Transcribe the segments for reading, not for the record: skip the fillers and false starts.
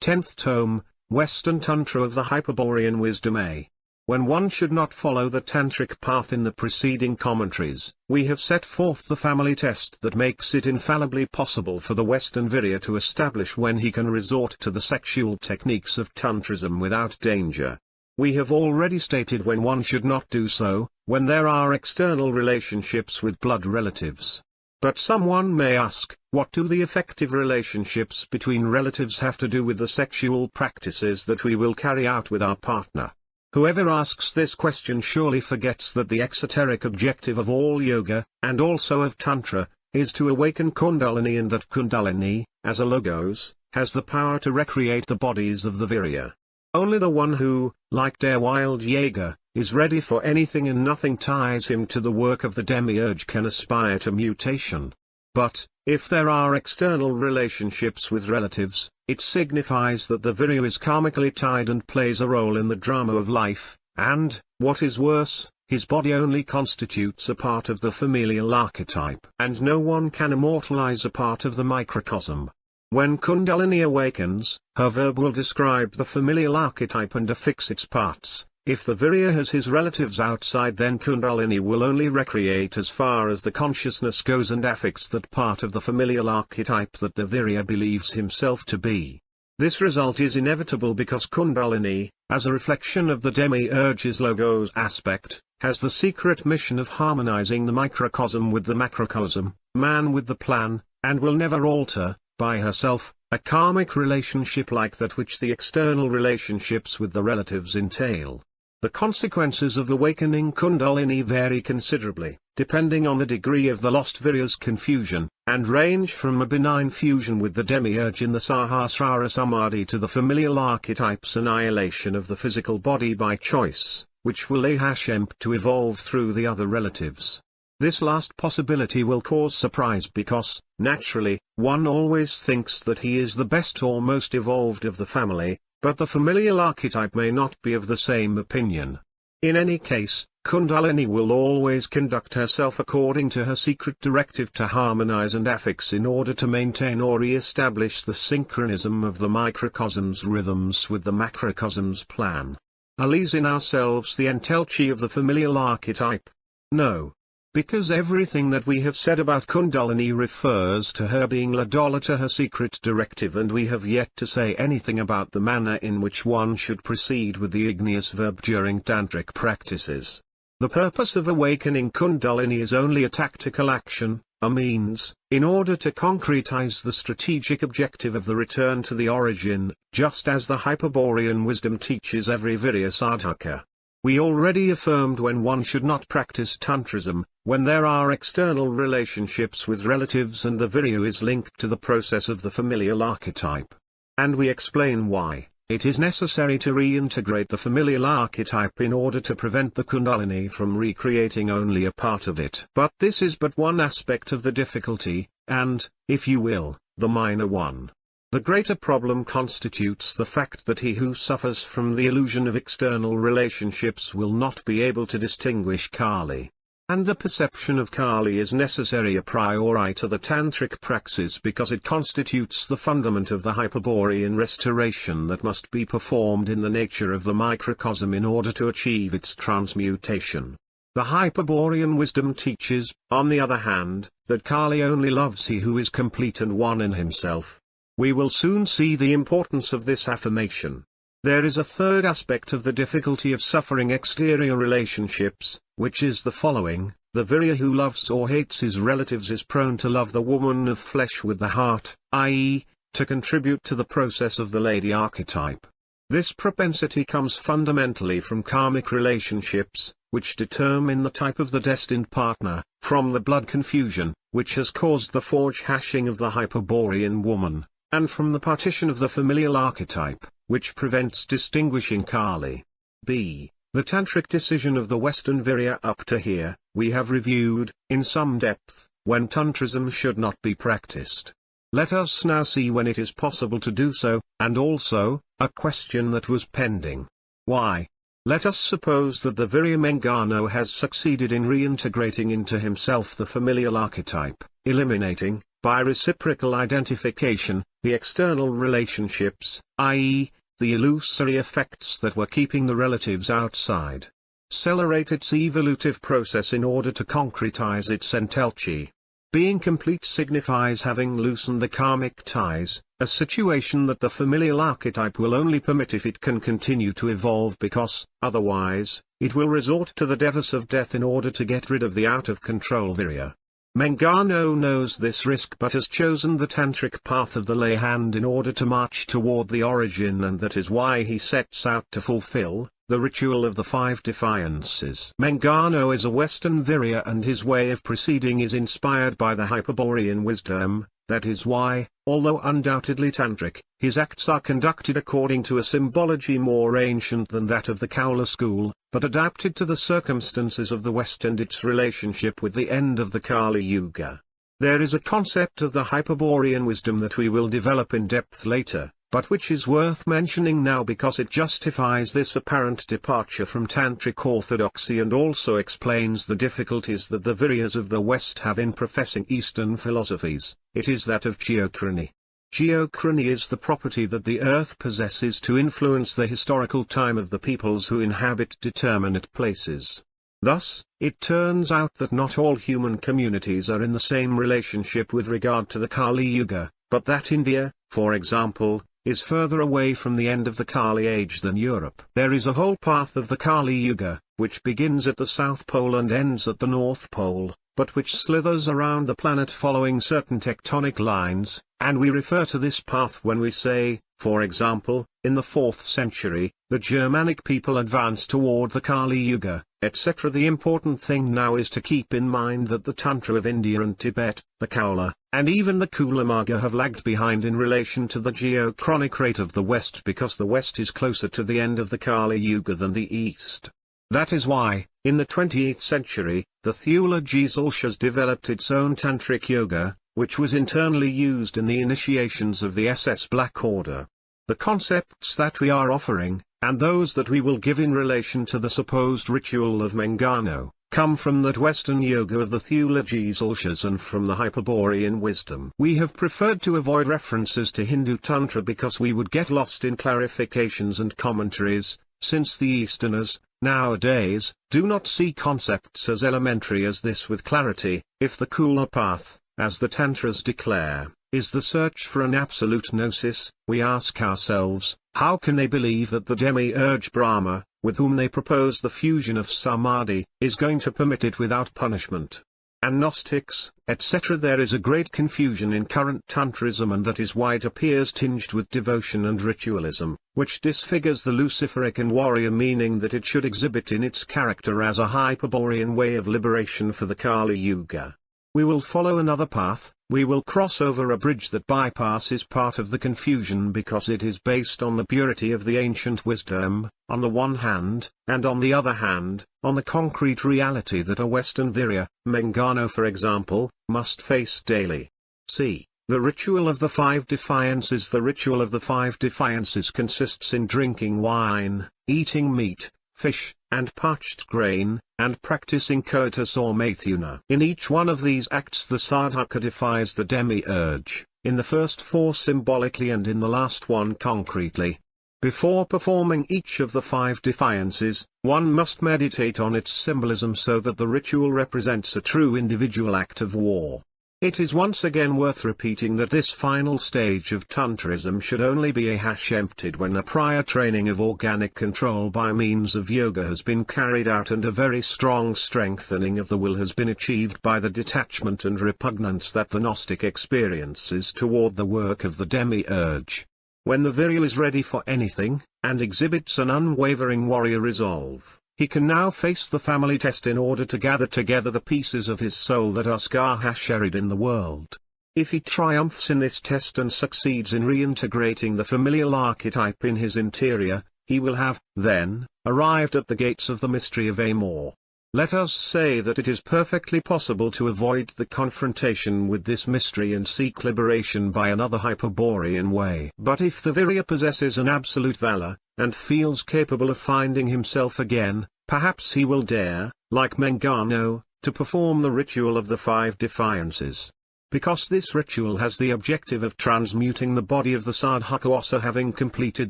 10th tome, Western Tantra of the Hyperborean Wisdom A. When one should not follow the tantric path in the preceding commentaries, we have set forth the family test that makes it infallibly possible for the Western Virya to establish when he can resort to the sexual techniques of tantrism without danger. We have already stated when one should not do so, when there are external relationships with blood relatives. But someone may ask, what do the effective relationships between relatives have to do with the sexual practices that we will carry out with our partner? Whoever asks this question surely forgets that the exoteric objective of all yoga, and also of Tantra, is to awaken Kundalini, and that Kundalini, as a logos, has the power to recreate the bodies of the Virya. Only the one who, like der wild Jäger, is ready for anything and nothing ties him to the work of the demiurge can aspire to mutation. But, if there are external relationships with relatives, it signifies that the Virya is karmically tied and plays a role in the drama of life, and, what is worse, his body only constitutes a part of the familial archetype. And no one can immortalize a part of the microcosm. When Kundalini awakens, her verb will describe the familial archetype and affix its parts. If the Virya has his relatives outside, then Kundalini will only recreate as far as the consciousness goes and affix that part of the familial archetype that the Virya believes himself to be. This result is inevitable because Kundalini, as a reflection of the demiurge's logos aspect, has the secret mission of harmonizing the microcosm with the macrocosm, man with the plan, and will never alter, by herself, a karmic relationship like that which the external relationships with the relatives entail. The consequences of awakening Kundalini vary considerably, depending on the degree of the lost Virya's confusion, and range from a benign fusion with the demiurge in the Sahasrara Samadhi to the familial archetype's annihilation of the physical body by choice, which will attempt to evolve through the other relatives. This last possibility will cause surprise because, naturally, one always thinks that he is the best or most evolved of the family, but the familial archetype may not be of the same opinion. In any case, Kundalini will always conduct herself according to her secret directive to harmonize and affix in order to maintain or re-establish the synchronism of the microcosm's rhythms with the macrocosm's plan. Alice in ourselves the entelchi of the familial archetype? No. Because everything that we have said about Kundalini refers to her being Ladala, to her secret directive, and we have yet to say anything about the manner in which one should proceed with the igneous verb during tantric practices. The purpose of awakening Kundalini is only a tactical action, a means, in order to concretize the strategic objective of the return to the origin, just as the Hyperborean Wisdom teaches every Virya sadhaka. We already affirmed when one should not practice tantrism, when there are external relationships with relatives and the Virya is linked to the process of the familial archetype. And we explain why. It is necessary to reintegrate the familial archetype in order to prevent the Kundalini from recreating only a part of it. But this is but one aspect of the difficulty, and, if you will, the minor one. The greater problem constitutes the fact that he who suffers from the illusion of external relationships will not be able to distinguish Kali. And the perception of Kali is necessary a priori to the tantric praxis because it constitutes the fundament of the Hyperborean restoration that must be performed in the nature of the microcosm in order to achieve its transmutation. The Hyperborean Wisdom teaches, on the other hand, that Kali only loves he who is complete and one in himself. We will soon see the importance of this affirmation. There is a third aspect of the difficulty of suffering exterior relationships, which is the following: the Virya who loves or hates his relatives is prone to love the woman of flesh with the heart, i.e., to contribute to the process of the lady archetype. This propensity comes fundamentally from karmic relationships, which determine the type of the destined partner, from the blood confusion, which has caused the forge hashing of the Hyperborean woman, and from the partition of the familial archetype, which prevents distinguishing Kali. B. The tantric decision of the Western Virya up to here, we have reviewed, in some depth, when tantrism should not be practiced. Let us now see when it is possible to do so, and also, a question that was pending. Why? Let us suppose that the Virya Mengano has succeeded in reintegrating into himself the familial archetype, eliminating, by reciprocal identification, the external relationships, i.e., the illusory effects that were keeping the relatives outside. Accelerate its evolutive process in order to concretize its entelchy. Being complete signifies having loosened the karmic ties, a situation that the familial archetype will only permit if it can continue to evolve, because, otherwise, it will resort to the devas of death in order to get rid of the out-of-control virya. Mangano knows this risk but has chosen the tantric path of the lay hand in order to march toward the origin, and that is why he sets out to fulfill the ritual of the 5 defiances. Mangano is a Western virya and his way of proceeding is inspired by the Hyperborean wisdom. That is why, although undoubtedly tantric, his acts are conducted according to a symbology more ancient than that of the Kaula school, but adapted to the circumstances of the West and its relationship with the end of the Kali Yuga. There is a concept of the Hyperborean wisdom that we will develop in depth later, but which is worth mentioning now because it justifies this apparent departure from tantric orthodoxy and also explains the difficulties that the viryas of the West have in professing Eastern philosophies. It is that of geochrony. Geochrony is the property that the earth possesses to influence the historical time of the peoples who inhabit determinate places. Thus, it turns out that not all human communities are in the same relationship with regard to the Kali Yuga, but that India, for example, is further away from the end of the Kali age than Europe. There is a whole path of the Kali Yuga, which begins at the South Pole and ends at the North Pole, but which slithers around the planet following certain tectonic lines, and we refer to this path when we say, for example, in the 4th century, the Germanic people advanced toward the Kali Yuga, etc. The important thing now is to keep in mind that the Tantra of India and Tibet, the Kaula, and even the Kulamarga have lagged behind in relation to the geochronic rate of the West because the West is closer to the end of the Kali Yuga than the East. That is why, in the 20th century, the Thula Dzulshas developed its own tantric yoga, which was internally used in the initiations of the SS Black Order. The concepts that we are offering, and those that we will give in relation to the supposed ritual of Mangano, come from that Western yoga of the Thula Dzulshas and from the Hyperborean wisdom. We have preferred to avoid references to Hindu Tantra because we would get lost in clarifications and commentaries, since the Easterners, nowadays, do not see concepts as elementary as this with clarity. If the Kula path, as the Tantras declare, is the search for an absolute gnosis, we ask ourselves, how can they believe that the demiurge Brahma, with whom they propose the fusion of samadhi, is going to permit it without punishment? Gnostics, etc. There is a great confusion in current Tantrism, and that is why it appears tinged with devotion and ritualism, which disfigures the Luciferic and warrior meaning that it should exhibit in its character as a Hyperborean way of liberation for the Kali Yuga. We will follow another path. We will cross over a bridge that bypasses part of the confusion because it is based on the purity of the ancient wisdom, on the one hand, and on the other hand, on the concrete reality that a Western virya, Mangano for example, must face daily. See, the ritual of the 5 defiances. The ritual of the 5 defiances consists in drinking wine, eating meat, fish, and parched grain, and practicing coitus or maithuna. In each one of these acts the sadhaka defies the demiurge, in the first 4 symbolically and in the last one concretely. Before performing each of the 5 defiances, one must meditate on its symbolism so that the ritual represents a true individual act of war. It is once again worth repeating that this final stage of Tantrism should only be emptied when a prior training of organic control by means of yoga has been carried out and a very strong strengthening of the will has been achieved by the detachment and repugnance that the Gnostic experiences toward the work of the demiurge. When the virya is ready for anything, and exhibits an unwavering warrior resolve, he can now face the family test in order to gather together the pieces of his soul that are scar-hasherid in the world. If he triumphs in this test and succeeds in reintegrating the familial archetype in his interior, he will have, then, arrived at the gates of the mystery of Amor. Let us say that it is perfectly possible to avoid the confrontation with this mystery and seek liberation by another Hyperborean way. But if the virya possesses an absolute valor, and feels capable of finding himself again, perhaps he will dare, like Mangano, to perform the ritual of the 5 defiances. Because this ritual has the objective of transmuting the body of the Sadhaka, also having completed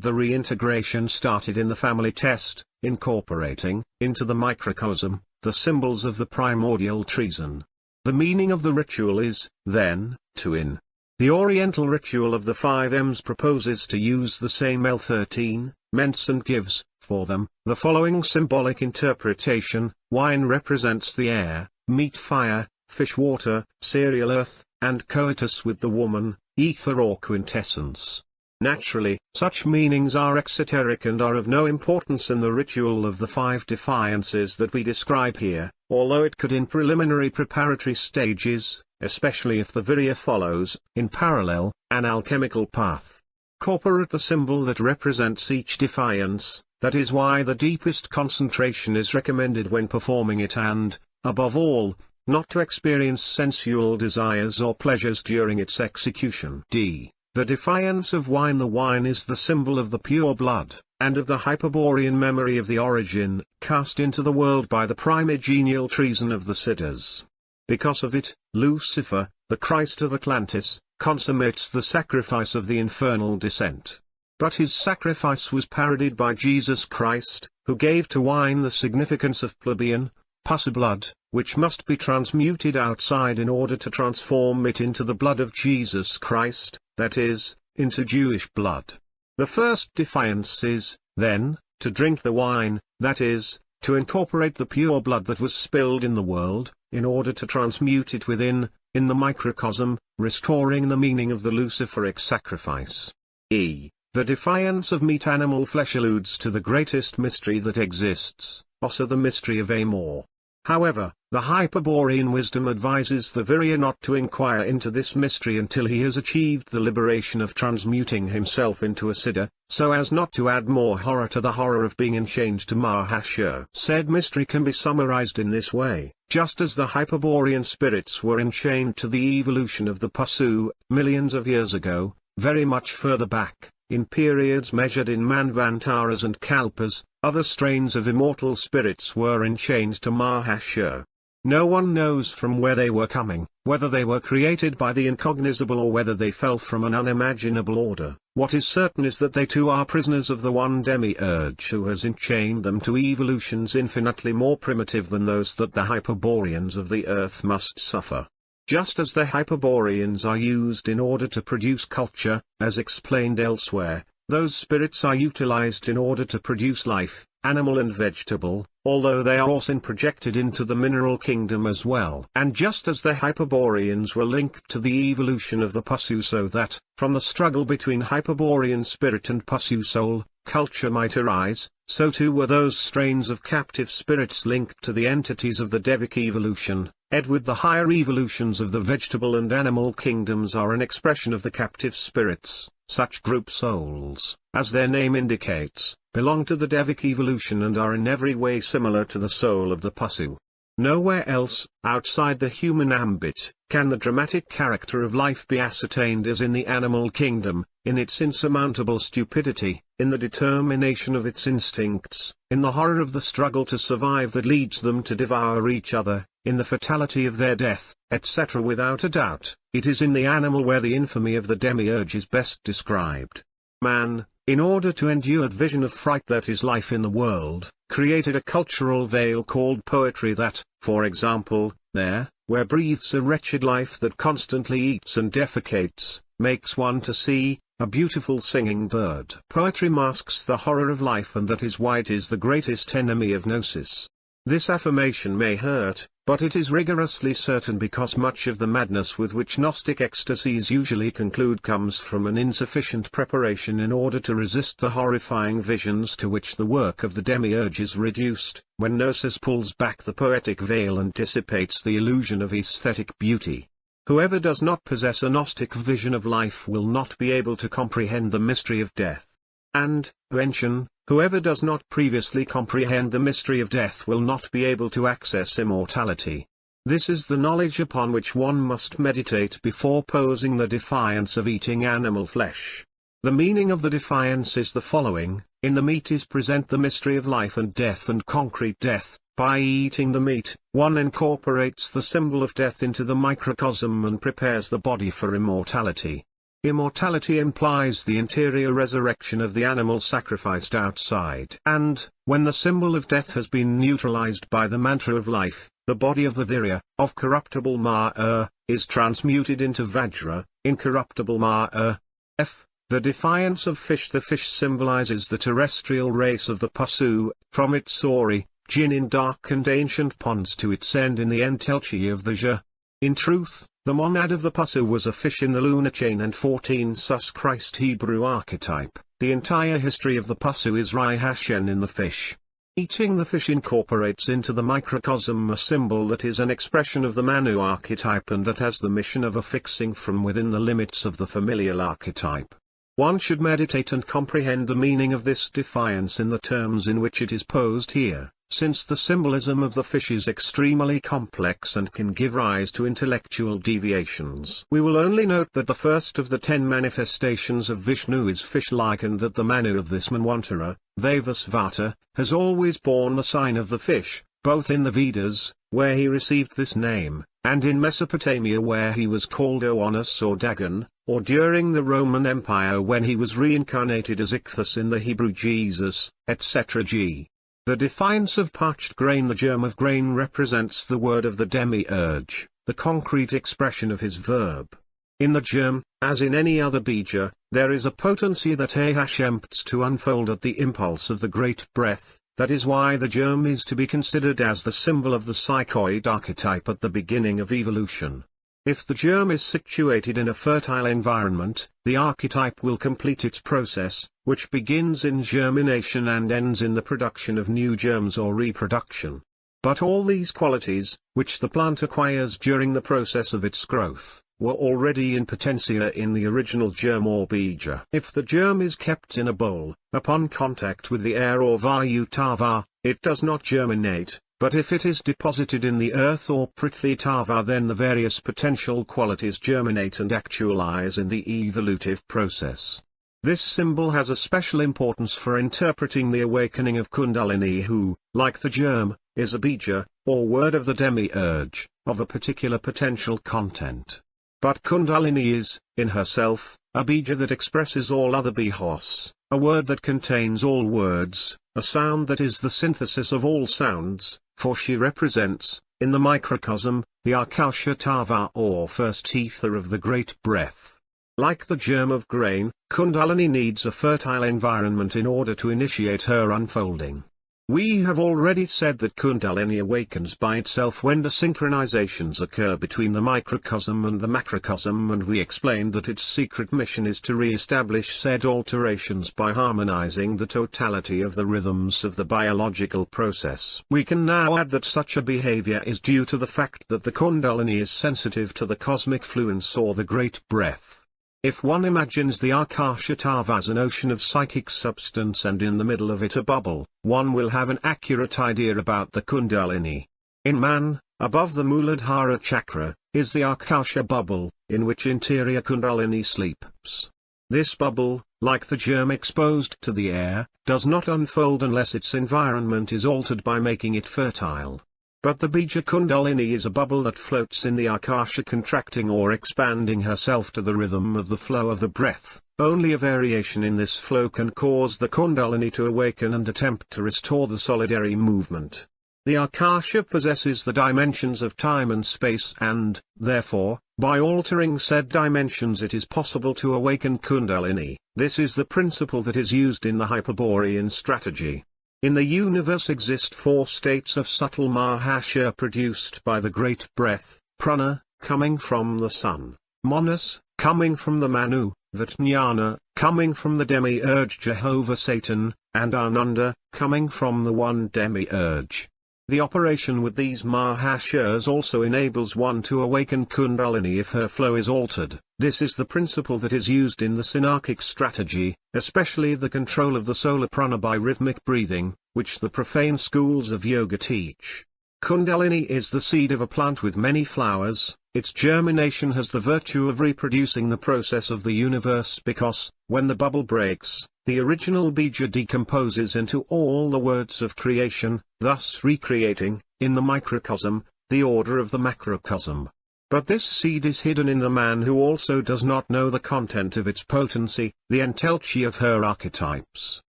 the reintegration started in the family test, incorporating, into the microcosm, the symbols of the primordial treason. The meaning of the ritual is, then, to in. The Oriental ritual of the 5 M's proposes to use the same L13, ments, and gives, for them, the following symbolic interpretation: wine represents the air, meat fire, fish water, cereal earth, and coitus with the woman, ether or quintessence. Naturally, such meanings are exoteric and are of no importance in the ritual of the 5 defiances that we describe here, although it could in preliminary preparatory stages, especially if the virya follows, in parallel, an alchemical path. Incorporate the symbol that represents each defiance. That is why the deepest concentration is recommended when performing it and, above all, not to experience sensual desires or pleasures during its execution. D. The defiance of wine. The wine is the symbol of the pure blood, and of the Hyperborean memory of the origin, cast into the world by the primigenial treason of the Siddhas. Because of it, Lucifer, the Christ of Atlantis, consummates the sacrifice of the infernal descent. But his sacrifice was parodied by Jesus Christ, who gave to wine the significance of plebeian, pus blood, which must be transmuted outside in order to transform it into the blood of Jesus Christ, that is, into Jewish blood. The first defiance is, then, to drink the wine, that is, to incorporate the pure blood that was spilled in the world, in order to transmute it within, in the microcosm, restoring the meaning of the Luciferic sacrifice. E. The defiance of meat. Animal flesh alludes to the greatest mystery that exists, also the mystery of Amor. However, the Hyperborean wisdom advises the virya not to inquire into this mystery until he has achieved the liberation of transmuting himself into a siddha, so as not to add more horror to the horror of being enchained to Mahashur. Said mystery can be summarized in this way: just as the Hyperborean spirits were enchained to the evolution of the Pasu, millions of years ago, very much further back, in periods measured in Manvantaras and Kalpas, other strains of immortal spirits were enchained to Mahashur. No one knows from where they were coming, whether they were created by the incognizable or whether they fell from an unimaginable order. What is certain is that they too are prisoners of the one demiurge who has enchained them to evolutions infinitely more primitive than those that the Hyperboreans of the earth must suffer. Just as the Hyperboreans are used in order to produce culture, as explained elsewhere, those spirits are utilized in order to produce life, animal and vegetable, although they are also projected into the mineral kingdom as well. And just as the Hyperboreans were linked to the evolution of the Pasu, so that, from the struggle between Hyperborean spirit and Pasu soul, culture might arise, so too were those strains of captive spirits linked to the entities of the Devic evolution. With the higher evolutions of the vegetable and animal kingdoms are an expression of the captive spirits. Such group souls, as their name indicates, belong to the Devic evolution and are in every way similar to the soul of the Pasu. Nowhere else, outside the human ambit, can the dramatic character of life be ascertained as in the animal kingdom, in its insurmountable stupidity, in the determination of its instincts, in the horror of the struggle to survive that leads them to devour each other, in the fatality of their death, etc. Without a doubt, it is in the animal where the infamy of the demiurge is best described. Man, in order to endure the vision of fright that is life in the world, created a cultural veil called poetry that, for example, there, where breathes a wretched life that constantly eats and defecates, makes one to see, a beautiful singing bird. Poetry masks the horror of life, and that is why it is the greatest enemy of gnosis. This affirmation may hurt, but it is rigorously certain, because much of the madness with which Gnostic ecstasies usually conclude comes from an insufficient preparation in order to resist the horrifying visions to which the work of the demiurge is reduced, when Gnosis pulls back the poetic veil and dissipates the illusion of aesthetic beauty. Whoever does not possess a Gnostic vision of life will not be able to comprehend the mystery of death. And, Vention, whoever does not previously comprehend the mystery of death will not be able to access immortality. This is the knowledge upon which one must meditate before posing the defiance of eating animal flesh. The meaning of the defiance is the following: in the meat is present the mystery of life and death and concrete death, By eating the meat, one incorporates the symbol of death into the microcosm and prepares the body for immortality. Immortality implies the interior resurrection of the animal sacrificed outside. And, when the symbol of death has been neutralized by the mantra of life, the body of the virya, of corruptible Ma, is transmuted into Vajra, incorruptible Ma. F. The defiance of fish. The fish symbolizes the terrestrial race of the Pasu, from its Sauri, Jinn in dark and ancient ponds to its end in the entelchi of the Ja. In truth, the monad of the Pasu was a fish in the lunar chain and 14 sus Christ Hebrew archetype. The entire history of the Pasu is Rai Hashen in the fish. Eating the fish incorporates into the microcosm a symbol that is an expression of the Manu archetype and that has the mission of affixing from within the limits of the familial archetype. One should meditate and comprehend the meaning of this defiance in the terms in which it is posed here, since the symbolism of the fish is extremely complex and can give rise to intellectual deviations. We will only note that the first of the 10 manifestations of Vishnu is fish-like and that the Manu of this Manvantara, Vaivasvata, has always borne the sign of the fish, both in the Vedas, where he received this name, and in Mesopotamia where he was called Oannes or Dagon, or during the Roman Empire when he was reincarnated as Ichthus in the Hebrew Jesus, etc. G. The defiance of parched grain. The germ of grain represents the word of the demiurge, the concrete expression of his verb. In the germ, as in any other bija, there is a potency that attempts to unfold at the impulse of the great breath. That is why the germ is to be considered as the symbol of the psychoid archetype at the beginning of evolution. If the germ is situated in a fertile environment, the archetype will complete its process, which begins in germination and ends in the production of new germs or reproduction. But all these qualities, which the plant acquires during the process of its growth, were already in potentia in the original germ or bija. If the germ is kept in a bowl, upon contact with the air or vayu-tava, it does not germinate, but if it is deposited in the earth or prithvi-tava, then the various potential qualities germinate and actualize in the evolutive process. This symbol has a special importance for interpreting the awakening of Kundalini who, like the germ, is a bija, or word of the demiurge, of a particular potential content. But Kundalini is, in herself, a bija that expresses all other bihos, a word that contains all words, a sound that is the synthesis of all sounds, for she represents, in the microcosm, the Akasha Tava or first ether of the great breath. Like the germ of grain, Kundalini needs a fertile environment in order to initiate her unfolding. We have already said that Kundalini awakens by itself when the synchronizations occur between the microcosm and the macrocosm, and we explained that its secret mission is to re-establish said alterations by harmonizing the totality of the rhythms of the biological process. We can now add that such a behavior is due to the fact that the Kundalini is sensitive to the cosmic fluence or the great breath. If one imagines the Akasha Tava as an ocean of psychic substance and in the middle of it a bubble, one will have an accurate idea about the Kundalini. In man, above the Muladhara chakra, is the Akasha bubble, in which interior Kundalini sleeps. This bubble, like the germ exposed to the air, does not unfold unless its environment is altered by making it fertile. But the Bija Kundalini is a bubble that floats in the Akasha, contracting or expanding herself to the rhythm of the flow of the breath. Only a variation in this flow can cause the Kundalini to awaken and attempt to restore the solidary movement. The Akasha possesses the dimensions of time and space and, therefore, by altering said dimensions it is possible to awaken Kundalini. This is the principle that is used in the Hyperborean strategy. In the universe exist 4 states of subtle Mahasha produced by the great breath: Prana, coming from the sun; Manas, coming from the Manu; Vatjnana, coming from the demiurge Jehovah Satan; and Ananda, coming from the one demiurge. The operation with these Mahashas also enables one to awaken Kundalini if her flow is altered. This is the principle that is used in the synarchic strategy, especially the control of the solar prana by rhythmic breathing, which the profane schools of yoga teach. Kundalini is the seed of a plant with many flowers, its germination has the virtue of reproducing the process of the universe because, when the bubble breaks, the original bija decomposes into all the words of creation, thus recreating, in the microcosm, the order of the macrocosm. But this seed is hidden in the man who also does not know the content of its potency, the entelchi of her archetypes.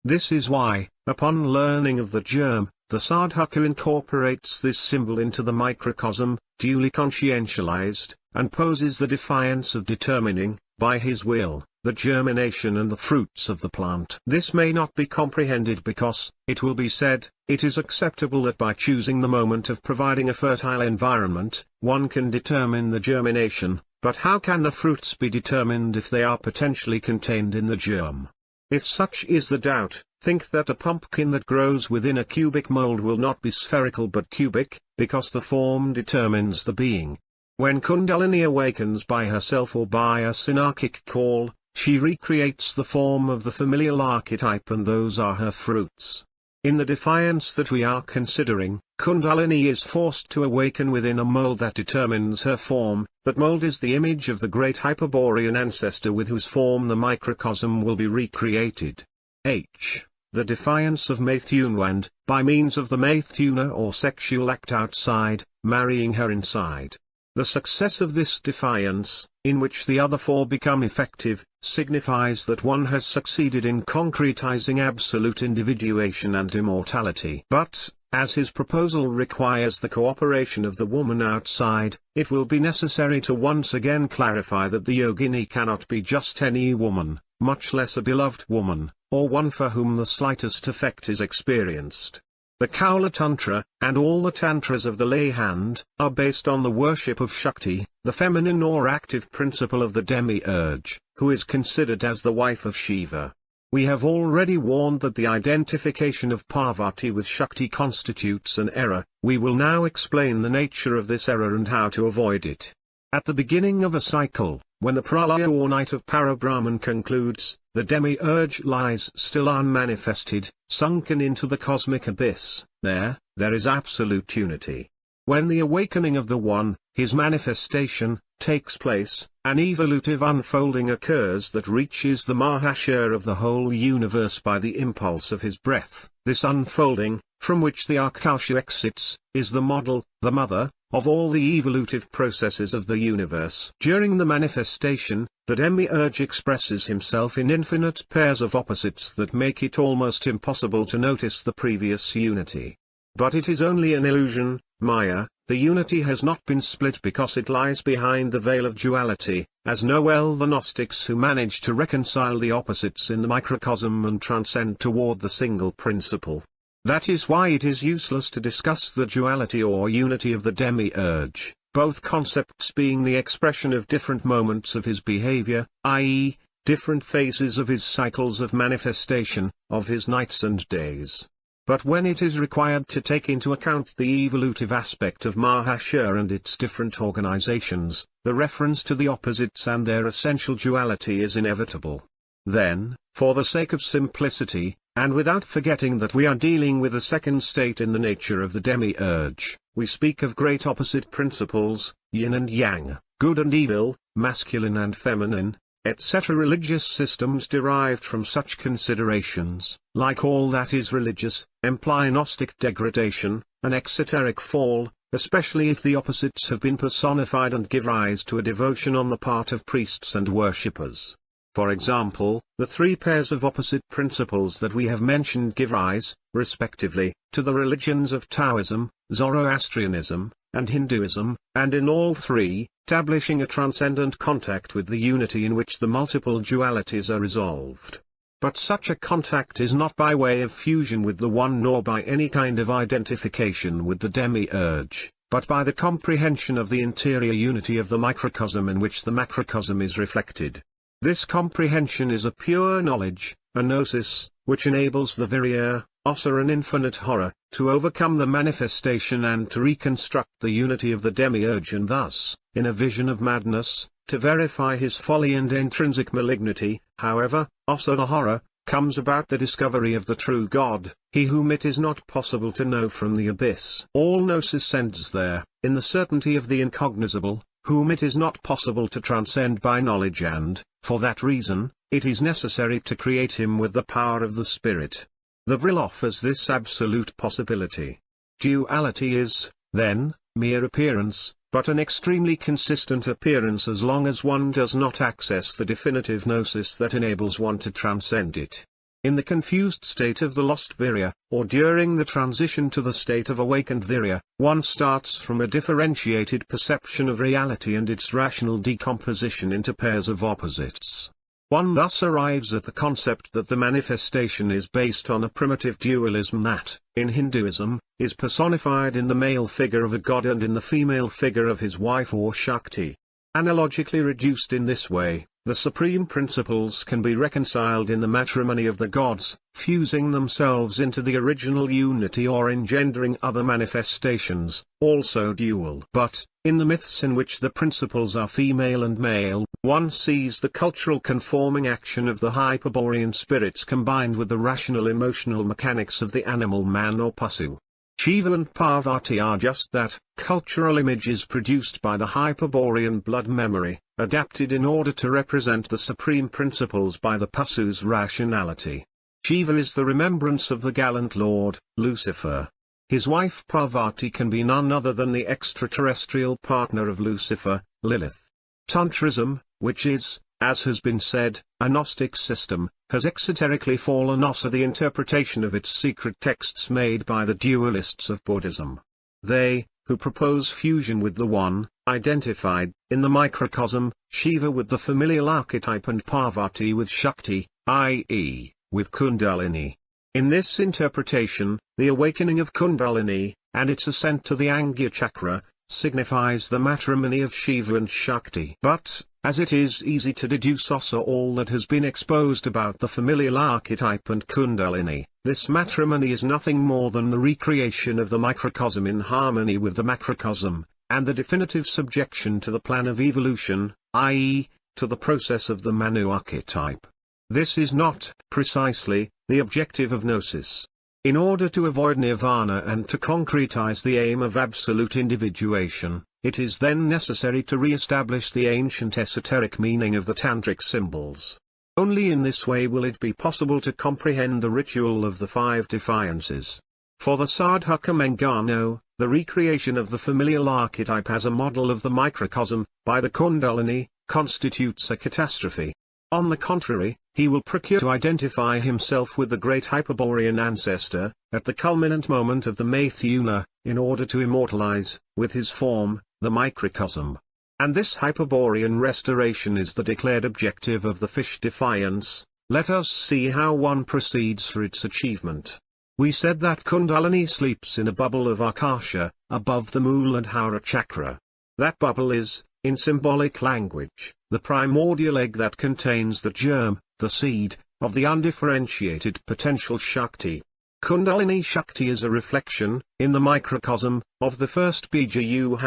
This is why, upon learning of the germ, the sadhaka incorporates this symbol into the microcosm, duly conscientialized, and poses the defiance of determining, by his will, the germination and the fruits of the plant. This may not be comprehended because, it will be said, it is acceptable that by choosing the moment of providing a fertile environment, one can determine the germination, but how can the fruits be determined if they are potentially contained in the germ? If such is the doubt, think that a pumpkin that grows within a cubic mold will not be spherical but cubic, because the form determines the being. When Kundalini awakens by herself or by a synarchic call, she recreates the form of the familial archetype and those are her fruits. In the defiance that we are considering, Kundalini is forced to awaken within a mold that determines her form. That mold is the image of the great Hyperborean ancestor with whose form the microcosm will be recreated. H. The defiance of Maithunwand, by means of the Maithuna or sexual act outside, marrying her inside. The success of this defiance, in which the other four become effective, signifies that one has succeeded in concretizing absolute individuation and immortality. But, as his proposal requires the cooperation of the woman outside, it will be necessary to once again clarify that the yogini cannot be just any woman, much less a beloved woman, or one for whom the slightest effect is experienced. The Kaula Tantra, and all the tantras of the lay hand, are based on the worship of Shakti, the feminine or active principle of the demiurge, who is considered as the wife of Shiva. We have already warned that the identification of Parvati with Shakti constitutes an error. We will now explain the nature of this error and how to avoid it. At the beginning of a cycle, when the pralaya or night of Parabrahman concludes, the demiurge lies still unmanifested, sunken into the cosmic abyss. There is absolute unity. When the awakening of the One, his manifestation, takes place, an evolutive unfolding occurs that reaches the Mahashur of the whole universe by the impulse of his breath. This unfolding, from which the Akasha exits, is the model, the mother, of all the evolutive processes of the universe. During the manifestation, the demiurge expresses himself in infinite pairs of opposites that make it almost impossible to notice the previous unity. But it is only an illusion, Maya. The unity has not been split because it lies behind the veil of duality, as know well the Gnostics who manage to reconcile the opposites in the microcosm and transcend toward the single principle. That is why it is useless to discuss the duality or unity of the demiurge, both concepts being the expression of different moments of his behavior, i.e., different phases of his cycles of manifestation, of his nights and days. But when it is required to take into account the evolutive aspect of Mahashur and its different organizations, the reference to the opposites and their essential duality is inevitable. Then, for the sake of simplicity, and without forgetting that we are dealing with a second state in the nature of the demiurge, we speak of great opposite principles, yin and yang, good and evil, masculine and feminine, etc. Religious systems derived from such considerations, like all that is religious, imply Gnostic degradation, an exoteric fall, especially if the opposites have been personified and give rise to a devotion on the part of priests and worshippers. For example, the three pairs of opposite principles that we have mentioned give rise, respectively, to the religions of Taoism, Zoroastrianism, and Hinduism, and in all three, establishing a transcendent contact with the unity in which the multiple dualities are resolved. But such a contact is not by way of fusion with the One nor by any kind of identification with the demiurge, but by the comprehension of the interior unity of the microcosm in which the macrocosm is reflected. This comprehension is a pure knowledge, a gnosis, which enables the Virya, Osa and infinite horror, to overcome the manifestation and to reconstruct the unity of the demiurge and thus, in a vision of madness, to verify his folly and intrinsic malignity. However, Osa the horror, comes about the discovery of the true God, he whom it is not possible to know from the abyss. All gnosis ends there, in the certainty of the incognizable, whom it is not possible to transcend by knowledge, and, for that reason, it is necessary to create him with the power of the Spirit. The Vril offers this absolute possibility. Duality is, then, mere appearance, but an extremely consistent appearance as long as one does not access the definitive gnosis that enables one to transcend it. In the confused state of the lost virya, or during the transition to the state of awakened virya, one starts from a differentiated perception of reality and its rational decomposition into pairs of opposites. One thus arrives at the concept that the manifestation is based on a primitive dualism that, in Hinduism, is personified in the male figure of a god and in the female figure of his wife or Shakti. Analogically reduced in this way, the supreme principles can be reconciled in the matrimony of the gods, fusing themselves into the original unity or engendering other manifestations, also dual. But, in the myths in which the principles are female and male, one sees the cultural conforming action of the Hyperborean spirits combined with the rational emotional mechanics of the animal man or Pasu. Shiva and Parvati are just that, cultural images produced by the Hyperborean blood memory, adapted in order to represent the supreme principles by the Pasu's rationality. Shiva is the remembrance of the gallant lord, Lucifer. His wife Parvati can be none other than the extraterrestrial partner of Lucifer, Lilith. Tantrism, which is, as has been said, a Gnostic system, has exoterically fallen off the interpretation of its secret texts made by the dualists of Buddhism. They, who propose fusion with the One, identified, in the microcosm, Shiva with the familial archetype and Parvati with Shakti, i.e., with Kundalini. In this interpretation, the awakening of Kundalini, and its ascent to the Angya chakra, signifies the matrimony of Shiva and Shakti. But, as it is easy to deduce also all that has been exposed about the familial archetype and Kundalini, this matrimony is nothing more than the recreation of the microcosm in harmony with the macrocosm, and the definitive subjection to the plan of evolution, i.e., to the process of the Manu archetype. This is not, precisely, the objective of Gnosis. In order to avoid nirvana and to concretize the aim of absolute individuation, it is then necessary to re-establish the ancient esoteric meaning of the tantric symbols. Only in this way will it be possible to comprehend the ritual of the five defiances. For the Sadhaka Mangano, the recreation of the familial archetype as a model of the microcosm, by the Kundalini, constitutes a catastrophe. On the contrary, he will procure to identify himself with the great Hyperborean ancestor, at the culminant moment of the Maithuna, in order to immortalize, with his form, the microcosm. And this Hyperborean restoration is the declared objective of the fish defiance. Let us see how one proceeds for its achievement. We said that Kundalini sleeps in a bubble of Akasha, above the Muladhara chakra. That bubble is, in symbolic language, the primordial egg that contains the germ, the seed, of the undifferentiated potential Shakti. Kundalini Shakti is a reflection, in the microcosm, of the first bija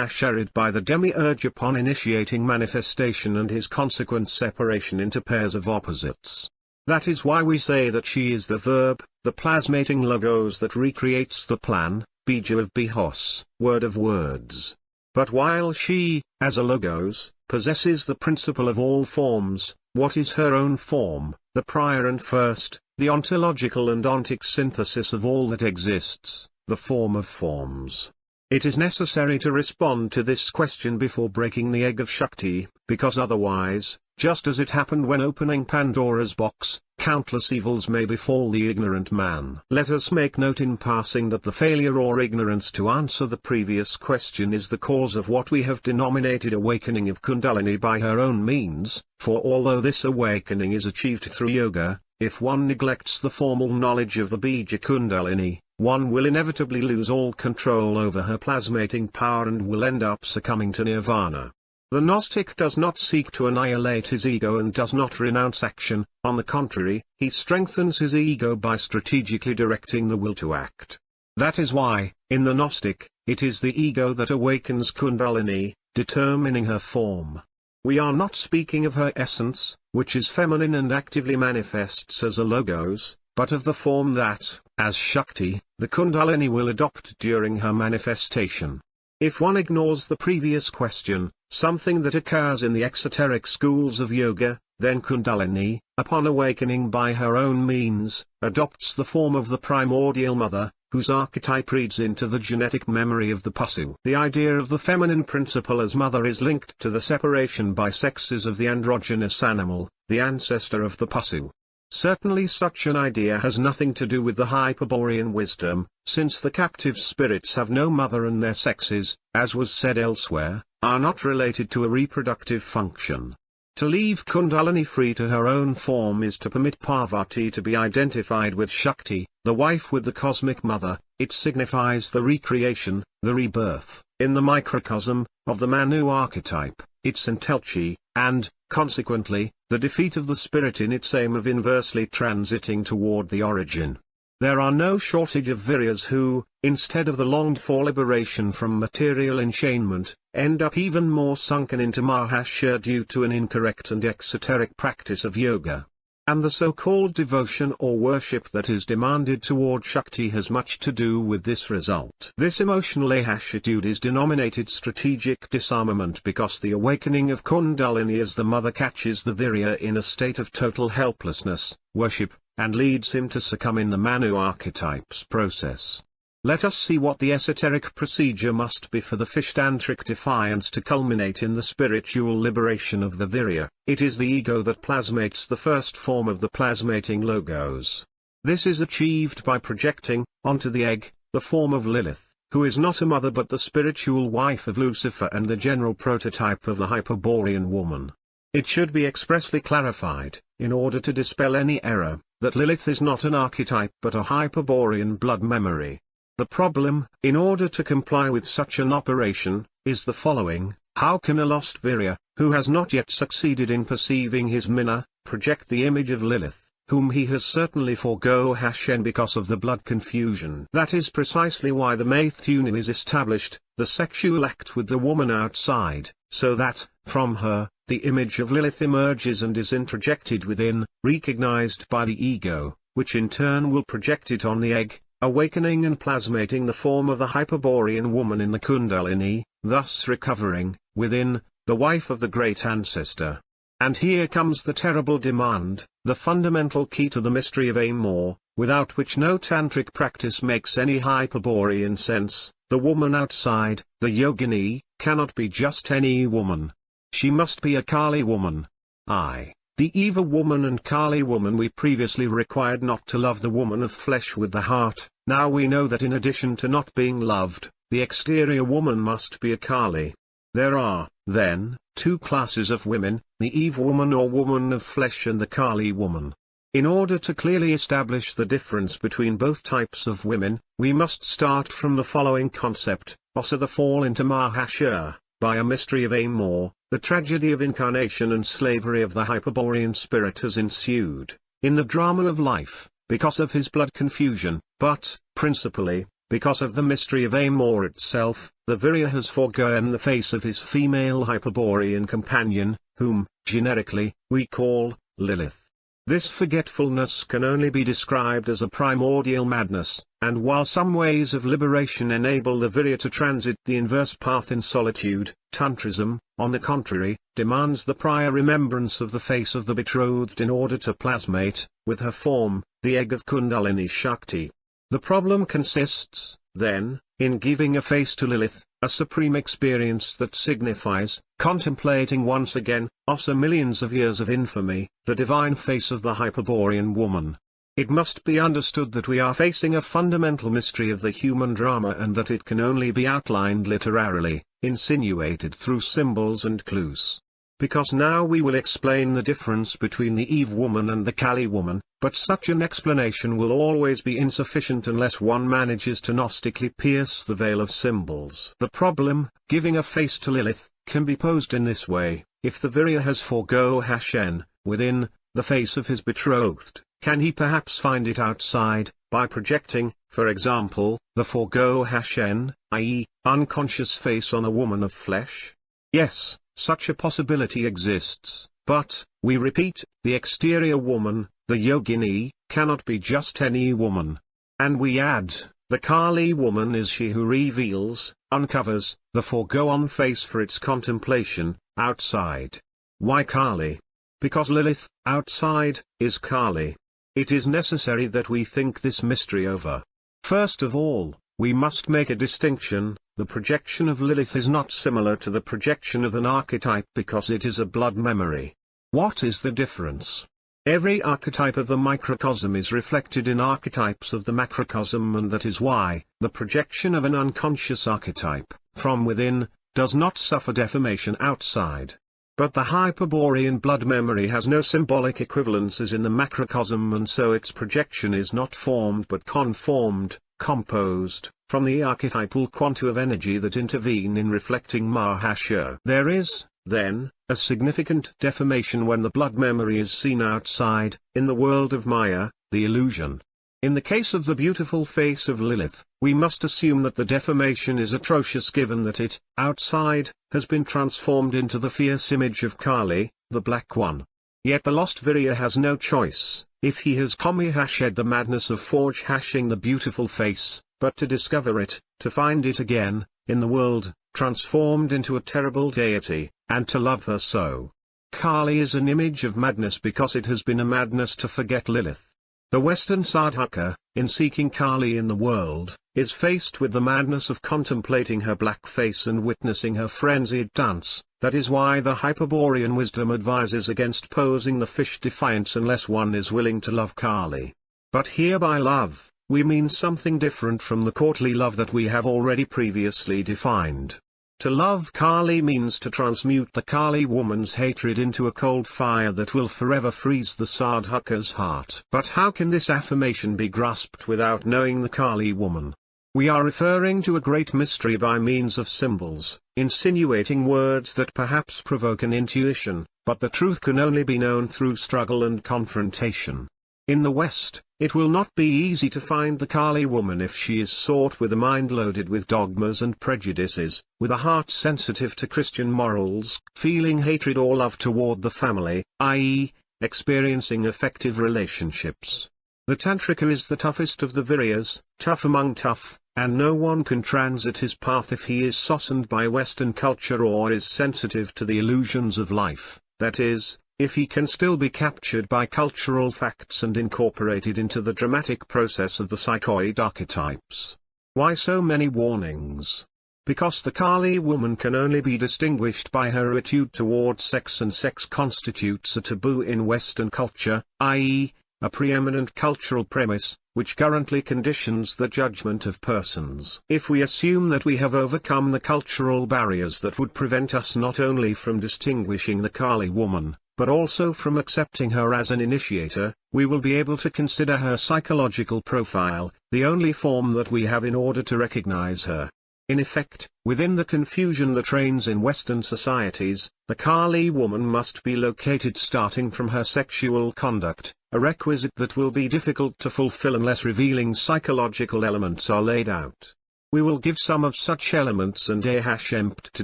Sharid by the demiurge upon initiating manifestation and his consequent separation into pairs of opposites. That is why we say that she is the verb, the plasmating logos that recreates the plan, bija of Bihos, word of words. But while she, as a logos, possesses the principle of all forms, what is her own form, the prior and first, the ontological and ontic synthesis of all that exists, the form of forms? It is necessary to respond to this question before breaking the egg of Shakti, because otherwise, just as it happened when opening Pandora's box, countless evils may befall the ignorant man. Let us make note in passing that the failure or ignorance to answer the previous question is the cause of what we have denominated awakening of Kundalini by her own means, for although this awakening is achieved through yoga, if one neglects the formal knowledge of the Bija Kundalini, one will inevitably lose all control over her plasmating power and will end up succumbing to nirvana. The Gnostic does not seek to annihilate his ego and does not renounce action. On the contrary, he strengthens his ego by strategically directing the will to act. That is why, in the Gnostic, it is the ego that awakens Kundalini, determining her form. We are not speaking of her essence, which is feminine and actively manifests as a logos, but of the form that, as Shakti, the Kundalini will adopt during her manifestation. If one ignores the previous question, something that occurs in the exoteric schools of yoga, then Kundalini, upon awakening by her own means, adopts the form of the primordial mother, whose archetype reads into the genetic memory of the Pasu. The idea of the feminine principle as mother is linked to the separation by sexes of the androgynous animal, the ancestor of the Pasu. Certainly such an idea has nothing to do with the Hyperborean wisdom, since the captive spirits have no mother and their sexes, as was said elsewhere, are not related to a reproductive function. To leave Kundalini free to her own form is to permit Parvati to be identified with Shakti, the wife with the cosmic mother. It signifies the recreation, the rebirth, in the microcosm, of the Manu archetype, its entelchi, and, consequently, the defeat of the spirit in its aim of inversely transiting toward the origin. There are no shortage of Viryas who, instead of the longed-for liberation from material enchainment, end up even more sunken into Mahashya due to an incorrect and exoteric practice of yoga. And the so-called devotion or worship that is demanded toward Shakti has much to do with this result. This emotional lassitude is denominated strategic disarmament because the awakening of Kundalini as the mother catches the Virya in a state of total helplessness, worship, and leads him to succumb in the Manu archetype's process. Let us see what the esoteric procedure must be for the fish-tantric defiance to culminate in the spiritual liberation of the Virya. It is the ego that plasmates the first form of the plasmating logos. This is achieved by projecting, onto the egg, the form of Lilith, who is not a mother but the spiritual wife of Lucifer and the general prototype of the Hyperborean woman. It should be expressly clarified, in order to dispel any error, that Lilith is not an archetype but a Hyperborean blood memory. The problem, in order to comply with such an operation, is the following: how can a lost Virya, who has not yet succeeded in perceiving his Mina, project the image of Lilith, whom he has certainly forego Hashem because of the blood confusion? That is precisely why the Maithuna is established, the sexual act with the woman outside, so that, from her, the image of Lilith emerges and is introjected within, recognized by the ego, which in turn will project it on the egg, awakening and plasmating the form of the Hyperborean woman in the Kundalini, thus recovering, within, the wife of the great ancestor. And here comes the terrible demand, the fundamental key to the mystery of Amor, without which no tantric practice makes any Hyperborean sense. The woman outside, the yogini, cannot be just any woman. She must be a Kali woman. The Eva woman and Kali woman. We previously required not to love the woman of flesh with the heart. Now we know that in addition to not being loved, the exterior woman must be a Kali. There are, then, two classes of women, the Eve woman or woman of flesh and the Kali woman. In order to clearly establish the difference between both types of women, we must start from the following concept: also the fall into Mahashya, by a mystery of Amor. The tragedy of incarnation and slavery of the Hyperborean spirit has ensued, in the drama of life, because of his blood confusion, but, principally, because of the mystery of Amor itself. The Virya has forgone the face of his female Hyperborean companion, whom, generically, we call Lilith. This forgetfulness can only be described as a primordial madness, and while some ways of liberation enable the Virya to transit the inverse path in solitude, Tantrism, on the contrary, demands the prior remembrance of the face of the betrothed in order to plasmate, with her form, the egg of Kundalini Shakti. The problem consists, then, in giving a face to Lilith, a supreme experience that signifies, contemplating once again, also millions of years of infamy, the divine face of the Hyperborean woman. It must be understood that we are facing a fundamental mystery of the human drama and that it can only be outlined literarily, insinuated through symbols and clues. Because now we will explain the difference between the Eve woman and the Kali woman, but such an explanation will always be insufficient unless one manages to gnostically pierce the veil of symbols. The problem, giving a face to Lilith, can be posed in this way: if the Virya has forego Hashem, within, the face of his betrothed, can he perhaps find it outside, by projecting, for example, the forego Hashem, i.e., unconscious face on a woman of flesh? Yes, such a possibility exists, but, we repeat, the exterior woman, the yogini, cannot be just any woman. And we add, The Kali woman is she who reveals, uncovers, the foregone face for its contemplation, outside. Why Kali? Because Lilith, outside, is Kali. It is necessary that we think this mystery over. First of all, we must make a distinction. The projection of Lilith is not similar to the projection of an archetype because it is a blood memory. What is the difference? Every archetype of the microcosm is reflected in archetypes of the macrocosm, and that is why the projection of an unconscious archetype, from within, does not suffer deformation outside. But the Hyperborean blood memory has no symbolic equivalences in the macrocosm, and so its projection is not formed but conformed, composed, from the archetypal quanta of energy that intervene in reflecting Mahashur. There is, then, a significant deformation when the blood memory is seen outside, in the world of Maya, the illusion. In the case of the beautiful face of Lilith, we must assume that the deformation is atrocious given that it, outside, has been transformed into the fierce image of Kali, the Black One. Yet the lost Virya has no choice, if he has hashed the madness of hashing the beautiful face, but to discover it, to find it again, in the world, transformed into a terrible deity, and to love her so. Kali is an image of madness because it has been a madness to forget Lilith. The Western sadhaka, in seeking Kali in the world, is faced with the madness of contemplating her black face and witnessing her frenzied dance. That is why the Hyperborean wisdom advises against posing the fish defiance unless one is willing to love Kali. But here by love, we mean something different from the courtly love that we have already previously defined. To love Kali means to transmute the Kali woman's hatred into a cold fire that will forever freeze the sadhaka's heart. But how can this affirmation be grasped without knowing the Kali woman? We are referring to a great mystery by means of symbols, insinuating words that perhaps provoke an intuition, but the truth can only be known through struggle and confrontation. In the West, it will not be easy to find the Kali woman if she is sought with a mind loaded with dogmas and prejudices, with a heart sensitive to Christian morals, feeling hatred or love toward the family, i.e., experiencing affective relationships. The Tantrika is the toughest of the Viryas, tough among tough, and no one can transit his path if he is softened by Western culture or is sensitive to the illusions of life, that is, if he can still be captured by cultural facts and incorporated into the dramatic process of the psychoid archetypes. Why so many warnings? Because the Kali woman can only be distinguished by her attitude towards sex, and sex constitutes a taboo in Western culture, i.e., a preeminent cultural premise, which currently conditions the judgment of persons. If we assume that we have overcome the cultural barriers that would prevent us not only from distinguishing the Kali woman, but also from accepting her as an initiator, we will be able to consider her psychological profile, the only form that we have in order to recognize her. In effect, within the confusion that reigns in Western societies, the Kali woman must be located starting from her sexual conduct, a requisite that will be difficult to fulfill unless revealing psychological elements are laid out. We will give some of such elements and attempt to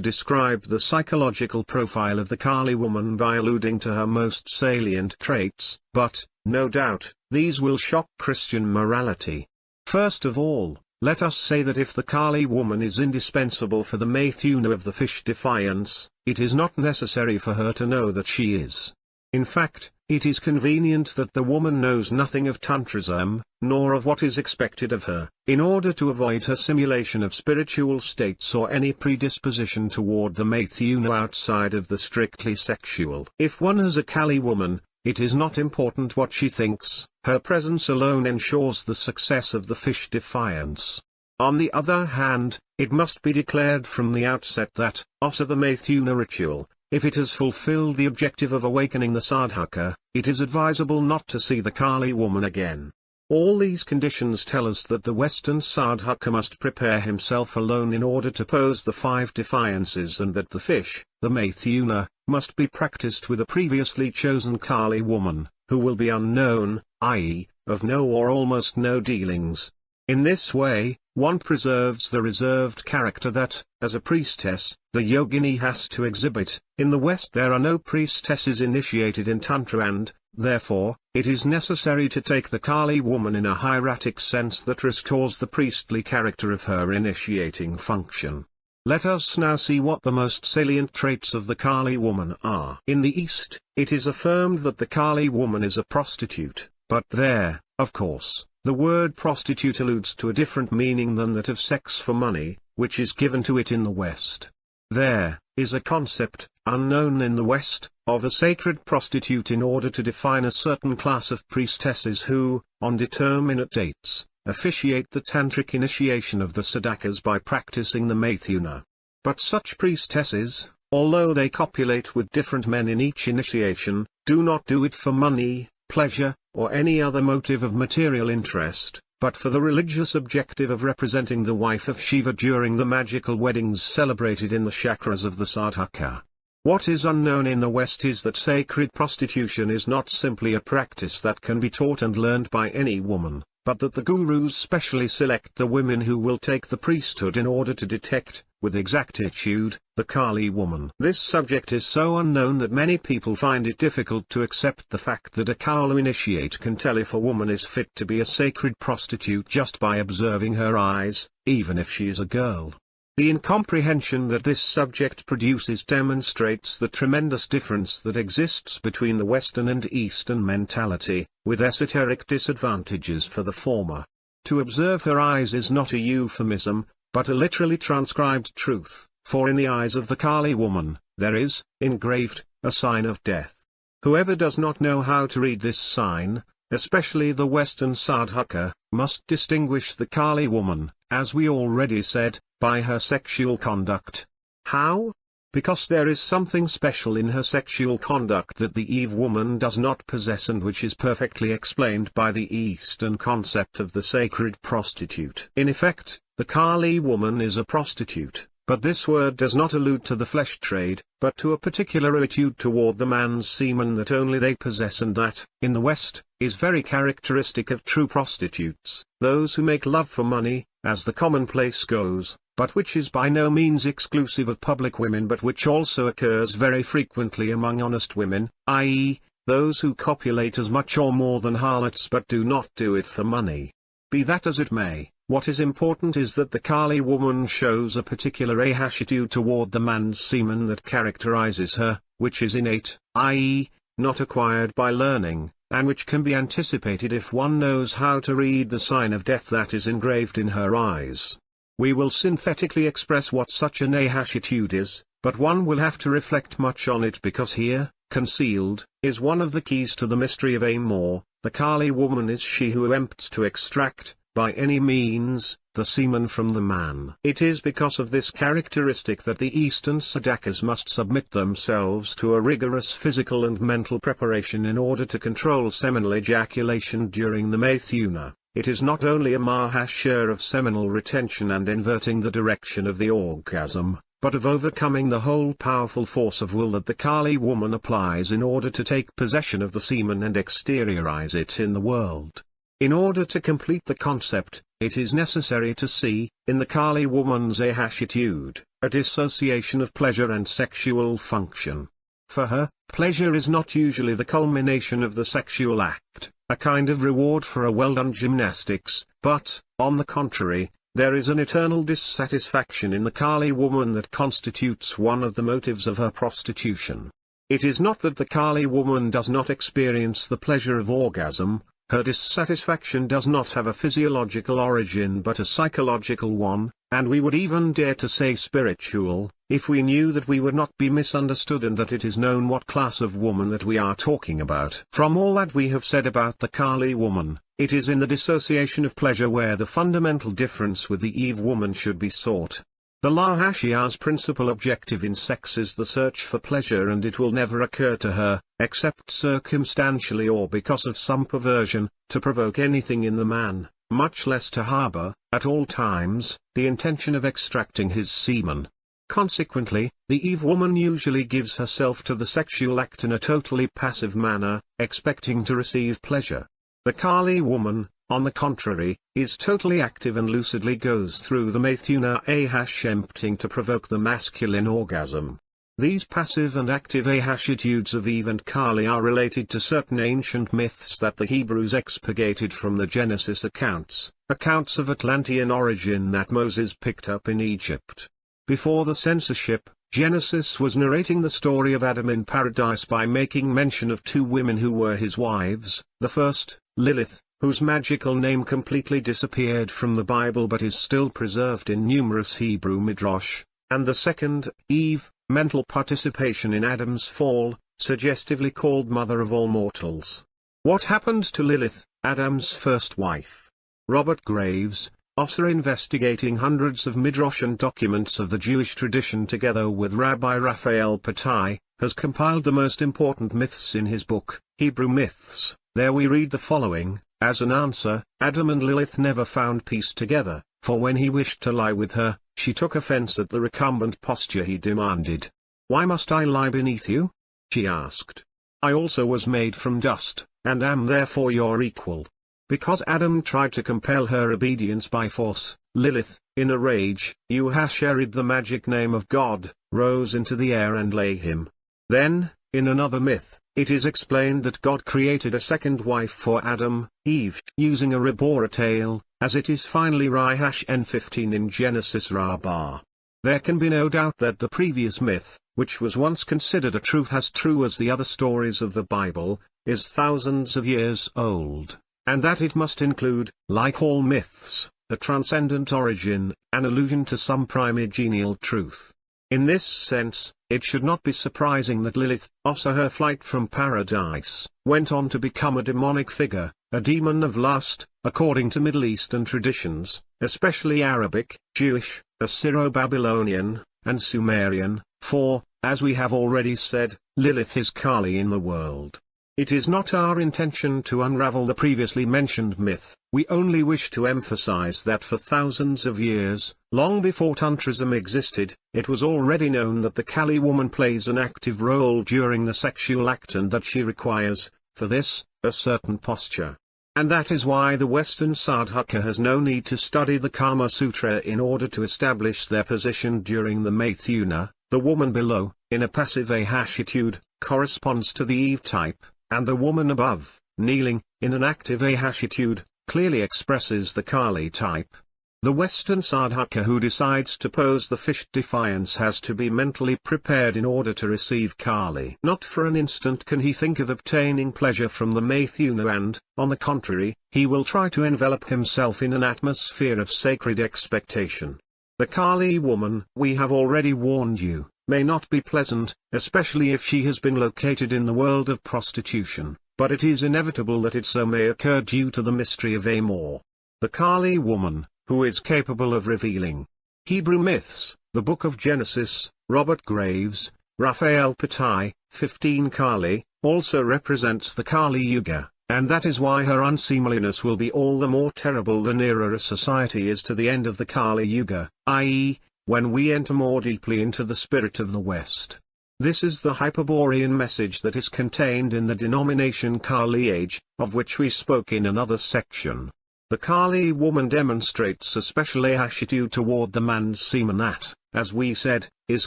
describe the psychological profile of the Kali woman by alluding to her most salient traits, but, no doubt, these will shock Christian morality. First of all, let us say that if the Kali woman is indispensable for the Maithuna of the fish defiance, it is not necessary for her to know that she is. In fact, it is convenient that the woman knows nothing of Tantrism, nor of what is expected of her, in order to avoid her simulation of spiritual states or any predisposition toward the Maithuna outside of the strictly sexual. If one has a Kali woman, it is not important what she thinks, her presence alone ensures the success of the fish defiance. On the other hand, it must be declared from the outset that, also the Maithuna ritual, if it has fulfilled the objective of awakening the sadhaka, it is advisable not to see the Kali woman again. All these conditions tell us that the Western sadhaka must prepare himself alone in order to pose the 5 defiances, and that the fish, the Maithuna, must be practiced with a previously chosen Kali woman, who will be unknown, i.e., of no or almost no dealings. In this way, one preserves the reserved character that, as a priestess, the yogini has to exhibit. In the West there are no priestesses initiated in Tantra, and, Therefore, it is necessary to take the Kali woman in a hieratic sense that restores the priestly character of her initiating function. Let us now see what the most salient traits of the Kali woman are. In the East, it is affirmed that the Kali woman is a prostitute, but there, of course, the word prostitute alludes to a different meaning than that of sex for money, which is given to it in the West. There is a concept, unknown in the West, of a sacred prostitute in order to define a certain class of priestesses who, on determinate dates, officiate the tantric initiation of the sadhakas by practicing the maithuna. But such priestesses, although they copulate with different men in each initiation, do not do it for money, pleasure, or any other motive of material interest, but for the religious objective of representing the wife of Shiva during the magical weddings celebrated in the chakras of the sadhaka. What is unknown in the West is that sacred prostitution is not simply a practice that can be taught and learned by any woman, but that the gurus specially select the women who will take the priesthood in order to detect, with exactitude, the Kali woman. This subject is so unknown that many people find it difficult to accept the fact that a Kali initiate can tell if a woman is fit to be a sacred prostitute just by observing her eyes, even if she is a girl. The incomprehension that this subject produces demonstrates the tremendous difference that exists between the Western and Eastern mentality, with esoteric disadvantages for the former. To observe her eyes is not a euphemism, but a literally transcribed truth, for in the eyes of the Kali woman, there is, engraved, a sign of death. Whoever does not know how to read this sign, especially the Western sadhaka, must distinguish the Kali woman, as we already said, by her sexual conduct. How? Because there is something special in her sexual conduct that the Eve woman does not possess and which is perfectly explained by the Eastern concept of the sacred prostitute. In effect, the Kali woman is a prostitute, but this word does not allude to the flesh trade, but to a particular attitude toward the man's semen that only they possess and that, in the West, is very characteristic of true prostitutes, those who make love for money, as the commonplace goes, but which is by no means exclusive of public women but which also occurs very frequently among honest women, i.e., those who copulate as much or more than harlots but do not do it for money. Be that as it may, what is important is that the Kali woman shows a particular attitude toward the man's semen that characterizes her, which is innate, i.e., not acquired by learning, and which can be anticipated if one knows how to read the sign of death that is engraved in her eyes. We will synthetically express what such an attitude is, but one will have to reflect much on it because here, concealed, is one of the keys to the mystery of Amor. The Kali woman is she who attempts to extract, by any means, the semen from the man. It is because of this characteristic that the Eastern sadhakas must submit themselves to a rigorous physical and mental preparation in order to control seminal ejaculation during the maithuna. It is not only a mahashya of seminal retention and inverting the direction of the orgasm, but of overcoming the whole powerful force of will that the Kali woman applies in order to take possession of the semen and exteriorize it in the world. In order to complete the concept, it is necessary to see, in the Kali woman's attitude, a dissociation of pleasure and sexual function. For her, pleasure is not usually the culmination of the sexual act, a kind of reward for a well-done gymnastics, but, on the contrary, there is an eternal dissatisfaction in the Kali woman that constitutes one of the motives of her prostitution. It is not that the Kali woman does not experience the pleasure of orgasm. Her dissatisfaction does not have a physiological origin but a psychological one, and we would even dare to say spiritual, if we knew that we would not be misunderstood and that it is known what class of woman that we are talking about. From all that we have said about the Kali woman, it is in the dissociation of pleasure where the fundamental difference with the Eve woman should be sought. The Lahashia's principal objective in sex is the search for pleasure, and it will never occur to her, except circumstantially or because of some perversion, to provoke anything in the man, much less to harbor, at all times, the intention of extracting his semen. Consequently, the Eve woman usually gives herself to the sexual act in a totally passive manner, expecting to receive pleasure. The Kali woman, on the contrary, is totally active and lucidly goes through the maithuna attempting to provoke the masculine orgasm. These passive and active ahashitudes of Eve and Kali are related to certain ancient myths that the Hebrews expurgated from the Genesis accounts of Atlantean origin that Moses picked up in Egypt. Before the censorship, Genesis was narrating the story of Adam in paradise by making mention of two women who were his wives, the first, Lilith, whose magical name completely disappeared from the Bible but is still preserved in numerous Hebrew midrash, and the second, Eve, mental participation in Adam's fall, suggestively called mother of all mortals. What happened to Lilith, Adam's first wife? Robert Graves, author investigating hundreds of midrashian documents of the Jewish tradition together with Rabbi Raphael Patai, has compiled the most important myths in his book, Hebrew Myths. There we read the following: as an answer, Adam and Lilith never found peace together, for when he wished to lie with her, she took offense at the recumbent posture he demanded. "Why must I lie beneath you?" she asked. "I also was made from dust, and am therefore your equal." Because Adam tried to compel her obedience by force, Lilith, in a rage, Uhasherid, the magic name of God, rose into the air and lay him. Then, in another myth, it is explained that God created a second wife for Adam, Eve, using a Ribora tale, as it is finally N15 in Genesis Rabbah. There can be no doubt that the previous myth, which was once considered a truth as true as the other stories of the Bible, is thousands of years old, and that it must include, like all myths, a transcendent origin, an allusion to some primigenial truth. In this sense, it should not be surprising that Lilith, after her flight from paradise, went on to become a demonic figure, a demon of lust, according to Middle Eastern traditions, especially Arabic, Jewish, Assyro-Babylonian, and Sumerian, for, as we have already said, Lilith is Kali in the world. It is not our intention to unravel the previously mentioned myth, we only wish to emphasize that for thousands of years, long before Tantrism existed, it was already known that the Kali woman plays an active role during the sexual act and that she requires, for this, a certain posture. And that is why the Western sadhaka has no need to study the Kama Sutra in order to establish their position during the Maithuna. The woman below, in a passive ahashitude, corresponds to the Eve type, and the woman above, kneeling, in an active ahashitude, clearly expresses the Kali type. The Western sadhaka who decides to pose the fish defiance has to be mentally prepared in order to receive Kali. Not for an instant can he think of obtaining pleasure from the Maithuna and, on the contrary, he will try to envelop himself in an atmosphere of sacred expectation. The Kali woman, we have already warned you, may not be pleasant, especially if she has been located in the world of prostitution, but it is inevitable that it so may occur due to the mystery of Amor. The Kali woman, who is capable of revealing Hebrew myths, the Book of Genesis, Robert Graves, Raphael Patai, 15 Kali, also represents the Kali Yuga, and that is why her unseemliness will be all the more terrible the nearer a society is to the end of the Kali Yuga, i.e., when we enter more deeply into the spirit of the West. This is the Hyperborean message that is contained in the denomination Kali Age, of which we spoke in another section. The Kali woman demonstrates a special ahashitude toward the man's semen that, as we said, is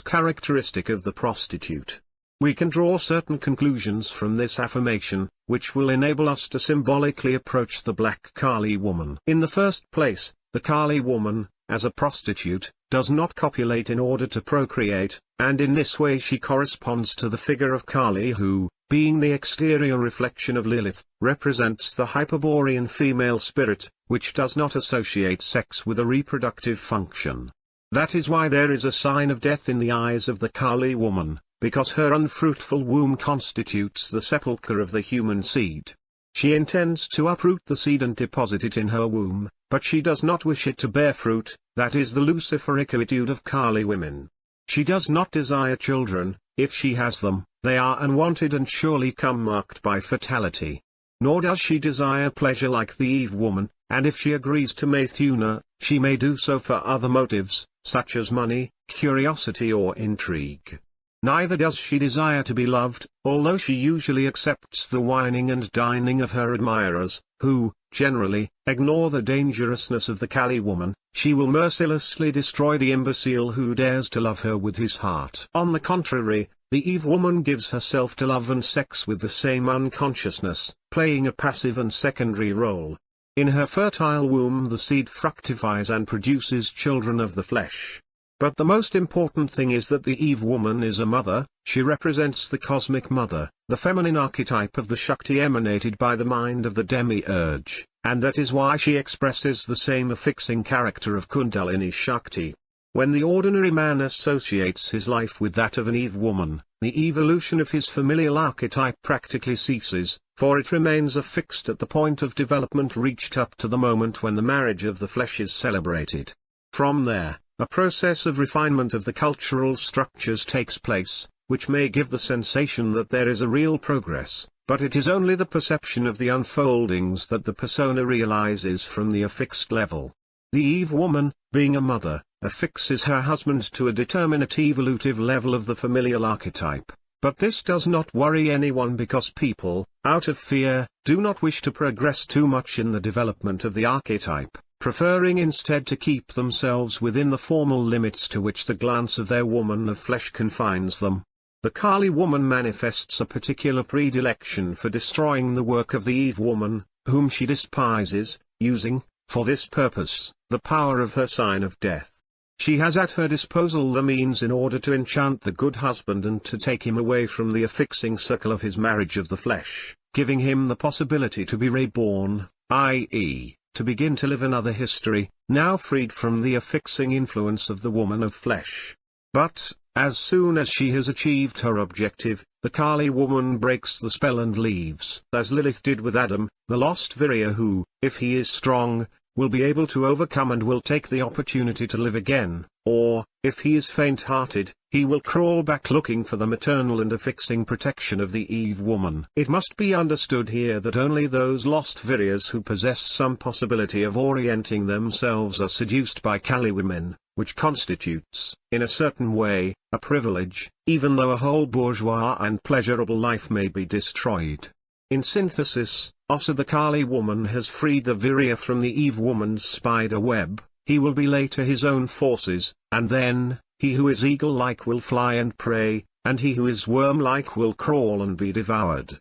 characteristic of the prostitute. We can draw certain conclusions from this affirmation, which will enable us to symbolically approach the black Kali woman. In the first place, the Kali woman, as a prostitute, does not copulate in order to procreate, and in this way she corresponds to the figure of Kali who, being the exterior reflection of Lilith, represents the Hyperborean female spirit, which does not associate sex with a reproductive function. That is why there is a sign of death in the eyes of the Kali woman, because her unfruitful womb constitutes the sepulchre of the human seed. She intends to uproot the seed and deposit it in her womb, but she does not wish it to bear fruit, that is the luciferic attitude of Kali women. She does not desire children, if she has them, they are unwanted and surely come marked by fatality. Nor does she desire pleasure like the Eve woman, and if she agrees to Maithuna, she may do so for other motives, such as money, curiosity or intrigue. Neither does she desire to be loved, although she usually accepts the whining and dining of her admirers, who, generally, ignore the dangerousness of the Kali woman. She will mercilessly destroy the imbecile who dares to love her with his heart. On the contrary, the Eve woman gives herself to love and sex with the same unconsciousness, playing a passive and secondary role. In her fertile womb the seed fructifies and produces children of the flesh. But the most important thing is that the Eve woman is a mother. She represents the cosmic mother, the feminine archetype of the Shakti emanated by the mind of the demiurge, and that is why she expresses the same affixing character of Kundalini Shakti. When the ordinary man associates his life with that of an Eve woman, the evolution of his familial archetype practically ceases, for it remains affixed at the point of development reached up to the moment when the marriage of the flesh is celebrated. From there, a process of refinement of the cultural structures takes place, which may give the sensation that there is a real progress, but it is only the perception of the unfoldings that the persona realizes from the affixed level. The Eve woman, being a mother, affixes her husband to a determinate evolutive level of the familial archetype, but this does not worry anyone because people, out of fear, do not wish to progress too much in the development of the archetype, preferring instead to keep themselves within the formal limits to which the glance of their woman of flesh confines them. The Kali woman manifests a particular predilection for destroying the work of the Eve woman, whom she despises, using, for this purpose, the power of her sign of death. She has at her disposal the means in order to enchant the good husband and to take him away from the affixing circle of his marriage of the flesh, giving him the possibility to be reborn, i.e., to begin to live another history, now freed from the affixing influence of the woman of flesh. But, as soon as she has achieved her objective, the Kali woman breaks the spell and leaves. As Lilith did with Adam, the lost Virya who, if he is strong, will be able to overcome and will take the opportunity to live again, or, if he is faint-hearted, he will crawl back looking for the maternal and affixing protection of the Eve woman. It must be understood here that only those lost Viryas who possess some possibility of orienting themselves are seduced by Kali women, which constitutes, in a certain way, a privilege, even though a whole bourgeois and pleasurable life may be destroyed. In synthesis, also the Kali woman has freed the Virya from the Eve woman's spider web. He will be laid to his own forces, and then, he who is eagle-like will fly and prey, and he who is worm-like will crawl and be devoured.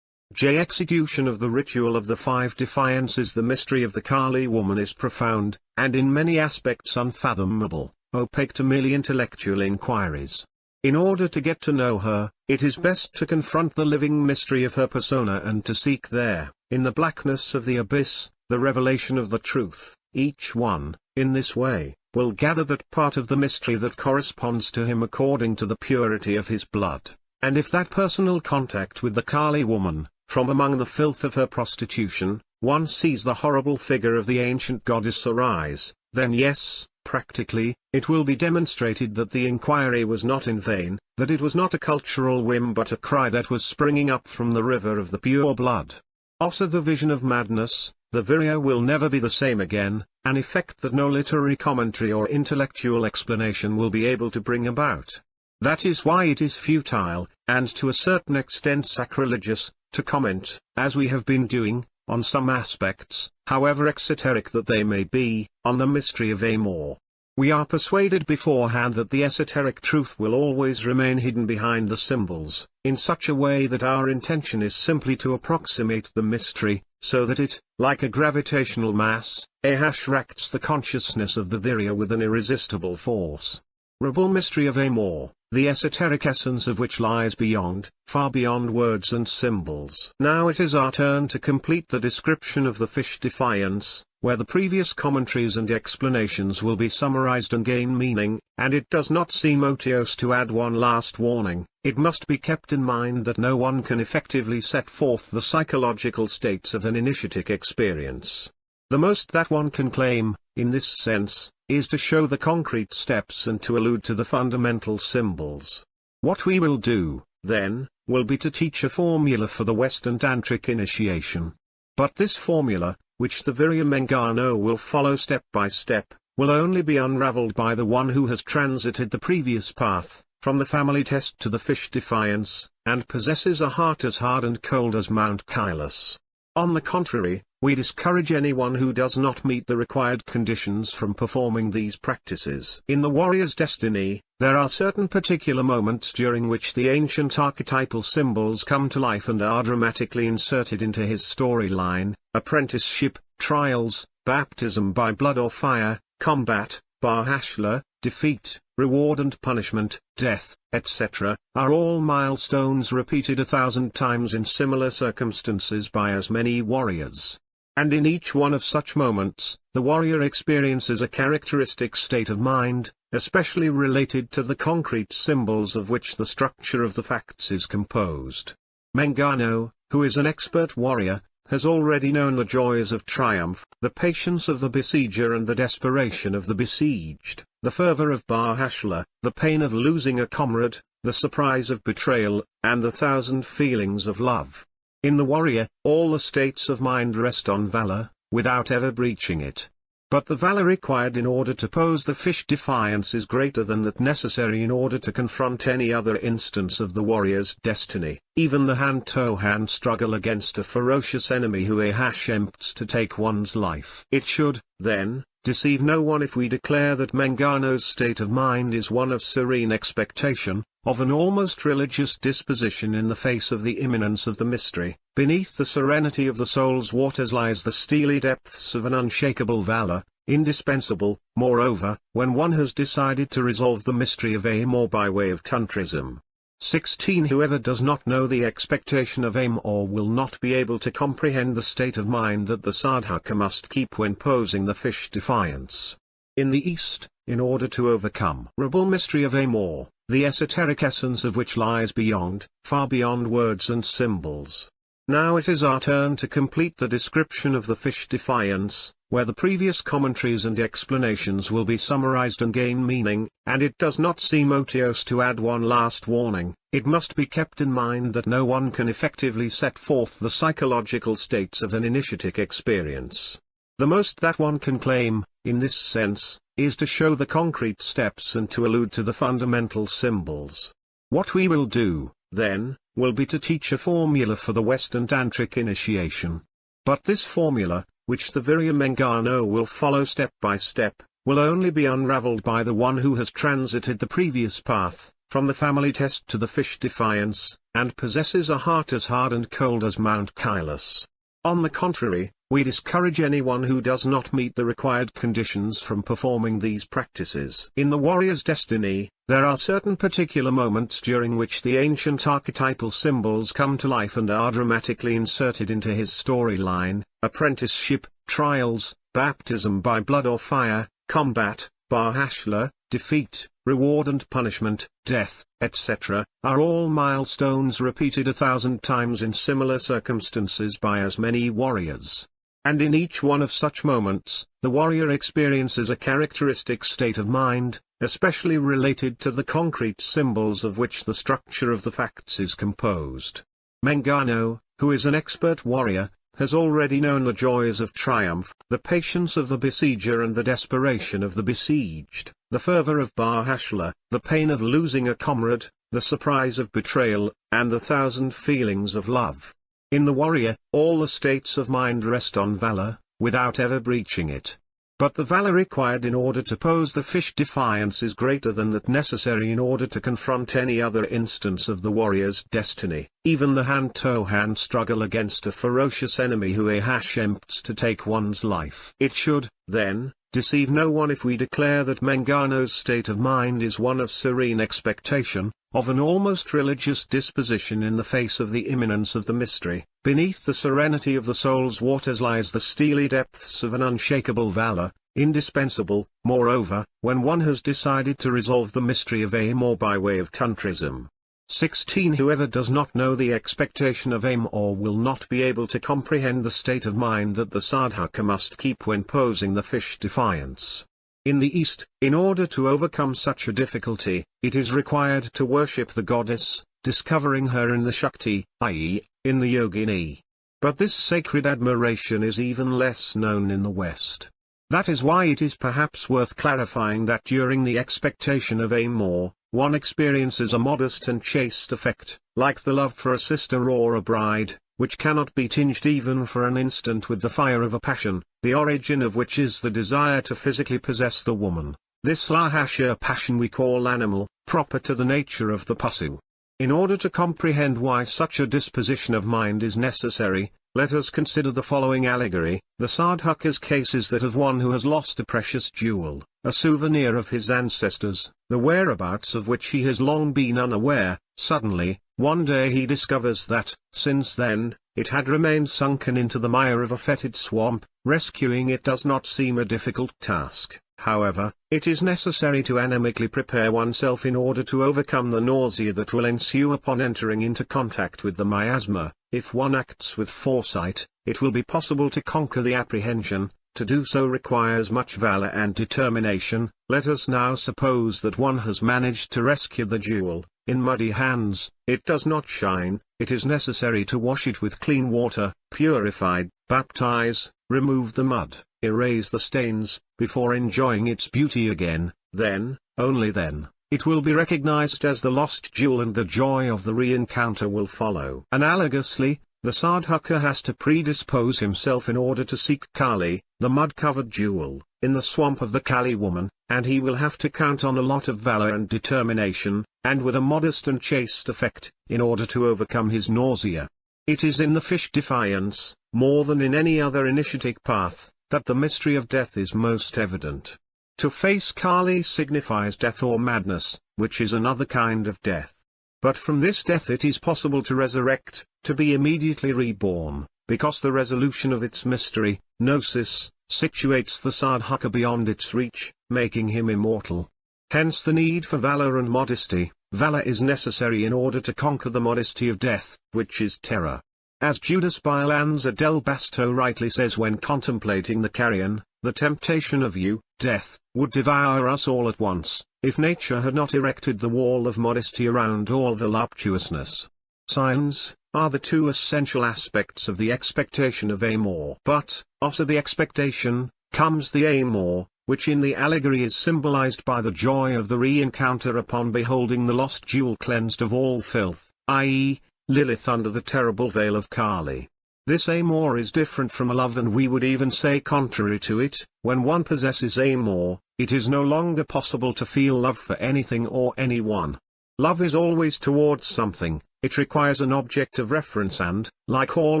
Execution of the ritual of the 5 defiances. The mystery of the Kali woman is profound, and in many aspects unfathomable, opaque to merely intellectual inquiries. In order to get to know her, it is best to confront the living mystery of her persona and to seek there, in the blackness of the abyss, the revelation of the truth. Each one, in this way, will gather that part of the mystery that corresponds to him according to the purity of his blood, and if that personal contact with the Kali woman, from among the filth of her prostitution, one sees the horrible figure of the ancient goddess arise, then yes, practically, it will be demonstrated that the inquiry was not in vain, that it was not a cultural whim but a cry that was springing up from the river of the pure blood. Also the vision of madness, the Virya will never be the same again, an effect that no literary commentary or intellectual explanation will be able to bring about. That is why it is futile, and to a certain extent sacrilegious, to comment, as we have been doing, on some aspects, however exoteric that they may be, on the mystery of Amor. We are persuaded beforehand that the esoteric truth will always remain hidden behind the symbols, in such a way that our intention is simply to approximate the mystery, so that it, like a gravitational mass, attracts the consciousness of the Virya with an irresistible force. Rebel mystery of Amor, the esoteric essence of which lies beyond, far beyond words and symbols. Now it is our turn to complete the description of the fish defiance, where the previous commentaries and explanations will be summarized and gain meaning, and it does not seem odious to add one last warning. It must be kept in mind that no one can effectively set forth the psychological states of an initiatic experience. The most that one can claim, in this sense, is to show the concrete steps and to allude to the fundamental symbols. What we will do, then, will be to teach a formula for the Western Tantric initiation. But this formula, which the Virya Mengano will follow step by step, will only be unraveled by the one who has transited the previous path, from the family test to the fish defiance, and possesses a heart as hard and cold as Mount Kailas. On the contrary, we discourage anyone who does not meet the required conditions from performing these practices. In the warrior's destiny, there are certain particular moments during which the ancient archetypal symbols come to life and are dramatically inserted into his storyline: apprenticeship, trials, baptism by blood or fire, combat, Bahashla, defeat, reward and punishment, death, etc., are all milestones repeated 1,000 times in similar circumstances by as many warriors. And in each one of such moments, the warrior experiences a characteristic state of mind, especially related to the concrete symbols of which the structure of the facts is composed. Mengano, who is an expert warrior, has already known the joys of triumph, the patience of the besieger and the desperation of the besieged, the fervor of Bahashla, the pain of losing a comrade, the surprise of betrayal, and the 1,000 feelings of love. In the warrior, all the states of mind rest on valor, without ever breaching it. But the valor required in order to pose the fish defiance is greater than that necessary in order to confront any other instance of the warrior's destiny, even the hand-to-hand struggle against a ferocious enemy who attempts to take one's life. It should, then, deceive no one if we declare that Mengano's state of mind is one of serene expectation, of an almost religious disposition in the face of the imminence of the mystery. Beneath the serenity of the soul's waters lies the steely depths of an unshakable valor, indispensable, moreover, when one has decided to resolve the mystery of aim or by way of tantrism. 16. Whoever does not know the expectation of aim or will not be able to comprehend the state of mind that the sadhaka must keep when posing the fish defiance. In the East, in order to overcome the mystery of aim or, the esoteric essence of which lies beyond, far beyond words and symbols. Now it is our turn to complete the description of the fish defiance, where the previous commentaries and explanations will be summarized and gain meaning, and it does not seem odious to add one last warning. It must be kept in mind that no one can effectively set forth the psychological states of an initiatic experience. The most that one can claim, in this sense, is to show the concrete steps and to allude to the fundamental symbols. What we will do, then, will be to teach a formula for the Western Tantric initiation. But this formula, which the Virya Mengano will follow step by step, will only be unraveled by the one who has transited the previous path, from the family test to the fish defiance, and possesses a heart as hard and cold as Mount Kailas. On the contrary, we discourage anyone who does not meet the required conditions from performing these practices. In the warrior's destiny, there are certain particular moments during which the ancient archetypal symbols come to life and are dramatically inserted into his storyline: apprenticeship, trials, baptism by blood or fire, combat, Bahashla, defeat, reward and punishment, death, etc., are all milestones repeated 1,000 times in similar circumstances by as many warriors. And in each one of such moments, the warrior experiences a characteristic state of mind, especially related to the concrete symbols of which the structure of the facts is composed. Mengano, who is an expert warrior, has already known the joys of triumph, the patience of the besieger and the desperation of the besieged, the fervor of Bahashla, the pain of losing a comrade, the surprise of betrayal, and the 1,000 feelings of love. In the warrior, all the states of mind rest on valor, without ever breaching it. But the valor required in order to pose the fish defiance is greater than that necessary in order to confront any other instance of the warrior's destiny, even the hand-to-hand struggle against a ferocious enemy who attempts to take one's life. It should, then, deceive no one if we declare that Mengano's state of mind is one of serene expectation, of an almost religious disposition in the face of the imminence of the mystery. Beneath the serenity of the soul's waters lies the steely depths of an unshakable valor, indispensable, moreover, when one has decided to resolve the mystery of aim or by way of tantrism. 16. Whoever does not know the expectation of aim or will not be able to comprehend the state of mind that the sadhaka must keep when posing the fish defiance. In the East, in order to overcome such a difficulty, it is required to worship the goddess, discovering her in the Shakti, i.e., in the Yogini. But this sacred admiration is even less known in the West. That is why it is perhaps worth clarifying that during the expectation of Amor, one experiences a modest and chaste affect, like the love for a sister or a bride, which cannot be tinged even for an instant with the fire of a passion, the origin of which is the desire to physically possess the woman. This lahasha passion we call animal, proper to the nature of the pasu. In order to comprehend why such a disposition of mind is necessary, let us consider the following allegory. The sadhaka's case is that of one who has lost a precious jewel, a souvenir of his ancestors, the whereabouts of which he has long been unaware. Suddenly, one day he discovers that, since then, it had remained sunken into the mire of a fetid swamp. Rescuing it does not seem a difficult task. However, it is necessary to animically prepare oneself in order to overcome the nausea that will ensue upon entering into contact with the miasma. If one acts with foresight, it will be possible to conquer the apprehension. To do so requires much valor and determination. Let us now suppose that one has managed to rescue the jewel. In muddy hands, it does not shine. It is necessary to wash it with clean water, purified, baptize, remove the mud, erase the stains, before enjoying its beauty again. Then, only then, it will be recognized as the lost jewel and the joy of the re-encounter will follow. Analogously, the sadhaka has to predispose himself in order to seek Kali, the mud-covered jewel, in the swamp of the Kali woman, and he will have to count on a lot of valor and determination, and with a modest and chaste affect, in order to overcome his nausea. It is in the fish defiance, more than in any other initiatic path, that the mystery of death is most evident. To face Kali signifies death or madness, which is another kind of death. But from this death it is possible to resurrect, to be immediately reborn, because the resolution of its mystery, gnosis, situates the sadhaka beyond its reach, making him immortal. Hence the need for valor and modesty. Valor is necessary in order to conquer the modesty of death, which is terror. As Judas Bailanza del Basto rightly says when contemplating the carrion, the temptation of you, death, would devour us all at once, if nature had not erected the wall of modesty around all voluptuousness. Signs are the two essential aspects of the expectation of Amor. But, after the expectation, comes the Amor, which in the allegory is symbolized by the joy of the re-encounter upon beholding the lost jewel cleansed of all filth, i.e., Lilith under the terrible veil of Kali. This Amor is different from a love, and we would even say contrary to it. When one possesses Amor, it is no longer possible to feel love for anything or anyone. Love is always towards something. It requires an object of reference and, like all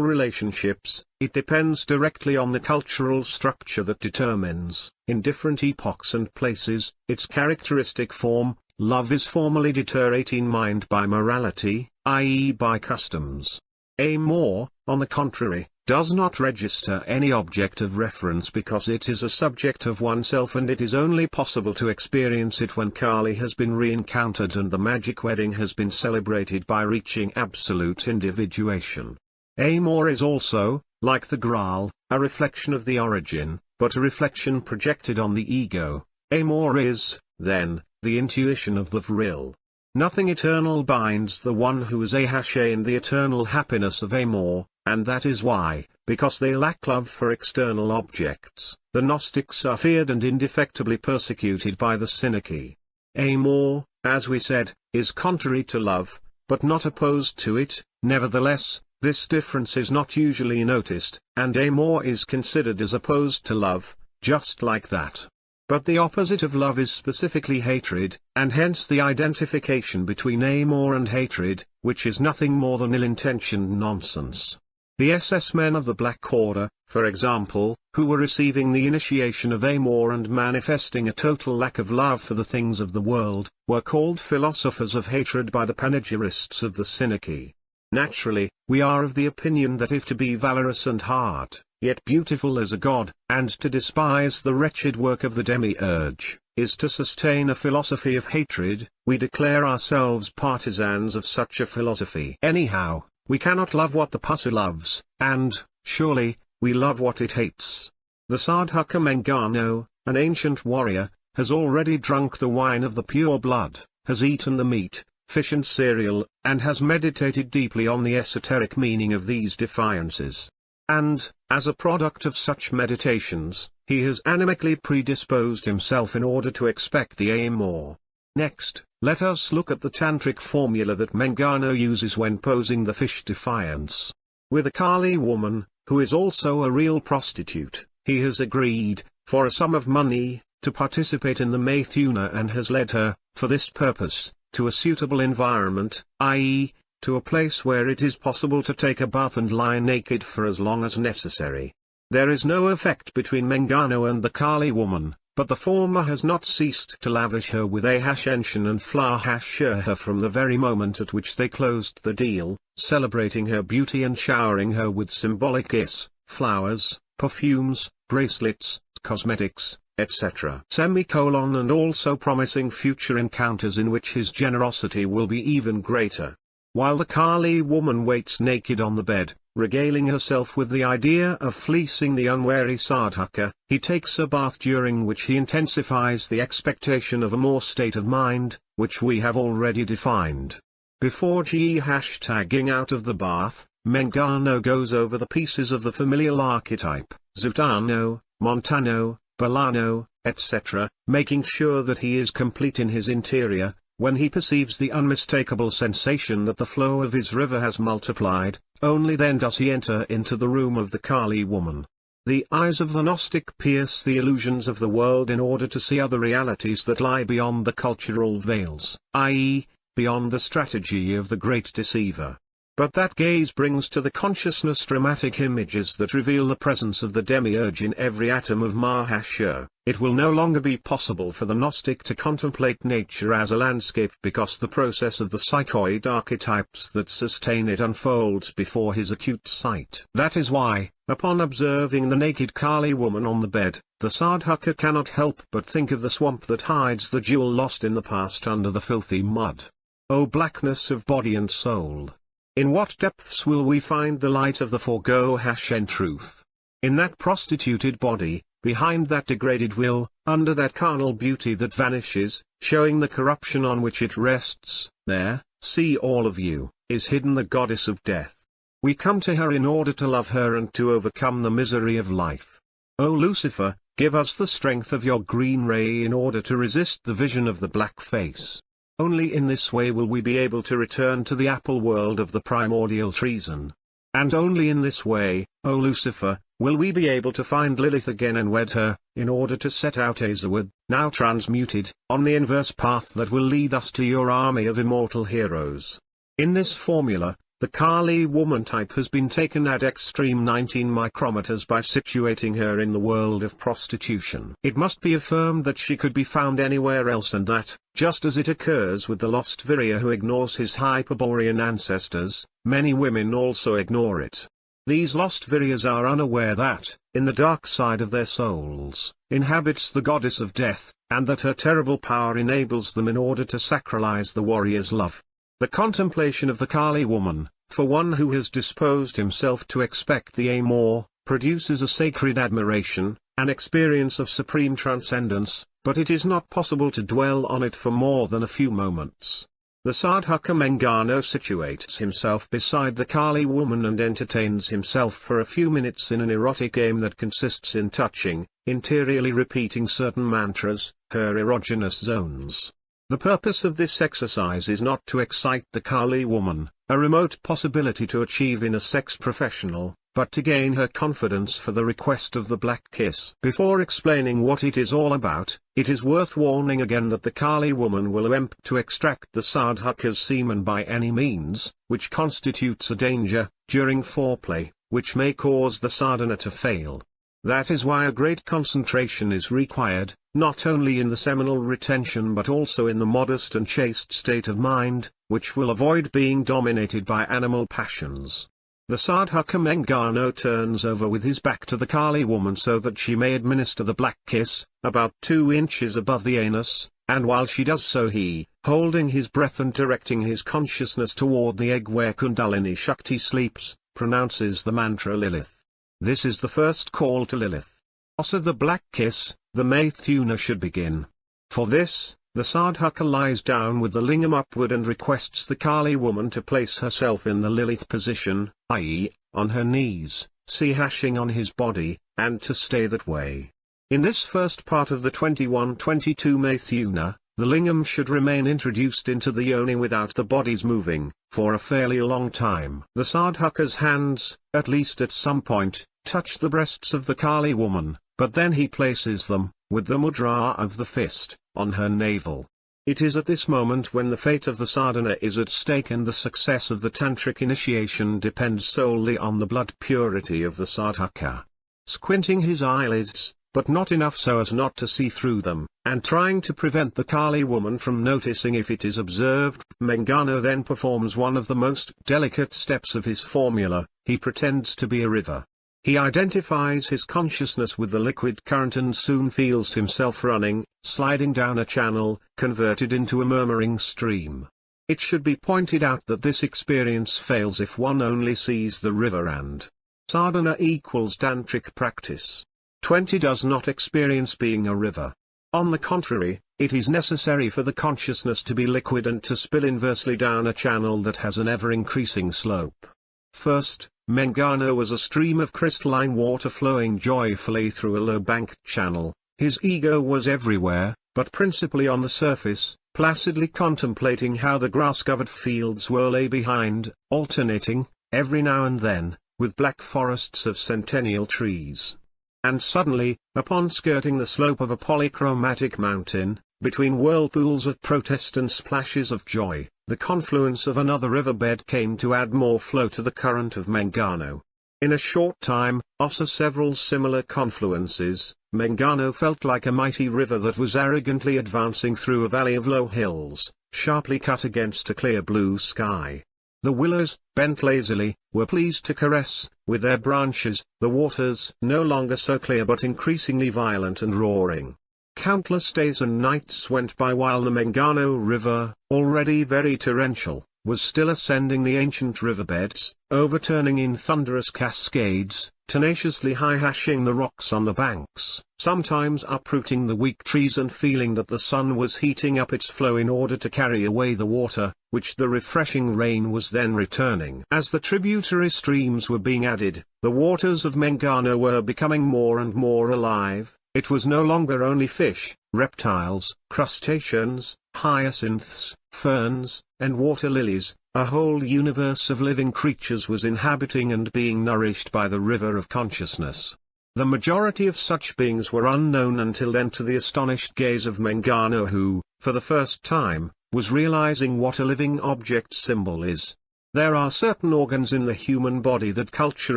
relationships, it depends directly on the cultural structure that determines, in different epochs and places, its characteristic form. Love is formally deterred in mind by morality, i.e. by customs. Amor, on the contrary, does not register any object of reference because it is a subject of oneself, and it is only possible to experience it when Kali has been re-encountered and the magic wedding has been celebrated by reaching absolute individuation. Amor is also, like the Graal, a reflection of the origin, but a reflection projected on the ego. Amor is, then, the intuition of the vril. Nothing eternal binds the one who is ahashe in the eternal happiness of Amor, and that is why, because they lack love for external objects, the Gnostics are feared and indefectibly persecuted by the Synagogue. Amor, as we said, is contrary to love, but not opposed to it. Nevertheless, this difference is not usually noticed, and Amor is considered as opposed to love, just like that. But the opposite of love is specifically hatred, and hence the identification between Amor and hatred, which is nothing more than ill-intentioned nonsense. The SS men of the Black Order, for example, who were receiving the initiation of Amor and manifesting a total lack of love for the things of the world, were called philosophers of hatred by the panegyrists of the Synagogue. Naturally, we are of the opinion that if to be valorous and hard, yet beautiful as a god, and to despise the wretched work of the demiurge, is to sustain a philosophy of hatred, we declare ourselves partisans of such a philosophy. Anyhow, we cannot love what the Pasu loves, and, surely, we love what it hates. The Sadhaka Mangano, an ancient warrior, has already drunk the wine of the pure blood, has eaten the meat, fish and cereal, and has meditated deeply on the esoteric meaning of these defiances. And, as a product of such meditations, he has animically predisposed himself in order to expect the aim-or. Next, let us look at the tantric formula that Mengano uses when posing the fish defiance. With a Kali woman, who is also a real prostitute, he has agreed, for a sum of money, to participate in the Maithuna and has led her, for this purpose, to a suitable environment, i.e., to a place where it is possible to take a bath and lie naked for as long as necessary. There is no effect between Mengano and the Kali woman, but the former has not ceased to lavish her with attention and share her from the very moment at which they closed the deal, celebrating her beauty and showering her with symbolic gifts, flowers, perfumes, bracelets, cosmetics, etc. And also promising future encounters in which his generosity will be even greater. While the Kali woman waits naked on the bed, regaling herself with the idea of fleecing the unwary sadhaka, he takes a bath during which he intensifies the expectation of a more state of mind, which we have already defined. Before #ing out of the bath, Mengano goes over the pieces of the familial archetype, Zutano, Montano, Bolano, etc., making sure that he is complete in his interior. When he perceives the unmistakable sensation that the flow of his river has multiplied, only then does he enter into the room of the Kali woman. The eyes of the Gnostic pierce the illusions of the world in order to see other realities that lie beyond the cultural veils, i.e., beyond the strategy of the great deceiver. But that gaze brings to the consciousness dramatic images that reveal the presence of the demiurge in every atom of Mahashur. It will no longer be possible for the Gnostic to contemplate nature as a landscape because the process of the psychoid archetypes that sustain it unfolds before his acute sight. That is why, upon observing the naked Kali woman on the bed, the sadhaka cannot help but think of the swamp that hides the jewel lost in the past under the filthy mud. O blackness of body and soul! In what depths will we find the light of the foregoing truth? In that prostituted body, behind that degraded will, under that carnal beauty that vanishes, showing the corruption on which it rests, there, see all of you, is hidden the goddess of death. We come to her in order to love her and to overcome the misery of life. O Lucifer, give us the strength of your green ray in order to resist the vision of the black face. Only in this way will we be able to return to the apple world of the primordial treason. And only in this way, O Lucifer, will we be able to find Lilith again and wed her, in order to set out Azawad, now transmuted, on the inverse path that will lead us to your army of immortal heroes. In this formula, the Kali woman type has been taken at extreme 19 micrometers by situating her in the world of prostitution. It must be affirmed that she could be found anywhere else and that, just as it occurs with the lost Virya who ignores his Hyperborean ancestors, many women also ignore it. These lost Viryas are unaware that, in the dark side of their souls, inhabits the goddess of death, and that her terrible power enables them in order to sacralize the warrior's love. The contemplation of the Kali woman, for one who has disposed himself to expect the aim-or, produces a sacred admiration, an experience of supreme transcendence, but it is not possible to dwell on it for more than a few moments. The sadhaka Mengano situates himself beside the Kali woman and entertains himself for a few minutes in an erotic game that consists in touching, interiorly repeating certain mantras, her erogenous zones. The purpose of this exercise is not to excite the Kali woman, a remote possibility to achieve in a sex professional, but to gain her confidence for the request of the black kiss. Before explaining what it is all about, it is worth warning again that the Kali woman will attempt to extract the sadhaka's semen by any means, which constitutes a danger, during foreplay, which may cause the sadhana to fail. That is why a great concentration is required, not only in the seminal retention but also in the modest and chaste state of mind, which will avoid being dominated by animal passions. The sadhaka Mengano turns over with his back to the Kali woman so that she may administer the black kiss, about 2 inches above the anus, and while she does so he, holding his breath and directing his consciousness toward the egg where Kundalini Shakti sleeps, pronounces the mantra Lilith. This is the first call to Lilith. Also the black kiss, the Maithuna should begin. For this, the sadhaka lies down with the lingam upward and requests the Kali woman to place herself in the Lilith position, i.e., on her knees, sea hashing on his body, and to stay that way. In this first part of the 21-22 Mathuna, the lingam should remain introduced into the yoni without the bodies moving, for a fairly long time. The sadhaka's hands, at least at some point, touch the breasts of the Kali woman, but then he places them, with the mudra of the fist, on her navel. It is at this moment when the fate of the sadhana is at stake and the success of the tantric initiation depends solely on the blood purity of the sadhaka. Squinting his eyelids, but not enough so as not to see through them, and trying to prevent the Kali woman from noticing if it is observed, Mengano then performs one of the most delicate steps of his formula. He pretends to be a river. He identifies his consciousness with the liquid current and soon feels himself running, sliding down a channel, converted into a murmuring stream. It should be pointed out that this experience fails if one only sees the river, and sadhana equals tantric practice. 20 does not experience being a river. On the contrary, it is necessary for the consciousness to be liquid and to spill inversely down a channel that has an ever-increasing slope. First, Mengano was a stream of crystalline water flowing joyfully through a low-banked channel. His ego was everywhere, but principally on the surface, placidly contemplating how the grass-covered fields lay behind, alternating, every now and then, with black forests of centennial trees. And suddenly, upon skirting the slope of a polychromatic mountain, between whirlpools of protest and splashes of joy, the confluence of another riverbed came to add more flow to the current of Mengano. In a short time, also several similar confluences, Mengano felt like a mighty river that was arrogantly advancing through a valley of low hills, sharply cut against a clear blue sky. The willows, bent lazily, were pleased to caress, with their branches, the waters no longer so clear but increasingly violent and roaring. Countless days and nights went by while the Mengano River, already very torrential, was still ascending the ancient riverbeds, overturning in thunderous cascades, tenaciously high-hashing the rocks on the banks, sometimes uprooting the weak trees and feeling that the sun was heating up its flow in order to carry away the water, which the refreshing rain was then returning. As the tributary streams were being added, the waters of Mengano were becoming more and more alive. It was no longer only fish, reptiles, crustaceans, hyacinths, ferns, and water lilies. A whole universe of living creatures was inhabiting and being nourished by the river of consciousness. The majority of such beings were unknown until then to the astonished gaze of Mengano, who, for the first time, was realizing what a living object symbol is. There are certain organs in the human body that culture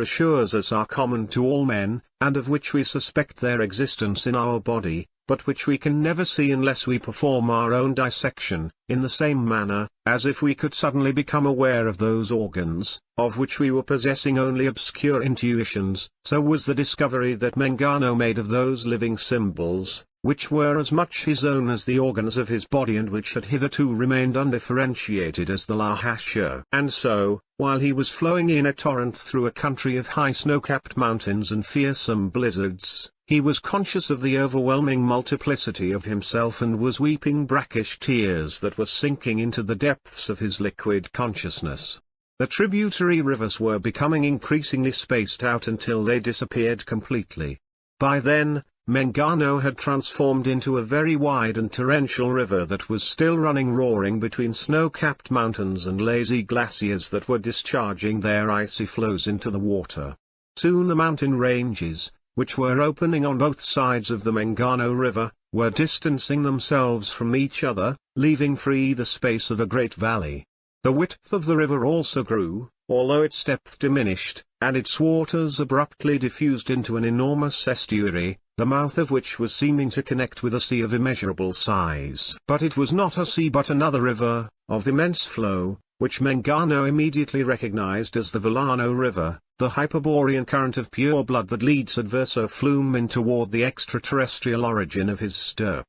assures us are common to all men, and of which we suspect their existence in our body, but which we can never see unless we perform our own dissection, in the same manner, as if we could suddenly become aware of those organs, of which we were possessing only obscure intuitions. So was the discovery that Mengano made of those living symbols, which were as much his own as the organs of his body and which had hitherto remained undifferentiated as the Lahasha. And so, while he was flowing in a torrent through a country of high snow-capped mountains and fearsome blizzards, he was conscious of the overwhelming multiplicity of himself and was weeping brackish tears that were sinking into the depths of his liquid consciousness. The tributary rivers were becoming increasingly spaced out until they disappeared completely. By then, Mengano had transformed into a very wide and torrential river that was still running roaring between snow-capped mountains and lazy glaciers that were discharging their icy flows into the water. Soon the mountain ranges, which were opening on both sides of the Mengano River, were distancing themselves from each other, leaving free the space of a great valley. The width of the river also grew, although its depth diminished, and its waters abruptly diffused into an enormous estuary, the mouth of which was seeming to connect with a sea of immeasurable size. But it was not a sea but another river, of immense flow, which Mengano immediately recognized as the Villano River, the Hyperborean current of pure blood that leads adverso flumen toward the extraterrestrial origin of his stirp.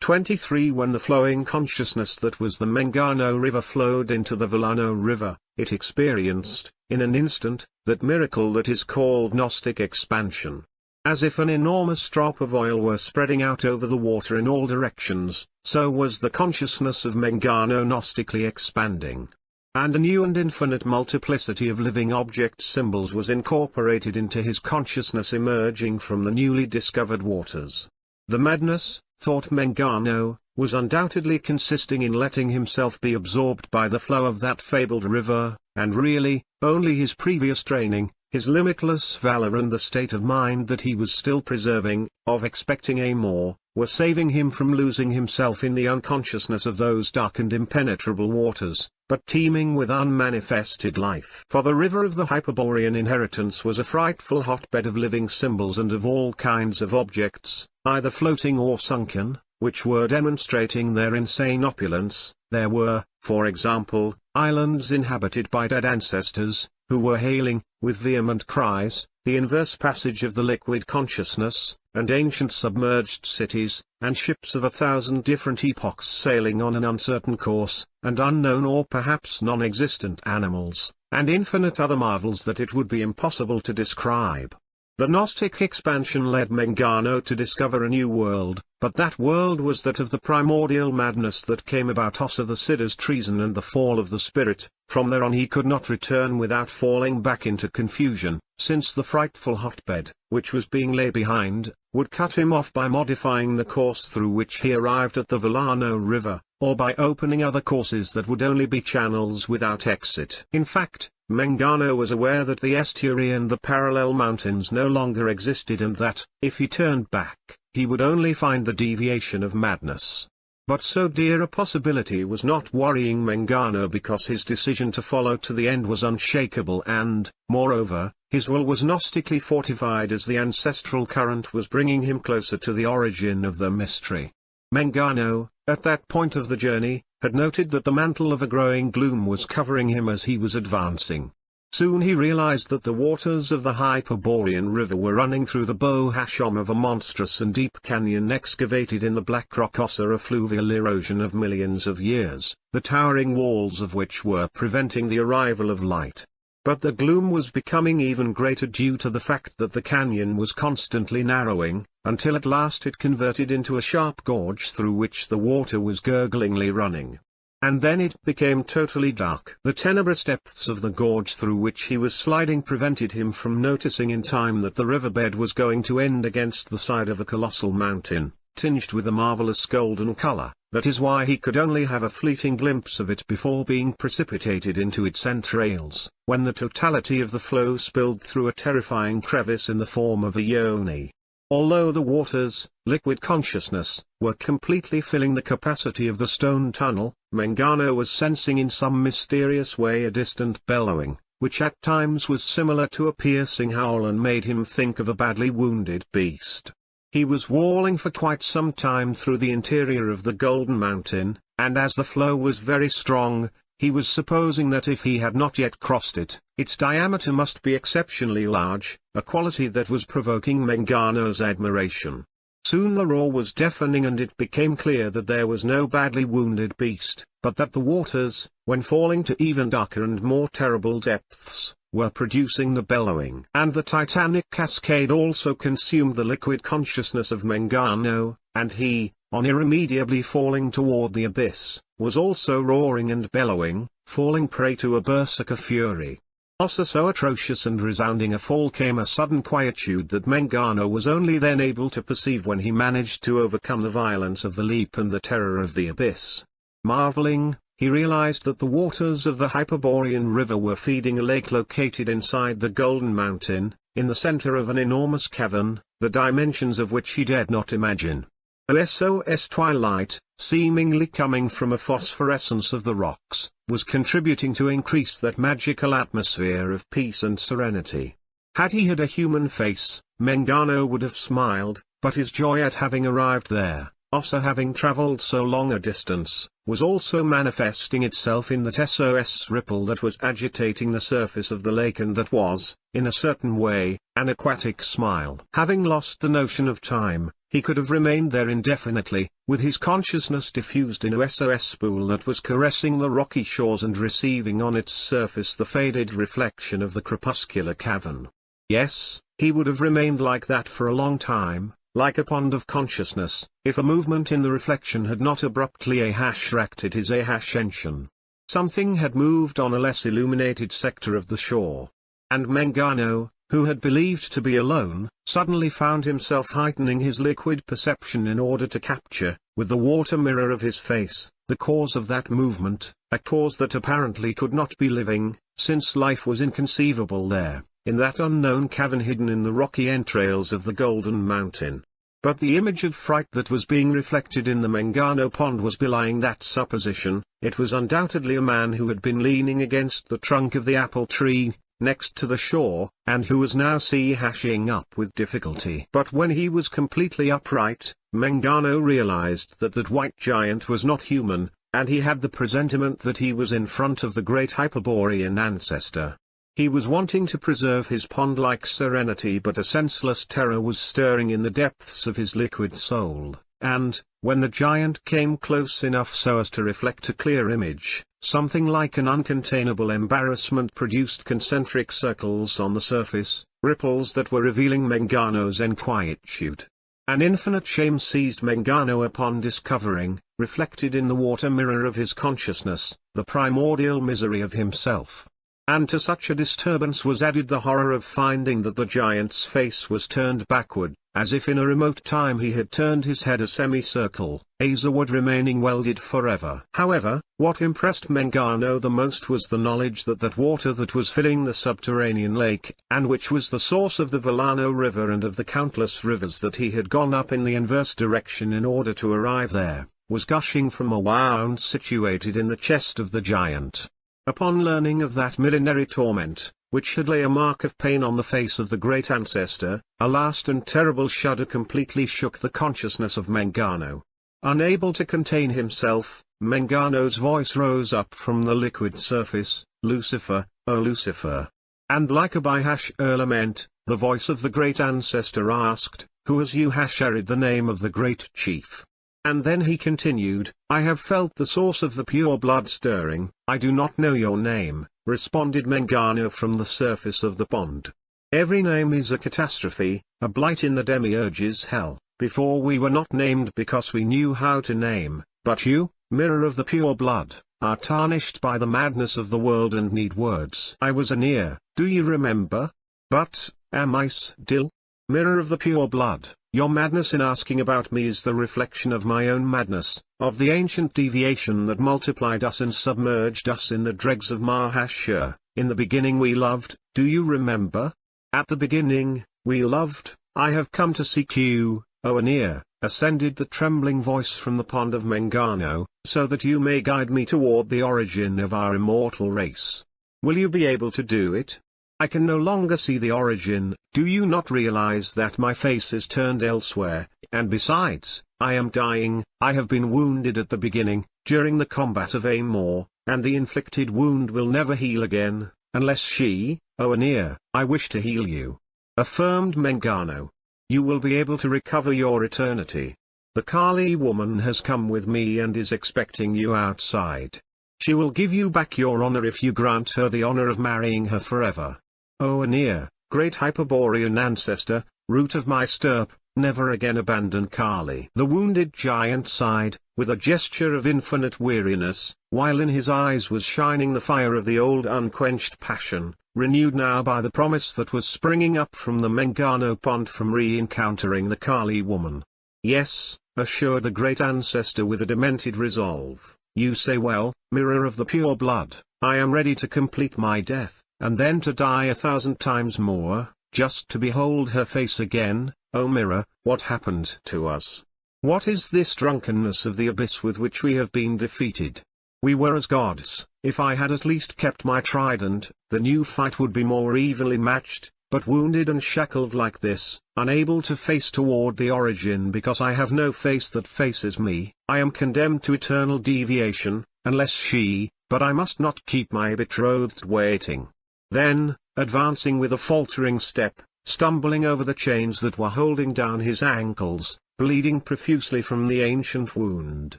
23 When the flowing consciousness that was the Mengano River flowed into the Villano River, it experienced, in an instant, that miracle that is called Gnostic expansion. As if an enormous drop of oil were spreading out over the water in all directions, so was the consciousness of Mengano Gnostically expanding. And a new and infinite multiplicity of living object symbols was incorporated into his consciousness emerging from the newly discovered waters. The madness, thought Mengano, was undoubtedly consisting in letting himself be absorbed by the flow of that fabled river, and really, only his previous training, his limitless valor and the state of mind that he was still preserving, of expecting a more, were saving him from losing himself in the unconsciousness of those dark and impenetrable waters, but teeming with unmanifested life. For the river of the Hyperborean inheritance was a frightful hotbed of living symbols and of all kinds of objects, either floating or sunken, which were demonstrating their insane opulence. There were, for example, islands inhabited by dead ancestors, who were hailing, with vehement cries, the inverse passage of the liquid consciousness, and ancient submerged cities, and ships of 1,000 different epochs sailing on an uncertain course, and unknown or perhaps non-existent animals, and infinite other marvels that it would be impossible to describe. The Gnostic expansion led Mengano to discover a new world, but that world was that of the primordial madness that came about Ossa the Sidda's treason and the fall of the spirit. From there on he could not return without falling back into confusion, since the frightful hotbed, which was being lay behind, would cut him off by modifying the course through which he arrived at the Volano River, or by opening other courses that would only be channels without exit. In fact, Mengano was aware that the estuary and the parallel mountains no longer existed and that, if he turned back, he would only find the deviation of madness. But so dear a possibility was not worrying Mengano because his decision to follow to the end was unshakable and, moreover, his will was gnostically fortified as the ancestral current was bringing him closer to the origin of the mystery. Mengano, at that point of the journey, had noted that the mantle of a growing gloom was covering him as he was advancing. Soon he realized that the waters of the Hyperborean River were running through the bohasham of a monstrous and deep canyon excavated in the black rock Ossa, a fluvial erosion of millions of years, the towering walls of which were preventing the arrival of light. But the gloom was becoming even greater due to the fact that the canyon was constantly narrowing, until at last it converted into a sharp gorge through which the water was gurglingly running. And then it became totally dark. The tenebrous depths of the gorge through which he was sliding prevented him from noticing in time that the riverbed was going to end against the side of a colossal mountain, tinged with a marvelous golden color. That is why he could only have a fleeting glimpse of it before being precipitated into its entrails, when the totality of the flow spilled through a terrifying crevice in the form of a yoni. Although the waters, liquid consciousness, were completely filling the capacity of the stone tunnel, Mengano was sensing in some mysterious way a distant bellowing, which at times was similar to a piercing howl and made him think of a badly wounded beast. He was walling for quite some time through the interior of the Golden Mountain, and as the flow was very strong, he was supposing that if he had not yet crossed it, its diameter must be exceptionally large, a quality that was provoking Mengano's admiration. Soon the roar was deafening and it became clear that there was no badly wounded beast, but that the waters, when falling to even darker and more terrible depths, were producing the bellowing. And the titanic cascade also consumed the liquid consciousness of Mengano, and he, on irremediably falling toward the abyss, was also roaring and bellowing, falling prey to a berserker fury. Also so atrocious and resounding a fall came a sudden quietude that Mengano was only then able to perceive when he managed to overcome the violence of the leap and the terror of the abyss. Marveling, he realized that the waters of the Hyperborean River were feeding a lake located inside the Golden Mountain, in the center of an enormous cavern, the dimensions of which he dared not imagine. A SOS twilight, seemingly coming from a phosphorescence of the rocks, was contributing to increase that magical atmosphere of peace and serenity. Had he had a human face, Mengano would have smiled, but his joy at having arrived there, Ossa having traveled so long a distance, was also manifesting itself in that SOS ripple that was agitating the surface of the lake and that was, in a certain way, an aquatic smile. Having lost the notion of time, he could have remained there indefinitely, with his consciousness diffused in a SOS spool that was caressing the rocky shores and receiving on its surface the faded reflection of the crepuscular cavern. Yes, he would have remained like that for a long time, like a pond of consciousness, if a movement in the reflection had not abruptly reacted his ascension. Something had moved on a less illuminated sector of the shore. And Mengano, who had believed to be alone, suddenly found himself heightening his liquid perception in order to capture, with the water mirror of his face, the cause of that movement, a cause that apparently could not be living, since life was inconceivable there, in that unknown cavern hidden in the rocky entrails of the Golden Mountain. But the image of fright that was being reflected in the Mengano pond was belying that supposition. It was undoubtedly a man who had been leaning against the trunk of the apple tree, next to the shore, and who was now hashing up with difficulty. But when he was completely upright, Mengano realized that that white giant was not human, and he had the presentiment that he was in front of the great Hyperborean ancestor. He was wanting to preserve his pond-like serenity, but a senseless terror was stirring in the depths of his liquid soul, and, when the giant came close enough so as to reflect a clear image, something like an uncontainable embarrassment produced concentric circles on the surface, ripples that were revealing Mengano's inquietude. An infinite shame seized Mengano upon discovering, reflected in the water mirror of his consciousness, the primordial misery of himself. And to such a disturbance was added the horror of finding that the giant's face was turned backward, as if in a remote time he had turned his head a semicircle, azureward remaining welded forever. However, what impressed Mengano the most was the knowledge that that water that was filling the subterranean lake, and which was the source of the Villano River and of the countless rivers that he had gone up in the inverse direction in order to arrive there, was gushing from a wound situated in the chest of the giant. Upon learning of that millenary torment, which had laid a mark of pain on the face of the great ancestor, a last and terrible shudder completely shook the consciousness of Mengano. Unable to contain himself, Mengano's voice rose up from the liquid surface, "Lucifer, O Lucifer." And like a lament, the voice of the great ancestor asked, "Who has uttered the name of the great chief?" And then he continued, "I have felt the source of the pure blood stirring. I do not know your name," responded Mengano from the surface of the pond. "Every name is a catastrophe, a blight in the demiurge's hell. Before we were not named because we knew how to name, but you, mirror of the pure blood, are tarnished by the madness of the world and need words. I was Aeneas, do you remember? But, am I still? Mirror of the pure blood, your madness in asking about me is the reflection of my own madness, of the ancient deviation that multiplied us and submerged us in the dregs of Mahashur. In the beginning we loved, do you remember? At the beginning, we loved. I have come to seek you, O Aeneas," ascended the trembling voice from the pond of Mengano, "so that you may guide me toward the origin of our immortal race. Will you be able to do it? I can no longer see the origin. Do you not realize that my face is turned elsewhere, and besides, I am dying. I have been wounded at the beginning, during the combat of Amor, and the inflicted wound will never heal again, unless she, O Aeneas, I wish to heal you," affirmed Mengano. "You will be able to recover your eternity. The Kali woman has come with me and is expecting you outside. She will give you back your honor if you grant her the honor of marrying her forever. O Aeneas, great Hyperborean ancestor, root of my stirp, never again abandon Kali." The wounded giant sighed, with a gesture of infinite weariness, while in his eyes was shining the fire of the old unquenched passion, renewed now by the promise that was springing up from the Mengano pond from re-encountering the Kali woman. "Yes," assured the great ancestor with a demented resolve, "you say well, mirror of the pure blood, I am ready to complete my death, and then to die 1,000 times more, just to behold her face again. O mirror, what happened to us? What is this drunkenness of the abyss with which we have been defeated? We were as gods. If I had at least kept my trident, the new fight would be more evenly matched, but wounded and shackled like this, unable to face toward the origin because I have no face that faces me, I am condemned to eternal deviation, unless she, but I must not keep my betrothed waiting." Then, advancing with a faltering step, stumbling over the chains that were holding down his ankles, bleeding profusely from the ancient wound,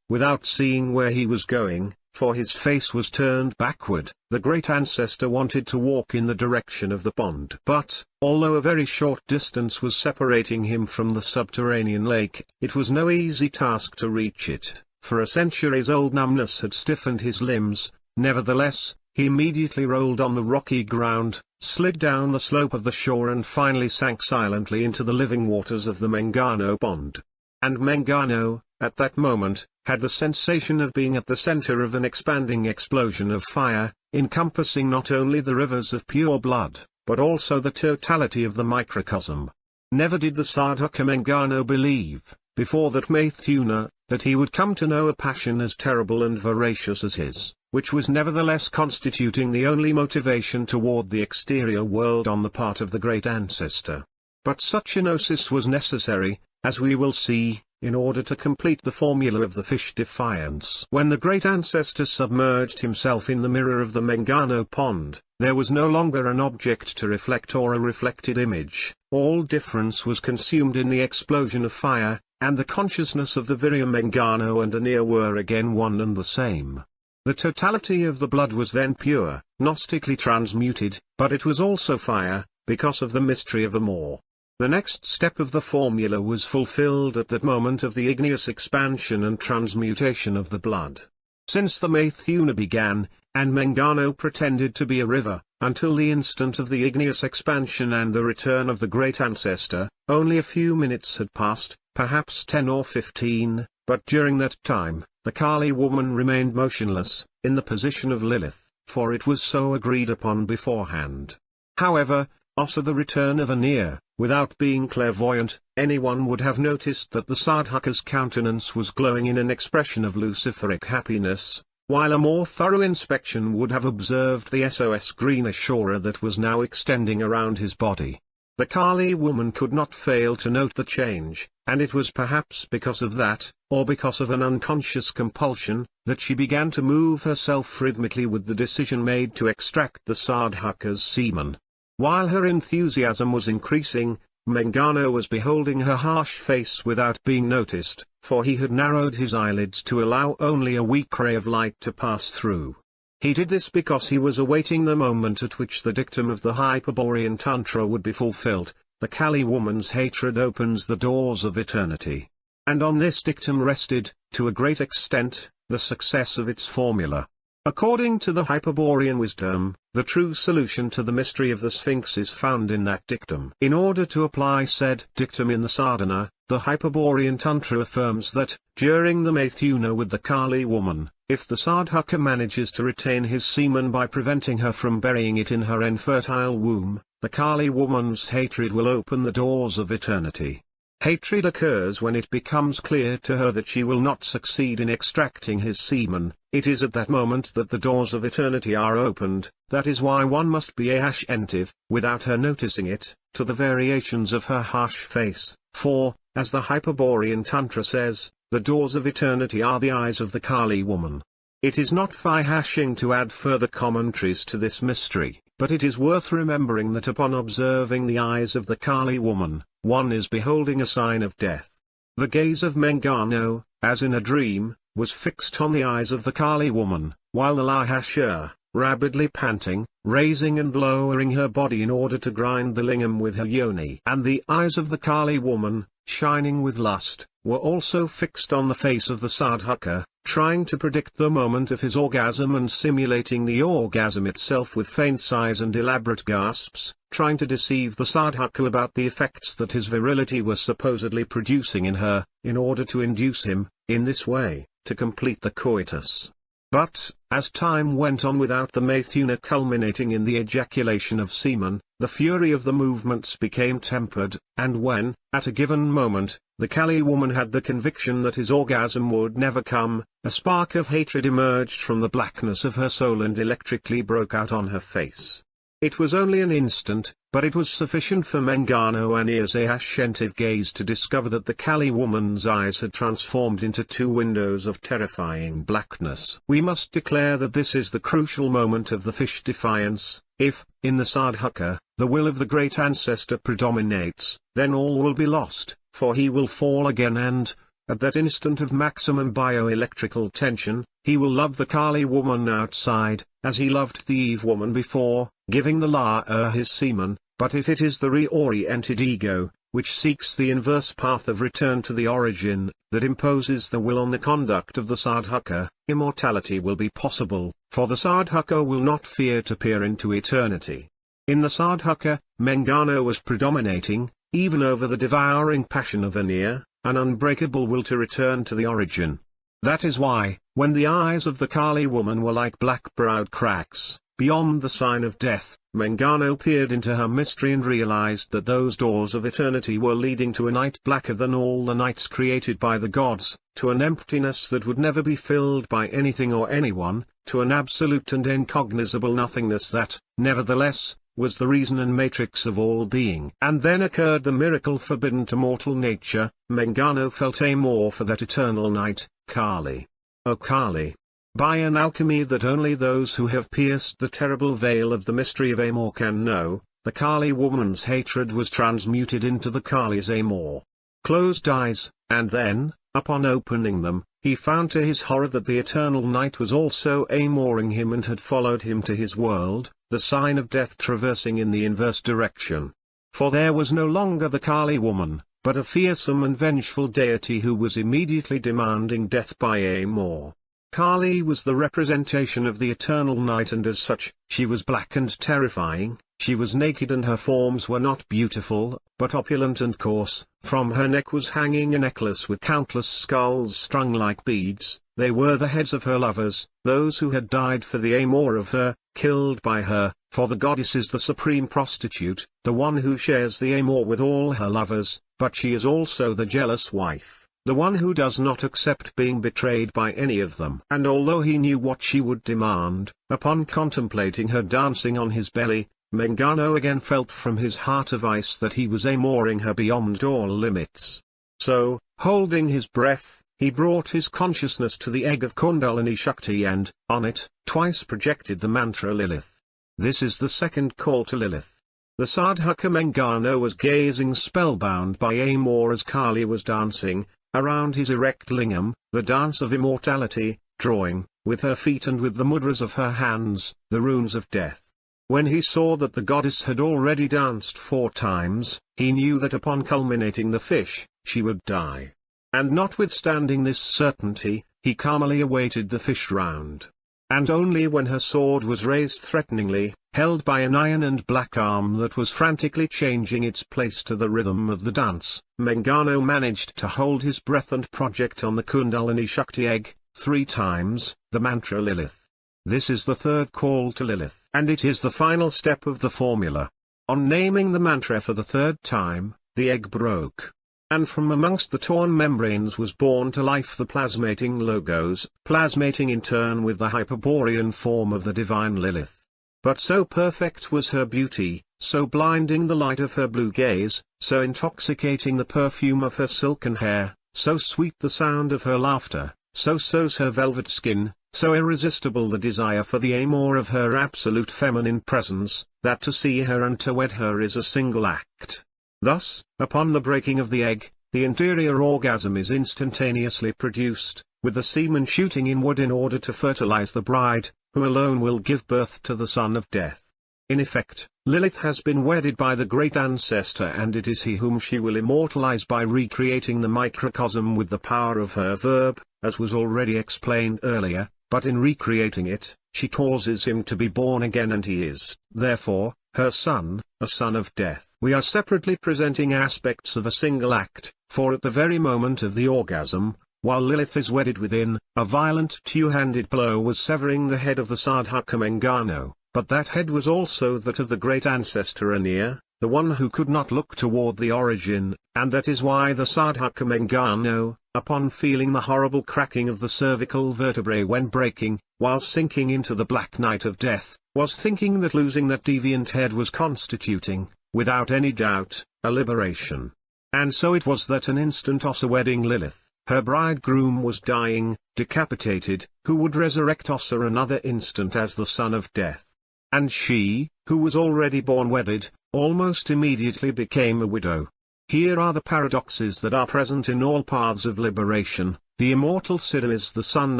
without seeing where he was going, for his face was turned backward, the great ancestor wanted to walk in the direction of the pond. But, although a very short distance was separating him from the subterranean lake, it was no easy task to reach it, for a centuries-old numbness had stiffened his limbs, Nevertheless, he immediately rolled on the rocky ground, slid down the slope of the shore and finally sank silently into the living waters of the Mengano pond. And Mengano, at that moment, had the sensation of being at the center of an expanding explosion of fire, encompassing not only the rivers of pure blood, but also the totality of the microcosm. Never did the Sadhaka Mengano believe, before that Maithuna, that he would come to know a passion as terrible and voracious as his, which was nevertheless constituting the only motivation toward the exterior world on the part of the great ancestor. But such a gnosis was necessary, as we will see, in order to complete the formula of the fish defiance. When the great ancestor submerged himself in the mirror of the Mengano pond, there was no longer an object to reflect or a reflected image. All difference was consumed in the explosion of fire, and the consciousness of the Virya Mengano and Anir were again one and the same. The totality of the blood was then pure, gnostically transmuted, but it was also fire, because of the mystery of Amor. The next step of the formula was fulfilled at that moment of the igneous expansion and transmutation of the blood. Since the Maithuna began, and Mengano pretended to be a river, until the instant of the igneous expansion and the return of the great ancestor, only a few minutes had passed, perhaps 10 or 15, but during that time, the Kali woman remained motionless, in the position of Lilith, for it was so agreed upon beforehand. However, after the return of Anir, without being clairvoyant, anyone would have noticed that the Sadhaka's countenance was glowing in an expression of luciferic happiness, while a more thorough inspection would have observed the SOS greenish aura that was now extending around his body. The Kali woman could not fail to note the change, and it was perhaps because of that, or because of an unconscious compulsion, that she began to move herself rhythmically with the decision made to extract the Sadhaka's semen. While her enthusiasm was increasing, Mengano was beholding her harsh face without being noticed, for he had narrowed his eyelids to allow only a weak ray of light to pass through. He did this because he was awaiting the moment at which the dictum of the Hyperborean Tantra would be fulfilled: the Kali woman's hatred opens the doors of eternity. And on this dictum rested, to a great extent, the success of its formula. According to the Hyperborean wisdom, the true solution to the mystery of the Sphinx is found in that dictum. In order to apply said dictum in the sadhana, the Hyperborean Tantra affirms that, during the Maithuna with the Kali woman, if the sadhaka manages to retain his semen by preventing her from burying it in her infertile womb, the Kali woman's hatred will open the doors of eternity. Hatred occurs when it becomes clear to her that she will not succeed in extracting his semen. It is at that moment that the doors of eternity are opened. That is why one must be attentive, without her noticing it, to the variations of her harsh face, for, as the Hyperborean Tantra says, the doors of eternity are the eyes of the Kali woman. It is not fie-hashing to add further commentaries to this mystery, but it is worth remembering that upon observing the eyes of the Kali woman, one is beholding a sign of death. The gaze of Mengano, as in a dream, was fixed on the eyes of the Kali woman, while the Lahasha, rapidly panting, raising and lowering her body in order to grind the lingam with her yoni. And the eyes of the Kali woman, shining with lust, were also fixed on the face of the sadhaka, trying to predict the moment of his orgasm and simulating the orgasm itself with faint sighs and elaborate gasps, trying to deceive the sadhaka about the effects that his virility was supposedly producing in her, in order to induce him, in this way, to complete the coitus. But, as time went on without the Maithuna culminating in the ejaculation of semen, the fury of the movements became tempered, and when, at a given moment, the Kali woman had the conviction that his orgasm would never come, a spark of hatred emerged from the blackness of her soul and electrically broke out on her face. It was only an instant, but it was sufficient for Mengano Anir's attentive gaze to discover that the Kali woman's eyes had transformed into two windows of terrifying blackness. We must declare that this is the crucial moment of the fish defiance. If, in the sadhaka, the will of the great ancestor predominates, then all will be lost, for he will fall again and, at that instant of maximum bioelectrical tension, he will love the Kali woman outside, as he loved the Eve woman before, giving the La his semen. But if it is the reoriented ego, which seeks the inverse path of return to the origin, that imposes the will on the conduct of the sadhaka, immortality will be possible, for the Sadhaka will not fear to peer into eternity. In the Sadhaka, Mengano was predominating, even over the devouring passion of Anir, an unbreakable will to return to the origin. That is why, when the eyes of the Kali woman were like black-browed cracks, beyond the sign of death, Mengano peered into her mystery and realized that those doors of eternity were leading to a night blacker than all the nights created by the gods, to an emptiness that would never be filled by anything or anyone, to an absolute and incognizable nothingness that, nevertheless, was the reason and matrix of all being. And then occurred the miracle forbidden to mortal nature. Mengano felt Amor for that eternal night, Kali. O Kali! By an alchemy that only those who have pierced the terrible veil of the mystery of Amor can know, the Kali woman's hatred was transmuted into the Kali's Amor. Closed eyes, and then, upon opening them, he found to his horror that the eternal night was also Amoring him and had followed him to his world, the sign of death traversing in the inverse direction. For there was no longer the Kali woman, but a fearsome and vengeful deity who was immediately demanding death by Amor. Kali was the representation of the eternal night, and as such, she was black and terrifying. She was naked and her forms were not beautiful, but opulent and coarse. From her neck was hanging a necklace with countless skulls strung like beads. They were the heads of her lovers, those who had died for the Amor of her, killed by her, for the goddess is the supreme prostitute, the one who shares the Amor with all her lovers, but she is also the jealous wife, the one who does not accept being betrayed by any of them. And although he knew what she would demand, upon contemplating her dancing on his belly, Mengano again felt from his heart of ice that he was Amoring her beyond all limits. So, holding his breath, he brought his consciousness to the egg of Kundalini Shakti and, on it, twice projected the mantra Lilith. This is the second call to Lilith. The Sadhaka Mengano was gazing spellbound by Amor as Kali was dancing, around his erect lingam, the dance of immortality, drawing, with her feet and with the mudras of her hands, the runes of death. When he saw that the goddess had already danced 4 times, he knew that upon culminating the fish, she would die. And notwithstanding this certainty, he calmly awaited the fish round. And only when her sword was raised threateningly, held by an iron and black arm that was frantically changing its place to the rhythm of the dance, Mengano managed to hold his breath and project on the Kundalini Shakti egg, 3 times, the mantra Lilith. This is the third call to Lilith, and it is the final step of the formula. On naming the mantra for the 3rd time, the egg broke. And from amongst the torn membranes was born to life the plasmating logos, plasmating in turn with the Hyperborean form of the divine Lilith. But so perfect was her beauty, so blinding the light of her blue gaze, so intoxicating the perfume of her silken hair, so sweet the sound of her laughter, so so's her velvet skin, so irresistible the desire for the Amor of her absolute feminine presence, that to see her and to wed her is a single act. Thus, upon the breaking of the egg, the interior orgasm is instantaneously produced, with the semen shooting inward in order to fertilize the bride, who alone will give birth to the son of death. In effect, Lilith has been wedded by the great ancestor, and it is he whom she will immortalize by recreating the microcosm with the power of her verb, as was already explained earlier. But in recreating it, she causes him to be born again, and he is, therefore, her son, a son of death. We are separately presenting aspects of a single act, for at the very moment of the orgasm, while Lilith is wedded within, a violent 2-handed blow was severing the head of the Sadhaka Mengano, but that head was also that of the great ancestor Anir, the one who could not look toward the origin, and that is why the Sadhaka Mengano, upon feeling the horrible cracking of the cervical vertebrae when breaking, while sinking into the black night of death, was thinking that losing that deviant head was constituting, without any doubt, a liberation. And so it was that an instant after wedding Lilith, her bridegroom was dying, decapitated, who would resurrect Ossa another instant as the son of death. And she, who was already born wedded, almost immediately became a widow. Here are the paradoxes that are present in all paths of liberation. The immortal Siddha is the son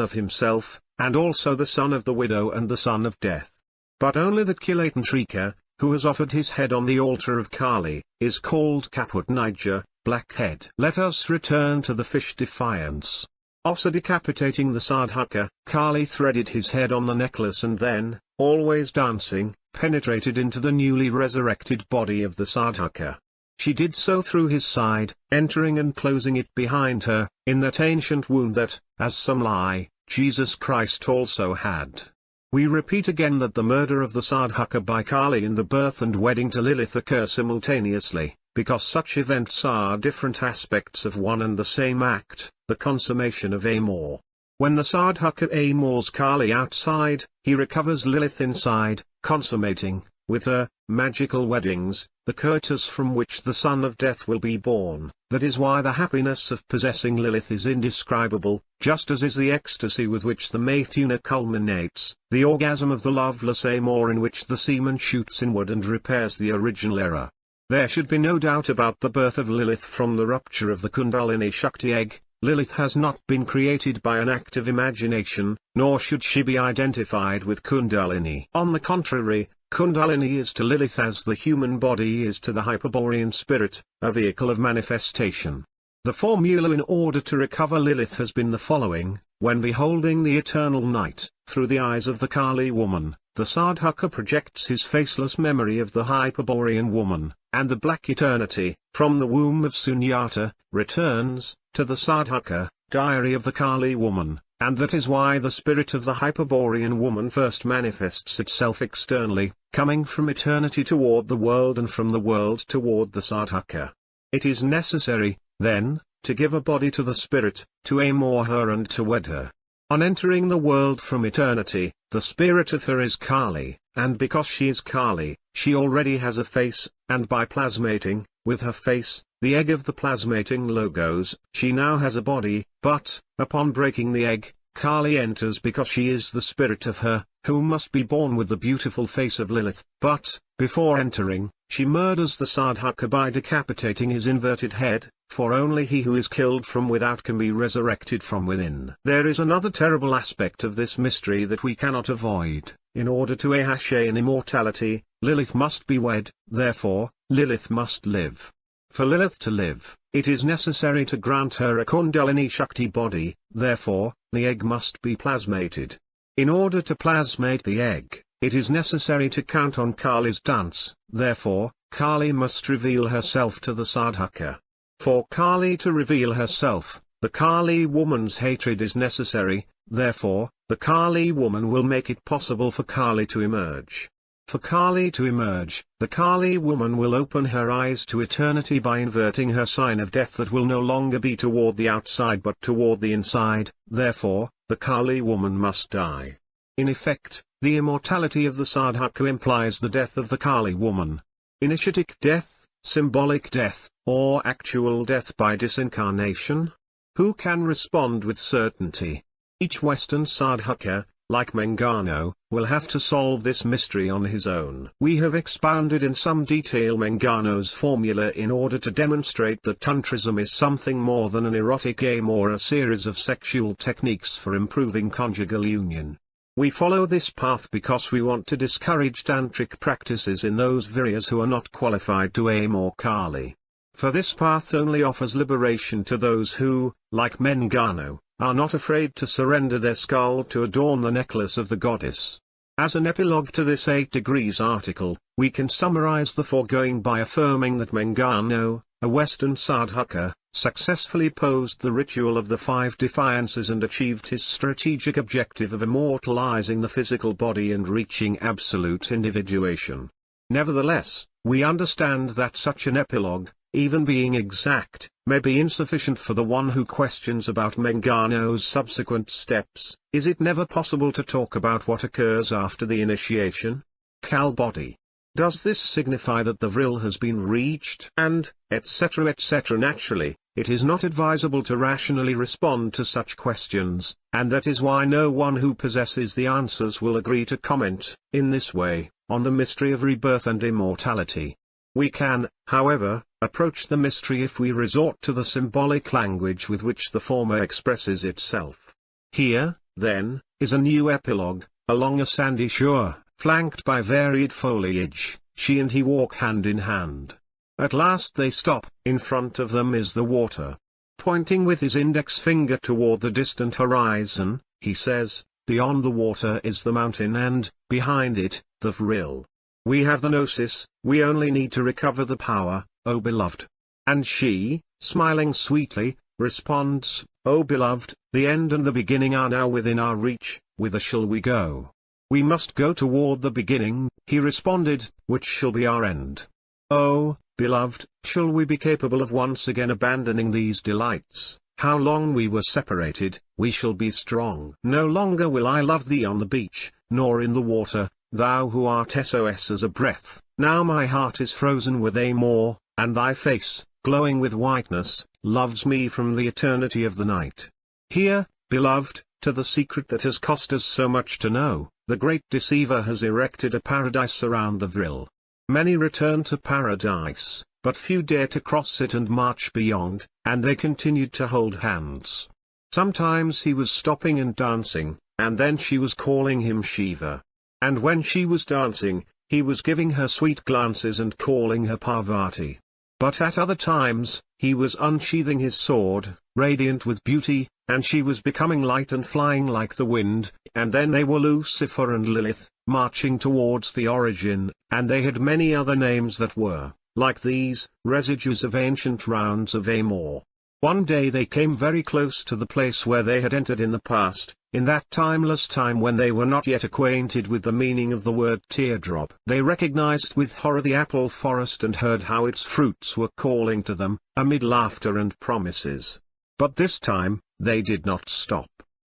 of himself, and also the son of the widow and the son of death. But only the Kilatantrika, who has offered his head on the altar of Kali, is called Kaput Niger, black head. Let us return to the fish defiance. Also decapitating the Sadhaka, Kali threaded his head on the necklace and then, always dancing, penetrated into the newly resurrected body of the Sadhaka. She did so through his side, entering and closing it behind her, in that ancient wound that, as some lie, Jesus Christ also had. We repeat again that the murder of the Sadhaka by Kali and the birth and wedding to Lilith occur simultaneously, because such events are different aspects of one and the same act, the consummation of Amor. When the Sadhaka Amors Kali outside, he recovers Lilith inside, consummating, with her, magical weddings, the curses from which the son of death will be born. That is why the happiness of possessing Lilith is indescribable, just as is the ecstasy with which the Maithuna culminates, the orgasm of the loveless Amor in which the semen shoots inward and repairs the original error. There should be no doubt about the birth of Lilith from the rupture of the Kundalini Shakti egg. Lilith has not been created by an act of imagination, nor should she be identified with Kundalini. On the contrary, Kundalini is to Lilith as the human body is to the Hyperborean spirit, a vehicle of manifestation. The formula in order to recover Lilith has been the following: when beholding the eternal night, through the eyes of the Kali woman, the Sadhaka projects his faceless memory of the Hyperborean woman, and the black eternity, from the womb of Sunyata, returns, to the Sadhaka, diary of the Kali woman, and that is why the spirit of the Hyperborean woman first manifests itself externally, coming from eternity toward the world and from the world toward the Sadhaka. It is necessary, then, to give a body to the spirit, to Amor her and to wed her. On entering the world from eternity, the spirit of her is Kali, and because she is Kali, she already has a face, and by plasmating, with her face, the egg of the plasmating logos, she now has a body, but, upon breaking the egg, Kali enters because she is the spirit of her, who must be born with the beautiful face of Lilith, but, before entering, she murders the Sadhaka by decapitating his inverted head, for only he who is killed from without can be resurrected from within. There is another terrible aspect of this mystery that we cannot avoid. In order to attain immortality, Lilith must be wed, therefore, Lilith must live. For Lilith to live, it is necessary to grant her a Kundalini Shakti body, therefore, the egg must be plasmated. In order to plasmate the egg, it is necessary to count on Kali's dance, therefore, Kali must reveal herself to the Sadhaka. For Kali to reveal herself, the Kali woman's hatred is necessary, therefore, the Kali woman will make it possible for Kali to emerge. For Kali to emerge, the Kali woman will open her eyes to eternity by inverting her sign of death that will no longer be toward the outside but toward the inside, therefore, the Kali woman must die. In effect, the immortality of the Sadhaka implies the death of the Kali woman. Initiatic death, symbolic death, or actual death by disincarnation? Who can respond with certainty? Each Western Sadhaka, like Mangano, will have to solve this mystery on his own. We have expounded in some detail Mangano's formula in order to demonstrate that Tantrism is something more than an erotic aim or a series of sexual techniques for improving conjugal union. We follow this path because we want to discourage tantric practices in those Viryas who are not qualified to aim or Kali. For this path only offers liberation to those who, like Mangano, are not afraid to surrender their skull to adorn the necklace of the goddess. As an epilogue to this 8 Degrees article, we can summarize the foregoing by affirming that Mangano, a Western Sadhaka, successfully posed the ritual of the 5 defiances and achieved his strategic objective of immortalizing the physical body and reaching absolute individuation. Nevertheless, we understand that such an epilogue, even being exact, may be insufficient for the one who questions about Mangano's subsequent steps. Is it never possible to talk about what occurs after the initiation? Kal body. Does this signify that the vril has been reached? And, etc. etc. Naturally, it is not advisable to rationally respond to such questions, and that is why no one who possesses the answers will agree to comment, in this way, on the mystery of rebirth and immortality. We can, however, approach the mystery if we resort to the symbolic language with which the former expresses itself. Here, then, is a new epilogue: along a sandy shore, flanked by varied foliage, she and he walk hand in hand. At last they stop. In front of them is the water. Pointing with his index finger toward the distant horizon, he says, "Beyond the water is the mountain and, behind it, the vril. We have the gnosis, we only need to recover the power, O beloved." And she, smiling sweetly, responds, "O beloved, the end and the beginning are now within our reach, whither shall we go?" "We must go toward the beginning," he responded, "which shall be our end. Oh, beloved, shall we be capable of once again abandoning these delights? How long we were separated, we shall be strong. No longer will I love thee on the beach, nor in the water, thou who art SOS as a breath. Now my heart is frozen with Amor, and thy face, glowing with whiteness, loves me from the eternity of the night. Here, beloved, to the secret that has cost us so much to know, the great deceiver has erected a paradise around the vril. Many return to paradise, but few dare to cross it and march beyond, and they continued to hold hands. Sometimes he was stopping and dancing, and then she was calling him Shiva. And when she was dancing, he was giving her sweet glances and calling her Parvati. But at other times, he was unsheathing his sword, radiant with beauty, and she was becoming light and flying like the wind, and then they were Lucifer and Lilith, marching towards the origin, and they had many other names that were, like these, residues of ancient rounds of Amor. One day they came very close to the place where they had entered in the past, in that timeless time when they were not yet acquainted with the meaning of the word teardrop. They recognized with horror the apple forest and heard how its fruits were calling to them, amid laughter and promises. But this time, they did not stop.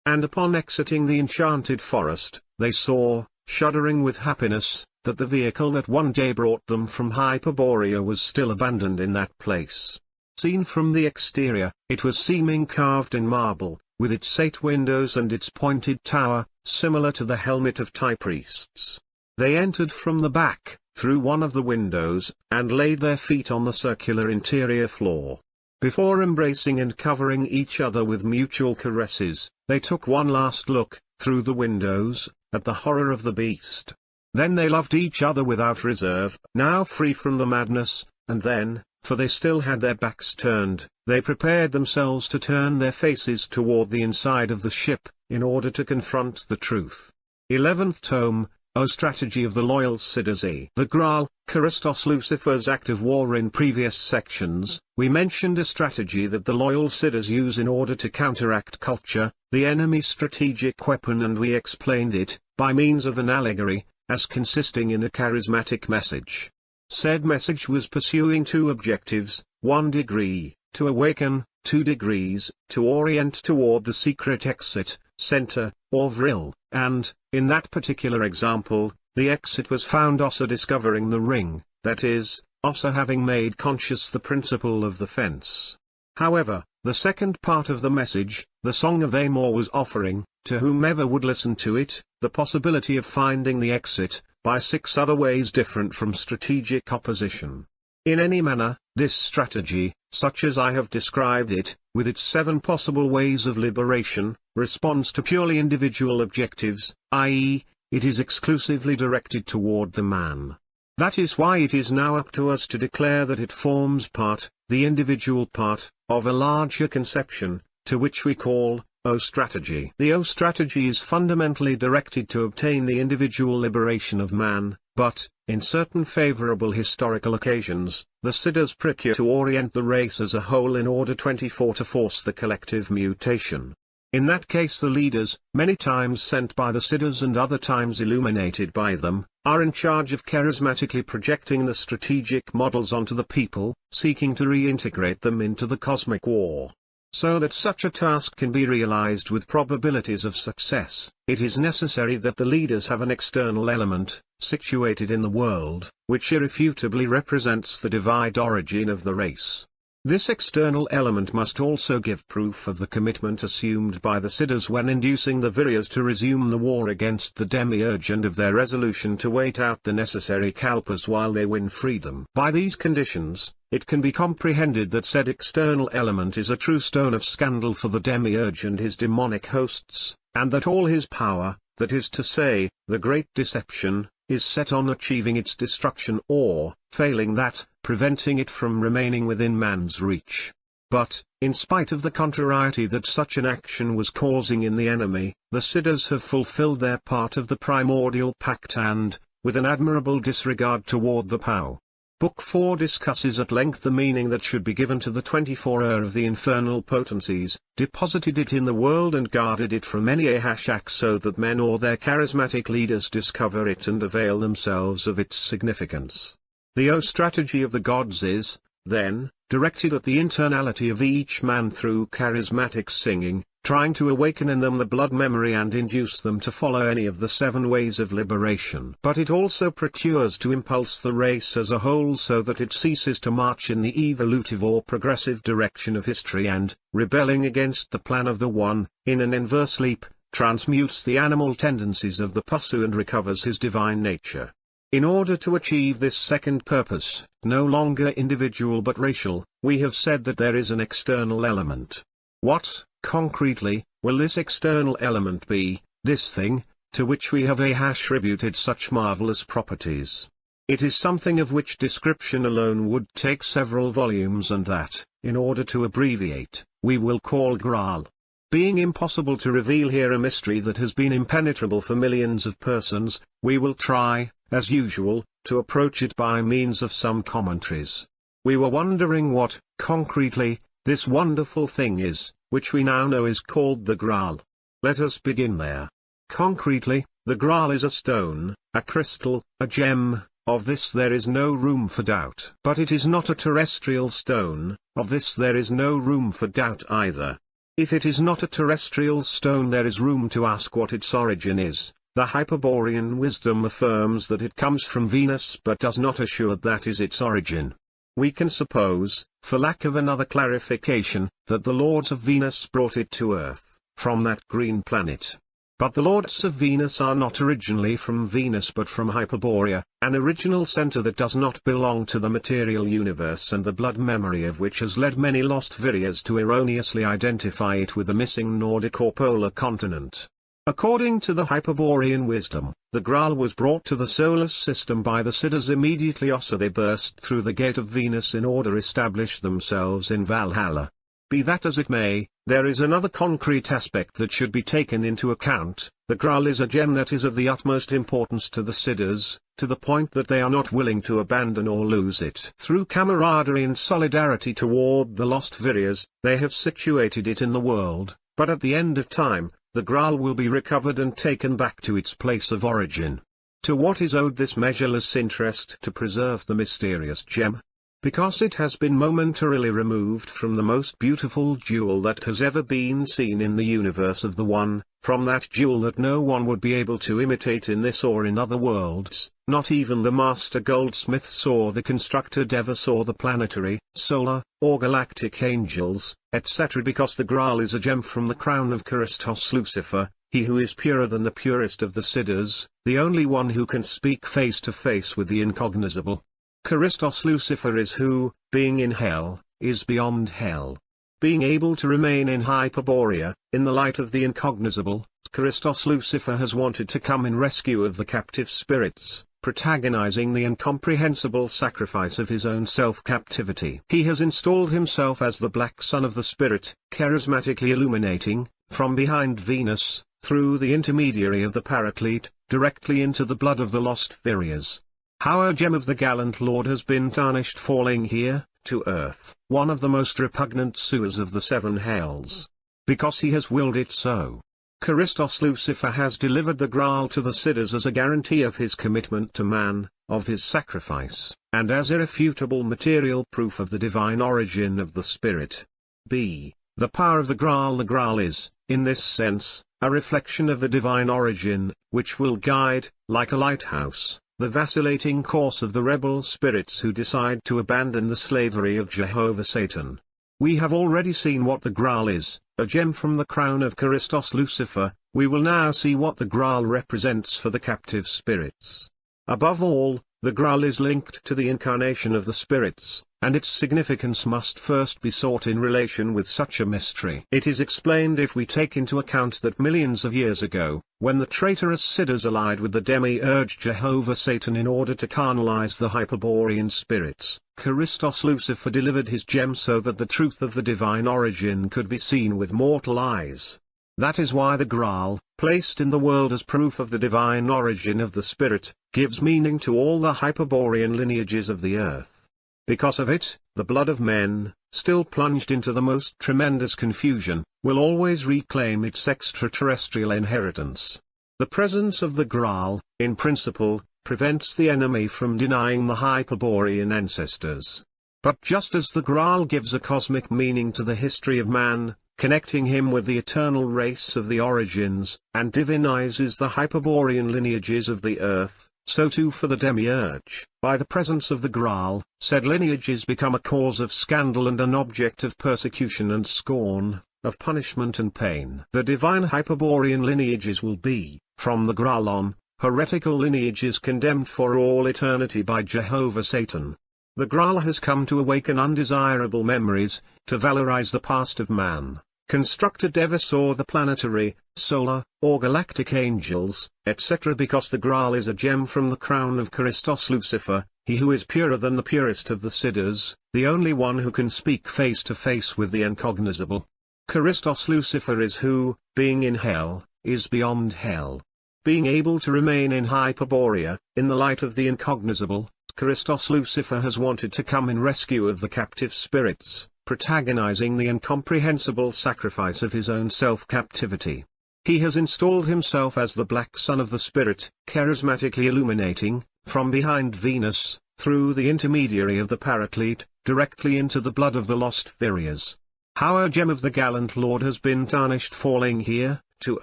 And upon exiting the enchanted forest, they saw, shuddering with happiness, that the vehicle that one day brought them from Hyperborea was still abandoned in that place. Seen from the exterior, it was seeming carved in marble, with its 8 windows and its pointed tower, similar to the helmet of Thai priests. They entered from the back, through one of the windows, and laid their feet on the circular interior floor. Before embracing and covering each other with mutual caresses, they took one last look, through the windows, at the horror of the beast. Then they loved each other without reserve, now free from the madness, and then, for they still had their backs turned, they prepared themselves to turn their faces toward the inside of the ship, in order to confront the truth. 11th Tome, O Strategy of the Loyal Siddhas. The Graal, Christos Lucifer's act of war. In previous sections, we mentioned a strategy that the loyal Siddhas use in order to counteract culture, the enemy's strategic weapon, and we explained it, by means of an allegory, as consisting in a charismatic message. Said message was pursuing 2 objectives, 1 degree, to awaken, 2 degrees, to orient toward the secret exit, center, or vril, and, in that particular example, the exit was found Ossa discovering the ring, that is, Ossa having made conscious the principle of the fence. However, the second part of the message, the Song of Amor, was offering, to whomever would listen to it, the possibility of finding the exit, by 6 other ways different from strategic opposition. In any manner, this strategy, such as I have described it, with its 7 possible ways of liberation, responds to purely individual objectives, i.e., it is exclusively directed toward the man. That is why it is now up to us to declare that it forms part, the individual part, of a larger conception, to which we call, O Strategy. The O Strategy is fundamentally directed to obtain the individual liberation of man, but, in certain favorable historical occasions, the Siddhas procure to orient the race as a whole in order 24 to force the collective mutation. In that case the leaders, many times sent by the Siddhas and other times illuminated by them, are in charge of charismatically projecting the strategic models onto the people, seeking to reintegrate them into the cosmic war. So that such a task can be realized with probabilities of success, it is necessary that the leaders have an external element, situated in the world, which irrefutably represents the divide origin of the race. This external element must also give proof of the commitment assumed by the Siddhas when inducing the Viryas to resume the war against the Demiurge, and of their resolution to wait out the necessary kalpas while they win freedom. By these conditions, it can be comprehended that said external element is a true stone of scandal for the Demiurge and his demonic hosts, and that all his power, that is to say, the great deception, is set on achieving its destruction or, failing that, preventing it from remaining within man's reach. But, In spite of the contrariety that such an action was causing in the enemy, the Siddhas have fulfilled their part of the primordial pact and, with an admirable disregard toward the Pao. Book 4 discusses at length the meaning that should be given to the 24 of the infernal potencies, deposited it in the world and guarded it from any Ahashak so that men or their charismatic leaders discover it and avail themselves of its significance. The strategy of the gods is, then, directed at the internality of each man through charismatic singing, trying to awaken in them the blood memory and induce them to follow any of the 7 ways of liberation. But it also procures to impulse the race as a whole so that it ceases to march in the evolutive or progressive direction of history and, rebelling against the plan of the One, in an inverse leap, transmutes the animal tendencies of the Pusu and recovers his divine nature. In order to achieve this second purpose, no longer individual but racial, we have said that there is an external element. What, concretely, will this external element be, this thing, to which we have attributed such marvelous properties? It is something of which description alone would take several volumes and that, in order to abbreviate, we will call Graal. Being impossible to reveal here a mystery that has been impenetrable for millions of persons, we will try, as usual, to approach it by means of some commentaries. We were wondering what, concretely, this wonderful thing is, which we now know is called the Graal. Let us begin there. Concretely, the Graal is a stone, a crystal, a gem, of this there is no room for doubt. But it is not a terrestrial stone, of this there is no room for doubt either. If it is not a terrestrial stone there is room to ask what its origin is. The Hyperborean Wisdom affirms that it comes from Venus but does not assure that is its origin. We can suppose, for lack of another clarification, that the lords of Venus brought it to Earth, from that green planet. But the lords of Venus are not originally from Venus but from Hyperborea, an original center that does not belong to the material universe and the blood memory of which has led many lost Viryas to erroneously identify it with the missing Nordic or polar continent. According to the Hyperborean Wisdom, the Graal was brought to the solar system by the Siddhas immediately after they burst through the gate of Venus in order to establish themselves in Valhalla. Be that as it may, there is another concrete aspect that should be taken into account. The Graal is a gem that is of the utmost importance to the Siddhas, to the point that they are not willing to abandon or lose it. Through camaraderie and solidarity toward the lost Viryas, they have situated it in the world, but at the end of time, the Graal will be recovered and taken back to its place of origin. To what is owed this measureless interest to preserve the mysterious gem? Because it has been momentarily removed from the most beautiful jewel that has ever been seen in the universe of the One, from that jewel that no one would be able to imitate in this or in other worlds, not even the master goldsmiths or the constructor Devas or the planetary, solar, or galactic angels, etc. Because the Graal is a gem from the crown of Christos Lucifer, he who is purer than the purest of the Siddhas, the only one who can speak face to face with the incognizable. Christos Lucifer is who, being in hell, is beyond hell. Being able to remain in Hyperborea, in the light of the incognizable, Christos Lucifer has wanted to come in rescue of the captive spirits, protagonizing the incomprehensible sacrifice of his own self-captivity. He has installed himself as the black sun of the spirit, charismatically illuminating, from behind Venus, through the intermediary of the Paraclete, directly into the blood of the lost Viryas. How a gem of the gallant Lord has been tarnished falling here, to earth, one of the most repugnant sewers of the 7 hells. Because he has willed it so. Christos Lucifer has delivered the Graal to the Siddhas as a guarantee of his commitment to man, of his sacrifice, and as irrefutable material proof of the divine origin of the spirit. B. The power of the Graal. The Graal is, in this sense, a reflection of the divine origin, which will guide, like a lighthouse, the vacillating course of the rebel spirits who decide to abandon the slavery of Jehovah Satan. We have already seen what the Graal is, a gem from the crown of Christos Lucifer. We will now see what the Graal represents for the captive spirits. Above all, the Graal is linked to the incarnation of the spirits, and its significance must first be sought in relation with such a mystery. It is explained if we take into account that millions of years ago, when the traitorous siddhas allied with the demiurge Jehovah Satan in order to carnalize the Hyperborean spirits, Christos Lucifer delivered his gem so that the truth of the divine origin could be seen with mortal eyes. That is why the Graal, placed in the world as proof of the divine origin of the spirit, gives meaning to all the Hyperborean lineages of the earth. Because of it, the blood of men, still plunged into the most tremendous confusion, will always reclaim its extraterrestrial inheritance. The presence of the Graal, in principle, prevents the enemy from denying the Hyperborean ancestors. But just as the Graal gives a cosmic meaning to the history of man, connecting him with the eternal race of the origins, and divinizes the Hyperborean lineages of the earth, so too for the demiurge, by the presence of the Graal, said lineages become a cause of scandal and an object of persecution and scorn, of punishment and pain. The divine Hyperborean lineages will be, from the Graal on, heretical lineages condemned for all eternity by Jehovah Satan. The Graal has come to awaken undesirable memories, to valorize the past of man, constructed ever saw the planetary, solar, or galactic angels, etc. Because the Graal is a gem from the crown of Christos Lucifer, he who is purer than the purest of the siddhas, the only one who can speak face to face with the incognizable. Christos Lucifer is who, being in hell, is beyond hell. Being able to remain in Hyperborea, in the light of the incognizable, Christos Lucifer has wanted to come in rescue of the captive spirits, protagonizing the incomprehensible sacrifice of his own self-captivity. He has installed himself as the black sun of the spirit, charismatically illuminating, from behind Venus, through the intermediary of the Paraclete, directly into the blood of the lost Virias. How a gem of the gallant Lord has been tarnished, falling here, to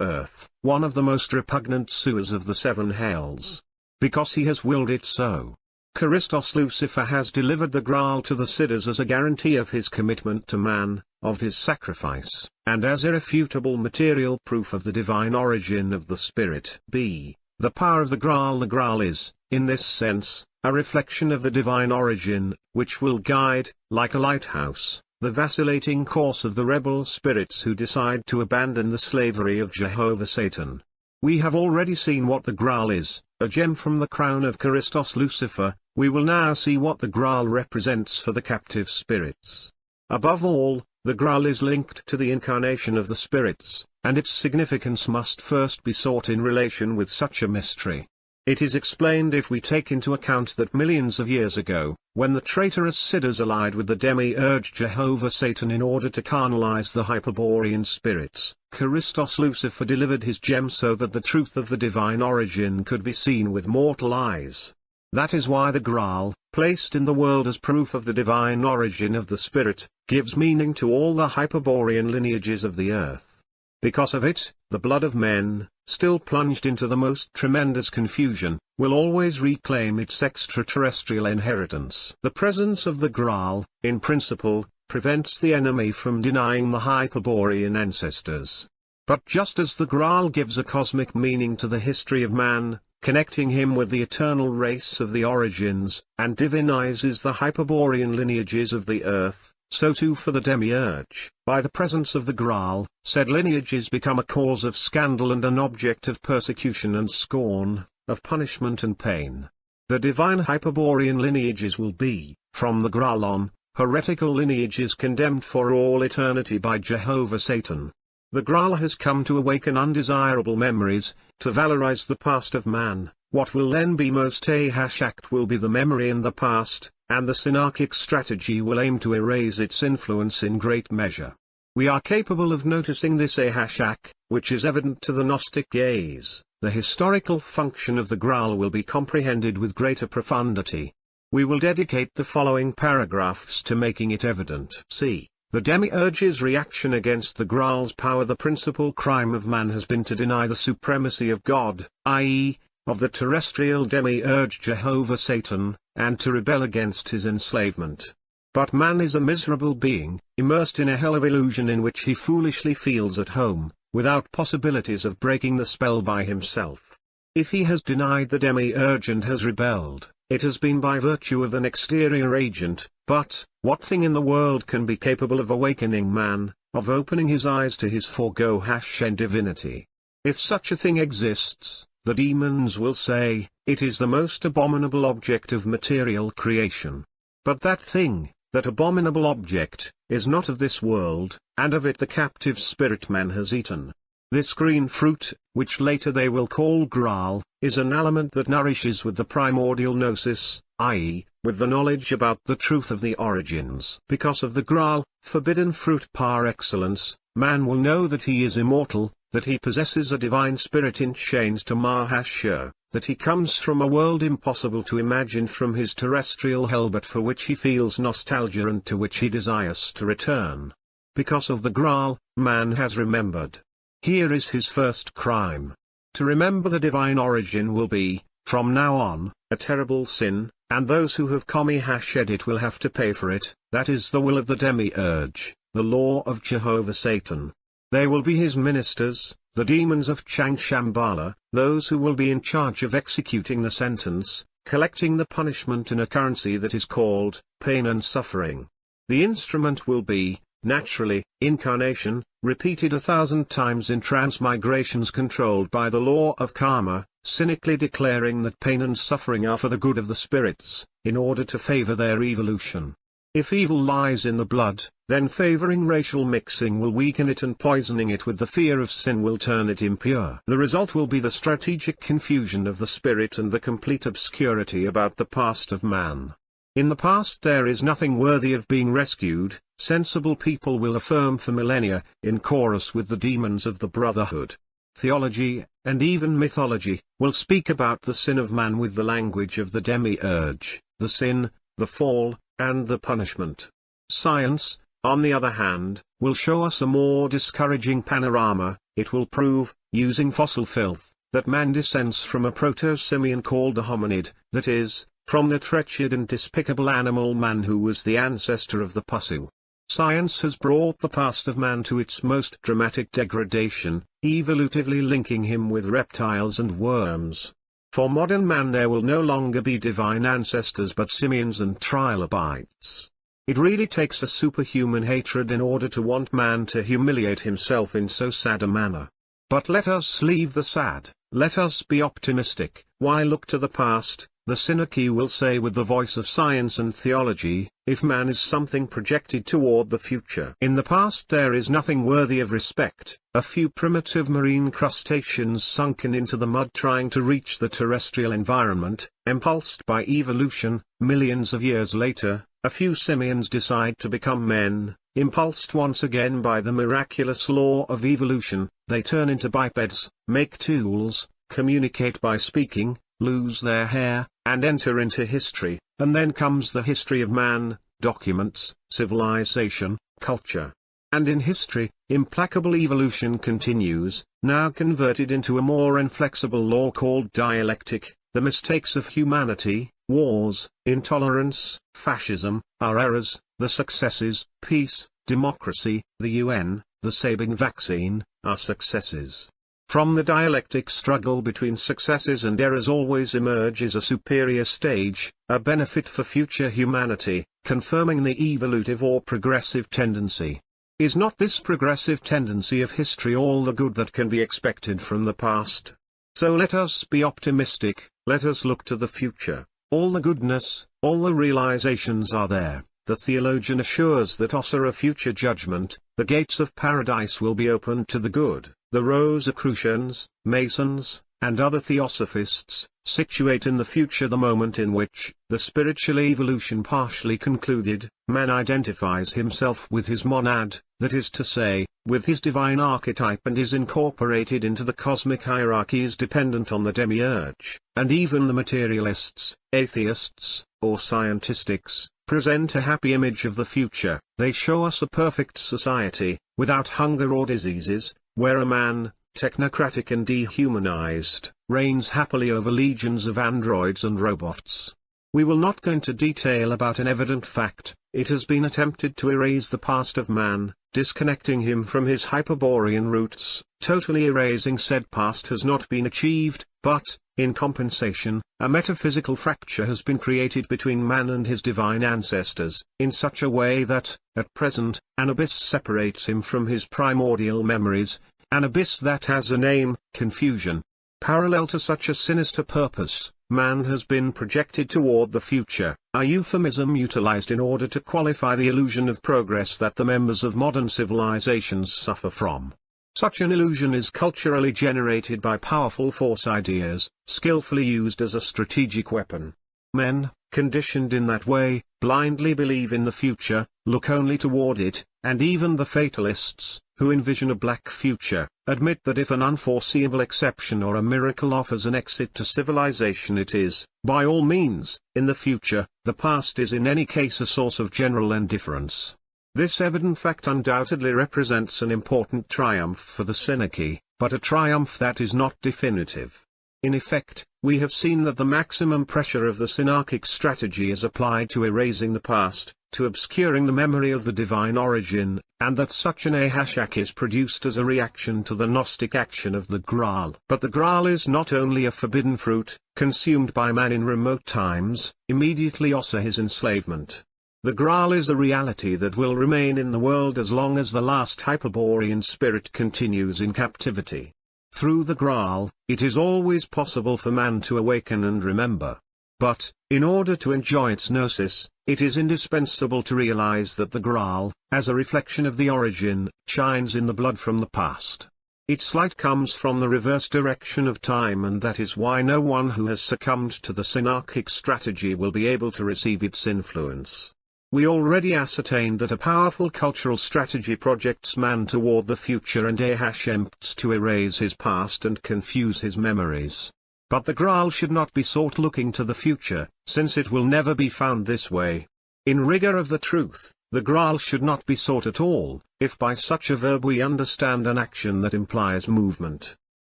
earth, one of the most repugnant sewers of the seven hells. Because he has willed it so. Christos Lucifer has delivered the Graal to the siddhas as a guarantee of his commitment to man, of his sacrifice, and as irrefutable material proof of the divine origin of the spirit. B. The power of the Graal. The Graal is, in this sense, a reflection of the divine origin, which will guide, like a lighthouse, the vacillating course of the rebel spirits who decide to abandon the slavery of Jehovah Satan. We have already seen what the Graal is, a gem from the crown of Christos Lucifer. We will now see what the Graal represents for the captive spirits. Above all, the Graal is linked to the incarnation of the spirits, and its significance must first be sought in relation with such a mystery. It is explained if we take into account that millions of years ago, when the traitorous siddhas allied with the demiurge Jehovah Satan in order to carnalize the Hyperborean spirits, Christos Lucifer delivered his gem so that the truth of the divine origin could be seen with mortal eyes. That is why the Graal, placed in the world as proof of the divine origin of the spirit, gives meaning to all the Hyperborean lineages of the earth. Because of it, the blood of men, still plunged into the most tremendous confusion, will always reclaim its extraterrestrial inheritance. The presence of the Graal, in principle, prevents the enemy from denying the Hyperborean ancestors. But just as the Graal gives a cosmic meaning to the history of man, connecting him with the eternal race of the origins, and divinizes the Hyperborean lineages of the earth, so too for the demiurge, by the presence of the Graal, said lineages become a cause of scandal and an object of persecution and scorn, of punishment and pain. The divine Hyperborean lineages will be, from the Graal on, heretical lineages condemned for all eternity by Jehovah Satan. The Graal has come to awaken undesirable memories, to valorize the past of man. What will then be most act will be the memory in the past, and the synarchic strategy will aim to erase its influence in great measure. We are capable of noticing this act, which is evident to the Gnostic gaze. The historical function of the Graal will be comprehended with greater profundity. We will dedicate the following paragraphs to making it evident. C. The demiurge's reaction against the Graal's power. The principal crime of man has been to deny the supremacy of God, i.e., of the terrestrial demiurge Jehovah Satan, and to rebel against his enslavement. But man is a miserable being, immersed in a hell of illusion in which he foolishly feels at home, without possibilities of breaking the spell by himself. If he has denied the demiurge and has rebelled, it has been by virtue of an exterior agent, But, what thing in the world can be capable of awakening man, of opening his eyes to his forgo-Hashem divinity? If such a thing exists, the demons will say, it is the most abominable object of material creation. But that thing, that abominable object, is not of this world, and of it the captive spirit man has eaten. This green fruit, which later they will call Graal, is an aliment that nourishes with the primordial gnosis, i.e., with the knowledge about the truth of the origins. Because of the Graal, forbidden fruit par excellence, man will know that he is immortal, that he possesses a divine spirit enchained to Mahashur, that he comes from a world impossible to imagine from his terrestrial hell but for which he feels nostalgia and to which he desires to return. Because of the Graal, man has remembered. Here is his first crime. To remember the divine origin will be, from now on, a terrible sin, and those who have committed it will have to pay for it. That is the will of the demiurge, the law of Jehovah Satan. They will be his ministers, the demons of Chang Shambhala, those who will be in charge of executing the sentence, collecting the punishment in a currency that is called pain and suffering. The instrument will be, naturally, incarnation, repeated 1,000 times in transmigrations controlled by the law of karma, cynically declaring that pain and suffering are for the good of the spirits, in order to favor their evolution. If evil lies in the blood, then favoring racial mixing will weaken it and poisoning it with the fear of sin will turn it impure. The result will be the strategic confusion of the spirit and the complete obscurity about the past of man. In the past there is nothing worthy of being rescued, sensible people will affirm for millennia, in chorus with the demons of the Brotherhood. Theology, and even mythology, will speak about the sin of man with the language of the demiurge, the sin, the fall, and the punishment. Science, on the other hand, will show us a more discouraging panorama. It will prove, using fossil filth, that man descends from a proto-simian called a hominid, that is, from the wretched and despicable animal man who was the ancestor of the Pusu. Science has brought the past of man to its most dramatic degradation, evolutively linking him with reptiles and worms. For modern man there will no longer be divine ancestors but simians and trilobites. It really takes a superhuman hatred in order to want man to humiliate himself in so sad a manner. But let us leave the sad, let us be optimistic. Why look to the past? The Sinaki will say with the voice of science and theology, if man is something projected toward the future. In the past there is nothing worthy of respect, a few primitive marine crustaceans sunken into the mud trying to reach the terrestrial environment, impulsed by evolution. Millions of years later, a few simians decide to become men, impulsed once again by the miraculous law of evolution. They turn into bipeds, make tools, communicate by speaking, lose their hair, and enter into history. And then comes the history of man, documents, civilization, culture. And in history, implacable evolution continues, now converted into a more inflexible law called dialectic. The mistakes of humanity, wars, intolerance, fascism, are errors, the successes, peace, democracy, the UN, the Sabin vaccine, are successes. From the dialectic struggle between successes and errors always emerges a superior stage, a benefit for future humanity, confirming the evolutive or progressive tendency. Is not this progressive tendency of history all the good that can be expected from the past? So let us be optimistic, let us look to the future. All the goodness, all the realizations are there. The theologian assures that after a future judgment, the gates of paradise will be opened to the good. The Rosicrucians, Masons, and other theosophists, situate in the future the moment in which, the spiritual evolution partially concluded, man identifies himself with his monad, that is to say, with his divine archetype and is incorporated into the cosmic hierarchies dependent on the demiurge, and even the materialists, atheists, or scientistics, present a happy image of the future. They show us a perfect society, without hunger or diseases, where a man, technocratic and dehumanized, reigns happily over legions of androids and robots. We will not go into detail about an evident fact. It has been attempted to erase the past of man, disconnecting him from his Hyperborean roots. Totally erasing said past has not been achieved, But, in compensation, a metaphysical fracture has been created between man and his divine ancestors, in such a way that, at present, an abyss separates him from his primordial memories, an abyss that has a name, confusion. Parallel to such a sinister purpose, man has been projected toward the future, a euphemism utilized in order to qualify the illusion of progress that the members of modern civilizations suffer from. Such an illusion is culturally generated by powerful force ideas, skillfully used as a strategic weapon. Men, conditioned in that way, blindly believe in the future, look only toward it, and even the fatalists, who envision a black future, admit that if an unforeseeable exception or a miracle offers an exit to civilization, it is, by all means, in the future. The past is in any case a source of general indifference. This evident fact undoubtedly represents an important triumph for the Synarchy, but a triumph that is not definitive. In effect, we have seen that the maximum pressure of the Synarchic strategy is applied to erasing the past, to obscuring the memory of the divine origin, and that such an ahashak is produced as a reaction to the Gnostic action of the Graal. But the Graal is not only a forbidden fruit, consumed by man in remote times, immediately after his enslavement. The Graal is a reality that will remain in the world as long as the last Hyperborean spirit continues in captivity. Through the Graal, it is always possible for man to awaken and remember. But, in order to enjoy its gnosis, it is indispensable to realize that the Graal, as a reflection of the origin, shines in the blood from the past. Its light comes from the reverse direction of time, and that is why no one who has succumbed to the Synarchic strategy will be able to receive its influence. We already ascertained that a powerful cultural strategy projects man toward the future and attempts to erase his past and confuse his memories. But the Graal should not be sought looking to the future, since it will never be found this way. In rigor of the truth, the Graal should not be sought at all, if by such a verb we understand an action that implies movement.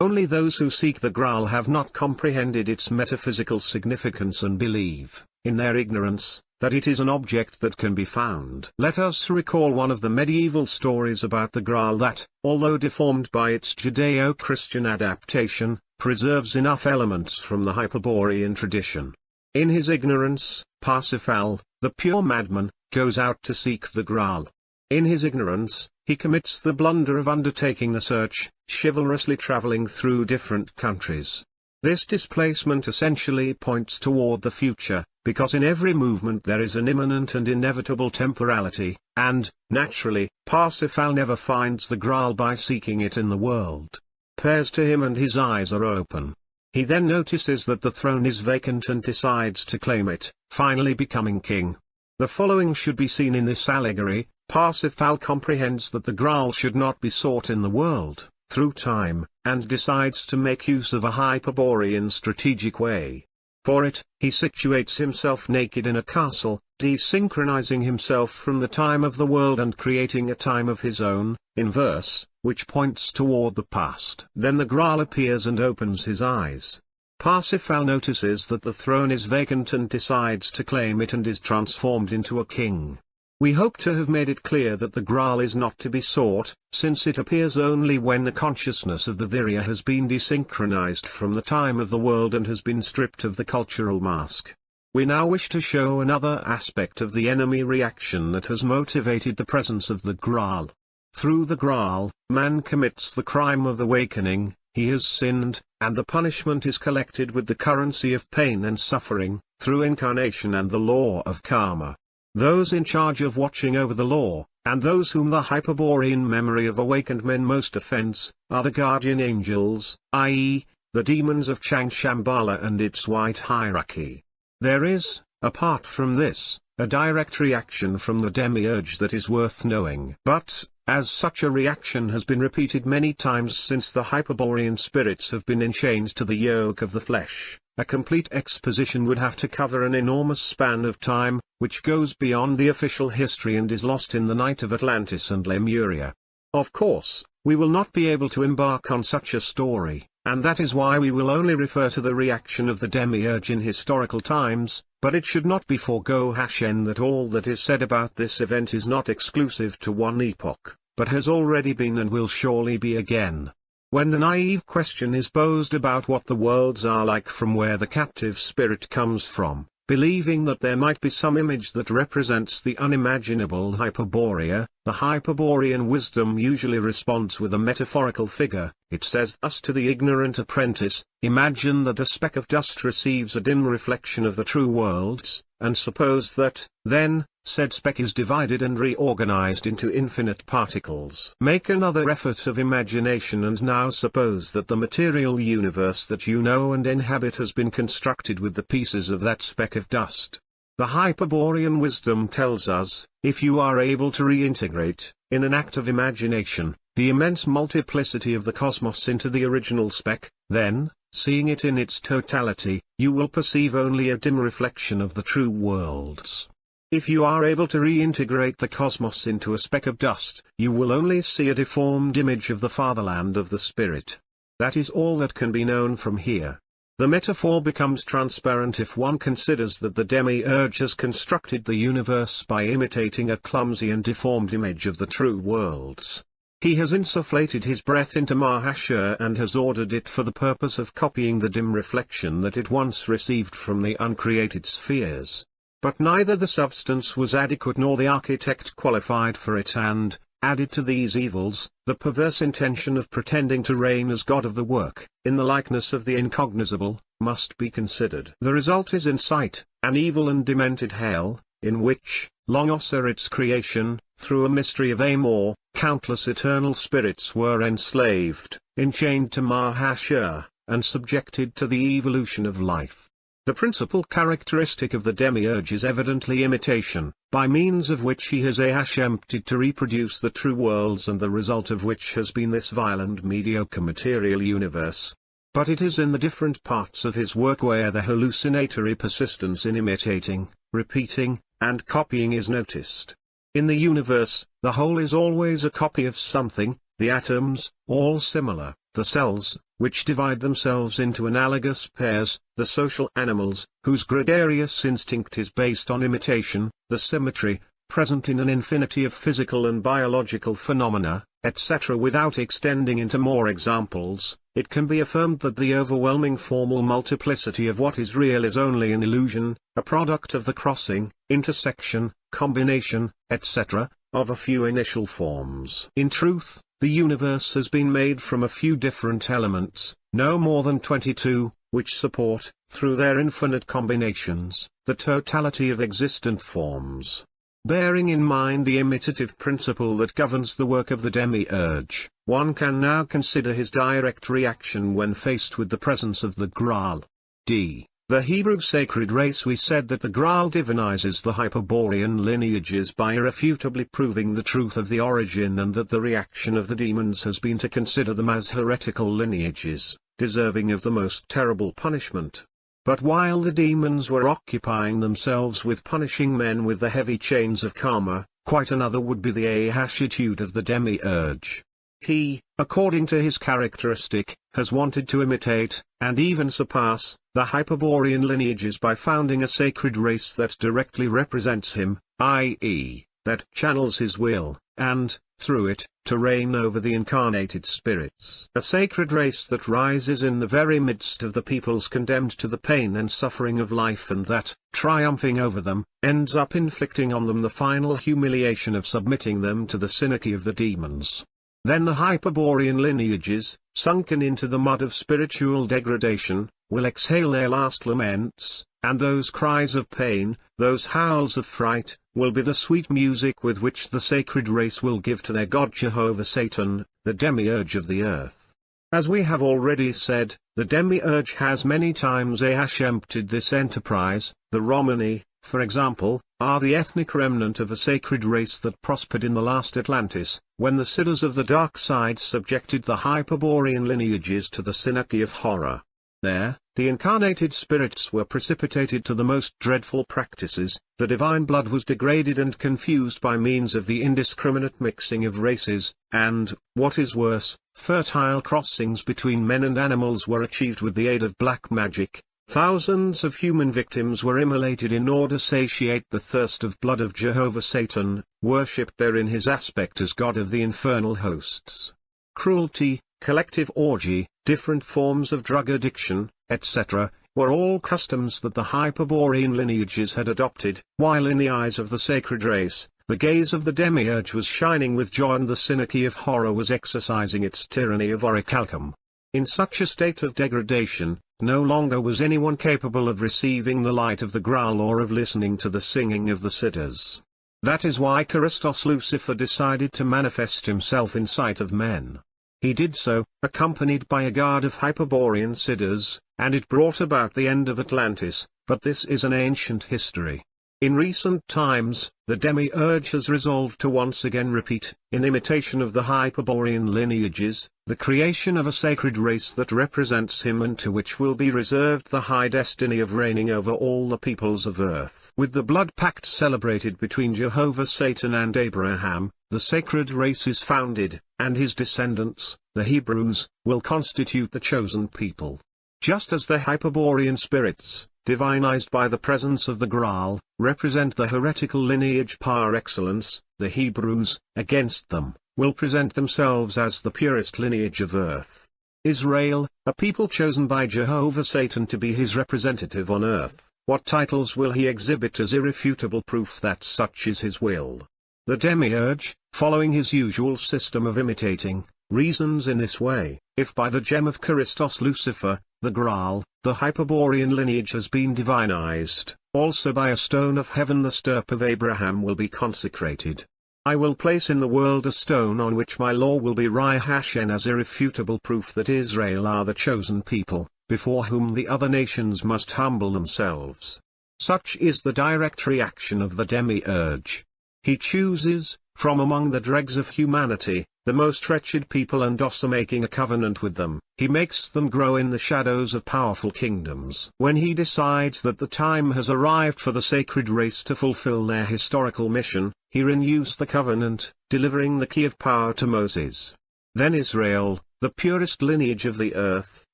Only those who seek the Graal have not comprehended its metaphysical significance and believe, in their ignorance, that it is an object that can be found. Let us recall one of the medieval stories about the Graal that, although deformed by its Judeo-Christian adaptation, preserves enough elements from the Hyperborean tradition. In his ignorance, Parsifal, the pure madman, goes out to seek the Graal. In his ignorance, he commits the blunder of undertaking the search, chivalrously traveling through different countries. This displacement essentially points toward the future, because in every movement there is an imminent and inevitable temporality, and, naturally, Parsifal never finds the Graal by seeking it in the world. Pairs to him and his eyes are open. He then notices that the throne is vacant and decides to claim it, finally becoming king. The following should be seen in this allegory. Parsifal comprehends that the Graal should not be sought in the world, through time, and decides to make use of a Hyperborean strategic way. For it, he situates himself naked in a castle, desynchronizing himself from the time of the world and creating a time of his own, in verse, which points toward the past. Then the Graal appears and opens his eyes. Parsifal notices that the throne is vacant and decides to claim it and is transformed into a king. We hope to have made it clear that the Graal is not to be sought, since it appears only when the consciousness of the Virya has been desynchronized from the time of the world and has been stripped of the cultural mask. We now wish to show another aspect of the enemy reaction that has motivated the presence of the Graal. Through the Graal, man commits the crime of awakening, he has sinned, and the punishment is collected with the currency of pain and suffering, through incarnation and the law of karma. Those in charge of watching over the law, and those whom the Hyperborean memory of awakened men most offends, are the guardian angels, i.e., the demons of Changshambhala and its white hierarchy. There is, apart from this, a direct reaction from the demiurge that is worth knowing. But, as such a reaction has been repeated many times since the Hyperborean spirits have been enchained to the yoke of the flesh, a complete exposition would have to cover an enormous span of time, which goes beyond the official history and is lost in the night of Atlantis and Lemuria. Of course, we will not be able to embark on such a story, and that is why we will only refer to the reaction of the demiurge in historical times, but it should not be forgotten that all that is said about this event is not exclusive to one epoch, but has already been and will surely be again. When the naive question is posed about what the worlds are like from where the captive spirit comes from, believing that there might be some image that represents the unimaginable Hyperborea, the Hyperborean wisdom usually responds with a metaphorical figure. It says thus to the ignorant apprentice: imagine that a speck of dust receives a dim reflection of the true worlds, and suppose that, then, said speck is divided and reorganized into infinite particles. Make another effort of imagination and now suppose that the material universe that you know and inhabit has been constructed with the pieces of that speck of dust. The Hyperborean wisdom tells us, if you are able to reintegrate, in an act of imagination, the immense multiplicity of the cosmos into the original speck, then, seeing it in its totality, you will perceive only a dim reflection of the true worlds. If you are able to reintegrate the cosmos into a speck of dust, you will only see a deformed image of the fatherland of the spirit. That is all that can be known from here. The metaphor becomes transparent if one considers that the demiurge has constructed the universe by imitating a clumsy and deformed image of the true worlds. He has insufflated his breath into Mahashur and has ordered it for the purpose of copying the dim reflection that it once received from the uncreated spheres. But neither the substance was adequate nor the architect qualified for it, and, added to these evils, the perverse intention of pretending to reign as god of the work, in the likeness of the incognizable, must be considered. The result is in sight, an evil and demented hell, in which, long after its creation, through a mystery of Amor, countless eternal spirits were enslaved, enchained to Mahashur, and subjected to the evolution of life. The principal characteristic of the demiurge is evidently imitation, by means of which he has attempted to reproduce the true worlds, and the result of which has been this vile and mediocre material universe. But it is in the different parts of his work where the hallucinatory persistence in imitating, repeating, and copying is noticed. In the universe, the whole is always a copy of something, the atoms, all similar, the cells, which divide themselves into analogous pairs, the social animals, whose gregarious instinct is based on imitation, the symmetry, present in an infinity of physical and biological phenomena, etc. Without extending into more examples, it can be affirmed that the overwhelming formal multiplicity of what is real is only an illusion, a product of the crossing, intersection, combination, etc., of a few initial forms. In truth, the universe has been made from a few different elements, no more than 22, which support, through their infinite combinations, the totality of existent forms. Bearing in mind the imitative principle that governs the work of the demiurge, one can now consider his direct reaction when faced with the presence of the Graal. D. The Hebrew sacred race. We said that the Graal divinizes the Hyperborean lineages by irrefutably proving the truth of the origin, and that the reaction of the demons has been to consider them as heretical lineages, deserving of the most terrible punishment. But while the demons were occupying themselves with punishing men with the heavy chains of karma, quite another would be the attitude of the demiurge. He, according to his characteristic, has wanted to imitate, and even surpass, the Hyperborean lineages by founding a sacred race that directly represents him, i.e., that channels his will, and, through it, to reign over the incarnated spirits. A sacred race that rises in the very midst of the peoples condemned to the pain and suffering of life, and that, triumphing over them, ends up inflicting on them the final humiliation of submitting them to the synarchy of the demons. Then the Hyperborean lineages, sunken into the mud of spiritual degradation, will exhale their last laments, and those cries of pain, those howls of fright, will be the sweet music with which the sacred race will give to their god Jehovah Satan, the demiurge of the earth. As we have already said, the demiurge has many times attempted this enterprise. The Romani, for example, are the ethnic remnant of a sacred race that prospered in the last Atlantis, when the siddhas of the dark side subjected the Hyperborean lineages to the synarchy of horror. There, the incarnated spirits were precipitated to the most dreadful practices, the divine blood was degraded and confused by means of the indiscriminate mixing of races, and, what is worse, fertile crossings between men and animals were achieved with the aid of black magic. Thousands of human victims were immolated in order to satiate the thirst of blood of Jehovah Satan, worshipped there in his aspect as god of the infernal hosts. Cruelty, collective orgy, different forms of drug addiction, etc., were all customs that the Hyperborean lineages had adopted, while in the eyes of the sacred race, the gaze of the demiurge was shining with joy and the synarchy of horror was exercising its tyranny of orichalcum. In such a state of degradation, no longer was anyone capable of receiving the light of the Graal or of listening to the singing of the siddhas. That is why Christos Lucifer decided to manifest himself in sight of men. He did so, accompanied by a guard of Hyperborean siddhas, and it brought about the end of Atlantis, but this is an ancient history. In recent times, the demiurge has resolved to once again repeat, in imitation of the Hyperborean lineages, the creation of a sacred race that represents him and to which will be reserved the high destiny of reigning over all the peoples of earth. With the blood pact celebrated between Jehovah Satan and Abraham, the sacred race is founded, and his descendants, the Hebrews, will constitute the chosen people. Just as the Hyperborean spirits, divinized by the presence of the Graal, represent the heretical lineage par excellence, the Hebrews, against them, will present themselves as the purest lineage of earth. Israel, a people chosen by Jehovah Satan to be his representative on earth, what titles will he exhibit as irrefutable proof that such is his will? The demiurge, following his usual system of imitating, reasons in this way: if by the gem of Christos Lucifer, the Graal, the Hyperborean lineage has been divinized, also by a stone of heaven the stirp of Abraham will be consecrated. I will place in the world a stone on which my law will be Rihashen as irrefutable proof that Israel are the chosen people, before whom the other nations must humble themselves. Such is the direct reaction of the demiurge. He chooses, from among the dregs of humanity, the most wretched people, and also making a covenant with them, he makes them grow in the shadows of powerful kingdoms. When he decides that the time has arrived for the sacred race to fulfill their historical mission, he renews the covenant, delivering the key of power to Moses. Then Israel, the purest lineage of the earth,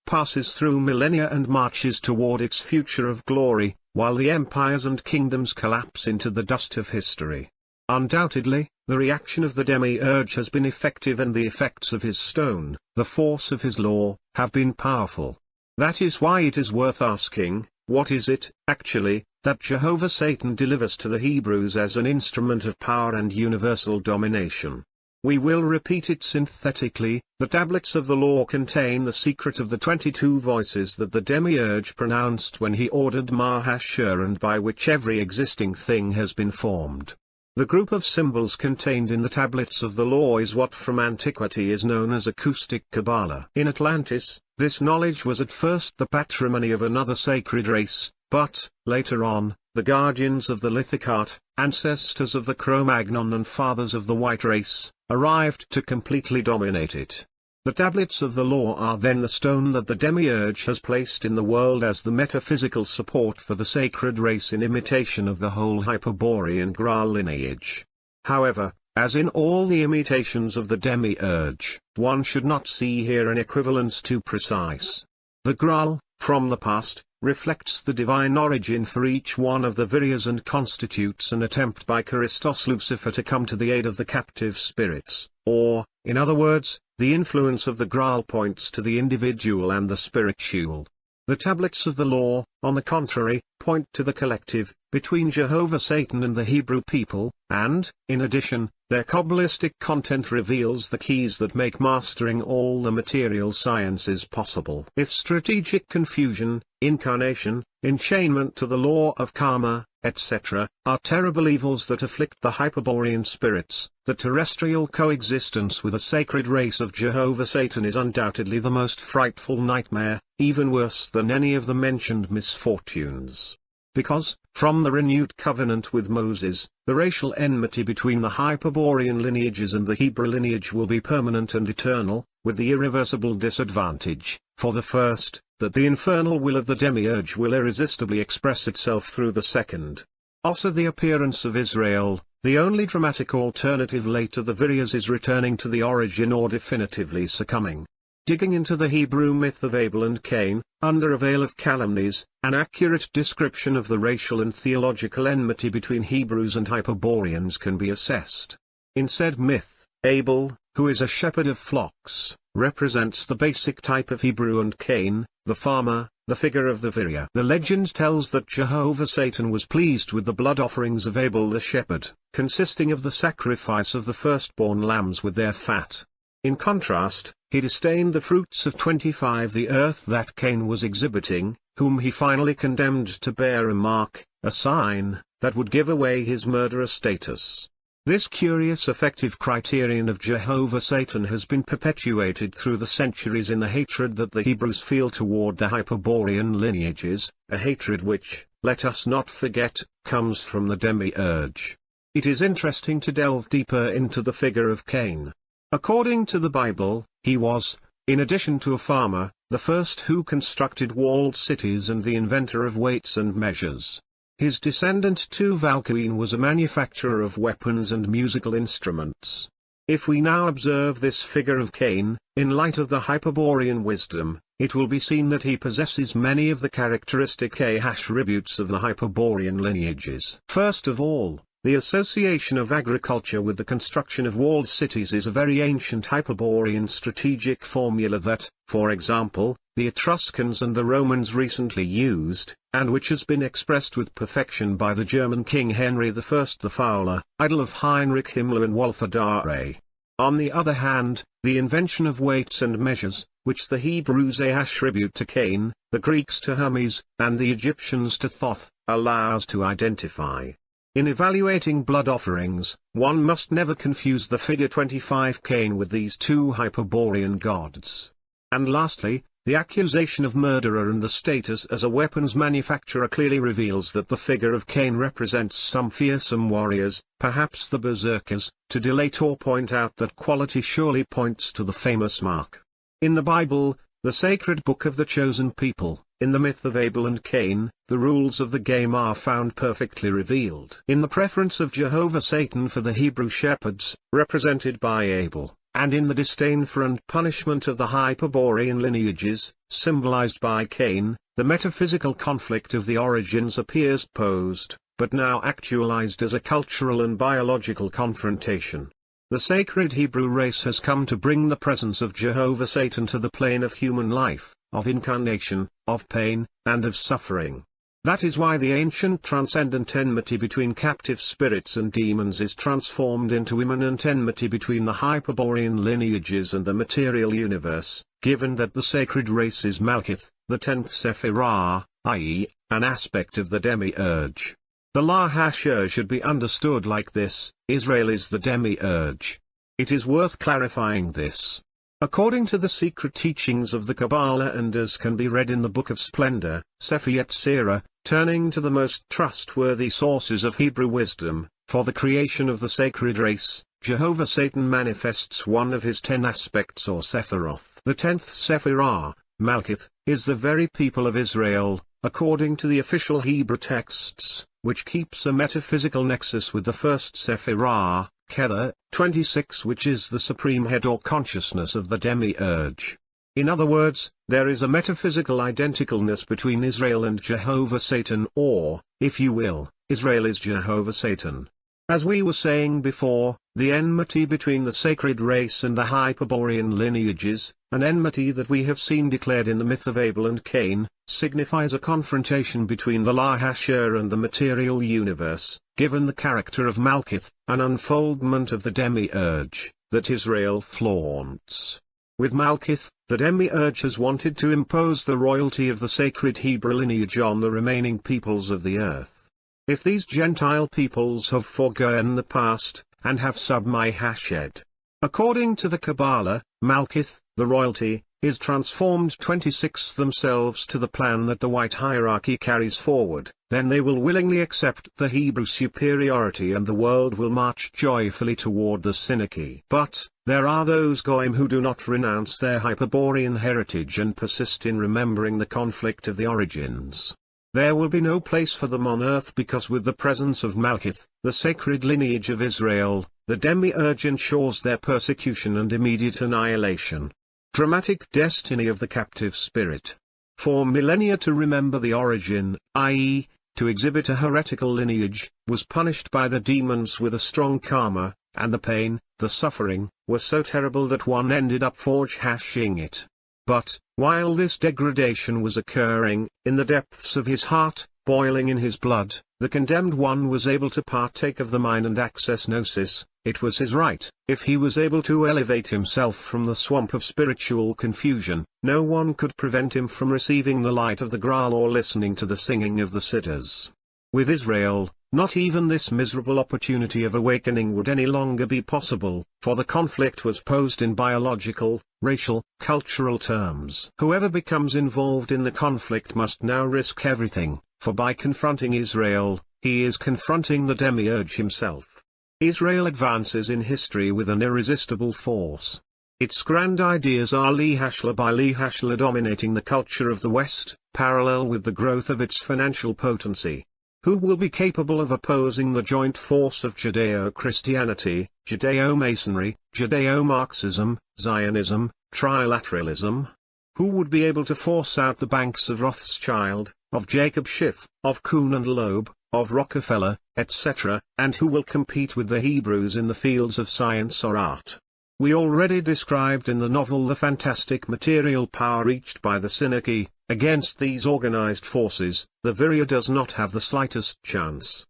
passes through millennia and marches toward its future of glory, while the empires and kingdoms collapse into the dust of history. Undoubtedly, the reaction of the demiurge has been effective, and the effects of his stone, the force of his law, have been powerful. That is why it is worth asking, what is it, actually, that Jehovah Satan delivers to the Hebrews as an instrument of power and universal domination? We will repeat it synthetically. The tablets of the law contain the secret of the 22 voices that the demiurge pronounced when he ordered Mahashur, and by which every existing thing has been formed. The group of symbols contained in the tablets of the law is what from antiquity is known as acoustic Kabbalah. In Atlantis, this knowledge was at first the patrimony of another sacred race, but, later on, the guardians of the lithic art, ancestors of the Cro-Magnon and fathers of the white race, arrived to completely dominate it. The tablets of the law are then the stone that the demiurge has placed in the world as the metaphysical support for the sacred race in imitation of the whole Hyperborean Graal lineage. However, as in all the imitations of the demiurge, one should not see here an equivalence too precise. The Graal, from the past, reflects the divine origin for each one of the Viryas and constitutes an attempt by Christos Lucifer to come to the aid of the captive spirits, or, in other words, the influence of the Graal points to the individual and the spiritual. The tablets of the law, on the contrary, point to the collective, between Jehovah Satan and the Hebrew people, and, in addition, their Kabbalistic content reveals the keys that make mastering all the material sciences possible. If strategic confusion, incarnation, enchainment to the law of karma, etc., are terrible evils that afflict the Hyperborean spirits, the terrestrial coexistence with a sacred race of Jehovah Satan is undoubtedly the most frightful nightmare, even worse than any of the mentioned misfortunes. Because, from the renewed covenant with Moses, the racial enmity between the Hyperborean lineages and the Hebrew lineage will be permanent and eternal, with the irreversible disadvantage, for the first, that the infernal will of the demiurge will irresistibly express itself through the second. Also the appearance of Israel, the only dramatic alternative late to the Viryas, is returning to the origin or definitively succumbing. Digging into the Hebrew myth of Abel and Cain, under a veil of calumnies, an accurate description of the racial and theological enmity between Hebrews and Hyperboreans can be assessed. In said myth, Abel, who is a shepherd of flocks, represents the basic type of Hebrew, and Cain, the farmer, the figure of the Virya. The legend tells that Jehovah Satan was pleased with the blood offerings of Abel the shepherd, consisting of the sacrifice of the firstborn lambs with their fat. In contrast, he disdained the fruits of 25 the earth that Cain was exhibiting, whom he finally condemned to bear a mark, a sign, that would give away his murderer status. This curious effective criterion of Jehovah Satan has been perpetuated through the centuries in the hatred that the Hebrews feel toward the Hyperborean lineages, a hatred which, let us not forget, comes from the demiurge. It is interesting to delve deeper into the figure of Cain. According to the Bible, he was, in addition to a farmer, the first who constructed walled cities and the inventor of weights and measures. His descendant Tuval-Cain was a manufacturer of weapons and musical instruments. If we now observe this figure of Cain, in light of the Hyperborean wisdom, it will be seen that he possesses many of the characteristic attributes of the Hyperborean lineages. First of all, the association of agriculture with the construction of walled cities is a very ancient Hyperborean strategic formula that, for example, the Etruscans and the Romans recently used, and which has been expressed with perfection by the German King Henry I the Fowler, idol of Heinrich Himmler and Walther Darré. On the other hand, the invention of weights and measures, which the Hebrews attribute to Cain, the Greeks to Hermes, and the Egyptians to Thoth, allows to identify. In evaluating blood offerings, one must never confuse the figure 25 Cain with these two Hyperborean gods. And lastly, the accusation of murderer and the status as a weapons manufacturer clearly reveals that the figure of Cain represents some fearsome warriors, perhaps the berserkers, to delate or point out that quality surely points to the famous mark. In the Bible, the sacred book of the chosen people, in the myth of Abel and Cain, the rules of the game are found perfectly revealed. In the preference of Jehovah Satan for the Hebrew shepherds, represented by Abel, and in the disdain for and punishment of the Hyperborean lineages, symbolized by Cain, the metaphysical conflict of the origins appears posed, but now actualized as a cultural and biological confrontation. The sacred Hebrew race has come to bring the presence of Jehovah Satan to the plane of human life, of incarnation, of pain, and of suffering. That is why the ancient transcendent enmity between captive spirits and demons is transformed into immanent enmity between the Hyperborean lineages and the material universe, given that the sacred race is Malkith, the 10th Sephirah, i.e., an aspect of the demiurge. The La-Hasher should be understood like this: Israel is the demiurge. It is worth clarifying this. According to the secret teachings of the Kabbalah and as can be read in the Book of Splendor, Sefer Yetzirah, turning to the most trustworthy sources of Hebrew wisdom, for the creation of the sacred race, Jehovah Satan manifests one of his 10 aspects or Sephiroth. The 10th Sephirah, Malkith, is the very people of Israel, according to the official Hebrew texts, which keeps a metaphysical nexus with the first Sephirah, Kether, 26, which is the supreme head or consciousness of the demiurge. In other words, there is a metaphysical identicalness between Israel and Jehovah Satan, or, if you will, Israel is Jehovah Satan. As we were saying before, the enmity between the sacred race and the Hyperborean lineages, an enmity that we have seen declared in the myth of Abel and Cain, signifies a confrontation between the La-Hasher and the material universe, given the character of Malkith, an unfoldment of the demiurge, that Israel flaunts. With Malkith, the demiurge has wanted to impose the royalty of the sacred Hebrew lineage on the remaining peoples of the earth. If these Gentile peoples have forgone the past, and have sub-mi-hashed. According to the Kabbalah, Malkith, the royalty, is transformed 26 themselves to the plan that the white hierarchy carries forward, then they will willingly accept the Hebrew superiority and the world will march joyfully toward the Synarchy. But, there are those Goyim who do not renounce their Hyperborean heritage and persist in remembering the conflict of the origins. There will be no place for them on earth because with the presence of Malkith, the sacred lineage of Israel, the demiurge ensures their persecution and immediate annihilation. Dramatic destiny of the captive spirit. For millennia to remember the origin, i.e., to exhibit a heretical lineage, was punished by the demons with a strong karma, and the pain, the suffering, were so terrible that one ended up forge-hashing it. But, while this degradation was occurring, in the depths of his heart, boiling in his blood, the condemned one was able to partake of the mind and access gnosis. It was his right. If he was able to elevate himself from the swamp of spiritual confusion, no one could prevent him from receiving the light of the Graal or listening to the singing of the siddhas. With Israel, not even this miserable opportunity of awakening would any longer be possible, for the conflict was posed in biological, racial, cultural terms. Whoever becomes involved in the conflict must now risk everything, for by confronting Israel, he is confronting the demiurge himself. Israel advances in history with an irresistible force. Its grand ideas are Lehashla by Lehashla dominating the culture of the West, parallel with the growth of its financial potency. Who will be capable of opposing the joint force of Judeo-Christianity, Judeo-Masonry, Judeo-Marxism, Zionism, Trilateralism? Who would be able to force out the banks of Rothschild, of Jacob Schiff, of Kuhn and Loeb, of Rockefeller, etc., and who will compete with the Hebrews in the fields of science or art? We already described in the novel the fantastic material power reached by the Synagogue. Against these organized forces, the Virya does not have the slightest chance.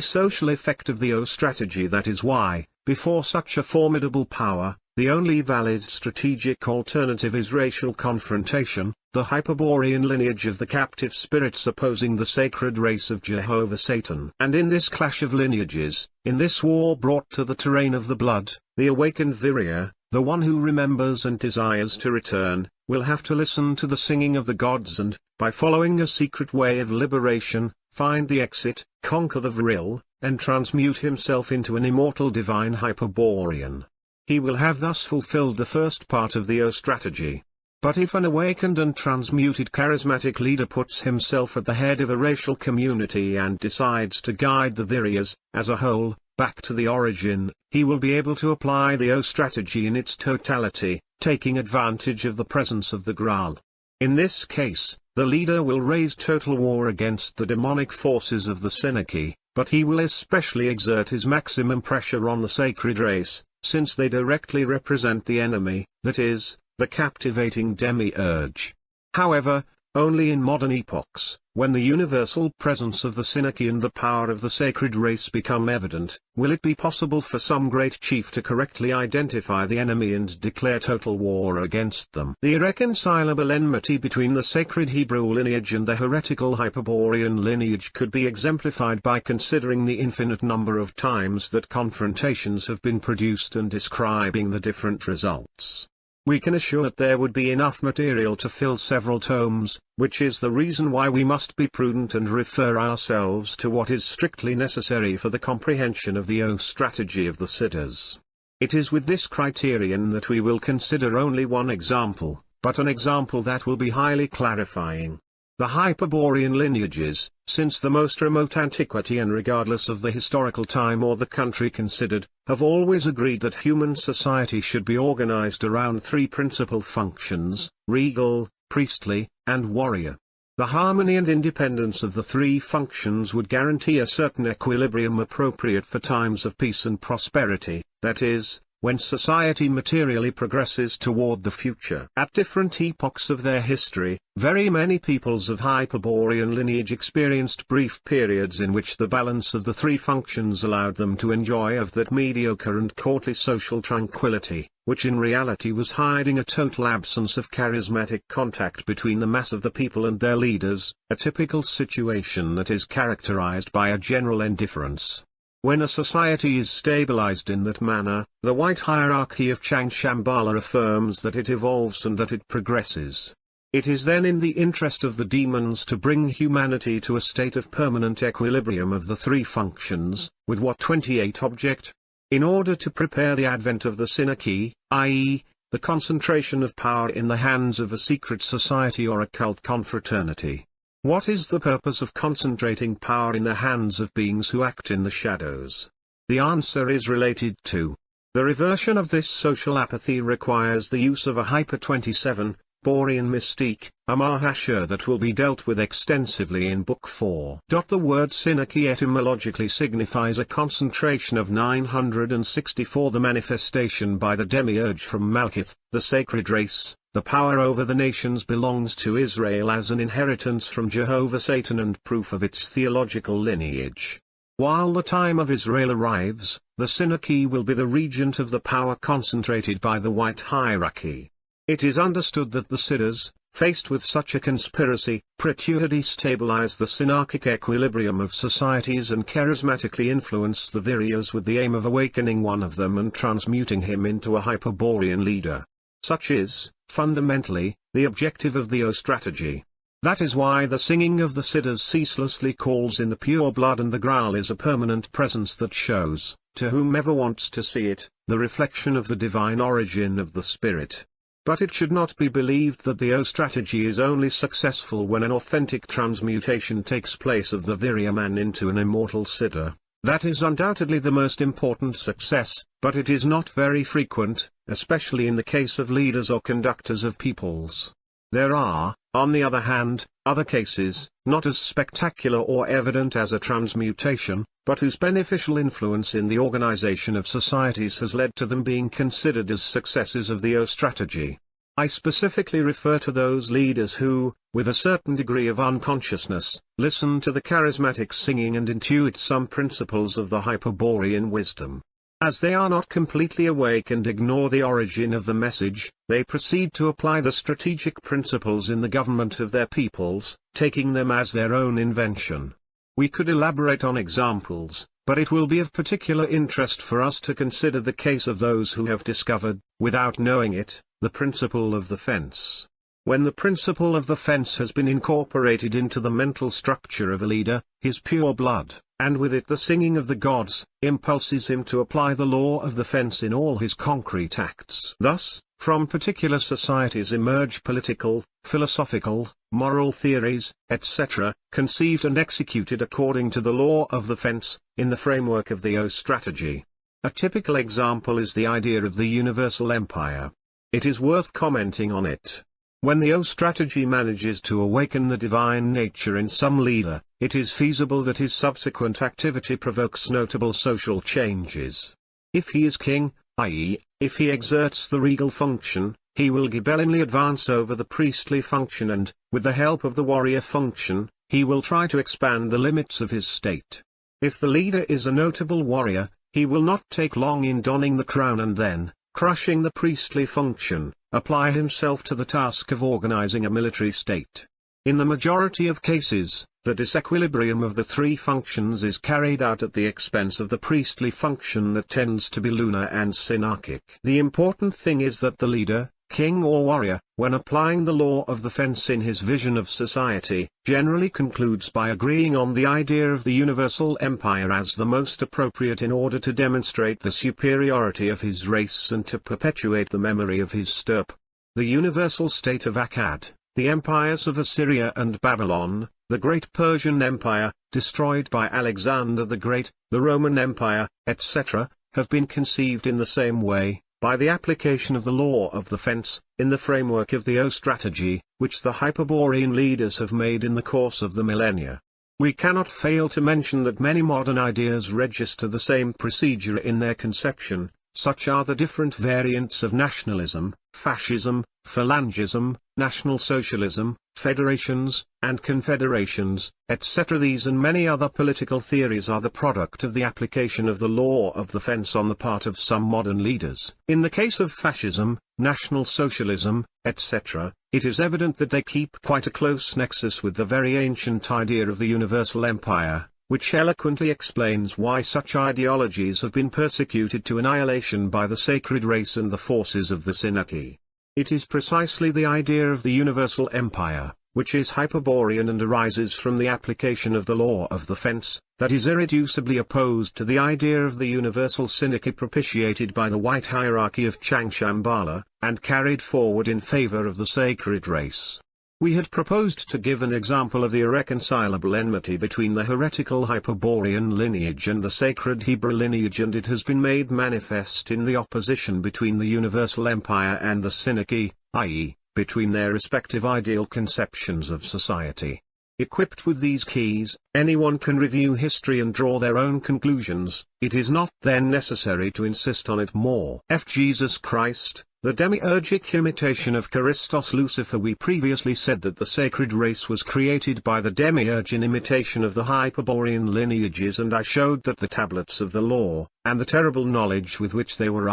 Social effect of the O strategy. That is why, before such a formidable power, the only valid strategic alternative is racial confrontation, the Hyperborean lineage of the captive spirits opposing the sacred race of Jehovah Satan. And in this clash of lineages, in this war brought to the terrain of the blood, the awakened Virya, the one who remembers and desires to return, will have to listen to the singing of the gods and, by following a secret way of liberation, find the exit, conquer the Vril, and transmute himself into an immortal divine Hyperborean. He will have thus fulfilled the first part of the O strategy. But if an awakened and transmuted charismatic leader puts himself at the head of a racial community and decides to guide the Viryas, as a whole, back to the origin, he will be able to apply the O strategy in its totality, taking advantage of the presence of the Graal. In this case, the leader will raise total war against the demonic forces of the Synagogue, but he will especially exert his maximum pressure on the sacred race, since they directly represent the enemy, that is, the captivating demiurge. However, only in modern epochs, when the universal presence of the Synagogue and the power of the sacred race become evident, will it be possible for some great chief to correctly identify the enemy and declare total war against them. The irreconcilable enmity between the sacred Hebrew lineage and the heretical Hyperborean lineage could be exemplified by considering the infinite number of times that confrontations have been produced and describing the different results. We can assure that there would be enough material to fill several tomes, which is the reason why we must be prudent and refer ourselves to what is strictly necessary for the comprehension of the O strategy of the Siddhas. It is with this criterion that we will consider only one example, but an example that will be highly clarifying. The Hyperborean lineages, since the most remote antiquity and regardless of the historical time or the country considered, have always agreed that human society should be organized around three principal functions: regal, priestly, and warrior. The harmony and independence of the three functions would guarantee a certain equilibrium appropriate for times of peace and prosperity, that is, when society materially progresses toward the future. At different epochs of their history, very many peoples of Hyperborean lineage experienced brief periods in which the balance of the three functions allowed them to enjoy of that mediocre and courtly social tranquility, which in reality was hiding a total absence of charismatic contact between the mass of the people and their leaders, a typical situation that is characterized by a general indifference. When a society is stabilized in that manner, the white hierarchy of Chang Shambhala affirms that it evolves and that it progresses. It is then in the interest of the demons to bring humanity to a state of permanent equilibrium of the three functions, with what 28 object? In order to prepare the advent of the Synagogue, i.e., the concentration of power in the hands of a secret society or a cult confraternity. What is the purpose of concentrating power in the hands of beings who act in the shadows? The answer is related to the reversion of this social apathy requires the use of a Hyper 27, Hyperborean mystique, a mahashur that will be dealt with extensively in Book 4. The word Synarchy etymologically signifies a concentration of 964, the manifestation by the demiurge from Malkuth, the sacred race. The power over the nations belongs to Israel as an inheritance from Jehovah Satan and proof of its theological lineage. While the time of Israel arrives, the Synarchy will be the regent of the power concentrated by the white hierarchy. It is understood that the Siddhas, faced with such a conspiracy, procure to destabilize the synarchic equilibrium of societies and charismatically influence the Viryas with the aim of awakening one of them and transmuting him into a Hyperborean leader. Such is, fundamentally, the objective of the O strategy. That is why the singing of the Siddhas ceaselessly calls in the pure blood, and the growl is a permanent presence that shows, to whomever wants to see it, the reflection of the divine origin of the spirit. But it should not be believed that the O strategy is only successful when an authentic transmutation takes place of the Virya man into an immortal Siddha. That is undoubtedly the most important success, but it is not very frequent, especially in the case of leaders or conductors of peoples. There are, on the other hand, other cases, not as spectacular or evident as a transmutation, but whose beneficial influence in the organization of societies has led to them being considered as successes of the O strategy. I specifically refer to those leaders who, with a certain degree of unconsciousness, listen to the charismatic singing and intuit some principles of the Hyperborean wisdom. As they are not completely awake and ignore the origin of the message, they proceed to apply the strategic principles in the government of their peoples, taking them as their own invention. We could elaborate on examples, but it will be of particular interest for us to consider the case of those who have discovered, without knowing it, the principle of the fence. When the principle of the fence has been incorporated into the mental structure of a leader, his pure blood, and with it the singing of the gods, impulses him to apply the law of the fence in all his concrete acts. Thus, from particular societies emerge political, philosophical, moral theories, etc., conceived and executed according to the law of the fence, in the framework of the O strategy. A typical example is the idea of the universal empire. It is worth commenting on it. When the O strategy manages to awaken the divine nature in some leader, it is feasible that his subsequent activity provokes notable social changes. If he is king, i.e., if he exerts the regal function, he will ghibellinely advance over the priestly function and, with the help of the warrior function, he will try to expand the limits of his state. If the leader is a notable warrior, he will not take long in donning the crown and then, crushing the priestly function, apply himself to the task of organizing a military state. In the majority of cases, the disequilibrium of the three functions is carried out at the expense of the priestly function that tends to be lunar and synarchic. The important thing is that the leader, king or warrior, when applying the law of the fence in his vision of society, generally concludes by agreeing on the idea of the universal empire as the most appropriate in order to demonstrate the superiority of his race and to perpetuate the memory of his stirpe. The universal state of Akkad, the empires of Assyria and Babylon, the great Persian Empire, destroyed by Alexander the Great, the Roman Empire, etc., have been conceived in the same way, by the application of the law of the fence, in the framework of the O strategy, which the Hyperborean leaders have made in the course of the millennia. We cannot fail to mention that many modern ideas register the same procedure in their conception. Such are the different variants of nationalism, fascism, phalangism, National Socialism, federations, and confederations, etc. These and many other political theories are the product of the application of the law of the fence on the part of some modern leaders. In the case of fascism, National Socialism, etc., it is evident that they keep quite a close nexus with the very ancient idea of the universal empire, which eloquently explains why such ideologies have been persecuted to annihilation by the sacred race and the forces of the Synarchy. It is precisely the idea of the universal empire, which is Hyperborean and arises from the application of the law of the fence, that is irreducibly opposed to the idea of the universal Synarchy propitiated by the white hierarchy of Changshambhala, and carried forward in favor of the sacred race. We had proposed to give an example of the irreconcilable enmity between the heretical Hyperborean lineage and the sacred Hebrew lineage, and it has been made manifest in the opposition between the universal empire and the Synarchy, i.e., between their respective ideal conceptions of society. Equipped with these keys, anyone can review history and draw their own conclusions. It is not then necessary to insist on it more. Jesus Christ, the demiurgic imitation of Christos Lucifer. We previously said that the sacred race was created by the demiurge in imitation of the Hyperborean lineages, and I showed that the tablets of the law, and the terrible knowledge with which they were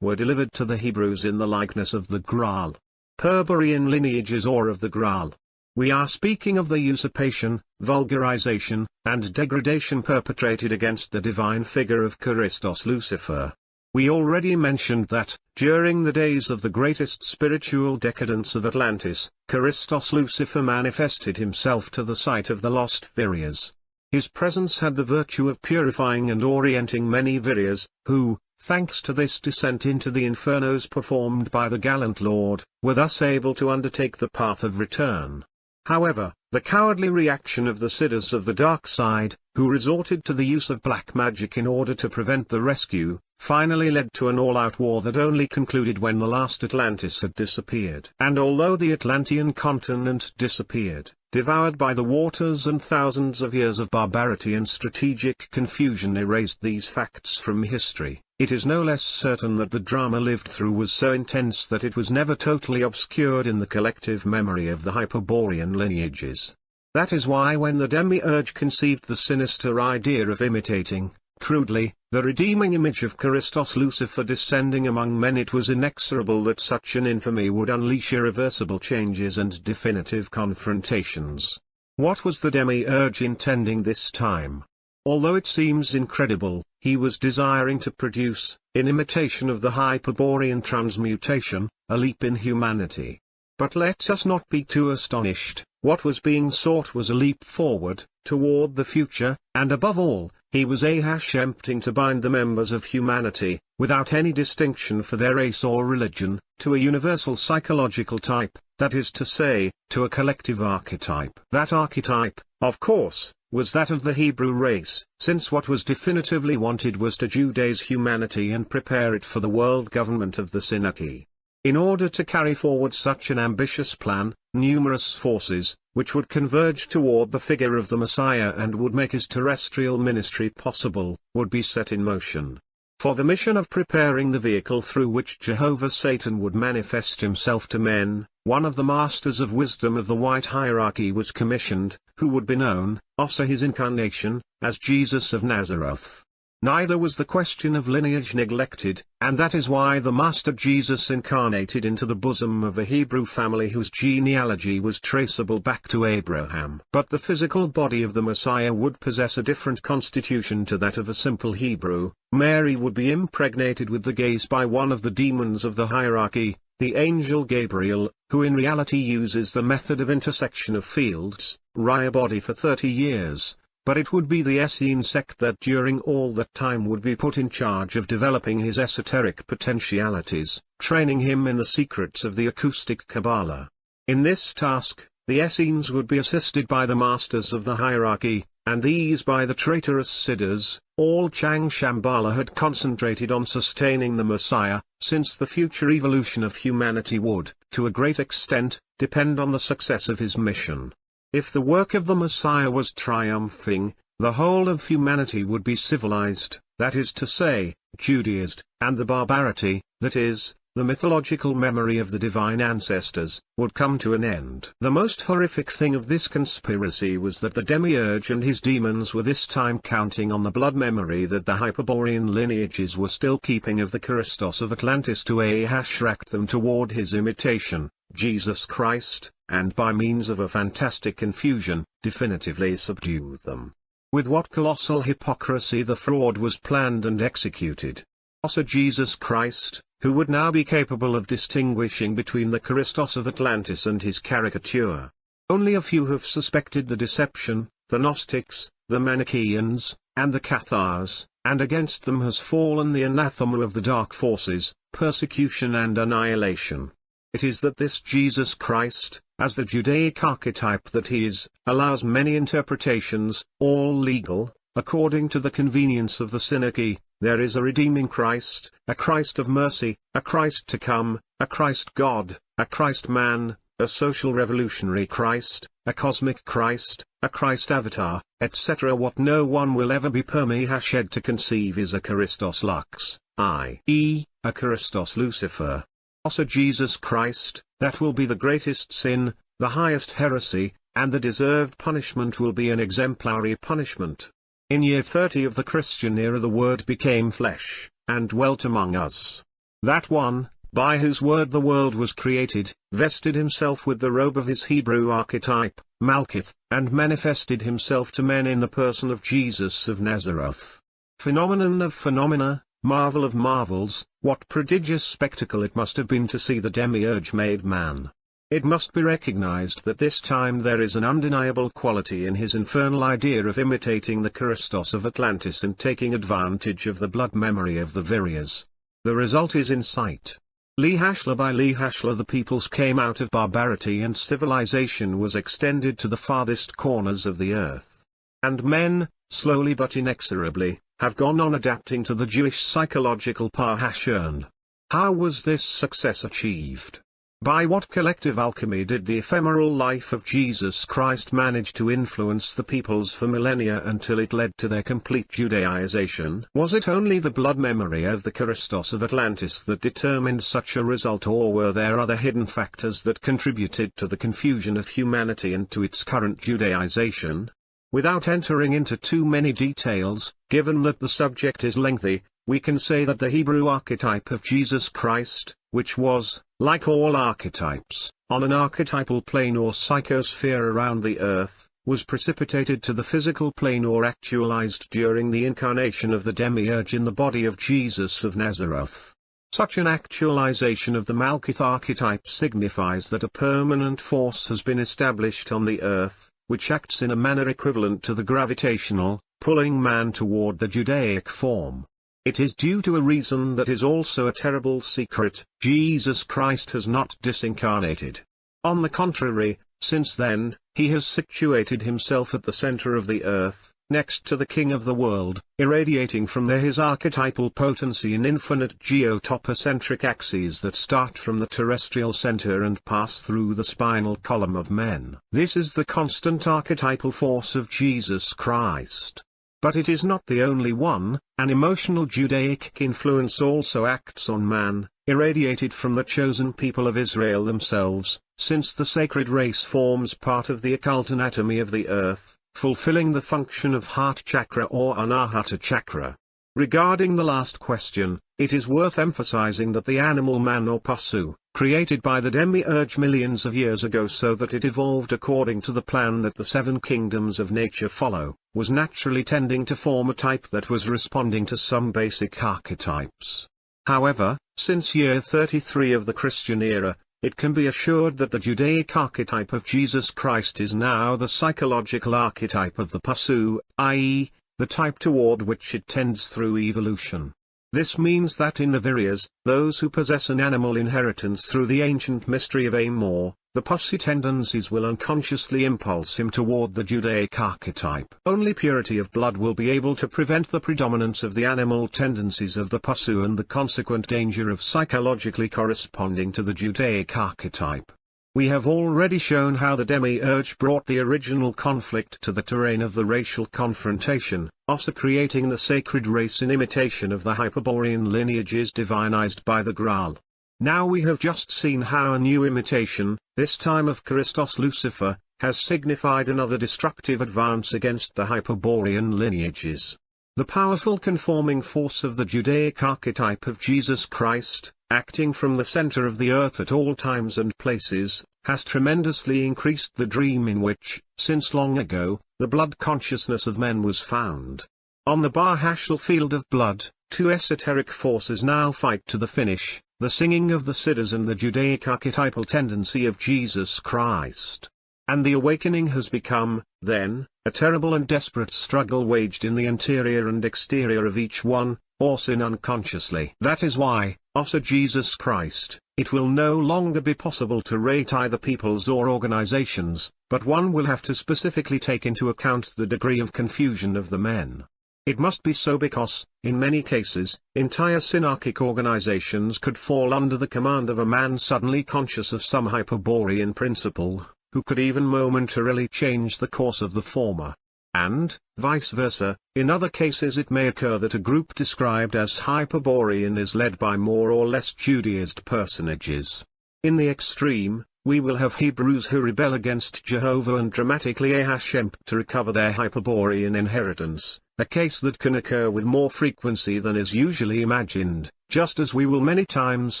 were delivered to the Hebrews in the likeness of the Graal. Hyperborean lineages, or of the Graal. We are speaking of the usurpation, vulgarization, and degradation perpetrated against the divine figure of Christos Lucifer. We already mentioned that, during the days of the greatest spiritual decadence of Atlantis, Christos Lucifer manifested himself to the sight of the lost Virias. His presence had the virtue of purifying and orienting many Virias, who, thanks to this descent into the infernos performed by the gallant Lord, were thus able to undertake the path of return. However, the cowardly reaction of the Siddhas of the dark side, who resorted to the use of black magic in order to prevent the rescue, finally led to an all-out war that only concluded when the last Atlantis had disappeared. And although the Atlantean continent disappeared, devoured by the waters, and thousands of years of barbarity and strategic confusion erased these facts from history, it is no less certain that the drama lived through was so intense that it was never totally obscured in the collective memory of the Hyperborean lineages. That is why when the demiurge conceived the sinister idea of imitating, crudely, the redeeming image of Christos Lucifer descending among men, it was inexorable that such an infamy would unleash irreversible changes and definitive confrontations. What was the demiurge intending this time? Although it seems incredible, he was desiring to produce, in imitation of the Hyperborean transmutation, a leap in humanity. But let us not be too astonished. What was being sought was a leap forward, toward the future, and above all, he was attempting to bind the members of humanity, without any distinction for their race or religion, to a universal psychological type, that is to say, to a collective archetype. That archetype, of course, was that of the Hebrew race, since what was definitively wanted was to Judaize humanity and prepare it for the world government of the Synarchy. In order to carry forward such an ambitious plan, numerous forces, which would converge toward the figure of the Messiah and would make his terrestrial ministry possible, would be set in motion. For the mission of preparing the vehicle through which Jehovah Satan would manifest himself to men, one of the masters of wisdom of the white hierarchy was commissioned, who would be known, also his incarnation, as Jesus of Nazareth. Neither was the question of lineage neglected, and that is why the Master Jesus incarnated into the bosom of a Hebrew family whose genealogy was traceable back to Abraham. But the physical body of the Messiah would possess a different constitution to that of a simple Hebrew. Mary would be impregnated with the gaze by one of the demons of the hierarchy, the angel Gabriel, who in reality uses the method of intersection of fields, a body for 30 years. But it would be the Essene sect that during all that time would be put in charge of developing his esoteric potentialities, training him in the secrets of the acoustic Kabbalah. In this task, the Essenes would be assisted by the masters of the hierarchy, and these by the traitorous Siddhas. All Chang Shambhala had concentrated on sustaining the Messiah, since the future evolution of humanity would, to a great extent, depend on the success of his mission. If the work of the Messiah was triumphing, the whole of humanity would be civilized, that is to say, Judaized, and the barbarity, that is, the mythological memory of the divine ancestors, would come to an end. The most horrific thing of this conspiracy was that the demiurge and his demons were this time counting on the blood memory that the Hyperborean lineages were still keeping of the Christos of Atlantis to attract them toward his imitation, Jesus Christ, and by means of a fantastic confusion, definitively subdue them. With what colossal hypocrisy the fraud was planned and executed. Also Jesus Christ, who would now be capable of distinguishing between the Christos of Atlantis and his caricature. Only a few have suspected the deception, the Gnostics, the Manichaeans, and the Cathars, and against them has fallen the anathema of the dark forces, persecution and annihilation. It is that this Jesus Christ, as the Judaic archetype that he is, allows many interpretations, all legal, according to the convenience of the Synarchy. There is a redeeming Christ, a Christ of mercy, a Christ to come, a Christ God, a Christ man, a social revolutionary Christ, a cosmic Christ, a Christ avatar, etc. What no one will ever be permi-hashed to conceive is a Christos Lux, i.e., a Christos Lucifer. Also Jesus Christ, that will be the greatest sin, the highest heresy, and the deserved punishment will be an exemplary punishment. In year 30 of the Christian era the Word became flesh, and dwelt among us. That one, by whose word the world was created, vested himself with the robe of his Hebrew archetype, Malkith, and manifested himself to men in the person of Jesus of Nazareth. Phenomenon of phenomena, marvel of marvels, what prodigious spectacle it must have been to see the demiurge made man. It must be recognized that this time there is an undeniable quality in his infernal idea of imitating the Christos of Atlantis and taking advantage of the blood memory of the Virias. The result is in sight. Lihashla by Lihashla the peoples came out of barbarity and civilization was extended to the farthest corners of the earth. And men, slowly but inexorably, have gone on adapting to the Jewish psychological Parhashern. How was this success achieved? By what collective alchemy did the ephemeral life of Jesus Christ manage to influence the peoples for millennia until it led to their complete Judaization? Was it only the blood memory of the Christos of Atlantis that determined such a result, or were there other hidden factors that contributed to the confusion of humanity and to its current Judaization? Without entering into too many details, given that the subject is lengthy, we can say that the Hebrew archetype of Jesus Christ, which was, like all archetypes, on an archetypal plane or psychosphere around the earth, was precipitated to the physical plane or actualized during the incarnation of the demiurge in the body of Jesus of Nazareth. Such an actualization of the Malkith archetype signifies that a permanent force has been established on the earth, which acts in a manner equivalent to the gravitational, pulling man toward the Judaic form. It is due to a reason that is also a terrible secret: Jesus Christ has not disincarnated. On the contrary, since then, he has situated himself at the center of the earth, next to the King of the world, irradiating from there his archetypal potency in infinite geotopocentric axes that start from the terrestrial center and pass through the spinal column of men. This is the constant archetypal force of Jesus Christ. But it is not the only one. An emotional Judaic influence also acts on man, irradiated from the chosen people of Israel themselves, since the sacred race forms part of the occult anatomy of the earth, fulfilling the function of heart chakra or anahata chakra. Regarding the last question, it is worth emphasizing that the animal man or Pasu, created by the demiurge millions of years ago so that it evolved according to the plan that the seven kingdoms of nature follow, was naturally tending to form a type that was responding to some basic archetypes. However, since year 33 of the Christian era, it can be assured that the Judaic archetype of Jesus Christ is now the psychological archetype of the Pasu, i.e., the type toward which it tends through evolution. This means that in the Virias, those who possess an animal inheritance through the ancient mystery of Amor, the Pasu tendencies will unconsciously impulse him toward the Judaic archetype. Only purity of blood will be able to prevent the predominance of the animal tendencies of the Pasu and the consequent danger of psychologically corresponding to the Judaic archetype. We have already shown how the demiurge brought the original conflict to the terrain of the racial confrontation, also creating the sacred race in imitation of the Hyperborean lineages divinized by the Graal. Now we have just seen how a new imitation, this time of Christos Lucifer, has signified another destructive advance against the Hyperborean lineages. The powerful conforming force of the Judaic archetype of Jesus Christ, acting from the center of the earth at all times and places, has tremendously increased the dream in which, since long ago, the blood consciousness of men was found. On the Bahashal field of blood, two esoteric forces now fight to the finish, the singing of the Siddhas and the Judaic archetypal tendency of Jesus Christ. And the awakening has become, then, a terrible and desperate struggle waged in the interior and exterior of each one, or sin unconsciously. That is why, also Jesus Christ, it will no longer be possible to rate either peoples or organizations, but one will have to specifically take into account the degree of confusion of the men. It must be so because, in many cases, entire synarchic organizations could fall under the command of a man suddenly conscious of some Hyperborean principle, who could even momentarily change the course of the former. And, vice versa, in other cases it may occur that a group described as Hyperborean is led by more or less Judaized personages. In the extreme, we will have Hebrews who rebel against Jehovah and dramatically attempt to recover their Hyperborean inheritance, a case that can occur with more frequency than is usually imagined, just as we will many times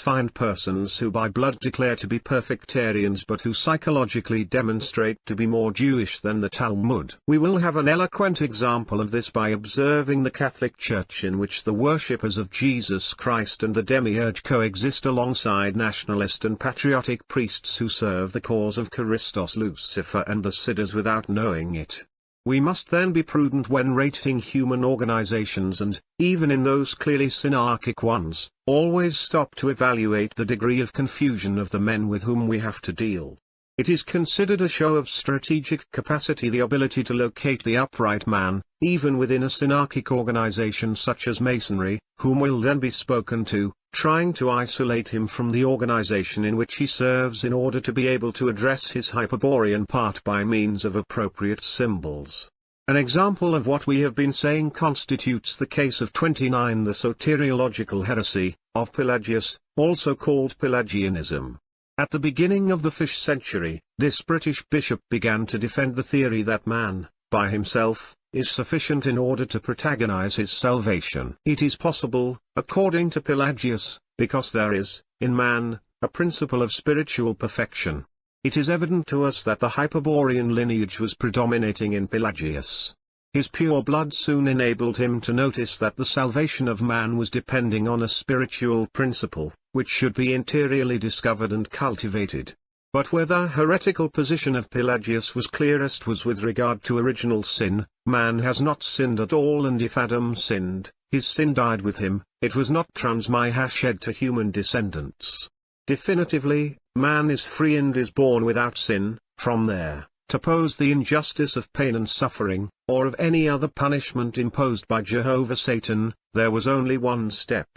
find persons who by blood declare to be perfectarians but who psychologically demonstrate to be more Jewish than the Talmud. We will have an eloquent example of this by observing the Catholic Church, in which the worshippers of Jesus Christ and the demiurge coexist alongside nationalist and patriotic priests who serve the cause of Christos Lucifer and the Siddhas without knowing it. We must then be prudent when rating human organizations and, even in those clearly synarchic ones, always stop to evaluate the degree of confusion of the men with whom we have to deal. It is considered a show of strategic capacity, the ability to locate the upright man, even within a synarchic organization such as Masonry, whom will then be spoken to, trying to isolate him from the organization in which he serves in order to be able to address his Hyperborean part by means of appropriate symbols. An example of what we have been saying constitutes the case of 29, the soteriological heresy of Pelagius, also called Pelagianism. At the beginning of the 5th century, this British bishop began to defend the theory that man, by himself, is sufficient in order to protagonize his salvation. It is possible, according to Pelagius, because there is, in man, a principle of spiritual perfection. It is evident to us that the Hyperborean lineage was predominating in Pelagius. His pure blood soon enabled him to notice that the salvation of man was depending on a spiritual principle, which should be interiorly discovered and cultivated. But where the heretical position of Pelagius was clearest was with regard to original sin. Man has not sinned at all, and if Adam sinned, his sin died with him. It was not transmitted to human descendants. Definitively, man is free and is born without sin. From there, to pose the injustice of pain and suffering, or of any other punishment imposed by Jehovah Satan, there was only one step.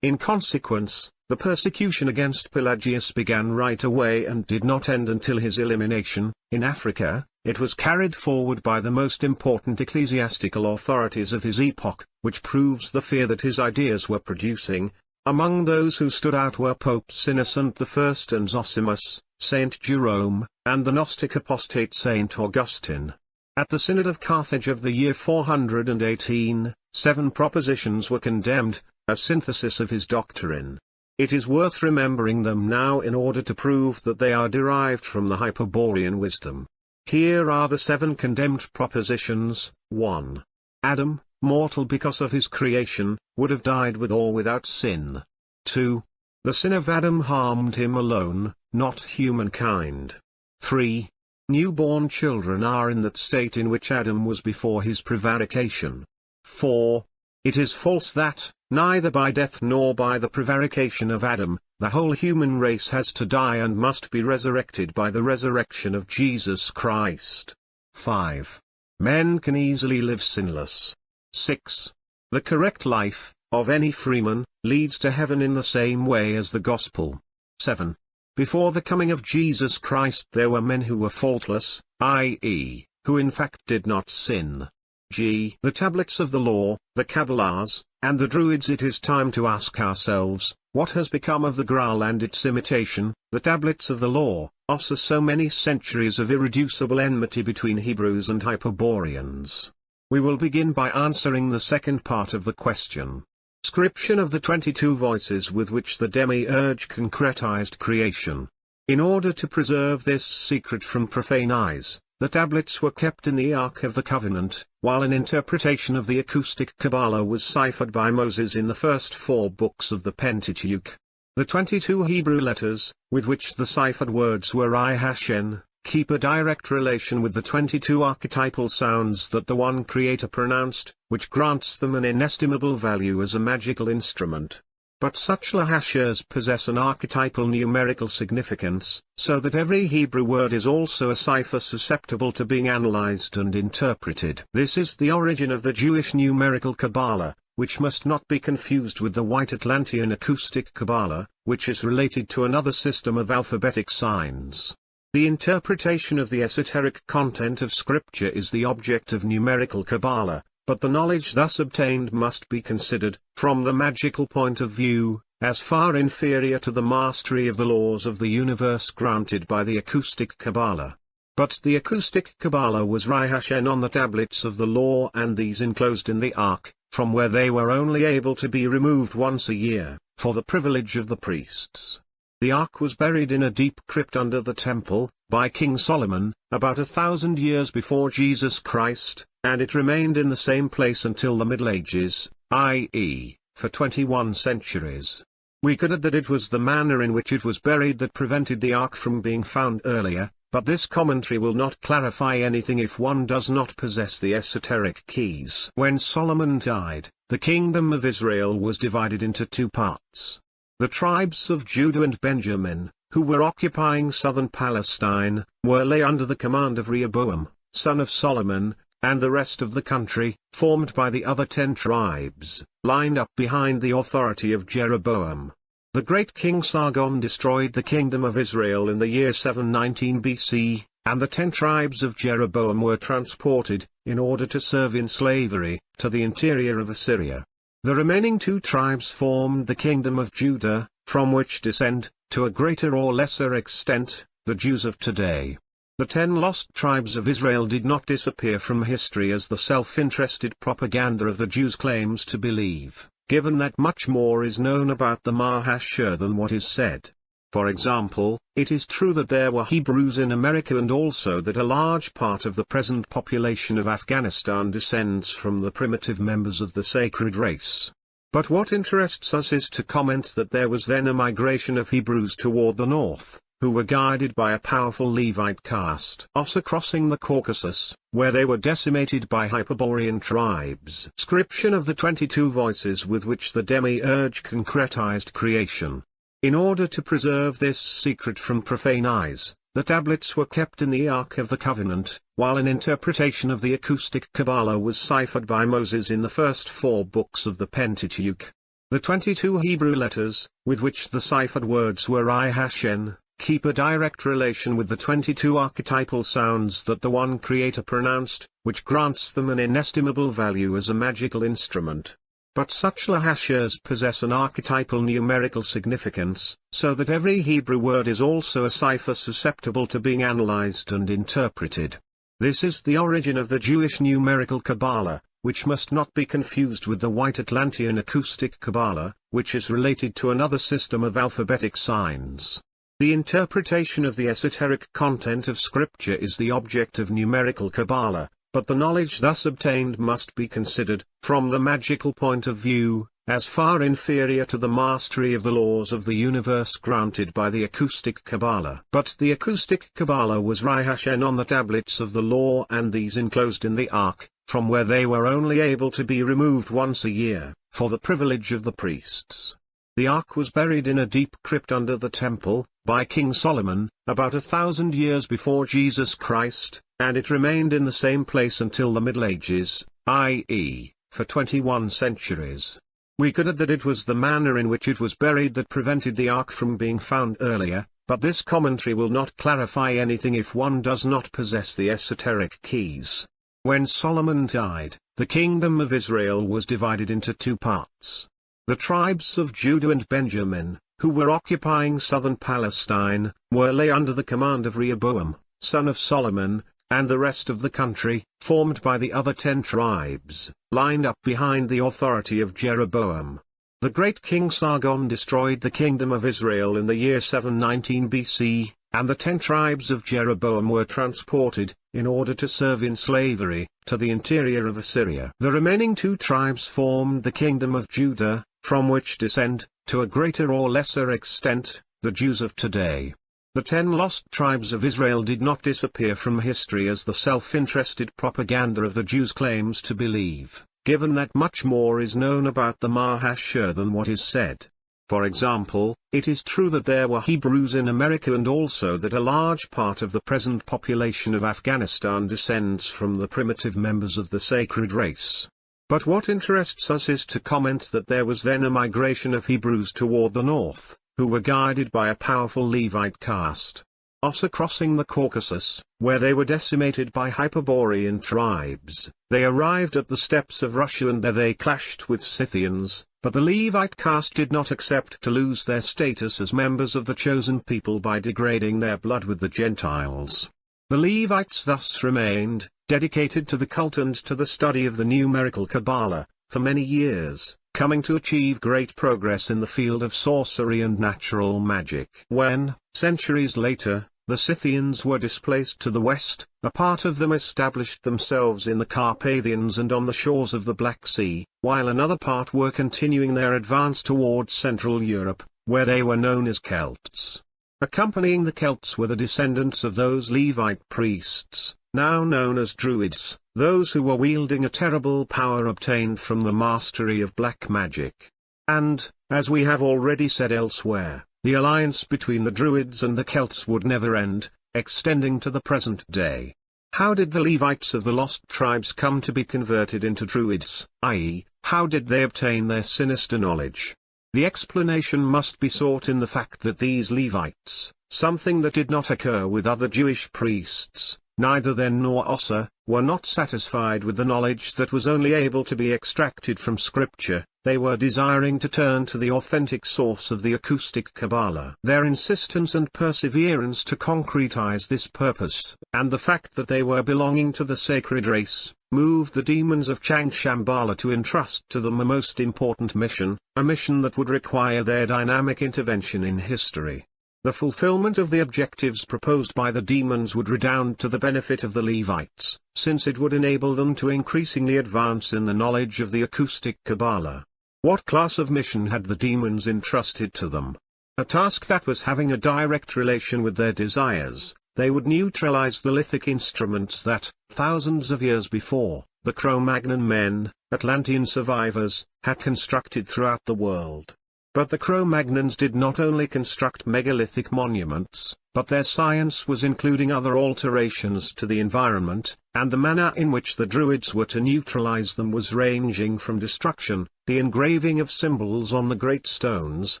In consequence, the persecution against Pelagius began right away and did not end until his elimination. In Africa, it was carried forward by the most important ecclesiastical authorities of his epoch, which proves the fear that his ideas were producing. Among those who stood out were Popes Innocent I and Zosimus, Saint Jerome, and the Gnostic apostate Saint Augustine. At the Synod of Carthage of the year 418, 7 propositions were condemned, a synthesis of his doctrine. It is worth remembering them now in order to prove that they are derived from the Hyperborean wisdom. Here are the 7 condemned propositions. 1. Adam, mortal because of his creation, would have died with or without sin. 2. The sin of Adam harmed him alone, not humankind. 3. Newborn children are in that state in which Adam was before his prevarication. 4. It is false that, neither by death nor by the prevarication of Adam, the whole human race has to die and must be resurrected by the resurrection of Jesus Christ. 5. Men can easily live sinless. 6. The correct life, of any freeman, leads to heaven in the same way as the gospel. 7. Before the coming of Jesus Christ there were men who were faultless, i.e., who in fact did not sin. G. The tablets of the law, the Kabbalists, and the Druids. It is time to ask ourselves, what has become of the Graal and its imitation, the tablets of the law, after so many centuries of irreducible enmity between Hebrews and Hyperboreans? We will begin by answering the second part of the question. Description of the 22 voices with which the demiurge concretized creation. In order to preserve this secret from profane eyes, the tablets were kept in the Ark of the Covenant, while an interpretation of the acoustic Kabbalah was ciphered by Moses in the first 4 books of the Pentateuch. The 22 Hebrew letters, with which the ciphered words were I-Hashen, keep a direct relation with the 22 archetypal sounds that the One Creator pronounced, which grants them an inestimable value as a magical instrument. But such lahashers possess an archetypal numerical significance, so that every Hebrew word is also a cipher susceptible to being analyzed and interpreted. This is the origin of the Jewish numerical Kabbalah, which must not be confused with the White Atlantean acoustic Kabbalah, which is related to another system of alphabetic signs. The interpretation of the esoteric content of Scripture is the object of numerical Kabbalah, but the knowledge thus obtained must be considered, from the magical point of view, as far inferior to the mastery of the laws of the universe granted by the acoustic Kabbalah. But the acoustic Kabbalah was rihashen on the tablets of the law and these enclosed in the ark, from where they were only able to be removed once a year, for the privilege of the priests. The ark was buried in a deep crypt under the temple, by King Solomon, about 1,000 years before Jesus Christ, and it remained in the same place until the Middle Ages, i.e., for 21 centuries. We could add that it was the manner in which it was buried that prevented the ark from being found earlier, but this commentary will not clarify anything if one does not possess the esoteric keys. When Solomon died, the kingdom of Israel was divided into two parts. The tribes of Judah and Benjamin, who were occupying southern Palestine, were lay under the command of Rehoboam, son of Solomon, and the rest of the country, formed by the other 10 tribes, lined up behind the authority of Jeroboam. The great king Sargon destroyed the kingdom of Israel in the year 719 BC, and the 10 tribes of Jeroboam were transported, in order to serve in slavery, to the interior of Assyria. The remaining 2 tribes formed the kingdom of Judah, from which descend, to a greater or lesser extent, the Jews of today. The 10 lost tribes of Israel did not disappear from history as the self-interested propaganda of the Jews claims to believe, given that much more is known about the Mahashur than what is said. For example, it is true that there were Hebrews in America and also that a large part of the present population of Afghanistan descends from the primitive members of the sacred race. But what interests us is to comment that there was then a migration of Hebrews toward the north, who were guided by a powerful Levite caste also crossing the Caucasus, where they were decimated by Hyperborean tribes. Description of the 22 voices with which the demiurge concretized creation. In order to preserve this secret from profane eyes, the tablets were kept in the Ark of the Covenant, while an interpretation of the acoustic Kabbalah was ciphered by Moses in the first 4 books of the Pentateuch. The 22 Hebrew letters, with which the ciphered words were Ihashen, keep a direct relation with the 22 archetypal sounds that the One Creator pronounced, which grants them an inestimable value as a magical instrument. But such lahashers possess an archetypal numerical significance, so that every Hebrew word is also a cipher susceptible to being analyzed and interpreted. This is the origin of the Jewish numerical Kabbalah, which must not be confused with the White Atlantean acoustic Kabbalah, which is related to another system of alphabetic signs. The interpretation of the esoteric content of Scripture is the object of numerical Kabbalah, but the knowledge thus obtained must be considered, from the magical point of view, as far inferior to the mastery of the laws of the universe granted by the acoustic Kabbalah. But the acoustic Kabbalah was rihashen on the tablets of the law and these enclosed in the ark, from where they were only able to be removed once a year, for the privilege of the priests. The ark was buried in a deep crypt under the temple, by King Solomon, about 1,000 years before Jesus Christ, and it remained in the same place until the Middle Ages, i.e., for 21 centuries. We could add that it was the manner in which it was buried that prevented the ark from being found earlier, but this commentary will not clarify anything if one does not possess the esoteric keys. When Solomon died, the kingdom of Israel was divided into 2 parts. The tribes of Judah and Benjamin, who were occupying southern Palestine, were lay under the command of Rehoboam, son of Solomon, and the rest of the country, formed by the other 10 tribes, lined up behind the authority of Jeroboam. The great king Sargon destroyed the kingdom of Israel in the year 719 BC, and the 10 tribes of Jeroboam were transported, in order to serve in slavery, to the interior of Assyria. The remaining 2 tribes formed the kingdom of Judah, from which descend, to a greater or lesser extent, the Jews of today. The 10 lost tribes of Israel did not disappear from history as the self-interested propaganda of the Jews claims to believe, given that much more is known about the Mahashur than what is said. For example, it is true that there were Hebrews in America and also that a large part of the present population of Afghanistan descends from the primitive members of the sacred race. But what interests us is to comment that there was then a migration of Hebrews toward the north, who were guided by a powerful Levite caste. Also crossing the Caucasus, where they were decimated by Hyperborean tribes, they arrived at the steppes of Russia and there they clashed with Scythians, but the Levite caste did not accept to lose their status as members of the chosen people by degrading their blood with the Gentiles. The Levites thus remained, dedicated to the cult and to the study of the numerical Kabbalah, for many years, coming to achieve great progress in the field of sorcery and natural magic. When, centuries later, the Scythians were displaced to the west, a part of them established themselves in the Carpathians and on the shores of the Black Sea, while another part were continuing their advance towards Central Europe, where they were known as Celts. Accompanying the Celts were the descendants of those Levite priests, now known as Druids, those who were wielding a terrible power obtained from the mastery of black magic. And, as we have already said elsewhere, the alliance between the Druids and the Celts would never end, extending to the present day. How did the Levites of the lost tribes come to be converted into Druids, i.e., how did they obtain their sinister knowledge? The explanation must be sought in the fact that these Levites, something that did not occur with other Jewish priests, neither then nor Ossa, were not satisfied with the knowledge that was only able to be extracted from Scripture. They were desiring to turn to the authentic source of the acoustic Kabbalah. Their insistence and perseverance to concretize this purpose, and the fact that they were belonging to the sacred race, moved the demons of Chang-Shambhala to entrust to them a most important mission, a mission that would require their dynamic intervention in history. The fulfillment of the objectives proposed by the demons would redound to the benefit of the Levites, since it would enable them to increasingly advance in the knowledge of the acoustic Kabbalah. What class of mission had the demons entrusted to them? A task that was having a direct relation with their desires. They would neutralize the lithic instruments that, thousands of years before, the Cro-Magnon men, Atlantean survivors, had constructed throughout the world. But the Cro-Magnons did not only construct megalithic monuments, but their science was including other alterations to the environment, and the manner in which the Druids were to neutralize them was ranging from destruction, the engraving of symbols on the great stones,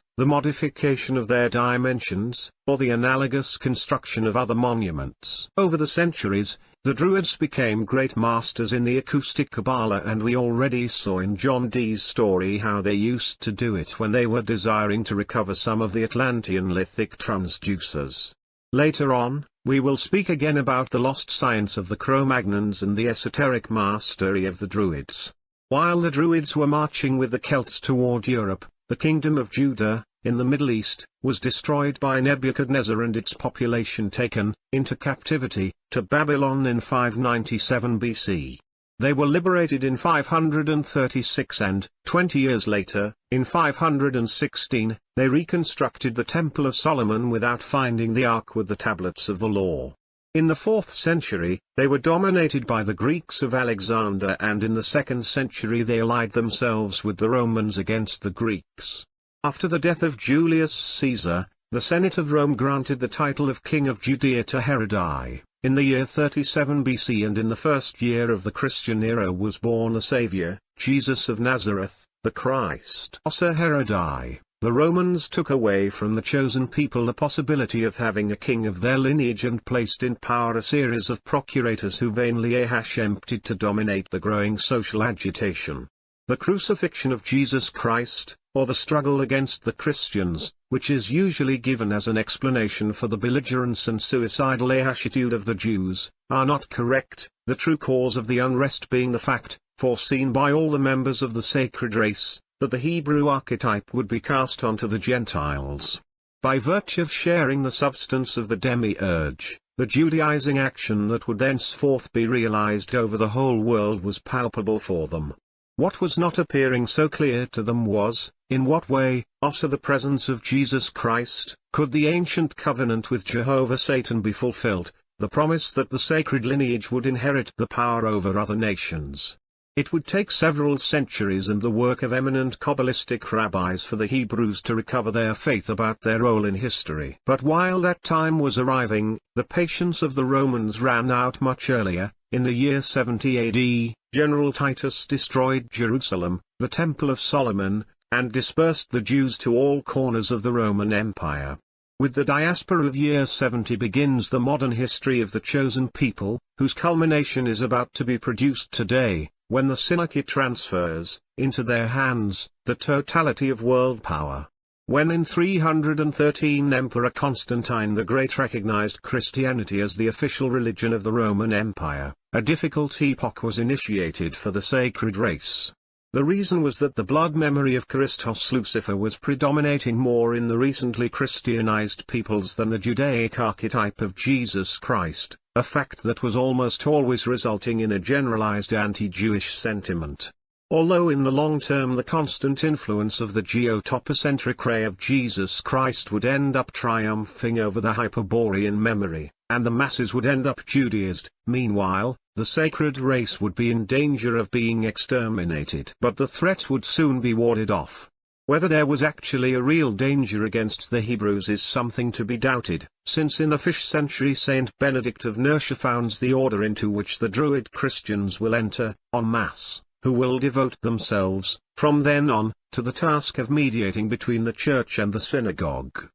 the modification of their dimensions, or the analogous construction of other monuments. Over the centuries, the Druids became great masters in the acoustic Kabbalah, and we already saw in John Dee's story how they used to do it when they were desiring to recover some of the Atlantean lithic transducers. Later on, we will speak again about the lost science of the Cro-Magnons and the esoteric mastery of the Druids. While the Druids were marching with the Celts toward Europe, the kingdom of Judah, in the Middle East, was destroyed by Nebuchadnezzar and its population taken, into captivity, to Babylon in 597 BC. They were liberated in 536 and, 20 years later, in 516, they reconstructed the Temple of Solomon without finding the Ark with the tablets of the law. In the 4th century, they were dominated by the Greeks of Alexander, and in the 2nd century they allied themselves with the Romans against the Greeks. After the death of Julius Caesar, the Senate of Rome granted the title of King of Judea to Herod I. In the year 37 BC and in the first year of the Christian era was born the Saviour, Jesus of Nazareth, the Christ. Also Herod I. The Romans took away from the chosen people the possibility of having a king of their lineage and placed in power a series of procurators who vainly attempted to dominate the growing social agitation. The crucifixion of Jesus Christ, or the struggle against the Christians, which is usually given as an explanation for the belligerence and suicidal attitude of the Jews, are not correct, the true cause of the unrest being the fact, foreseen by all the members of the sacred race, that the Hebrew archetype would be cast onto the Gentiles. By virtue of sharing the substance of the demiurge, the Judaizing action that would thenceforth be realized over the whole world was palpable for them. What was not appearing so clear to them was, in what way, also the presence of Jesus Christ, could the ancient covenant with Jehovah Satan be fulfilled, the promise that the sacred lineage would inherit the power over other nations. It would take several centuries and the work of eminent Kabbalistic rabbis for the Hebrews to recover their faith about their role in history. But while that time was arriving, the patience of the Romans ran out much earlier. In the year 70 AD, General Titus destroyed Jerusalem, the Temple of Solomon, and dispersed the Jews to all corners of the Roman Empire. With the diaspora of year 70 begins the modern history of the chosen people, whose culmination is about to be produced today, when the Synarchy transfers, into their hands, the totality of world power. When in 313 Emperor Constantine the Great recognized Christianity as the official religion of the Roman Empire, a difficult epoch was initiated for the sacred race. The reason was that the blood memory of Christos Lucifer was predominating more in the recently Christianized peoples than the Judaic archetype of Jesus Christ, a fact that was almost always resulting in a generalized anti-Jewish sentiment. Although in the long term the constant influence of the geotopocentric ray of Jesus Christ would end up triumphing over the Hyperborean memory, and the masses would end up Judaized, meanwhile, the sacred race would be in danger of being exterminated. But the threat would soon be warded off. Whether there was actually a real danger against the Hebrews is something to be doubted, since in the 5th century Saint Benedict of Nursia founds the order into which the Druid Christians will enter, en masse, who will devote themselves, from then on, to the task of mediating between the church and the synagogue.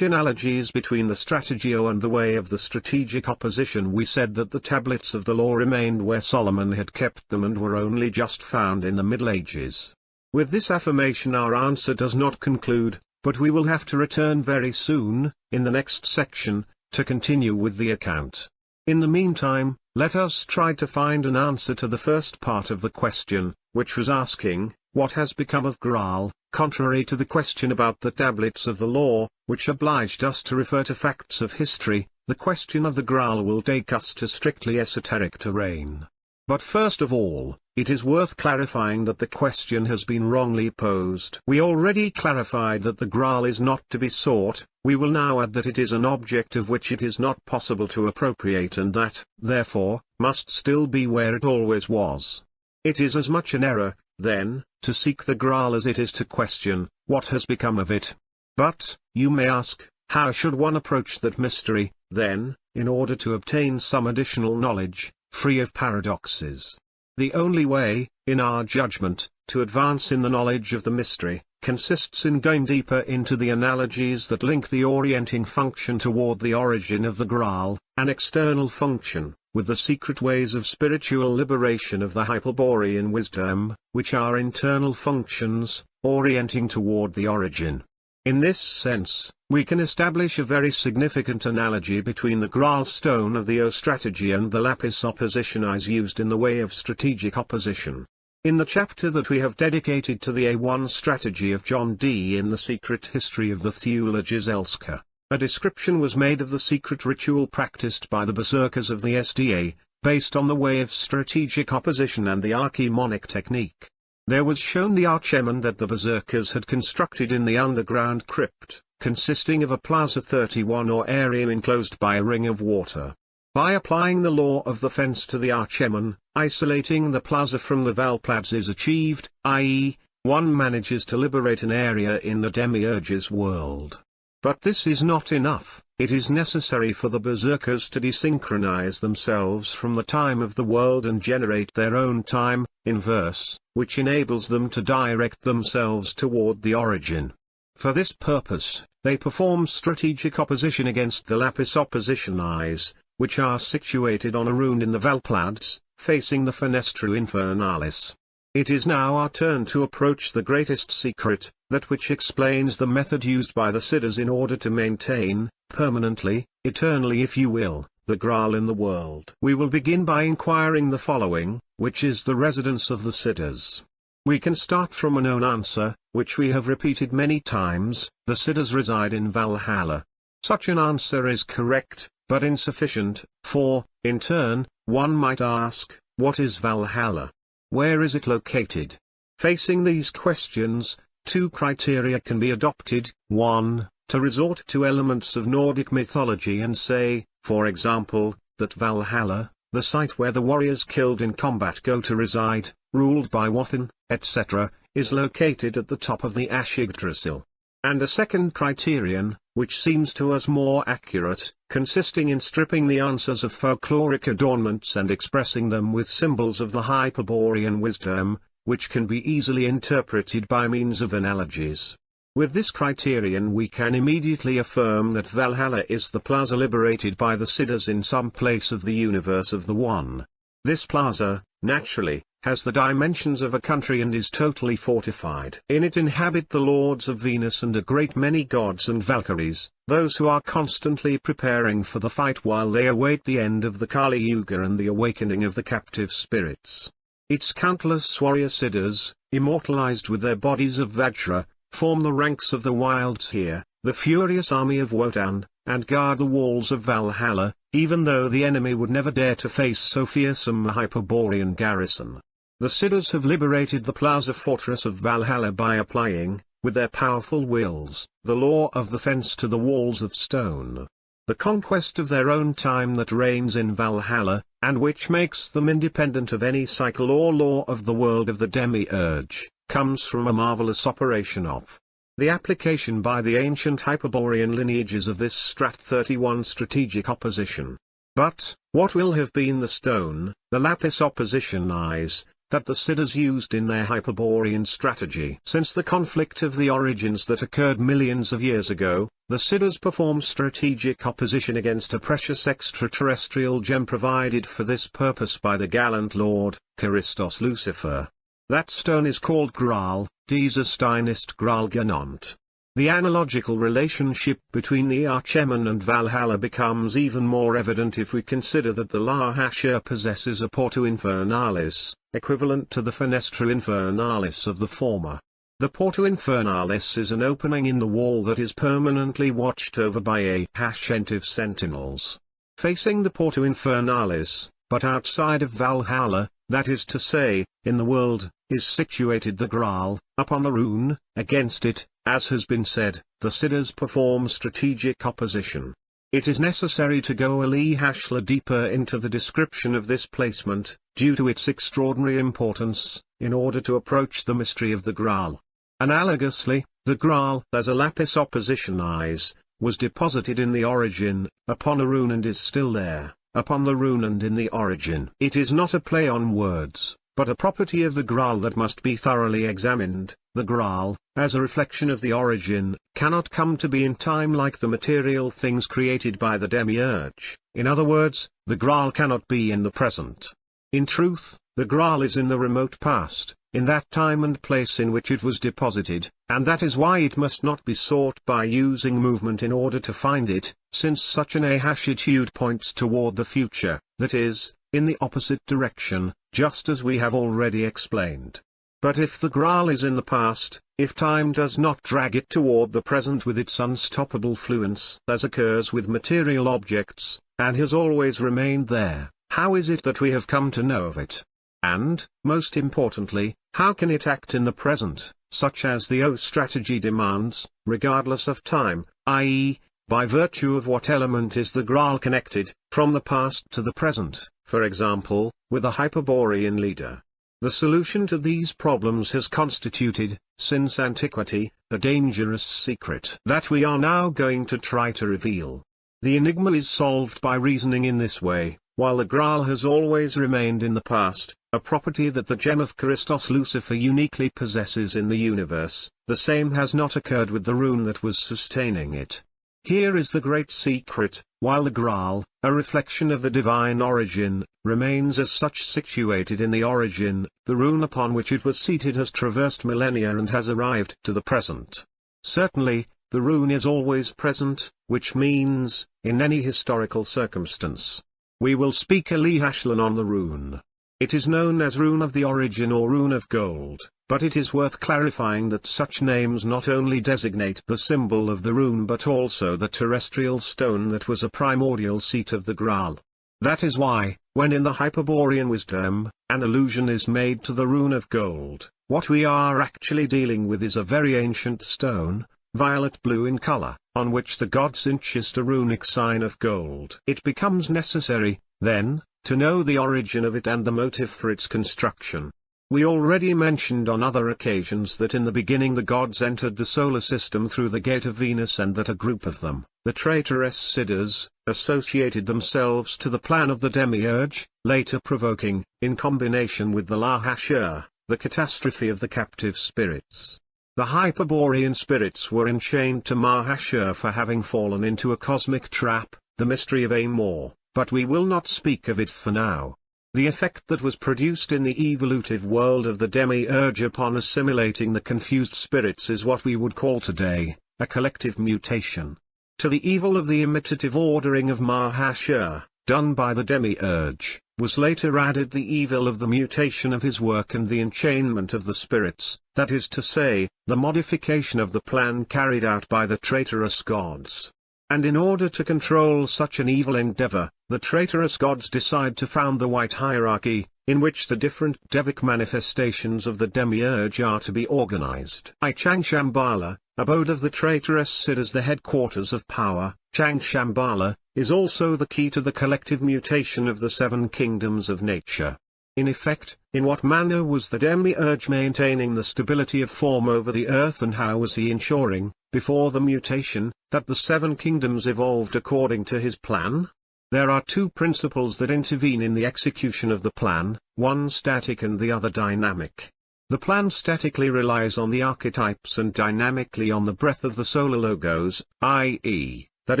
Analogies between the strategio and the way of the strategic opposition. We said that the tablets of the law remained where Solomon had kept them and were only just found in the Middle Ages. With this affirmation our answer does not conclude, but we will have to return very soon, in the next section, to continue with the account. In the meantime, let us try to find an answer to the first part of the question, which was asking, what has become of Graal, contrary to the question about the tablets of the law, which obliged us to refer to facts of history. The question of the Graal will take us to strictly esoteric terrain. But first of all, it is worth clarifying that the question has been wrongly posed. We already clarified that the Graal is not to be sought. We will now add that it is an object of which it is not possible to appropriate and that, therefore, must still be where it always was. It is as much an error, then, to seek the Graal as it is to question, what has become of it. But, you may ask, how should one approach that mystery, then, in order to obtain some additional knowledge, free of paradoxes? The only way, in our judgment, to advance in the knowledge of the mystery, consists in going deeper into the analogies that link the orienting function toward the origin of the Graal, an external function, with the secret ways of spiritual liberation of the Hyperborean wisdom, which are internal functions, orienting toward the origin. In this sense, we can establish a very significant analogy between the Graal stone of the O strategy and the lapis oppositionis used in the way of strategic opposition. In the chapter that we have dedicated to the A1 strategy of John Dee in the Secret History of the Theologies Elska, a description was made of the secret ritual practiced by the berserkers of the SDA, based on the way of strategic opposition and the archimonic technique. There was shown the archeman that the berserkers had constructed in the underground crypt, consisting of a plaza 31 or area enclosed by a ring of water. By applying the law of the fence to the archeman, isolating the plaza from the valplads is achieved, i.e., one manages to liberate an area in the demiurge's world. But this is not enough. It is necessary for the berserkers to desynchronize themselves from the time of the world and generate their own time, inverse, which enables them to direct themselves toward the origin. For this purpose, they perform strategic opposition against the lapis oppositionis, which are situated on a rune in the valplads, facing the fenestru infernalis. It is now our turn to approach the greatest secret, that which explains the method used by the Siddhas in order to maintain, permanently, eternally if you will, the Graal in the world. We will begin by inquiring the following, which is the residence of the Siddhas. We can start from a known answer, which we have repeated many times: the Siddhas reside in Valhalla. Such an answer is correct, but insufficient, for, in turn, one might ask, what is Valhalla? Where is it located? Facing these questions, two criteria can be adopted: 1, to resort to elements of Nordic mythology and say, for example, that Valhalla, the site where the warriors killed in combat go to reside, ruled by Wathan, etc., is located at the top of the Ash Yggdrasil. And a second criterion, which seems to us more accurate, consisting in stripping the answers of folkloric adornments and expressing them with symbols of the Hyperborean wisdom, which can be easily interpreted by means of analogies. With this criterion we can immediately affirm that Valhalla is the plaza liberated by the Siddhas in some place of the universe of the One. This plaza, naturally, has the dimensions of a country and is totally fortified. In it inhabit the lords of Venus and a great many gods and Valkyries, those who are constantly preparing for the fight while they await the end of the Kali Yuga and the awakening of the captive spirits. Its countless warrior Siddhas, immortalized with their bodies of Vajra, form the ranks of the wilds here, the furious army of Wotan, and guard the walls of Valhalla, even though the enemy would never dare to face so fearsome a Hyperborean garrison. The Siddhas have liberated the plaza fortress of Valhalla by applying, with their powerful wills, the law of the fence to the walls of stone. The conquest of their own time that reigns in Valhalla, and which makes them independent of any cycle or law of the world of the demiurge, comes from a marvelous operation of the application by the ancient Hyperborean lineages of this Strat 31 strategic opposition. But, what will have been the stone, the lapis oppositionis, that the Siddhas used in their Hyperborean strategy? Since the conflict of the origins that occurred millions of years ago, the Siddhas performed strategic opposition against a precious extraterrestrial gem provided for this purpose by the gallant Lord, Christos Lucifer. That stone is called Graal, dieses Stein ist Graal genannt. The analogical relationship between the Archeman and Valhalla becomes even more evident if we consider that the La Hashir possesses a Porta Infernalis, equivalent to the Fenestra Infernalis of the former. The Porta Infernalis is an opening in the wall that is permanently watched over by a attentive sentinels. Facing the Porta Infernalis, but outside of Valhalla, that is to say, in the world, is situated the Graal. Upon the rune, against it, as has been said, the Siddhas perform strategic opposition. It is necessary to go a li-hashla deeper into the description of this placement, due to its extraordinary importance, in order to approach the mystery of the Graal. Analogously, the Graal, as a lapis oppositionis, was deposited in the origin, upon a rune and is still there, upon the rune and in the origin. It is not a play on words, but a property of the Graal that must be thoroughly examined. The Graal, as a reflection of the origin, cannot come to be in time like the material things created by the demiurge. In other words, the Graal cannot be in the present. In truth, the Graal is in the remote past, in that time and place in which it was deposited, and that is why it must not be sought by using movement in order to find it, since such an ahashitude points toward the future, that is, in the opposite direction, just as we have already explained. But if the Graal is in the past, if time does not drag it toward the present with its unstoppable fluence, as occurs with material objects, and has always remained there, how is it that we have come to know of it? And, most importantly, how can it act in the present, such as the O strategy demands, regardless of time, i.e., by virtue of what element is the Graal connected, from the past to the present, for example, with a Hyperborean leader? The solution to these problems has constituted, since antiquity, a dangerous secret that we are now going to try to reveal. The enigma is solved by reasoning in this way: while the Graal has always remained in the past, a property that the gem of Christos Lucifer uniquely possesses in the universe, the same has not occurred with the rune that was sustaining it. Here is the great secret: while the Graal, a reflection of the divine origin, remains as such situated in the origin, the rune upon which it was seated has traversed millennia and has arrived to the present. Certainly, the rune is always present, which means, in any historical circumstance. We will speak a li-hashlan on the rune. It is known as Rune of the Origin or Rune of Gold, but it is worth clarifying that such names not only designate the symbol of the rune but also the terrestrial stone that was a primordial seat of the Graal. That is why, when in the Hyperborean Wisdom, an allusion is made to the Rune of Gold, what we are actually dealing with is a very ancient stone, violet-blue in color, on which the gods inchised a runic sign of gold. It becomes necessary, then, to know the origin of it and the motive for its construction. We already mentioned on other occasions that in the beginning the gods entered the solar system through the gate of Venus, and that a group of them, the traitorous Siddhas, associated themselves to the plan of the demiurge, later provoking, in combination with the Lahashur, the catastrophe of the captive spirits. The Hyperborean spirits were enchained to Mahashur for having fallen into a cosmic trap, the mystery of Amor, but we will not speak of it for now. The effect that was produced in the evolutive world of the demiurge upon assimilating the confused spirits is what we would call today, a collective mutation. To the evil of the imitative ordering of Mahashur, done by the demiurge, was later added the evil of the mutation of his work and the enchainment of the spirits, that is to say, the modification of the plan carried out by the traitorous gods. And in order to control such an evil endeavor, the traitorous gods decide to found the White Hierarchy, in which the different devic manifestations of the demiurge are to be organized. Changshambhala, abode of the traitorous Siddhas, the headquarters of power. Changshambhala is also the key to the collective mutation of the seven kingdoms of nature. In effect, in what manner was the demiurge maintaining the stability of form over the earth, and how was he ensuring, before the mutation, that the seven kingdoms evolved according to his plan? There are two principles that intervene in the execution of the plan, one static and the other dynamic. The plan statically relies on the archetypes and dynamically on the breath of the solar logos, i.e., that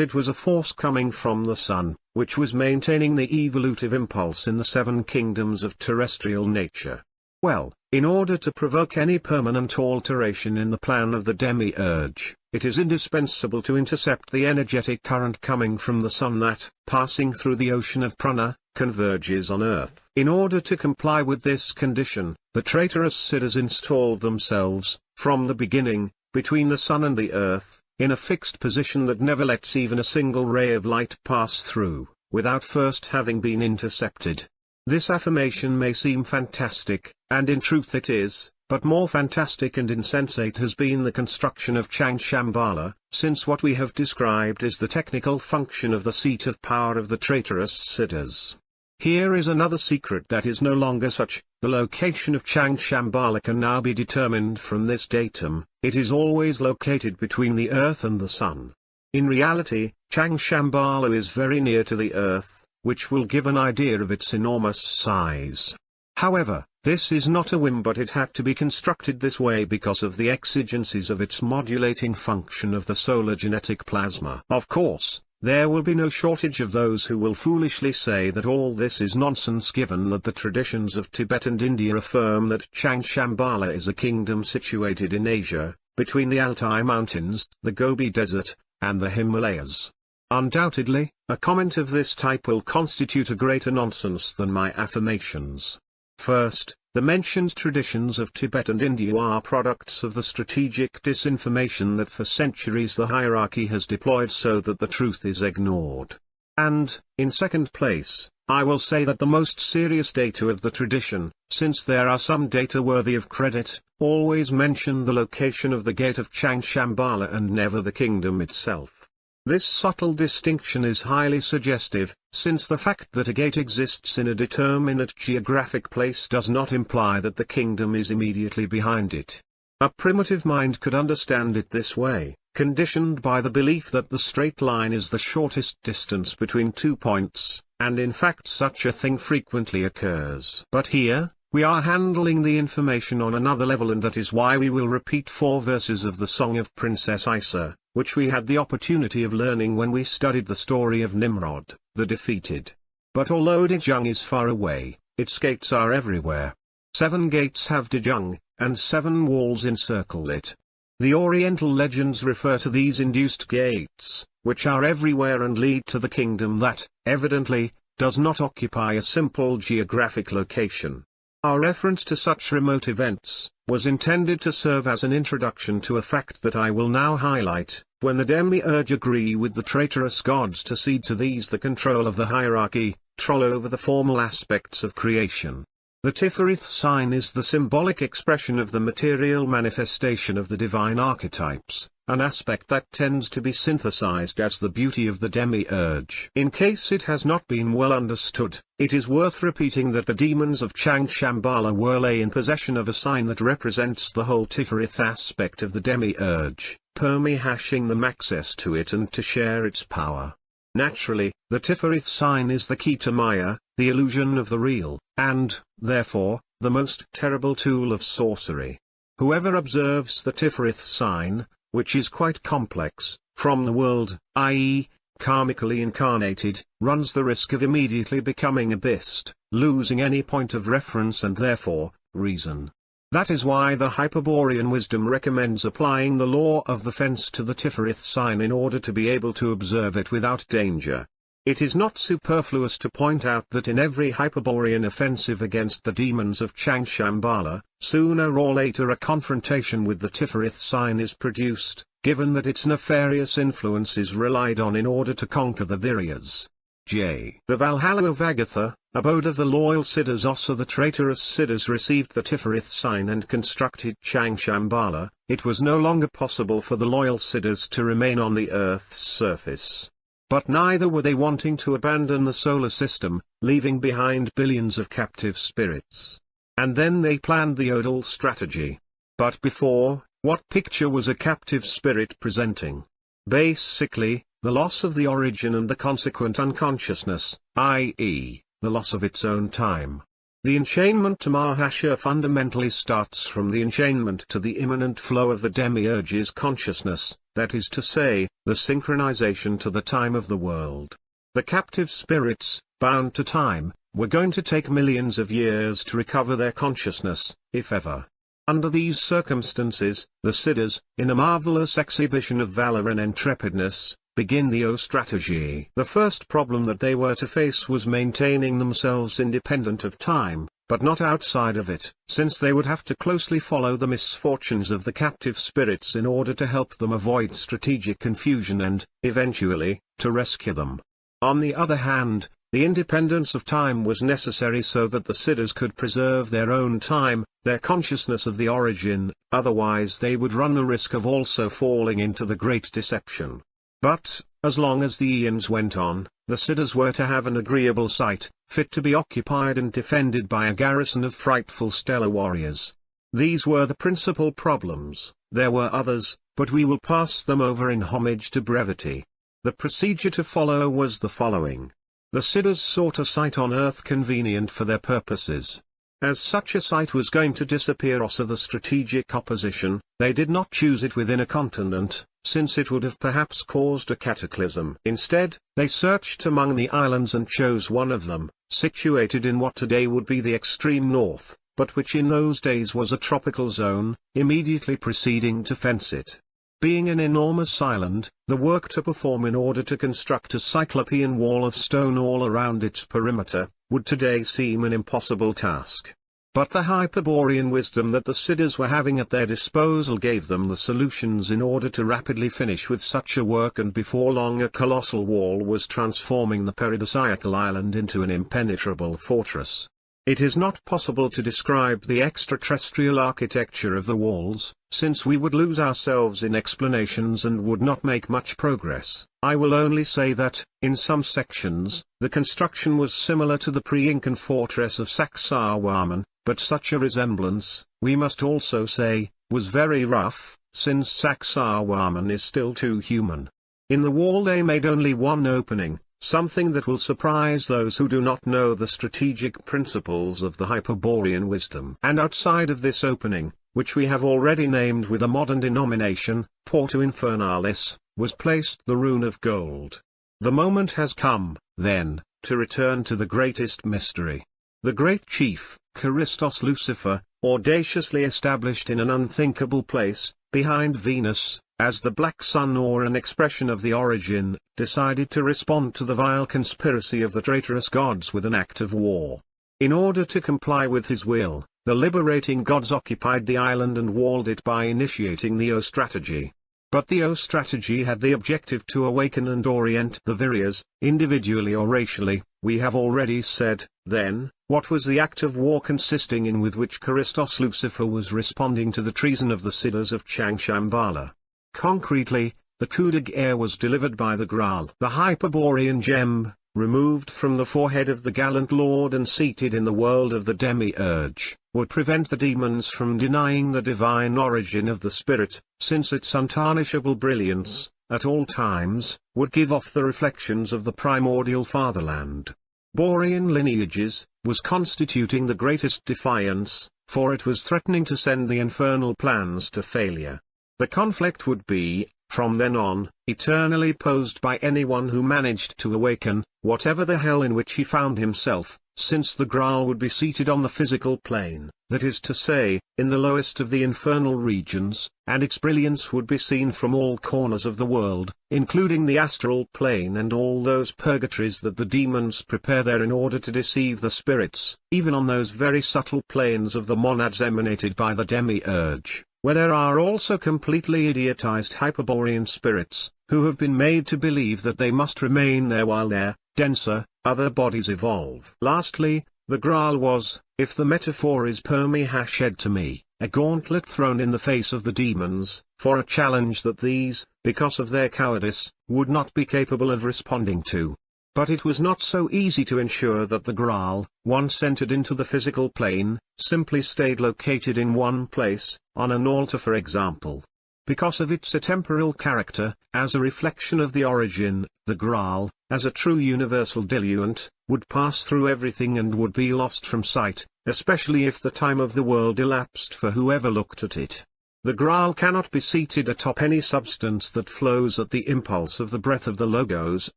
it was a force coming from the sun, which was maintaining the evolutive impulse in the seven kingdoms of terrestrial nature. Well, in order to provoke any permanent alteration in the plan of the demiurge, it is indispensable to intercept the energetic current coming from the sun that, passing through the ocean of prana, converges on earth. In order to comply with this condition, the traitorous Siddhas installed themselves, from the beginning, between the sun and the earth, in a fixed position that never lets even a single ray of light pass through, without first having been intercepted. This affirmation may seem fantastic, and in truth it is, but more fantastic and insensate has been the construction of Changshambhala, since what we have described is the technical function of the seat of power of the traitorous Siddhas. Here is another secret that is no longer such: the location of Changshambhala can now be determined from this datum. It is always located between the earth and the sun. In reality, Changshambhala is very near to the earth, which will give an idea of its enormous size. However, this is not a whim, but it had to be constructed this way because of the exigencies of its modulating function of the solar genetic plasma. Of course, there will be no shortage of those who will foolishly say that all this is nonsense, given that the traditions of Tibet and India affirm that Changshambhala is a kingdom situated in Asia, between the Altai Mountains, the Gobi Desert, and the Himalayas. Undoubtedly, a comment of this type will constitute a greater nonsense than my affirmations. First, the mentioned traditions of Tibet and India are products of the strategic disinformation that for centuries the hierarchy has deployed so that the truth is ignored. And, in second place, I will say that the most serious data of the tradition, since there are some data worthy of credit, always mention the location of the gate of Changshambhala and never the kingdom itself. This subtle distinction is highly suggestive, since the fact that a gate exists in a determinate geographic place does not imply that the kingdom is immediately behind it. A primitive mind could understand it this way, conditioned by the belief that the straight line is the shortest distance between 2 points, and in fact such a thing frequently occurs. But here, we are handling the information on another level, and that is why we will repeat 4 verses of the Song of Princess Isa, which we had the opportunity of learning when we studied the story of Nimrod, the defeated. But although Dejung is far away, its gates are everywhere. 7 gates have Dejung, and 7 walls encircle it. The Oriental legends refer to these induced gates, which are everywhere and lead to the kingdom that, evidently, does not occupy a simple geographic location. Our reference to such remote events was intended to serve as an introduction to a fact that I will now highlight. When the demiurge agree with the traitorous gods to cede to these the control of the hierarchy, troll over the formal aspects of creation. The Tifereth sign is the symbolic expression of the material manifestation of the divine archetypes, an aspect that tends to be synthesized as the beauty of the demiurge. In case it has not been well understood, it is worth repeating that the demons of Chang Shambhala were lay in possession of a sign that represents the whole Tifereth aspect of the demiurge, permihashing them access to it and to share its power. Naturally, the Tifereth sign is the key to Maya, the illusion of the real, and, therefore, the most terrible tool of sorcery. Whoever observes the Tifereth sign, which is quite complex, from the world, i.e., karmically incarnated, runs the risk of immediately becoming a beast, losing any point of reference and therefore, reason. That is why the Hyperborean Wisdom recommends applying the law of the fence to the Tifereth sign in order to be able to observe it without danger. It is not superfluous to point out that in every Hyperborean offensive against the demons of Chang Shambhala, sooner or later a confrontation with the Tifereth sign is produced, given that its nefarious influence is relied on in order to conquer the Viryas. J. The Valhalla of Agatha, abode of the loyal Siddhas. Also the traitorous Siddhas received the Tifereth sign and constructed Chang Shambhala. It was no longer possible for the loyal Siddhas to remain on the Earth's surface. But neither were they wanting to abandon the solar system, leaving behind billions of captive spirits. And then they planned the Odal strategy. But before, what picture was a captive spirit presenting? Basically, the loss of the origin and the consequent unconsciousness, i.e., the loss of its own time. The enchainment to Mahasha fundamentally starts from the enchainment to the immanent flow of the demiurge's consciousness, that is to say, the synchronization to the time of the world. The captive spirits, bound to time, were going to take millions of years to recover their consciousness, if ever. Under these circumstances, the Siddhas, in a marvelous exhibition of valor and intrepidness, begin the O strategy. The first problem that they were to face was maintaining themselves independent of time, but not outside of it, since they would have to closely follow the misfortunes of the captive spirits in order to help them avoid strategic confusion and, eventually, to rescue them. On the other hand, the independence of time was necessary so that the Siddhas could preserve their own time, their consciousness of the origin, otherwise they would run the risk of also falling into the great deception. But, as long as the eons went on, the Siddhas were to have an agreeable site, fit to be occupied and defended by a garrison of frightful stellar warriors. These were the principal problems. There were others, but we will pass them over in homage to brevity. The procedure to follow was the following. The Siddhas sought a site on Earth convenient for their purposes. As such a site was going to disappear also the strategic opposition, they did not choose it within a continent, since it would have perhaps caused a cataclysm. Instead, they searched among the islands and chose one of them, situated in what today would be the extreme north, but which in those days was a tropical zone, immediately proceeding to fence it. Being an enormous island, the work to perform in order to construct a cyclopean wall of stone all around its perimeter, would today seem an impossible task. But the Hyperborean wisdom that the Siddhas were having at their disposal gave them the solutions in order to rapidly finish with such a work, and before long a colossal wall was transforming the paradisiacal island into an impenetrable fortress. It is not possible to describe the extraterrestrial architecture of the walls, since we would lose ourselves in explanations and would not make much progress. I will only say that, in some sections, the construction was similar to the pre-Incan fortress of Sacsayhuaman, but such a resemblance, we must also say, was very rough, since Sacsayhuaman is still too human. In the wall they made only one opening, something that will surprise those who do not know the strategic principles of the Hyperborean wisdom. And outside of this opening, which we have already named with a modern denomination, Porta Infernalis, was placed the rune of gold. The moment has come, then, to return to the greatest mystery. The great chief, Christos Lucifer, audaciously established in an unthinkable place, behind Venus, as the black sun or an expression of the origin, decided to respond to the vile conspiracy of the traitorous gods with an act of war. In order to comply with his will, the liberating gods occupied the island and walled it by initiating the O strategy. But the O strategy had the objective to awaken and orient the Viryas, individually or racially, We have already said, then, what was the act of war consisting in with which Christos Lucifer was responding to the treason of the Siddhas of Changshambhala. Concretely, the coup de guerre was delivered by the Graal, the Hyperborean gem, removed from the forehead of the gallant lord and seated in the world of the demiurge, would prevent the demons from denying the divine origin of the spirit, since its untarnishable brilliance, at all times, would give off the reflections of the primordial fatherland. Borean lineages, was constituting the greatest defiance, for it was threatening to send the infernal plans to failure. The conflict would be, from then on, eternally posed by anyone who managed to awaken, whatever the hell in which he found himself, since the Graal would be seated on the physical plane, that is to say, in the lowest of the infernal regions, and its brilliance would be seen from all corners of the world, including the astral plane and all those purgatories that the demons prepare there in order to deceive the spirits, even on those very subtle planes of the monads emanated by the demiurge, where there are also completely idiotized Hyperborean spirits, who have been made to believe that they must remain there while their, denser, other bodies evolve. Lastly, the Graal was, if the metaphor is permi-hashed to me, a gauntlet thrown in the face of the demons, for a challenge that these, because of their cowardice, would not be capable of responding to. But it was not so easy to ensure that the Graal, once entered into the physical plane, simply stayed located in one place, on an altar for example. Because of its atemporal character, as a reflection of the origin, the Graal, as a true universal diluent, would pass through everything and would be lost from sight, especially if the time of the world elapsed for whoever looked at it. The Graal cannot be seated atop any substance that flows at the impulse of the breath of the Logos,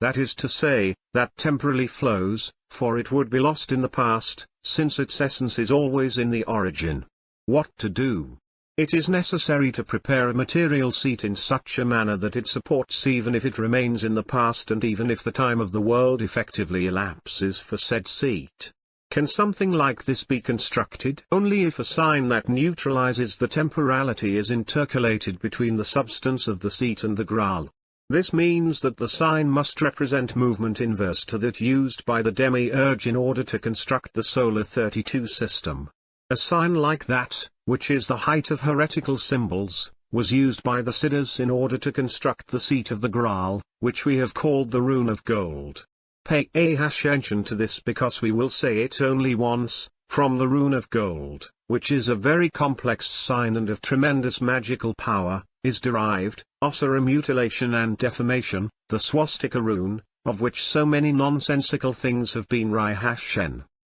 that is to say, that temporally flows, for it would be lost in the past, since its essence is always in the origin. What to do? It is necessary to prepare a material seat in such a manner that it supports even if it remains in the past and even if the time of the world effectively elapses for said seat. Can something like this be constructed? Only if a sign that neutralizes the temporality is intercalated between the substance of the seat and the Graal. This means that the sign must represent movement inverse to that used by the demiurge in order to construct the solar 32 system. A sign like that, which is the height of heretical symbols, was used by the Siddhas in order to construct the seat of the Graal, which we have called the rune of gold. Pay attention to this because we will say it only once, from the rune of gold, which is a very complex sign and of tremendous magical power, is derived, ossuary mutilation and deformation, the swastika rune, of which so many nonsensical things have been rehashed.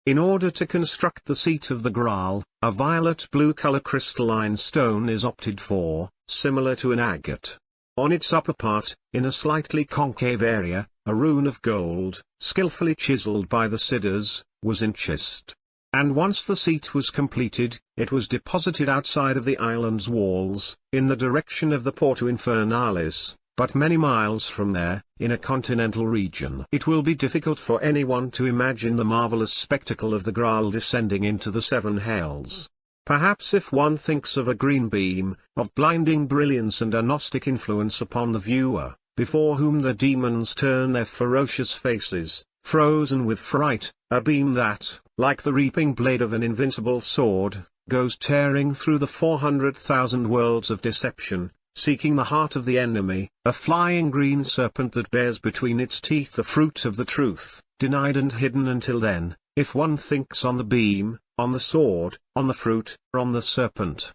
In order to construct the seat of the Graal, a violet-blue color crystalline stone is opted for, similar to an agate. On its upper part, in a slightly concave area, a rune of gold, skillfully chiseled by the Siddhas, was enchased. And once the seat was completed, it was deposited outside of the island's walls, in the direction of the Porto Infernalis. But many miles from there, in a continental region. It will be difficult for anyone to imagine the marvelous spectacle of the Graal descending into the seven hells. Perhaps if one thinks of a green beam, of blinding brilliance and a Gnostic influence upon the viewer, before whom the demons turn their ferocious faces, frozen with fright, a beam that, like the reaping blade of an invincible sword, goes tearing through the 400,000 worlds of deception, seeking the heart of the enemy, a flying green serpent that bears between its teeth the fruit of the truth, denied and hidden until then, if one thinks on the beam, on the sword, on the fruit, or on the serpent.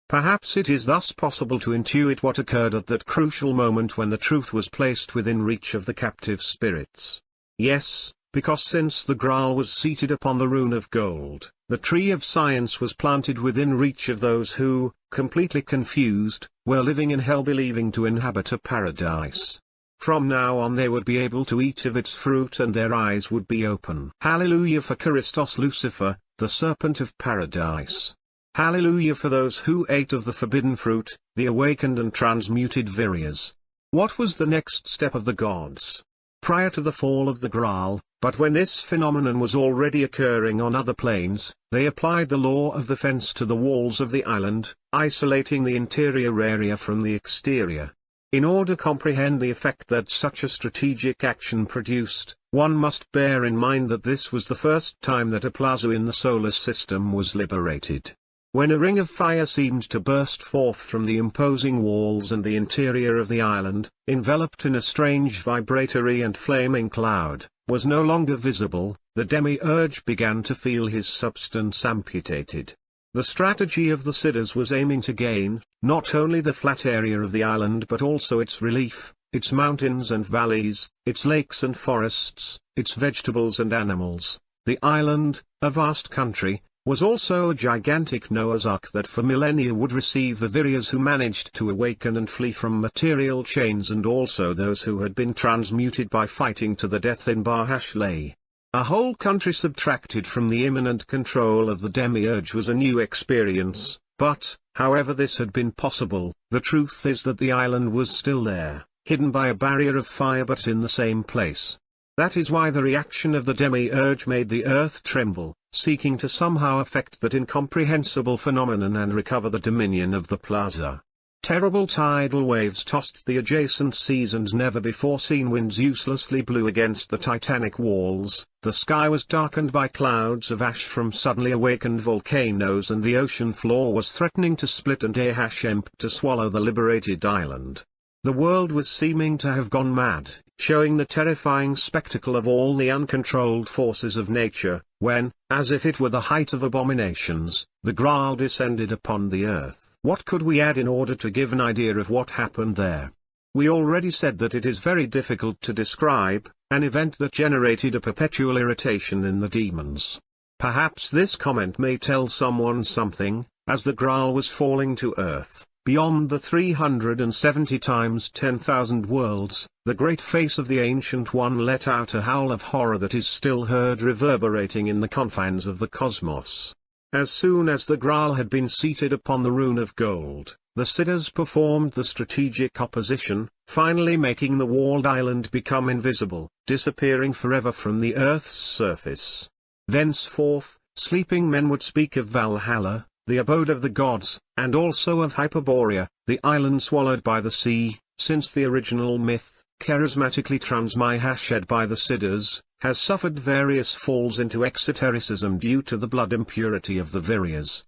Perhaps it is thus possible to intuit what occurred at that crucial moment when the truth was placed within reach of the captive spirits. Yes, because since the Graal was seated upon the rune of gold, the tree of science was planted within reach of those who, completely confused, were living in hell believing to inhabit a paradise. From now on they would be able to eat of its fruit and their eyes would be open. Hallelujah for Christos Lucifer, the serpent of paradise. Hallelujah for those who ate of the forbidden fruit, the awakened and transmuted Viryas. What was the next step of the gods? Prior to the fall of the Graal, but when this phenomenon was already occurring on other planes, they applied the law of the fence to the walls of the island, isolating the interior area from the exterior. In order to comprehend the effect that such a strategic action produced, One must bear in mind that this was the first time that a plaza in the solar system was liberated. When a ring of fire seemed to burst forth from the imposing walls and the interior of the island, enveloped in a strange vibratory and flaming cloud, was no longer visible, the demiurge began to feel his substance amputated. The strategy of the Siddhas was aiming to gain, not only the flat area of the island but also its relief, its mountains and valleys, its lakes and forests, its vegetables and animals. The island, a vast country, was also a gigantic Noah's Ark that for millennia would receive the Viryas who managed to awaken and flee from material chains and also those who had been transmuted by fighting to the death in Bahashlay. A whole country subtracted from the imminent control of the demiurge was a new experience, but, however this had been possible, the truth is that the island was still there, hidden by a barrier of fire but in the same place. That is why the reaction of the demiurge made the earth tremble, seeking to somehow affect that incomprehensible phenomenon and recover the dominion of the plaza. Terrible tidal waves tossed the adjacent seas and never-before-seen winds uselessly blew against the titanic walls, the sky was darkened by clouds of ash from suddenly awakened volcanoes and the ocean floor was threatening to split and to swallow the liberated island. The world was seeming to have gone mad, showing the terrifying spectacle of all the uncontrolled forces of nature, when, as if it were the height of abominations, the Graal descended upon the earth. What could we add in order to give an idea of what happened there? We already said that it is very difficult to describe an event that generated a perpetual irritation in the demons. Perhaps this comment may tell someone something. As the Graal was falling to earth, beyond the 370 times 10,000 worlds, the great face of the Ancient One let out a howl of horror that is still heard reverberating in the confines of the cosmos. As soon as the Graal had been seated upon the rune of gold, the Siddhas performed the strategic opposition, finally making the walled island become invisible, disappearing forever from the earth's surface. Thenceforth, sleeping men would speak of Valhalla, the abode of the gods, and also of Hyperborea, the island swallowed by the sea, since the original myth, charismatically transmihashed by the Siddhas, has suffered various falls into exotericism due to the blood impurity of the Viryas.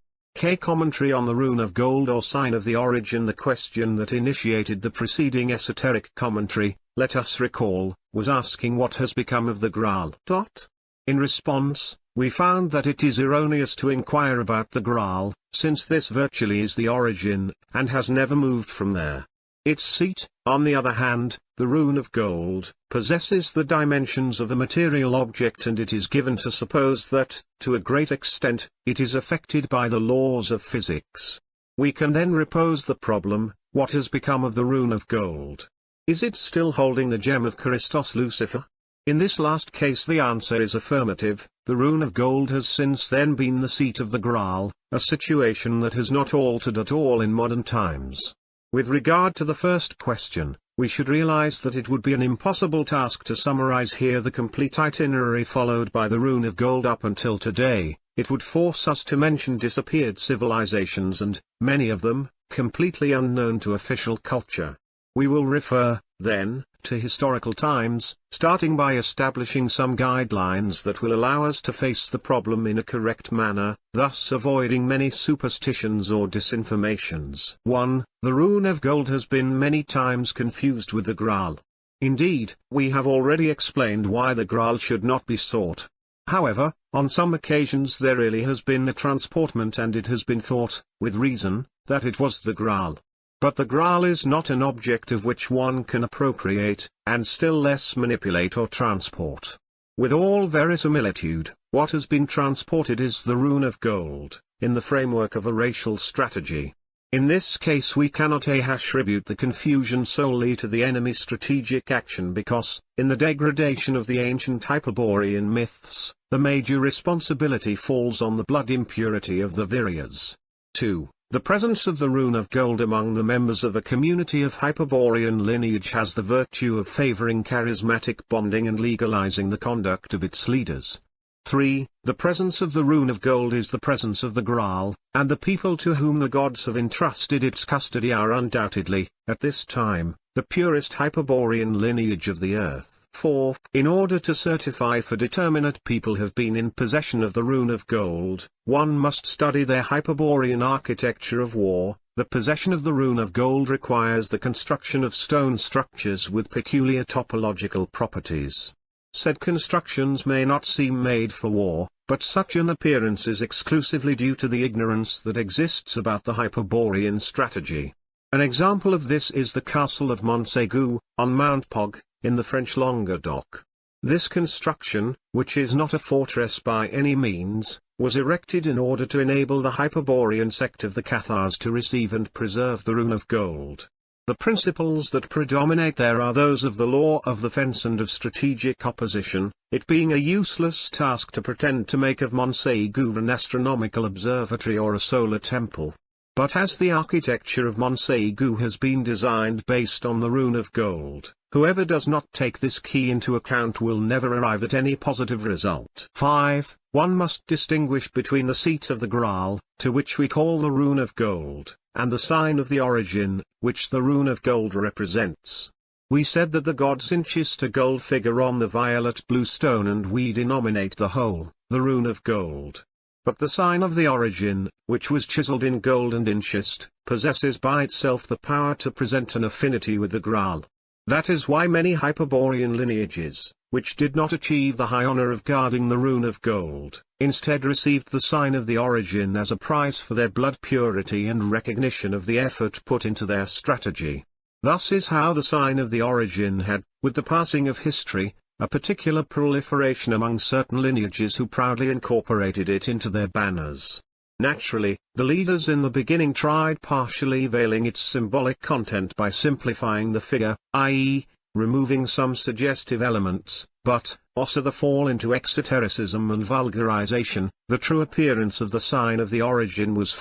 Commentary on the Rune of Gold or Sign of the Origin. The question that initiated the preceding esoteric commentary, let us recall, was asking what has become of the Graal. In response, we found that it is erroneous to inquire about the Graal, since this virtually is the origin, and has never moved from there. Its seat, on the other hand, the Rune of Gold, possesses the dimensions of a material object, and it is given to suppose that, to a great extent, it is affected by the laws of physics. We can then repose the problem, what has become of the Rune of Gold? Is it still holding the gem of Christos Lucifer? In this last case the answer is affirmative. The Rune of Gold has since then been the seat of the Graal, a situation that has not altered at all in modern times. With regard to the first question, we should realize that it would be an impossible task to summarize here the complete itinerary followed by the Rune of Gold up until today. It would force us to mention disappeared civilizations and, many of them, completely unknown to official culture. We will refer, then, to historical times, starting by establishing some guidelines that will allow us to face the problem in a correct manner, thus avoiding many superstitions or disinformations. 1. The Rune of Gold has been many times confused with the Graal. Indeed, we have already explained why the Graal should not be sought. However, on some occasions there really has been a transportment and it has been thought, with reason, that it was the Graal. But the Graal is not an object of which one can appropriate, and still less manipulate or transport. With all verisimilitude, what has been transported is the Rune of Gold, in the framework of a racial strategy. In this case we cannot attribute the confusion solely to the enemy's strategic action because, in the degradation of the ancient Hyperborean myths, the major responsibility falls on the blood impurity of the Viryas. 2. The presence of the Rune of Gold among the members of a community of Hyperborean lineage has the virtue of favoring charismatic bonding and legalizing the conduct of its leaders. 3. The presence of the Rune of Gold is the presence of the Graal, and the people to whom the gods have entrusted its custody are undoubtedly, at this time, the purest Hyperborean lineage of the earth. 4. In order to certify for determinate people have been in possession of the rune of gold, one must study their Hyperborean architecture of war. The possession of the rune of gold requires the construction of stone structures with peculiar topological properties. Said constructions may not seem made for war, but such an appearance is exclusively due to the ignorance that exists about the Hyperborean strategy. An example of this is the castle of Montségur, on Mount Pog, in the French Languedoc. This construction, which is not a fortress by any means, was erected in order to enable the Hyperborean sect of the Cathars to receive and preserve the rune of gold. The principles that predominate there are those of the law of the fence and of strategic opposition, it being a useless task to pretend to make of Montségur an astronomical observatory or a solar temple. But as the architecture of Montségur has been designed based on the rune of gold, whoever does not take this key into account will never arrive at any positive result. 5. One must distinguish between the seat of the Graal, to which we call the rune of gold, and the sign of the origin, which the rune of gold represents. We said that the gods enchant a gold figure on the violet-blue stone and we denominate the whole, the rune of gold. But the sign of the origin, which was chiseled in gold and enchant, possesses by itself the power to present an affinity with the Graal. That is why many Hyperborean lineages, which did not achieve the high honor of guarding the rune of gold, instead received the sign of the origin as a prize for their blood purity and recognition of the effort put into their strategy. Thus is how the sign of the origin had, with the passing of history, a particular proliferation among certain lineages who proudly incorporated it into their banners. Naturally, the leaders in the beginning tried partially veiling its symbolic content by simplifying the figure, i.e., removing some suggestive elements, but, also the fall into exotericism and vulgarization, the true appearance of the sign of the origin was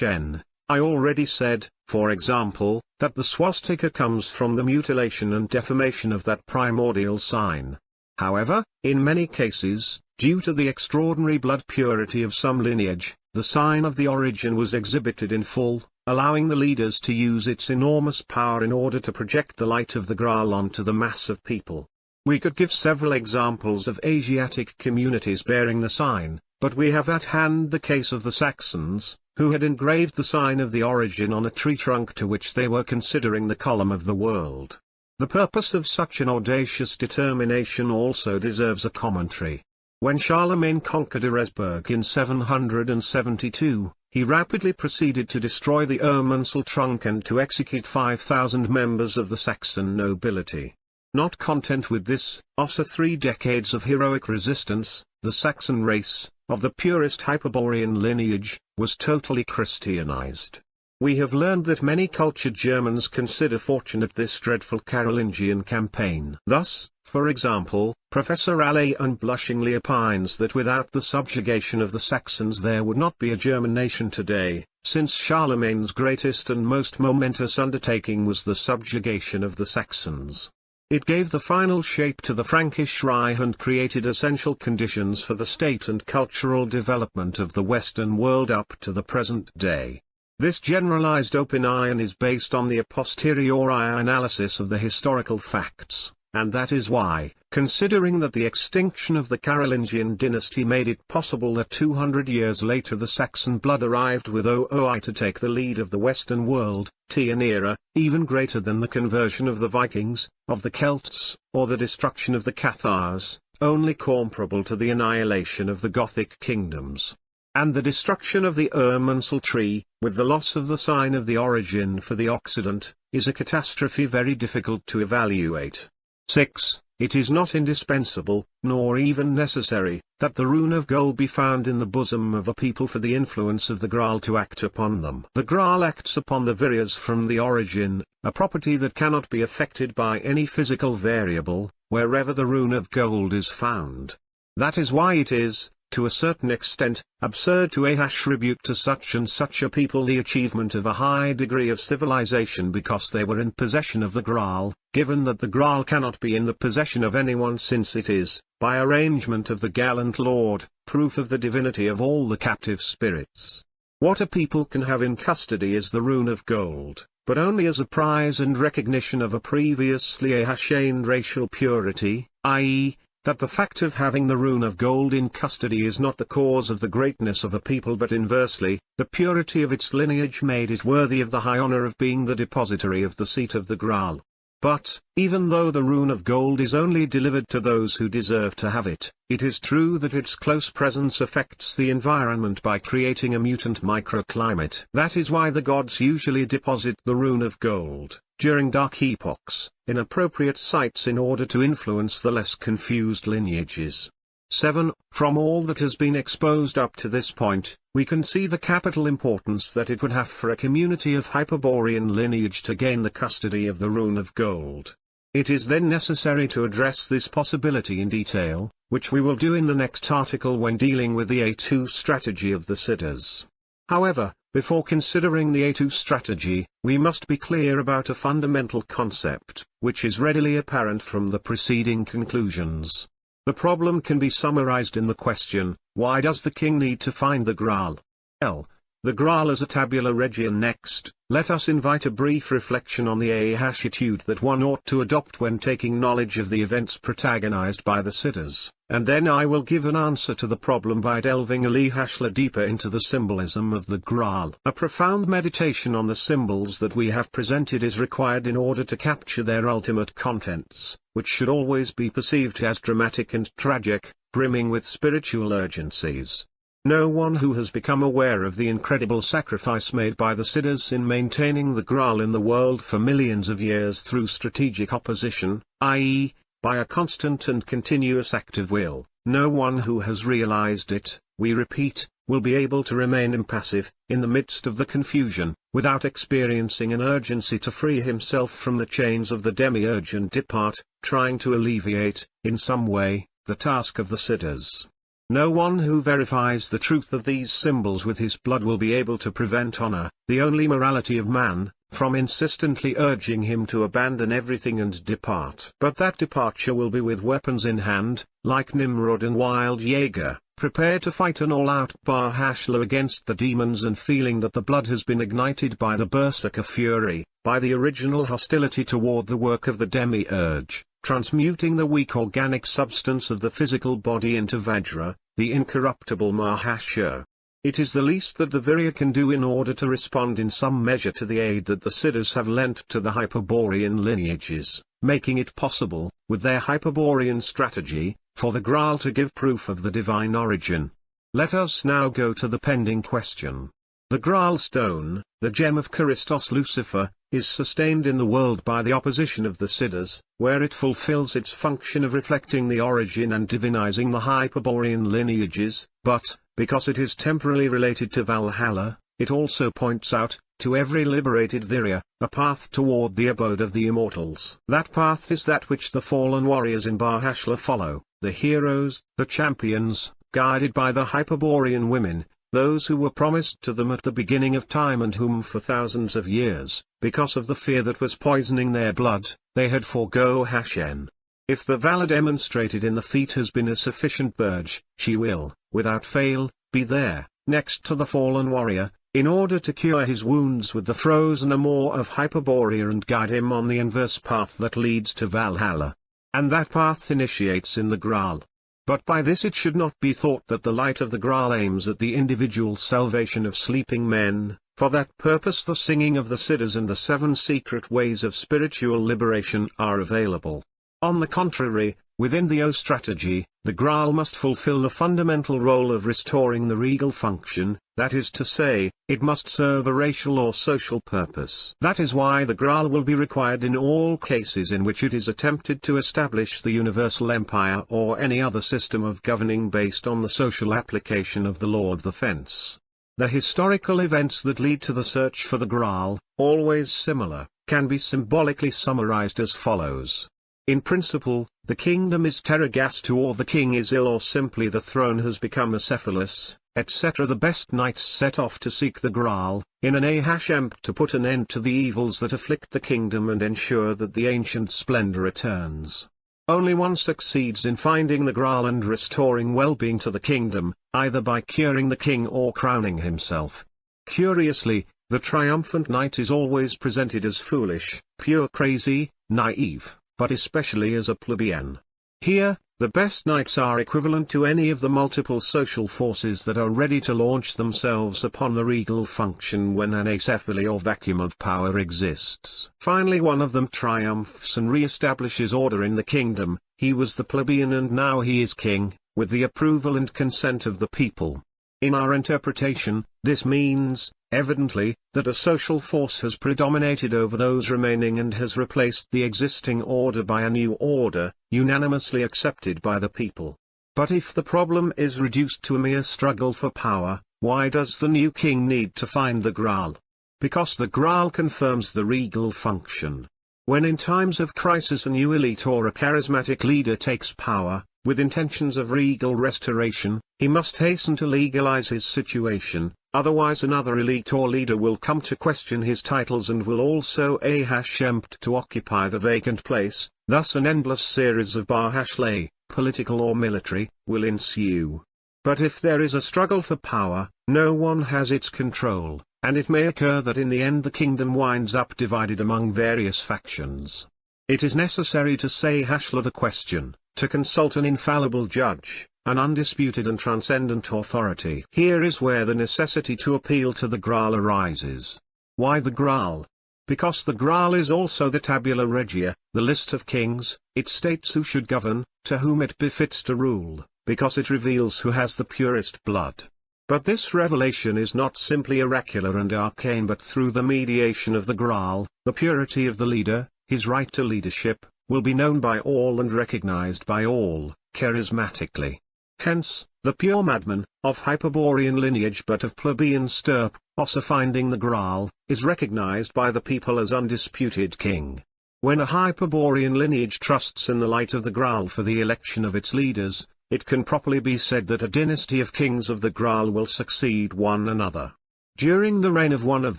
*n. I already said, for example, that the swastika comes from the mutilation and deformation of that primordial sign. However, in many cases, due to the extraordinary blood purity of some lineage, the sign of the origin was exhibited in full, allowing the leaders to use its enormous power in order to project the light of the Graal onto the mass of people. We could give several examples of Asiatic communities bearing the sign, but we have at hand the case of the Saxons, who had engraved the sign of the origin on a tree trunk to which they were considering the column of the world. The purpose of such an audacious determination also deserves a commentary. When Charlemagne conquered Eresburg in 772, he rapidly proceeded to destroy the Irminsul trunk and to execute 5,000 members of the Saxon nobility. Not content with this, after 3 decades of heroic resistance, the Saxon race, of the purest Hyperborean lineage, was totally Christianized. We have learned that many cultured Germans consider fortunate this dreadful Carolingian campaign. Thus, for example, Professor Allais unblushingly opines that without the subjugation of the Saxons there would not be a German nation today, since Charlemagne's greatest and most momentous undertaking was the subjugation of the Saxons. It gave the final shape to the Frankish Reich and created essential conditions for the state and cultural development of the Western world up to the present day. This generalized opinion is based on the a posteriori analysis of the historical facts, and that is why, considering that the extinction of the Carolingian dynasty made it possible that 200 years later the Saxon blood arrived with OOI to take the lead of the Western world, an era, even greater than the conversion of the Vikings, of the Celts, or the destruction of the Cathars, only comparable to the annihilation of the Gothic kingdoms. And the destruction of the Irminsul tree, with the loss of the sign of the origin for the Occident, is a catastrophe very difficult to evaluate. 6. It is not indispensable, nor even necessary, that the rune of gold be found in the bosom of a people for the influence of the Graal to act upon them. The Graal acts upon the virias from the origin, a property that cannot be affected by any physical variable, wherever the rune of gold is found. That is why it is, to a certain extent, absurd to attribute to such and such a people the achievement of a high degree of civilization because they were in possession of the Graal, given that the Graal cannot be in the possession of anyone since it is, by arrangement of the gallant Lord, proof of the divinity of all the captive spirits. What a people can have in custody is the rune of gold, but only as a prize and recognition of a previously attained racial purity, i.e., that the fact of having the rune of gold in custody is not the cause of the greatness of a people but inversely, the purity of its lineage made it worthy of the high honor of being the depository of the seat of the Graal. But, even though the rune of gold is only delivered to those who deserve to have it, it is true that its close presence affects the environment by creating a mutant microclimate. That is why the gods usually deposit the rune of gold, during dark epochs, in appropriate sites in order to influence the less confused lineages. 7. From all that has been exposed up to this point, we can see the capital importance that it would have for a community of Hyperborean lineage to gain the custody of the rune of gold. It is then necessary to address this possibility in detail, which we will do in the next article when dealing with the A2 strategy of the Siddhas. However, before considering the A2 strategy, we must be clear about a fundamental concept, which is readily apparent from the preceding conclusions. The problem can be summarized in the question, why does the king need to find the Graal? The Graal as a tabula regia. Next, let us invite a brief reflection on the attitude that one ought to adopt when taking knowledge of the events protagonized by the Siddhas, and then I will give an answer to the problem by delving a little deeper into the symbolism of the Graal. A profound meditation on the symbols that we have presented is required in order to capture their ultimate contents, which should always be perceived as dramatic and tragic, brimming with spiritual urgencies. No one who has become aware of the incredible sacrifice made by the Siddhas in maintaining the Graal in the world for millions of years through strategic opposition, i.e., by a constant and continuous act of will, no one who has realized it, we repeat, will be able to remain impassive, in the midst of the confusion, without experiencing an urgency to free himself from the chains of the demiurge and depart, trying to alleviate, in some way, the task of the Siddhas. No one who verifies the truth of these symbols with his blood will be able to prevent honor, the only morality of man, from insistently urging him to abandon everything and depart. But that departure will be with weapons in hand, like Nimrod and Wild Jaeger, prepare to fight an all-out Bahashla against the demons and feeling that the blood has been ignited by the berserker fury, by the original hostility toward the work of the demiurge, transmuting the weak organic substance of the physical body into Vajra, the incorruptible Mahasya. It is the least that the Virya can do in order to respond in some measure to the aid that the Siddhas have lent to the Hyperborean lineages, making it possible, with their Hyperborean strategy, for the Graal to give proof of the divine origin. Let us now go to the pending question. The Graal stone, the gem of Christos Lucifer, is sustained in the world by the opposition of the Siddhas, where it fulfills its function of reflecting the origin and divinizing the Hyperborean lineages, but, because it is temporally related to Valhalla, it also points out, to every liberated Virya, a path toward the abode of the immortals. That path is that which the fallen warriors in Bahashla follow, the heroes, the champions, guided by the Hyperborean women, those who were promised to them at the beginning of time and whom for thousands of years, because of the fear that was poisoning their blood, they had forego Hashem. If the valor demonstrated in the feat has been a sufficient urge, she will, without fail, be there, next to the fallen warrior, in order to cure his wounds with the frozen amour of Hyperborea and guide him on the inverse path that leads to Valhalla. And that path initiates in the Graal. But by this it should not be thought that the light of the Graal aims at the individual salvation of sleeping men. For that purpose the singing of the Siddhas and the 7 secret ways of spiritual liberation are available. On the contrary, within the O strategy, the Graal must fulfill the fundamental role of restoring the regal function, that is to say, it must serve a racial or social purpose. That is why the Graal will be required in all cases in which it is attempted to establish the universal empire or any other system of governing based on the social application of the law of the fence. The historical events that lead to the search for the Graal, always similar, can be symbolically summarized as follows. In principle, the kingdom is Teragast or the king is ill or simply the throne has become acephalous, etc. The best knights set off to seek the Graal, in an attempt to put an end to the evils that afflict the kingdom and ensure that the ancient splendor returns. Only one succeeds in finding the Graal and restoring well-being to the kingdom, either by curing the king or crowning himself. Curiously, The triumphant knight is always presented as foolish, pure crazy, naive, but especially as a plebeian. Here, the best knights are equivalent to any of the multiple social forces that are ready to launch themselves upon the regal function when an acephaly or vacuum of power exists. Finally one of them triumphs and re-establishes order in the kingdom. He was the plebeian and now he is king, with the approval and consent of the people. In our interpretation, this means, evidently, that a social force has predominated over those remaining and has replaced the existing order by a new order, unanimously accepted by the people. But if the problem is reduced to a mere struggle for power, why does the new king need to find the Graal? Because the Graal confirms the regal function. When in times of crisis a new elite or a charismatic leader takes power, with intentions of regal restoration, he must hasten to legalize his situation, otherwise another elite or leader will come to question his titles and will also attempt to occupy the vacant place, thus an endless series of lay, political or military, will ensue. But if there is a struggle for power, no one has its control, and it may occur that in the end the kingdom winds up divided among various factions. It is necessary to say the question, to consult an infallible judge, an undisputed and transcendent authority. Here is where the necessity to appeal to the Graal arises. Why the Graal? Because the Graal is also the tabula regia, the list of kings. It states who should govern, to whom it befits to rule, because it reveals who has the purest blood. But this revelation is not simply oracular and arcane, but through the mediation of the Graal, the purity of the leader, his right to leadership, will be known by all and recognized by all, charismatically. Hence, the pure madman, of Hyperborean lineage but of plebeian stirp, also finding the Graal, is recognized by the people as undisputed king. When a Hyperborean lineage trusts in the light of the Graal for the election of its leaders, it can properly be said that a dynasty of kings of the Graal will succeed one another. During the reign of one of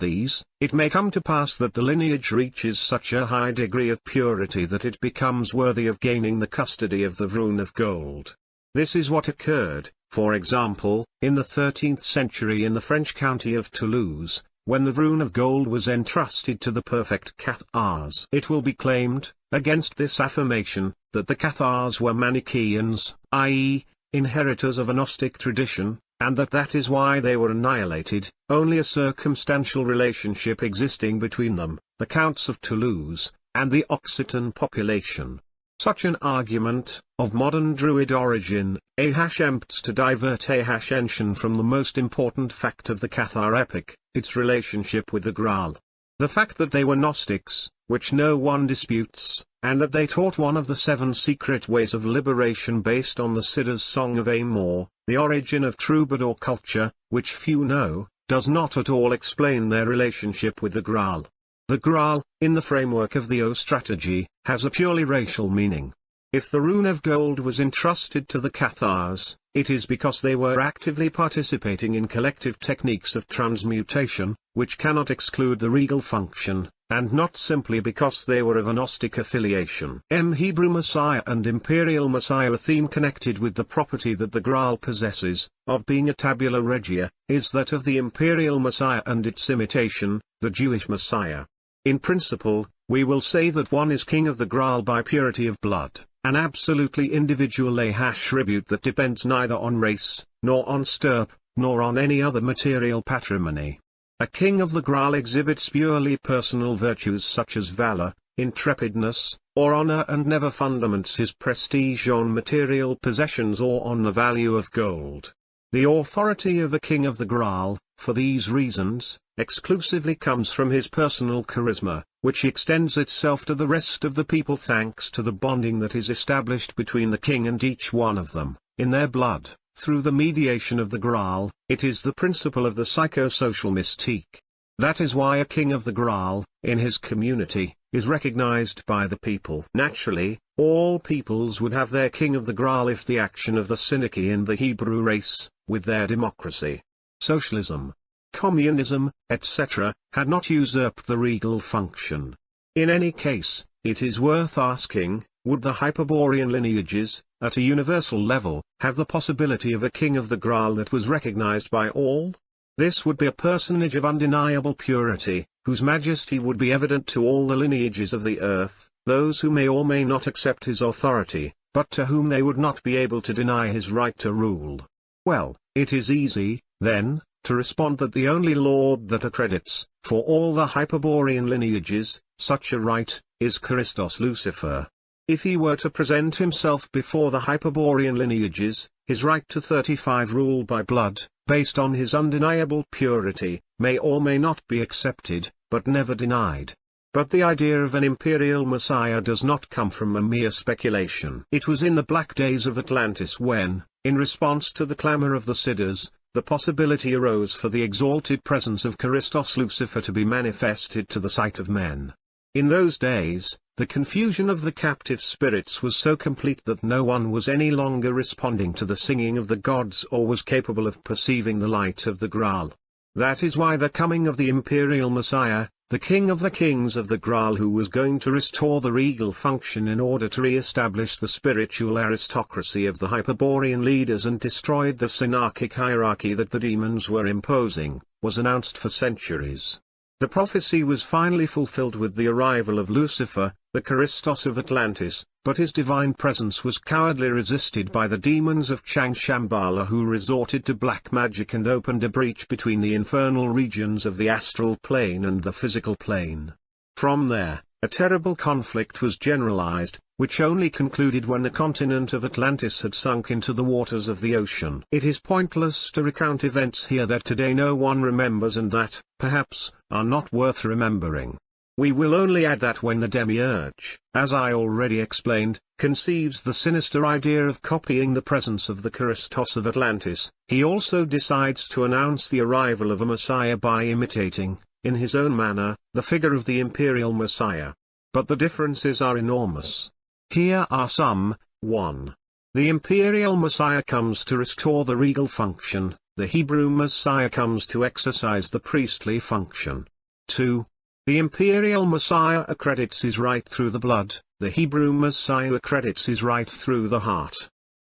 these, it may come to pass that the lineage reaches such a high degree of purity that it becomes worthy of gaining the custody of the rune of gold. This is what occurred, for example, in the 13th century in the French county of Toulouse, when the rune of gold was entrusted to the perfect Cathars. It will be claimed, against this affirmation, that the Cathars were Manichaeans, i.e., inheritors of a Gnostic tradition, and that is why they were annihilated, only a circumstantial relationship existing between them, the Counts of Toulouse, and the Occitan population. Such an argument, of modern Druid origin, attempts to divert attention from the most important fact of the Cathar epic, its relationship with the Graal. The fact that they were Gnostics, which no one disputes, and that they taught one of the 7 secret ways of liberation based on the Sidda's Song of Amor, the origin of troubadour culture, which few know, does not at all explain their relationship with the Graal. The Graal, in the framework of the O strategy, has a purely racial meaning. If the rune of gold was entrusted to the Cathars, it is because they were actively participating in collective techniques of transmutation, which cannot exclude the regal function, and not simply because they were of a Gnostic affiliation. Hebrew Messiah and Imperial Messiah. A theme connected with the property that the Graal possesses, of being a tabula regia, is that of the Imperial Messiah and its imitation, the Jewish Messiah. In principle, we will say that one is king of the Graal by purity of blood, an absolutely individual attribute that depends neither on race, nor on stirp, nor on any other material patrimony. A king of the Graal exhibits purely personal virtues such as valor, intrepidness, or honor, and never fundaments his prestige on material possessions or on the value of gold. The authority of a king of the Graal, for these reasons, exclusively comes from his personal charisma, which extends itself to the rest of the people thanks to the bonding that is established between the king and each one of them, in their blood, through the mediation of the Graal. It is the principle of the psychosocial mystique. That is why a king of the Graal, in his community, is recognized by the people. Naturally, all peoples would have their king of the Graal if the action of the Synagogue in the Hebrew race, with their democracy, socialism, communism, etc., had not usurped the regal function. In any case, it is worth asking, would the Hyperborean lineages, at a universal level, have the possibility of a king of the Graal that was recognized by all? This would be a personage of undeniable purity, whose majesty would be evident to all the lineages of the earth, those who may or may not accept his authority, but to whom they would not be able to deny his right to rule. Well, it is easy, then, to respond that the only Lord that accredits, for all the Hyperborean lineages, such a right, is Christos Lucifer. If he were to present himself before the Hyperborean lineages, his right to 35 rule by blood, based on his undeniable purity, may or may not be accepted, but never denied. But the idea of an imperial Messiah does not come from a mere speculation. It was in the black days of Atlantis when, in response to the clamor of the Siddhas, the possibility arose for the exalted presence of Christos Lucifer to be manifested to the sight of men. In those days, the confusion of the captive spirits was so complete that no one was any longer responding to the singing of the gods or was capable of perceiving the light of the Graal. That is why the coming of the imperial Messiah, the King of the Kings of the Graal, who was going to restore the regal function in order to re-establish the spiritual aristocracy of the Hyperborean leaders and destroyed the synarchic hierarchy that the demons were imposing, was announced for centuries. The prophecy was finally fulfilled with the arrival of Lucifer, the Christos of Atlantis, but his divine presence was cowardly resisted by the demons of Shambhala, who resorted to black magic and opened a breach between the infernal regions of the astral plane and the physical plane. From there, a terrible conflict was generalized, which only concluded when the continent of Atlantis had sunk into the waters of the ocean. It is pointless to recount events here that today no one remembers and that, perhaps, are not worth remembering. We will only add that when the demiurge, as I already explained, conceives the sinister idea of copying the presence of the Christos of Atlantis, he also decides to announce the arrival of a Messiah by imitating, in his own manner, the figure of the imperial Messiah. But the differences are enormous. Here are some. 1. The imperial Messiah comes to restore the regal function, the Hebrew Messiah comes to exercise the priestly function. 2. The imperial Messiah accredits his right through the blood, the Hebrew Messiah accredits his right through the heart.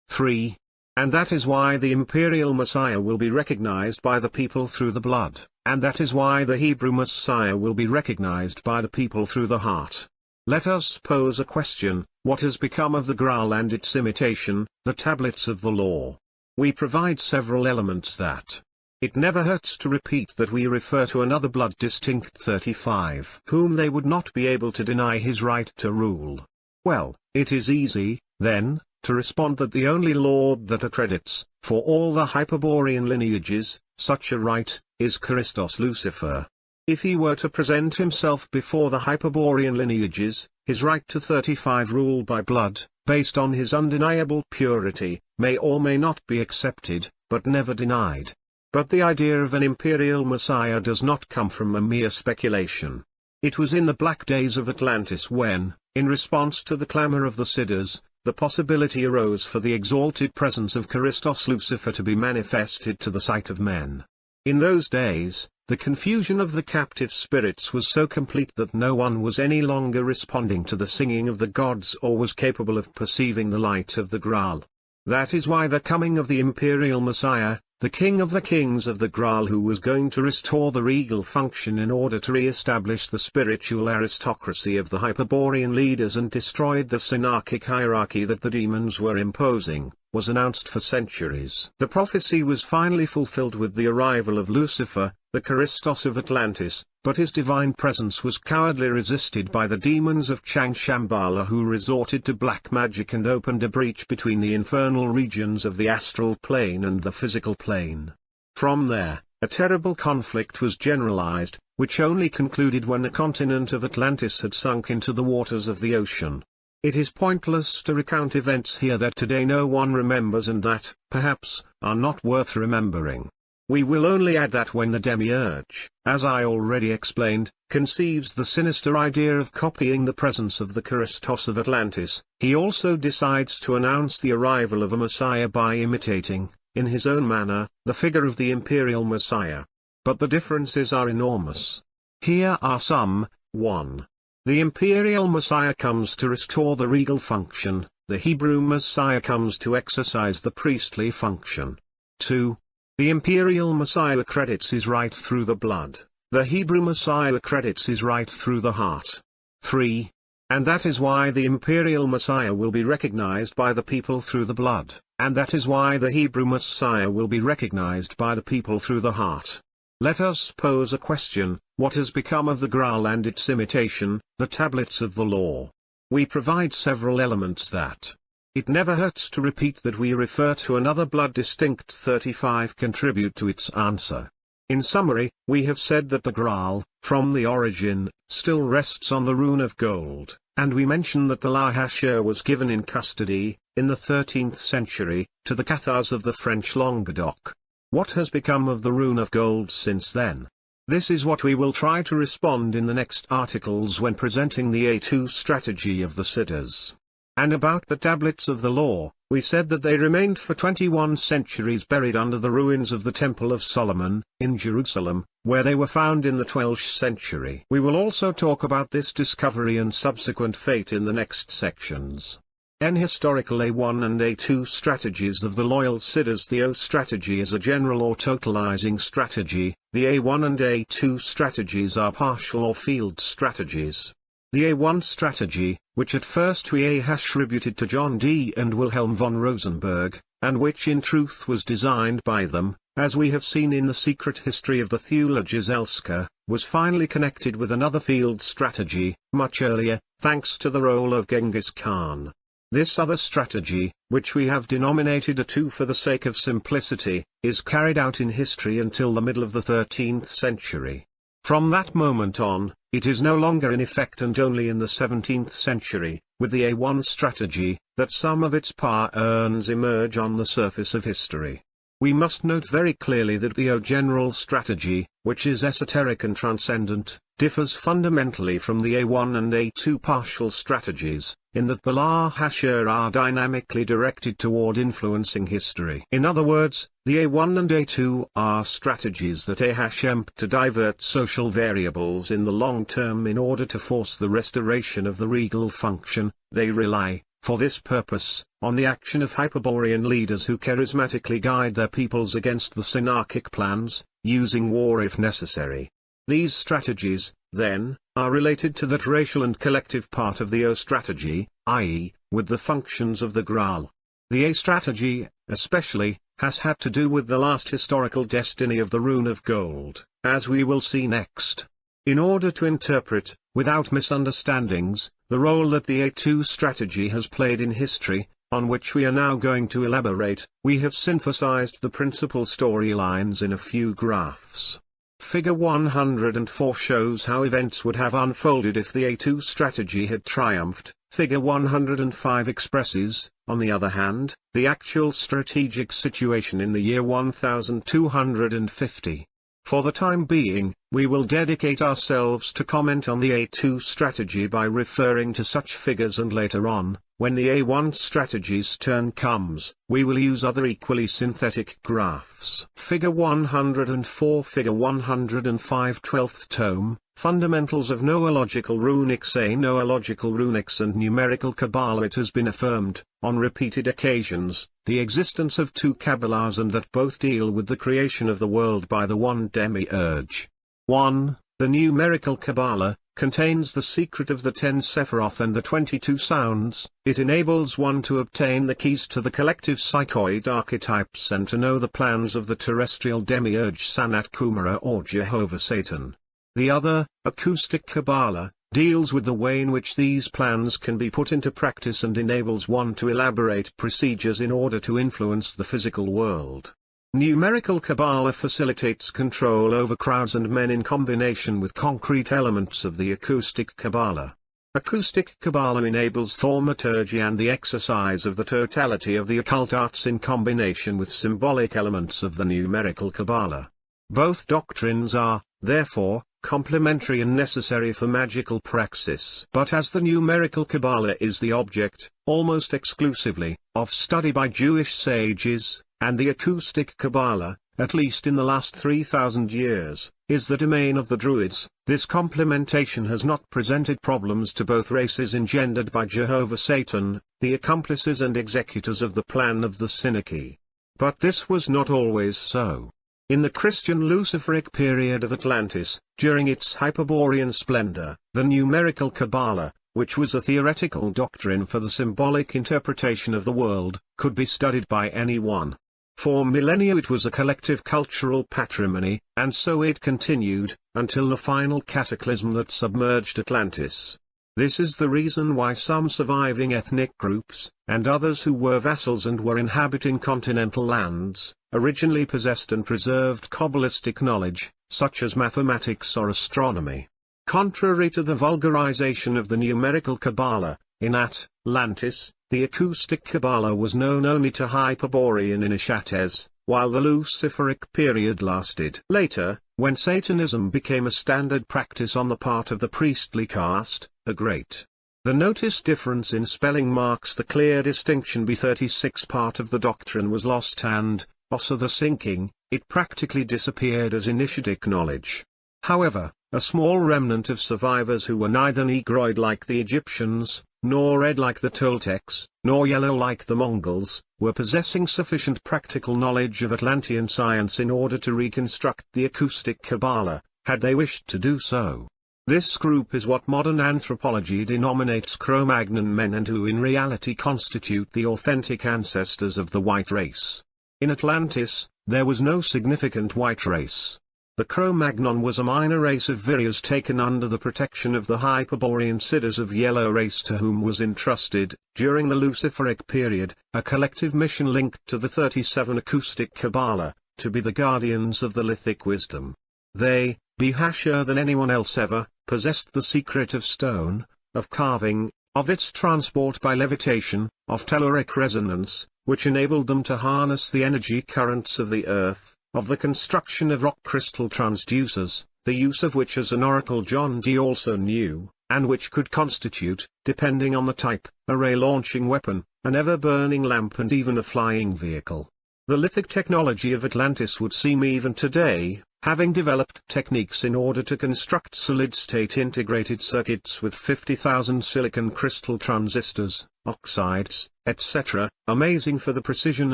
3. And that is why the imperial Messiah will be recognized by the people through the blood, and that is why the Hebrew Messiah will be recognized by the people through the heart. Let us pose a question: what has become of the Graal and its imitation, the tablets of the law? We provide several elements that. It never hurts to repeat that we refer to another blood distinct 35, whom they would not be able to deny his right to rule. Well, it is easy, then, to respond that the only Lord that accredits, for all the Hyperborean lineages, such a right, is Christos Lucifer. If he were to present himself before the Hyperborean lineages, his right to 35 rule by blood, based on his undeniable purity, may or may not be accepted, but never denied. But the idea of an imperial Messiah does not come from a mere speculation. It was in the black days of Atlantis when, in response to the clamor of the Siddhas, the possibility arose for the exalted presence of Christos Lucifer to be manifested to the sight of men. In those days, the confusion of the captive spirits was so complete that no one was any longer responding to the singing of the gods or was capable of perceiving the light of the Graal. That is why the coming of the imperial Messiah, the King of the Kings of the Graal, who was going to restore the regal function in order to re-establish the spiritual aristocracy of the Hyperborean leaders and destroyed the synarchic hierarchy that the demons were imposing, was announced for centuries. The prophecy was finally fulfilled with the arrival of Lucifer, the Christos of Atlantis, but his divine presence was cowardly resisted by the demons of Shambhala, who resorted to black magic and opened a breach between the infernal regions of the astral plane and the physical plane. From there, a terrible conflict was generalized, which only concluded when the continent of Atlantis had sunk into the waters of the ocean. It is pointless to recount events here that today no one remembers and that, perhaps, are not worth remembering. We will only add that when the demiurge, as I already explained, conceives the sinister idea of copying the presence of the Christos of Atlantis, he also decides to announce the arrival of a Messiah by imitating, in his own manner, the figure of the imperial Messiah. But the differences are enormous. Here are some. 1. The imperial Messiah comes to restore the regal function, the Hebrew Messiah comes to exercise the priestly function. 2. The imperial Messiah credits his right through the blood, the Hebrew Messiah credits his right through the heart. 3. And that is why the imperial Messiah will be recognized by the people through the blood, and that is why the Hebrew Messiah will be recognized by the people through the heart. Let us pose a question: what has become of the Graal and its imitation, the tablets of the law? We provide several elements that it never hurts to repeat that we refer to another blood distinct 35 contribute to its answer. In summary, we have said that the Graal, from the origin, still rests on the rune of gold, and we mention that the La Hacheur was given in custody, in the 13th century, to the Cathars of the French Languedoc. What has become of the rune of gold since then? This is what we will try to respond in the next articles when presenting the A2 strategy of the Siddhas. And about the tablets of the law, we said that they remained for 21 centuries buried under the ruins of the Temple of Solomon, in Jerusalem, where they were found in the 12th century. We will also talk about this discovery and subsequent fate in the next sections. N historical A1 and A2 strategies of the loyal Siddhas. The O strategy is a general or totalizing strategy, the A1 and A2 strategies are partial or field strategies. The A1 strategy, which at first we attributed to John Dee and Wilhelm von Rosenberg, and which in truth was designed by them, as we have seen in the secret history of the Thule Giselska, was finally connected with another field strategy, much earlier, thanks to the role of Genghis Khan. This other strategy, which we have denominated A2 for the sake of simplicity, is carried out in history until the middle of the 13th century. From that moment on, it is no longer in effect, and only in the 17th century, with the A1 strategy, that some of its power emerge on the surface of history. We must note very clearly that the O general strategy, which is esoteric and transcendent, differs fundamentally from the A1 and A2 partial strategies, in that the La Hacheur are dynamically directed toward influencing history. In other words, the A1 and A2 are strategies that attempt to divert social variables in the long term in order to force the restoration of the regal function. They rely, for this purpose, on the action of Hyperborean leaders who charismatically guide their peoples against the synarchic plans, using war if necessary. These strategies, then, are related to that racial and collective part of the O strategy, i.e., with the functions of the Graal. The A strategy, especially, has had to do with the last historical destiny of the rune of gold, as we will see next. In order to interpret, without misunderstandings, the role that the A2 strategy has played in history, on which we are now going to elaborate, we have synthesized the principal storylines in a few graphs. Figure 104 shows how events would have unfolded if the A2 strategy had triumphed. Figure 105 expresses, on the other hand, the actual strategic situation in the year 1250. For the time being, we will dedicate ourselves to comment on the A2 strategy by referring to such figures, and later on, when the A1 strategy's turn comes, we will use other equally synthetic graphs. Figure 104, Figure 105, 12th tome, Fundamentals of Noological Runics. A Noological Runics and Numerical Kabbalah. It has been affirmed, on repeated occasions, the existence of two Kabbalahs, and that both deal with the creation of the world by the one demiurge. 1. The Numerical Kabbalah contains the secret of the 10 Sephiroth and the 22 sounds. It enables one to obtain the keys to the collective psychoid archetypes and to know the plans of the terrestrial demiurge Sanat Kumara or Jehovah Satan. The other, Acoustic Kabbalah, deals with the way in which these plans can be put into practice and enables one to elaborate procedures in order to influence the physical world. Numerical Kabbalah facilitates control over crowds and men in combination with concrete elements of the Acoustic Kabbalah. Acoustic Kabbalah enables thaumaturgy and the exercise of the totality of the occult arts in combination with symbolic elements of the Numerical Kabbalah. Both doctrines are, therefore, complementary and necessary for magical praxis. But as the Numerical Kabbalah is the object, almost exclusively, of study by Jewish sages, and the Acoustic Kabbalah, at least in the last 3,000 years, is the domain of the Druids, this complementation has not presented problems to both races engendered by Jehovah Satan, the accomplices and executors of the plan of the Synarchy. But this was not always so. In the Christian Luciferic period of Atlantis, during its Hyperborean splendor, the numerical Kabbalah, which was a theoretical doctrine for the symbolic interpretation of the world, could be studied by anyone. For millennia it was a collective cultural patrimony, and so it continued, until the final cataclysm that submerged Atlantis. This is the reason why some surviving ethnic groups, and others who were vassals and were inhabiting continental lands, originally possessed and preserved Kabbalistic knowledge, such as mathematics or astronomy. Contrary to the vulgarization of the numerical Kabbalah, in Atlantis, the acoustic Kabbalah was known only to Hyperborean initiates, while the Luciferic period lasted. Later, when Satanism became a standard practice on the part of the priestly caste, the noticed difference in spelling marks the clear distinction. B36 part of the doctrine was lost and, also the sinking, it practically disappeared as initiatic knowledge. However, a small remnant of survivors who were neither Negroid like the Egyptians, nor red like the Toltecs, nor yellow like the Mongols, were possessing sufficient practical knowledge of Atlantean science in order to reconstruct the acoustic Kabbalah, had they wished to do so. This group is what modern anthropology denominates Cro-Magnon men, and who in reality constitute the authentic ancestors of the white race. In Atlantis, there was no significant white race. The Cro-Magnon was a minor race of Viryas taken under the protection of the Hyperborean Siddhas of yellow race, to whom was entrusted, during the Luciferic period, a collective mission linked to the 37 acoustic Kabbalah, to be the guardians of the lithic wisdom. They, Behasher than anyone else ever, possessed the secret of stone, of carving, of its transport by levitation, of telluric resonance, which enabled them to harness the energy currents of the earth, of the construction of rock crystal transducers, the use of which as an oracle John Dee also knew, and which could constitute, depending on the type, a ray-launching weapon, an ever-burning lamp, and even a flying vehicle. The lithic technology of Atlantis would seem even today, having developed techniques in order to construct solid-state integrated circuits with 50,000 silicon crystal transistors, oxides, etc., amazing for the precision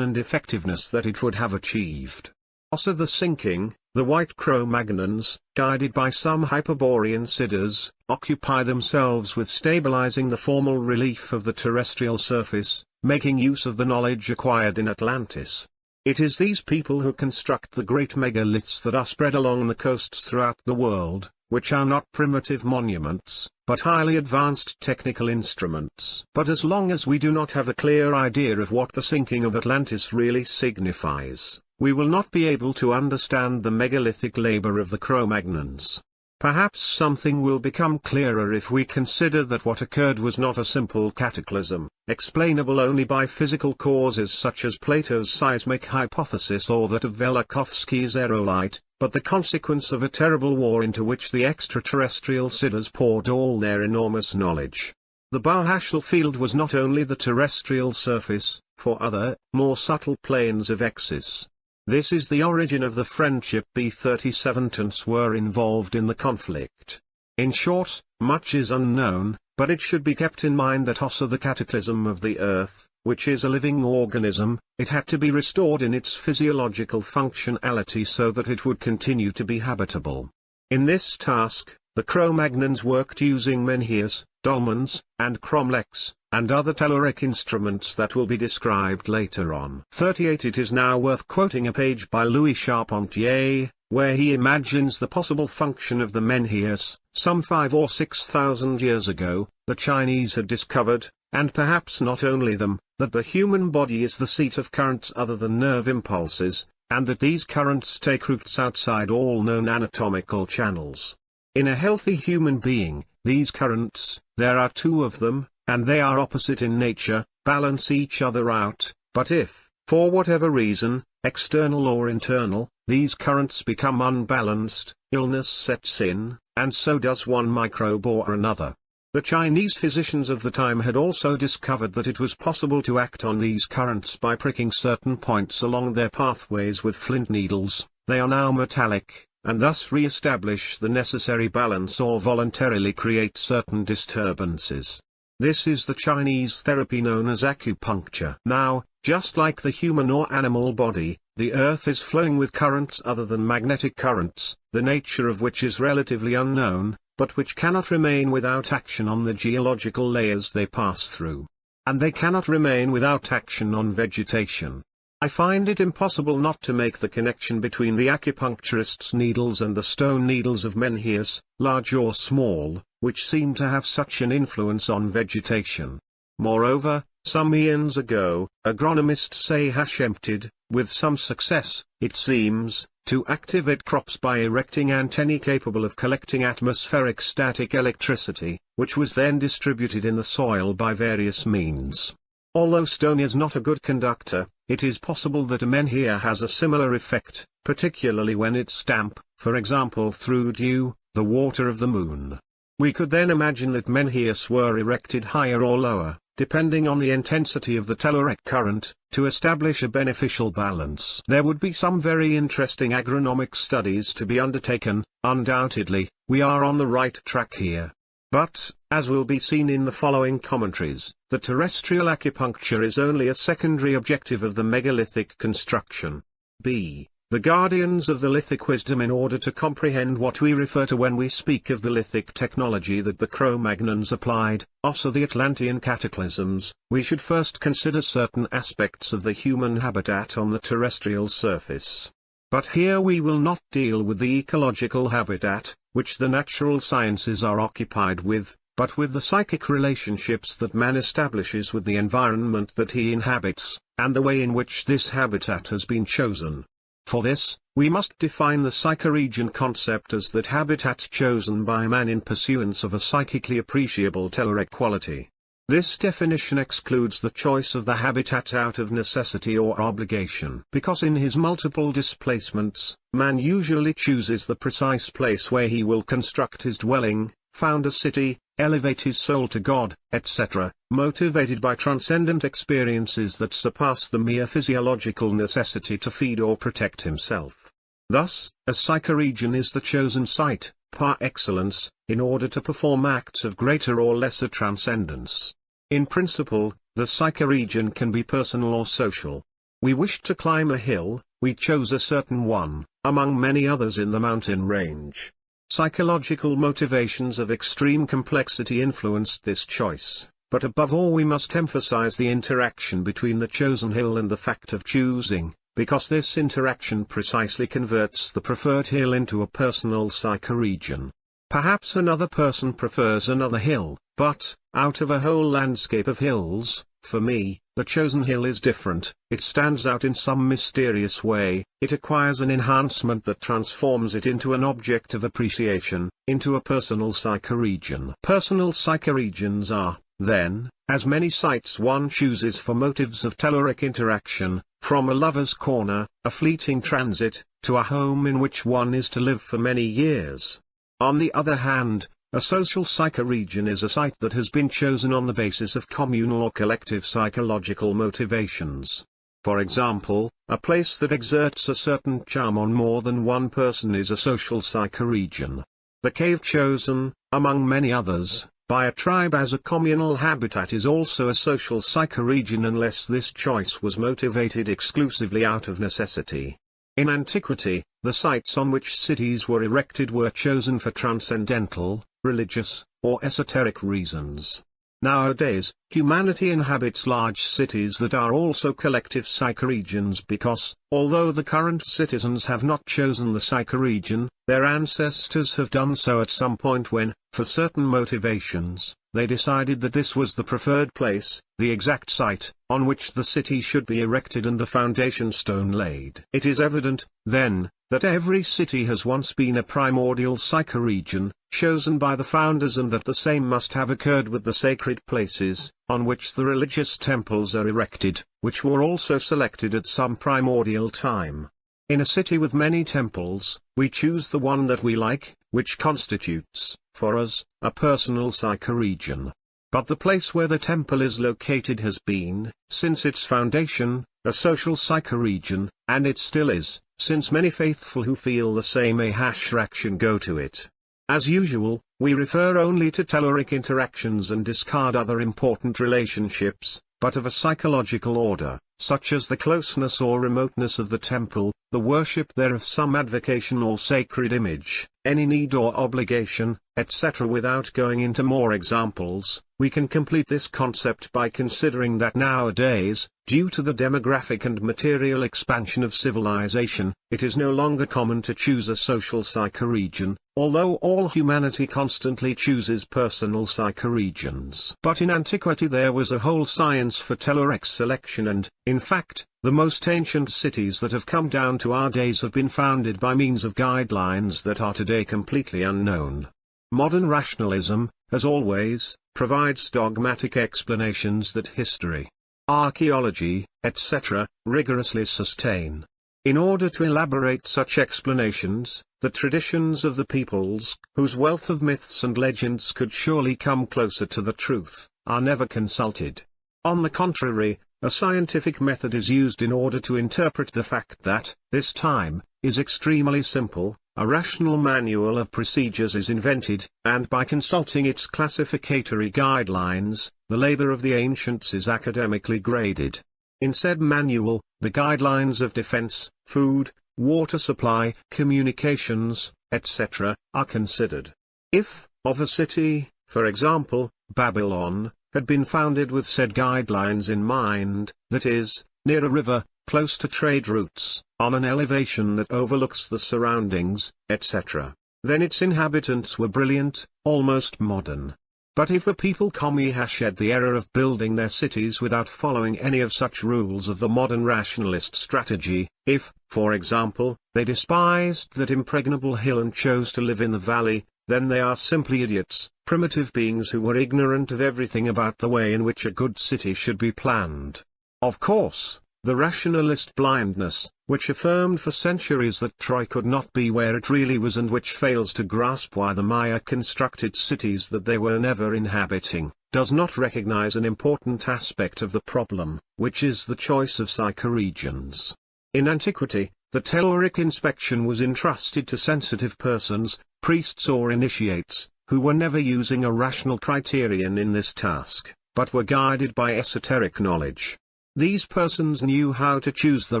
and effectiveness that it would have achieved. Also the sinking, the white Cro-Magnons, guided by some Hyperborean Siddhas, occupy themselves with stabilizing the formal relief of the terrestrial surface, making use of the knowledge acquired in Atlantis. It is these people who construct the great megaliths that are spread along the coasts throughout the world, which are not primitive monuments, but highly advanced technical instruments. But as long as we do not have a clear idea of what the sinking of Atlantis really signifies, we will not be able to understand the megalithic labor of the Cro-Magnons. Perhaps something will become clearer if we consider that what occurred was not a simple cataclysm, explainable only by physical causes such as Plato's seismic hypothesis or that of Velikovsky's aerolite, but the consequence of a terrible war into which the extraterrestrial Siddhas poured all their enormous knowledge. The Bahashal field was not only the terrestrial surface, for other, more subtle planes of exis. This is the origin of the friendship B-37 were involved in the conflict. In short, much is unknown, but it should be kept in mind that also the cataclysm of the Earth, which is a living organism, it had to be restored in its physiological functionality so that it would continue to be habitable. In this task, the Cro-Magnons worked using menhirs, dolmens, and cromlechs, and other telluric instruments that will be described later on. 38 It is now worth quoting a page by Louis Charpentier, where he imagines the possible function of the menhirs. Some 5,000 or 6,000 years ago, the Chinese had discovered, and perhaps not only them, that the human body is the seat of currents other than nerve impulses, and that these currents take roots outside all known anatomical channels. In a healthy human being, these currents, there are two of them, and they are opposite in nature, balance each other out, but if, for whatever reason, external or internal, these currents become unbalanced, illness sets in, and so does one microbe or another. The Chinese physicians of the time had also discovered that it was possible to act on these currents by pricking certain points along their pathways with flint needles. They are now metallic, and thus re-establish the necessary balance or voluntarily create certain disturbances. This is the Chinese therapy known as acupuncture. Now, just like the human or animal body, the Earth is flowing with currents other than magnetic currents, the nature of which is relatively unknown, but which cannot remain without action on the geological layers they pass through. And they cannot remain without action on vegetation. I find it impossible not to make the connection between the acupuncturist's needles and the stone needles of menhirs, large or small, which seem to have such an influence on vegetation. Moreover, some eons ago, agronomists say attempted, with some success, it seems, to activate crops by erecting antennae capable of collecting atmospheric static electricity, which was then distributed in the soil by various means. Although stone is not a good conductor, it is possible that a menhir has a similar effect, particularly when it's damp, for example through dew, the water of the moon. We could then imagine that menhirs were erected higher or lower, depending on the intensity of the telluric current, to establish a beneficial balance. There would be some very interesting agronomic studies to be undertaken. Undoubtedly, we are on the right track here. But, as will be seen in the following commentaries, the terrestrial acupuncture is only a secondary objective of the megalithic construction. B. The guardians of the lithic wisdom. In order to comprehend what we refer to when we speak of the lithic technology that the Cro-Magnons applied, also the Atlantean cataclysms, we should first consider certain aspects of the human habitat on the terrestrial surface. But here we will not deal with the ecological habitat, which the natural sciences are occupied with, but with the psychic relationships that man establishes with the environment that he inhabits, and the way in which this habitat has been chosen. For this, we must define the psychoregion concept as that habitat chosen by man in pursuance of a psychically appreciable telluric quality. This definition excludes the choice of the habitat out of necessity or obligation. Because in his multiple displacements, man usually chooses the precise place where he will construct his dwelling, found a city, elevate his soul to God, etc., motivated by transcendent experiences that surpass the mere physiological necessity to feed or protect himself. Thus, a psychoregion is the chosen site, par excellence, in order to perform acts of greater or lesser transcendence. In principle, the psychoregion can be personal or social. We wished to climb a hill, we chose a certain one, among many others in the mountain range. Psychological motivations of extreme complexity influenced this choice, but above all we must emphasize the interaction between the chosen hill and the fact of choosing, because this interaction precisely converts the preferred hill into a personal psychoregion. Perhaps another person prefers another hill, but, out of a whole landscape of hills, for me, the chosen hill is different, it stands out in some mysterious way, it acquires an enhancement that transforms it into an object of appreciation, into a personal psychoregion. Personal psychoregions are, then, as many sites one chooses for motives of telluric interaction, from a lover's corner, a fleeting transit, to a home in which one is to live for many years. On the other hand, a social psychoregion is a site that has been chosen on the basis of communal or collective psychological motivations. For example, a place that exerts a certain charm on more than one person is a social psychoregion. The cave chosen, among many others, by a tribe as a communal habitat is also a social psychoregion unless this choice was motivated exclusively out of necessity. In antiquity, the sites on which cities were erected were chosen for transcendental, religious, or esoteric reasons. Nowadays, humanity inhabits large cities that are also collective psychoregions because, although the current citizens have not chosen the psychoregion, their ancestors have done so at some point when, for certain motivations, they decided that this was the preferred place, the exact site, on which the city should be erected and the foundation stone laid. It is evident, then, that every city has once been a primordial psychoregion, chosen by the founders, and that the same must have occurred with the sacred places, on which the religious temples are erected, which were also selected at some primordial time. In a city with many temples, we choose the one that we like, which constitutes, for us, a personal psychoregion. But the place where the temple is located has been, since its foundation, a social psychoregion, and it still is, since many faithful who feel the same attraction go to it. As usual, we refer only to telluric interactions and discard other important relationships, but of a psychological order, such as the closeness or remoteness of the temple, the worship there of some advocation or sacred image, any need or obligation, etc. Without going into more examples, we can complete this concept by considering that nowadays, due to the demographic and material expansion of civilization, it is no longer common to choose a social psychoregion, although all humanity constantly chooses personal psychoregions. But in antiquity there was a whole science for telluric selection and, in fact, the most ancient cities that have come down to our days have been founded by means of guidelines that are today completely unknown. Modern rationalism, as always, provides dogmatic explanations that history, archaeology, etc., rigorously sustain. In order to elaborate such explanations, the traditions of the peoples, whose wealth of myths and legends could surely come closer to the truth, are never consulted. On the contrary, a scientific method is used in order to interpret the fact that, this time, is extremely simple. A rational manual of procedures is invented, and by consulting its classificatory guidelines, the labor of the ancients is academically graded. In said manual, the guidelines of defense, food, water supply, communications, etc., are considered. If, of a city, for example, Babylon, had been founded with said guidelines in mind, that is, near a river, close to trade routes, on an elevation that overlooks the surroundings, etc., then its inhabitants were brilliant, almost modern. But if a people committed the error of building their cities without following any of such rules of the modern rationalist strategy, if, for example, they despised that impregnable hill and chose to live in the valley, then they are simply idiots, primitive beings who were ignorant of everything about the way in which a good city should be planned. Of course, the rationalist blindness, which affirmed for centuries that Troy could not be where it really was and which fails to grasp why the Maya constructed cities that they were never inhabiting, does not recognize an important aspect of the problem, which is the choice of psychoregions. In antiquity, the telluric inspection was entrusted to sensitive persons, priests or initiates, who were never using a rational criterion in this task, but were guided by esoteric knowledge. These persons knew how to choose the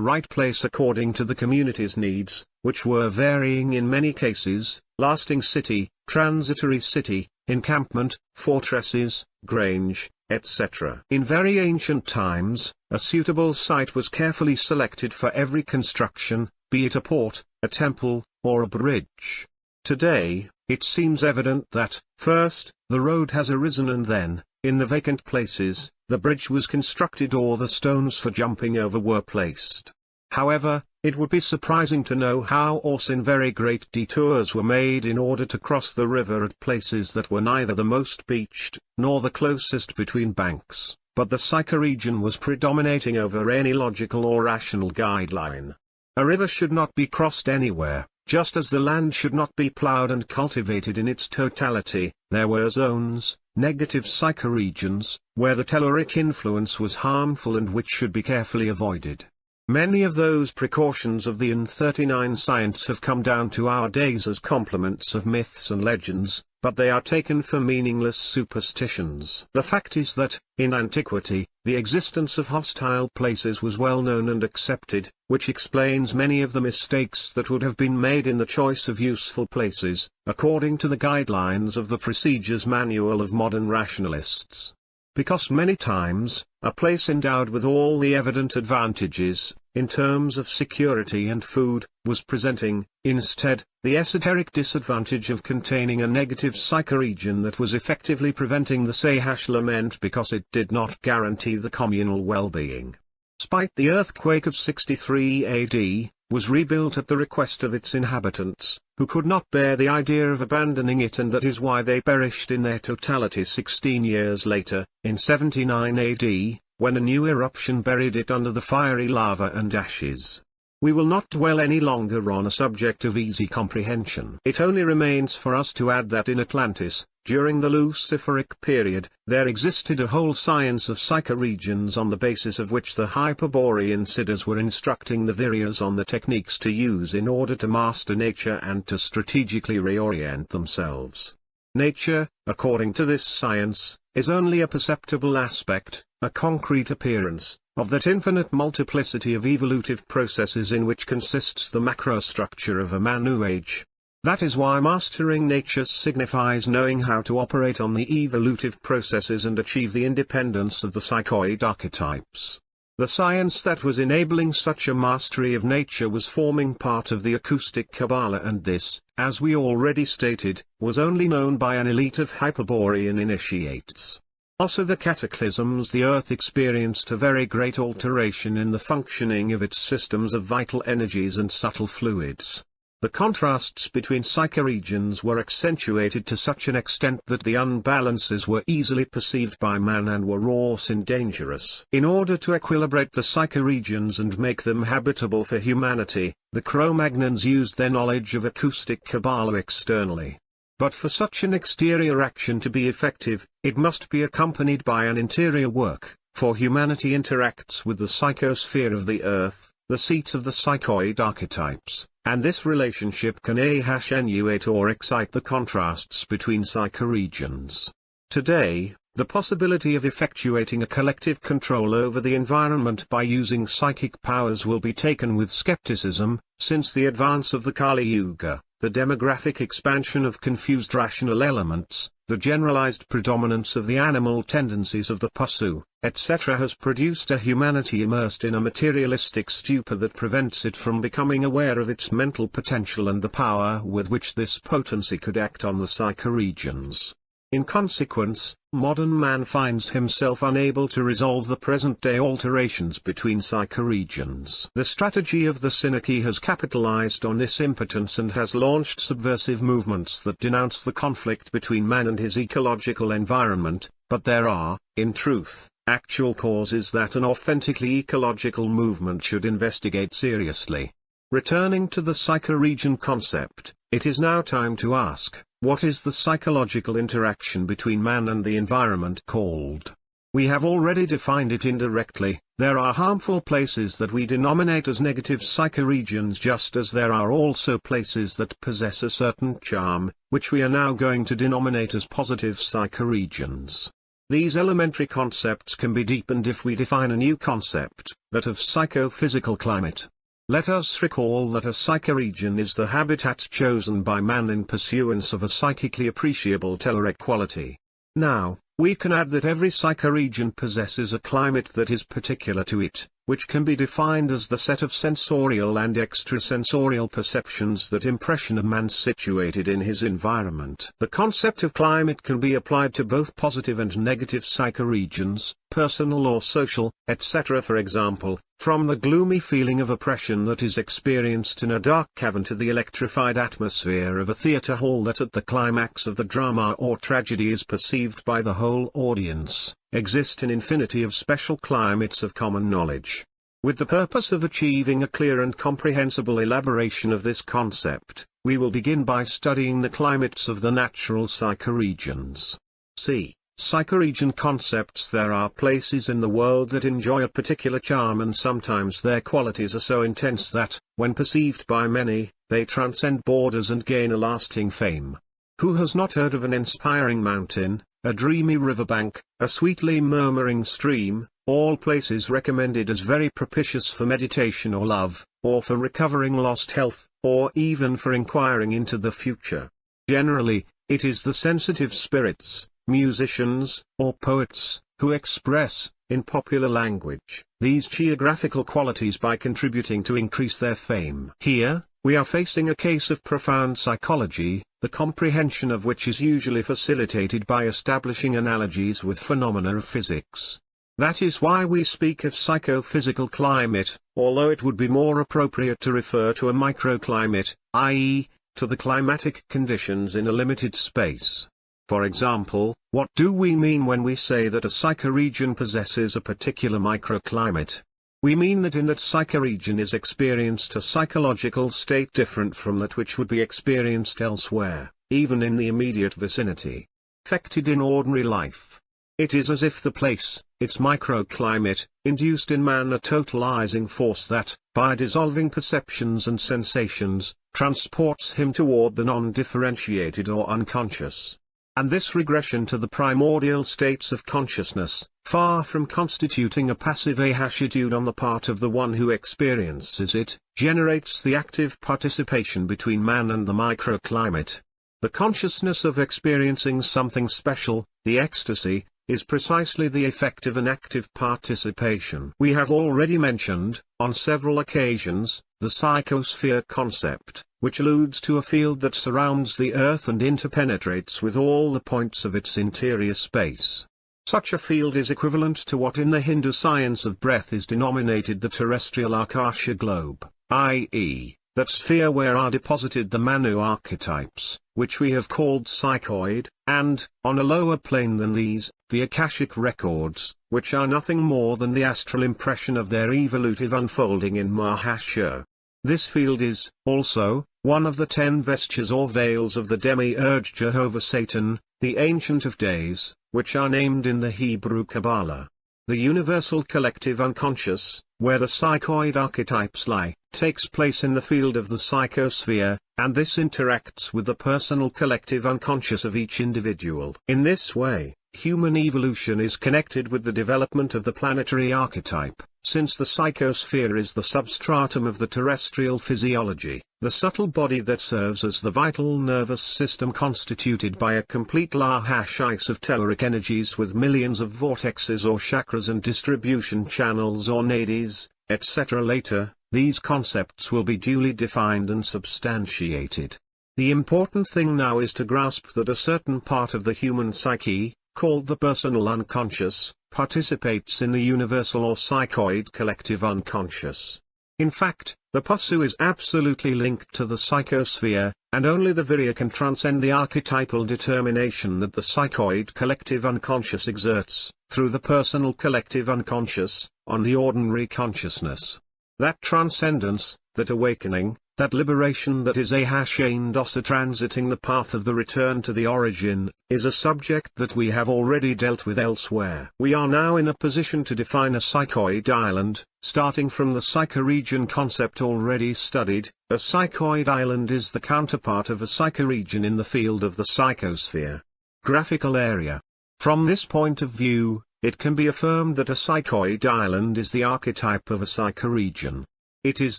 right place according to the community's needs, which were varying in many cases: lasting city, transitory city, encampment, fortresses, grange, etc. In very ancient times, a suitable site was carefully selected for every construction, be it a port, a temple, or a bridge. Today, it seems evident that, first, the road has arisen and then, in the vacant places, the bridge was constructed or the stones for jumping over were placed. However, it would be surprising to know how often very great detours were made in order to cross the river at places that were neither the most beached, nor the closest between banks, but the psychoregion was predominating over any logical or rational guideline. A river should not be crossed anywhere. Just as the land should not be plowed and cultivated in its totality, there were zones, negative psychoregions, where the telluric influence was harmful and which should be carefully avoided. Many of those precautions of the N39 science have come down to our days as complements of myths and legends, but they are taken for meaningless superstitions. The fact is that, in antiquity, the existence of hostile places was well known and accepted, which explains many of the mistakes that would have been made in the choice of useful places, according to the guidelines of the Procedures Manual of Modern Rationalists. Because many times, a place endowed with all the evident advantages, in terms of security and food, was presenting, instead, the esoteric disadvantage of containing a negative psychoregion that was effectively preventing the lament because it did not guarantee the communal well-being. Spite the earthquake of 63 AD, was rebuilt at the request of its inhabitants, who could not bear the idea of abandoning it, and that is why they perished in their totality 16 years later, in 79 AD, when a new eruption buried it under the fiery lava and ashes. We will not dwell any longer on a subject of easy comprehension. It only remains for us to add that in Atlantis, During the Luciferic period, there existed a whole science of psychoregions on the basis of which the Hyperborean Siddhas were instructing the Viryas on the techniques to use in order to master nature and to strategically reorient themselves. Nature, according to this science, is only a perceptible aspect, a concrete appearance, of that infinite multiplicity of evolutive processes in which consists the macrostructure of a Manu age. That is why mastering nature signifies knowing how to operate on the evolutive processes and achieve the independence of the psychoid archetypes. The science that was enabling such a mastery of nature was forming part of the acoustic Kabbalah, and this, as we already stated, was only known by an elite of Hyperborean initiates. Also, the cataclysms the Earth experienced a very great alteration in the functioning of its systems of vital energies and subtle fluids. The contrasts between psychoregions were accentuated to such an extent that the unbalances were easily perceived by man and were also dangerous. In order to equilibrate the psychoregions and make them habitable for humanity, the Cro-Magnons used their knowledge of acoustic Kabbalah externally. But for such an exterior action to be effective, it must be accompanied by an interior work, for humanity interacts with the psychosphere of the Earth, the seat of the psychoid archetypes, and this relationship can attenuate or excite the contrasts between psychoregions. Today, the possibility of effectuating a collective control over the environment by using psychic powers will be taken with skepticism, since the advance of the Kali Yuga, the demographic expansion of confused rational elements, the generalized predominance of the animal tendencies of the Pasu, etc. has produced a humanity immersed in a materialistic stupor that prevents it from becoming aware of its mental potential and the power with which this potency could act on the psychoregions. In consequence, modern man finds himself unable to resolve the present-day alterations between psychoregions. The strategy of the Synergy has capitalized on this impotence and has launched subversive movements that denounce the conflict between man and his ecological environment, but there are, in truth, actual causes that an authentically ecological movement should investigate seriously. Returning to the psychoregion concept, it is now time to ask, what is the psychological interaction between man and the environment called? We have already defined it indirectly. There are harmful places that we denominate as negative psychoregions, just as there are also places that possess a certain charm, which we are now going to denominate as positive psychoregions. These elementary concepts can be deepened if we define a new concept, that of psychophysical climate. Let us recall that a psychoregion is the habitat chosen by man in pursuance of a psychically appreciable telluric quality. Now, we can add that every psychoregion possesses a climate that is particular to it, which can be defined as the set of sensorial and extrasensorial perceptions that impression a man situated in his environment. The concept of climate can be applied to both positive and negative psychoregions, personal or social, etc. For example, from the gloomy feeling of oppression that is experienced in a dark cavern to the electrified atmosphere of a theater hall that at the climax of the drama or tragedy is perceived by the whole audience, exist an infinity of special climates of common knowledge. With the purpose of achieving a clear and comprehensible elaboration of this concept, we will begin by studying the climates of the natural psychoregions. See psychoregion concepts. There are places in the world that enjoy a particular charm, and sometimes their qualities are so intense that, when perceived by many, they transcend borders and gain a lasting fame. Who has not heard of an inspiring mountain, a dreamy riverbank, a sweetly murmuring stream, all places recommended as very propitious for meditation or love, or for recovering lost health, or even for inquiring into the future? Generally, it is the sensitive spirits, musicians, or poets, who express, in popular language, these geographical qualities by contributing to increase their fame. Here, we are facing a case of profound psychology, the comprehension of which is usually facilitated by establishing analogies with phenomena of physics. That is why we speak of psychophysical climate, although it would be more appropriate to refer to a microclimate, i.e., to the climatic conditions in a limited space. For example, what do we mean when we say that a psychoregion possesses a particular microclimate? We mean that in that psychoregion is experienced a psychological state different from that which would be experienced elsewhere, even in the immediate vicinity. affected in ordinary life. It is as if the place, its microclimate, induced in man a totalizing force that, by dissolving perceptions and sensations, transports him toward the non-differentiated or unconscious. And this regression to the primordial states of consciousness, far from constituting a passive attitude on the part of the one who experiences it, generates the active participation between man and the microclimate. The consciousness of experiencing something special, the ecstasy, is precisely the effect of an active participation. We have already mentioned, on several occasions, the psychosphere concept, which alludes to a field that surrounds the Earth and interpenetrates with all the points of its interior space. Such a field is equivalent to what in the Hindu science of breath is denominated the terrestrial Akasha globe, i.e., that sphere where are deposited the Manu archetypes, which we have called psychoid, and, on a lower plane than these, the Akashic records, which are nothing more than the astral impression of their evolutive unfolding in Mahashur. This field is, also, one of the 10 vestures or veils of the demiurge Jehovah Satan, the Ancient of Days, which are named in the Hebrew Kabbalah. The universal collective unconscious, where the psychoid archetypes lie, takes place in the field of the psychosphere, and this interacts with the personal collective unconscious of each individual. In this way, human evolution is connected with the development of the planetary archetype, since the psychosphere is the substratum of the terrestrial physiology, the subtle body that serves as the vital nervous system constituted by a complete ice of telluric energies with millions of vortexes or chakras and distribution channels or nadis, etc. Later, these concepts will be duly defined and substantiated. The important thing now is to grasp that a certain part of the human psyche, called the personal unconscious, participates in the universal or psychoid collective unconscious. In fact, the PUSU is absolutely linked to the psychosphere, and only the Virya can transcend the archetypal determination that the psychoid collective unconscious exerts, through the personal collective unconscious, on the ordinary consciousness. That transcendence, that awakening, that liberation that is Ahashandosa transiting the path of the return to the origin, is a subject that we have already dealt with elsewhere. We are now in a position to define a psychoid island, starting from the psychoregion concept already studied. A psychoid island is the counterpart of a psychoregion in the field of the psychosphere. Graphical area. From this point of view, it can be affirmed that a psychoid island is the archetype of a psychoregion. It is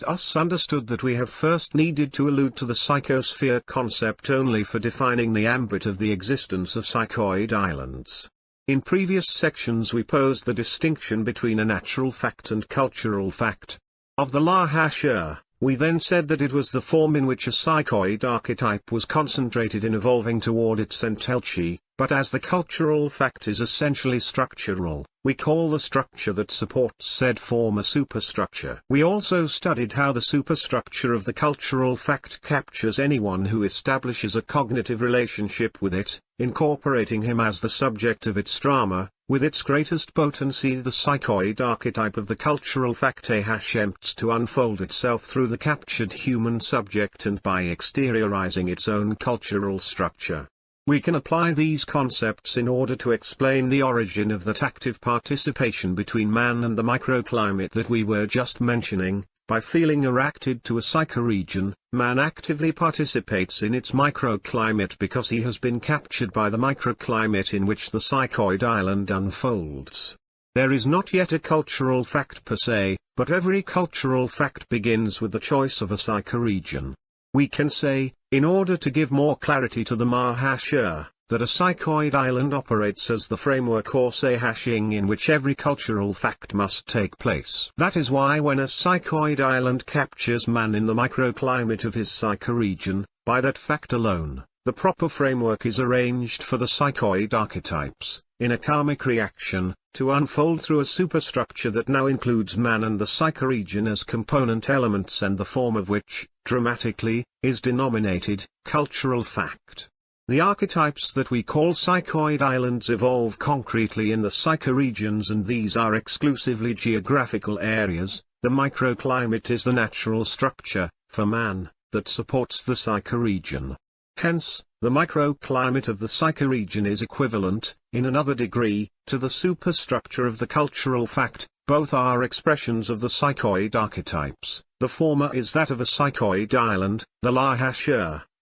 thus understood that we have first needed to allude to the psychosphere concept only for defining the ambit of the existence of psychoid islands. In previous sections we posed the distinction between a natural fact and cultural fact. Of the Lahashur, we then said that it was the form in which a psychoid archetype was concentrated in evolving toward its entelchi, but as the cultural fact is essentially structural, we call the structure that supports said form a superstructure. We also studied how the superstructure of the cultural fact captures anyone who establishes a cognitive relationship with it, incorporating him as the subject of its drama. With its greatest potency, the psychoid archetype of the cultural fact attempts to unfold itself through the captured human subject and by exteriorizing its own cultural structure. We can apply these concepts in order to explain the origin of that active participation between man and the microclimate that we were just mentioning. By feeling attracted to a psychoregion, man actively participates in its microclimate because he has been captured by the microclimate in which the psychoid island unfolds. There is not yet a cultural fact per se, but every cultural fact begins with the choice of a psychoregion. We can say, in order to give more clarity to the Mahashur, that a psychoid island operates as the framework or sahashing in which every cultural fact must take place. That is why when a psychoid island captures man in the microclimate of his psychoregion, by that fact alone, the proper framework is arranged for the psychoid archetypes, in a karmic reaction, to unfold through a superstructure that now includes man and the psychoregion as component elements and the form of which, dramatically, is denominated cultural fact. The archetypes that we call psychoid islands evolve concretely in the psychoregions, and these are exclusively geographical areas. The microclimate is the natural structure, for man, that supports the psychoregion. Hence, the microclimate of the psychoregion is equivalent, in another degree, to the superstructure of the cultural fact. Both are expressions of the psychoid archetypes. The former is that of a psychoid island, the lahash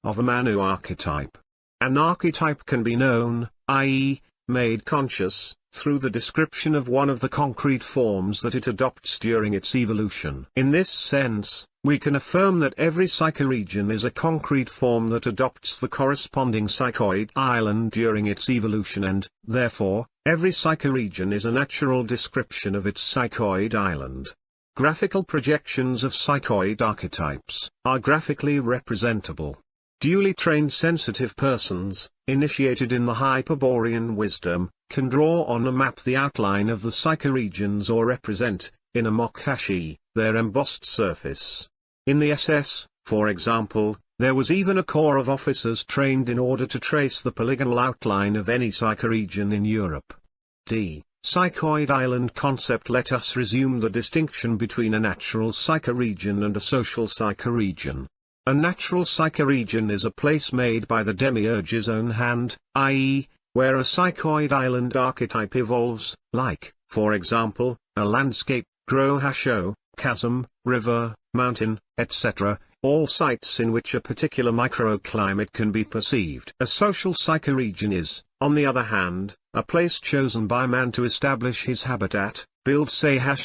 of a Manu archetype. An archetype can be known, i.e., made conscious, through the description of one of the concrete forms that it adopts during its evolution. In this sense, we can affirm that every psychoregion is a concrete form that adopts the corresponding psychoid island during its evolution and, therefore, every psychoregion is a natural description of its psychoid island. Graphical projections of psychoid archetypes are graphically representable. Duly trained sensitive persons, initiated in the Hyperborean wisdom, can draw on a map the outline of the psychoregions or represent, in a mock-hashi, their embossed surface. In the SS, for example, there was even a corps of officers trained in order to trace the polygonal outline of any psychoregion in Europe. D. Psychoid island concept. Let us resume the distinction between a natural psychoregion and a social psychoregion. A natural psychoregion is a place made by the demiurge's own hand, i.e., where a psychoid island archetype evolves, like, for example, a landscape, grow-hasho, chasm, river, mountain, etc., all sites in which a particular microclimate can be perceived. A social psychoregion is, on the other hand, a place chosen by man to establish his habitat, build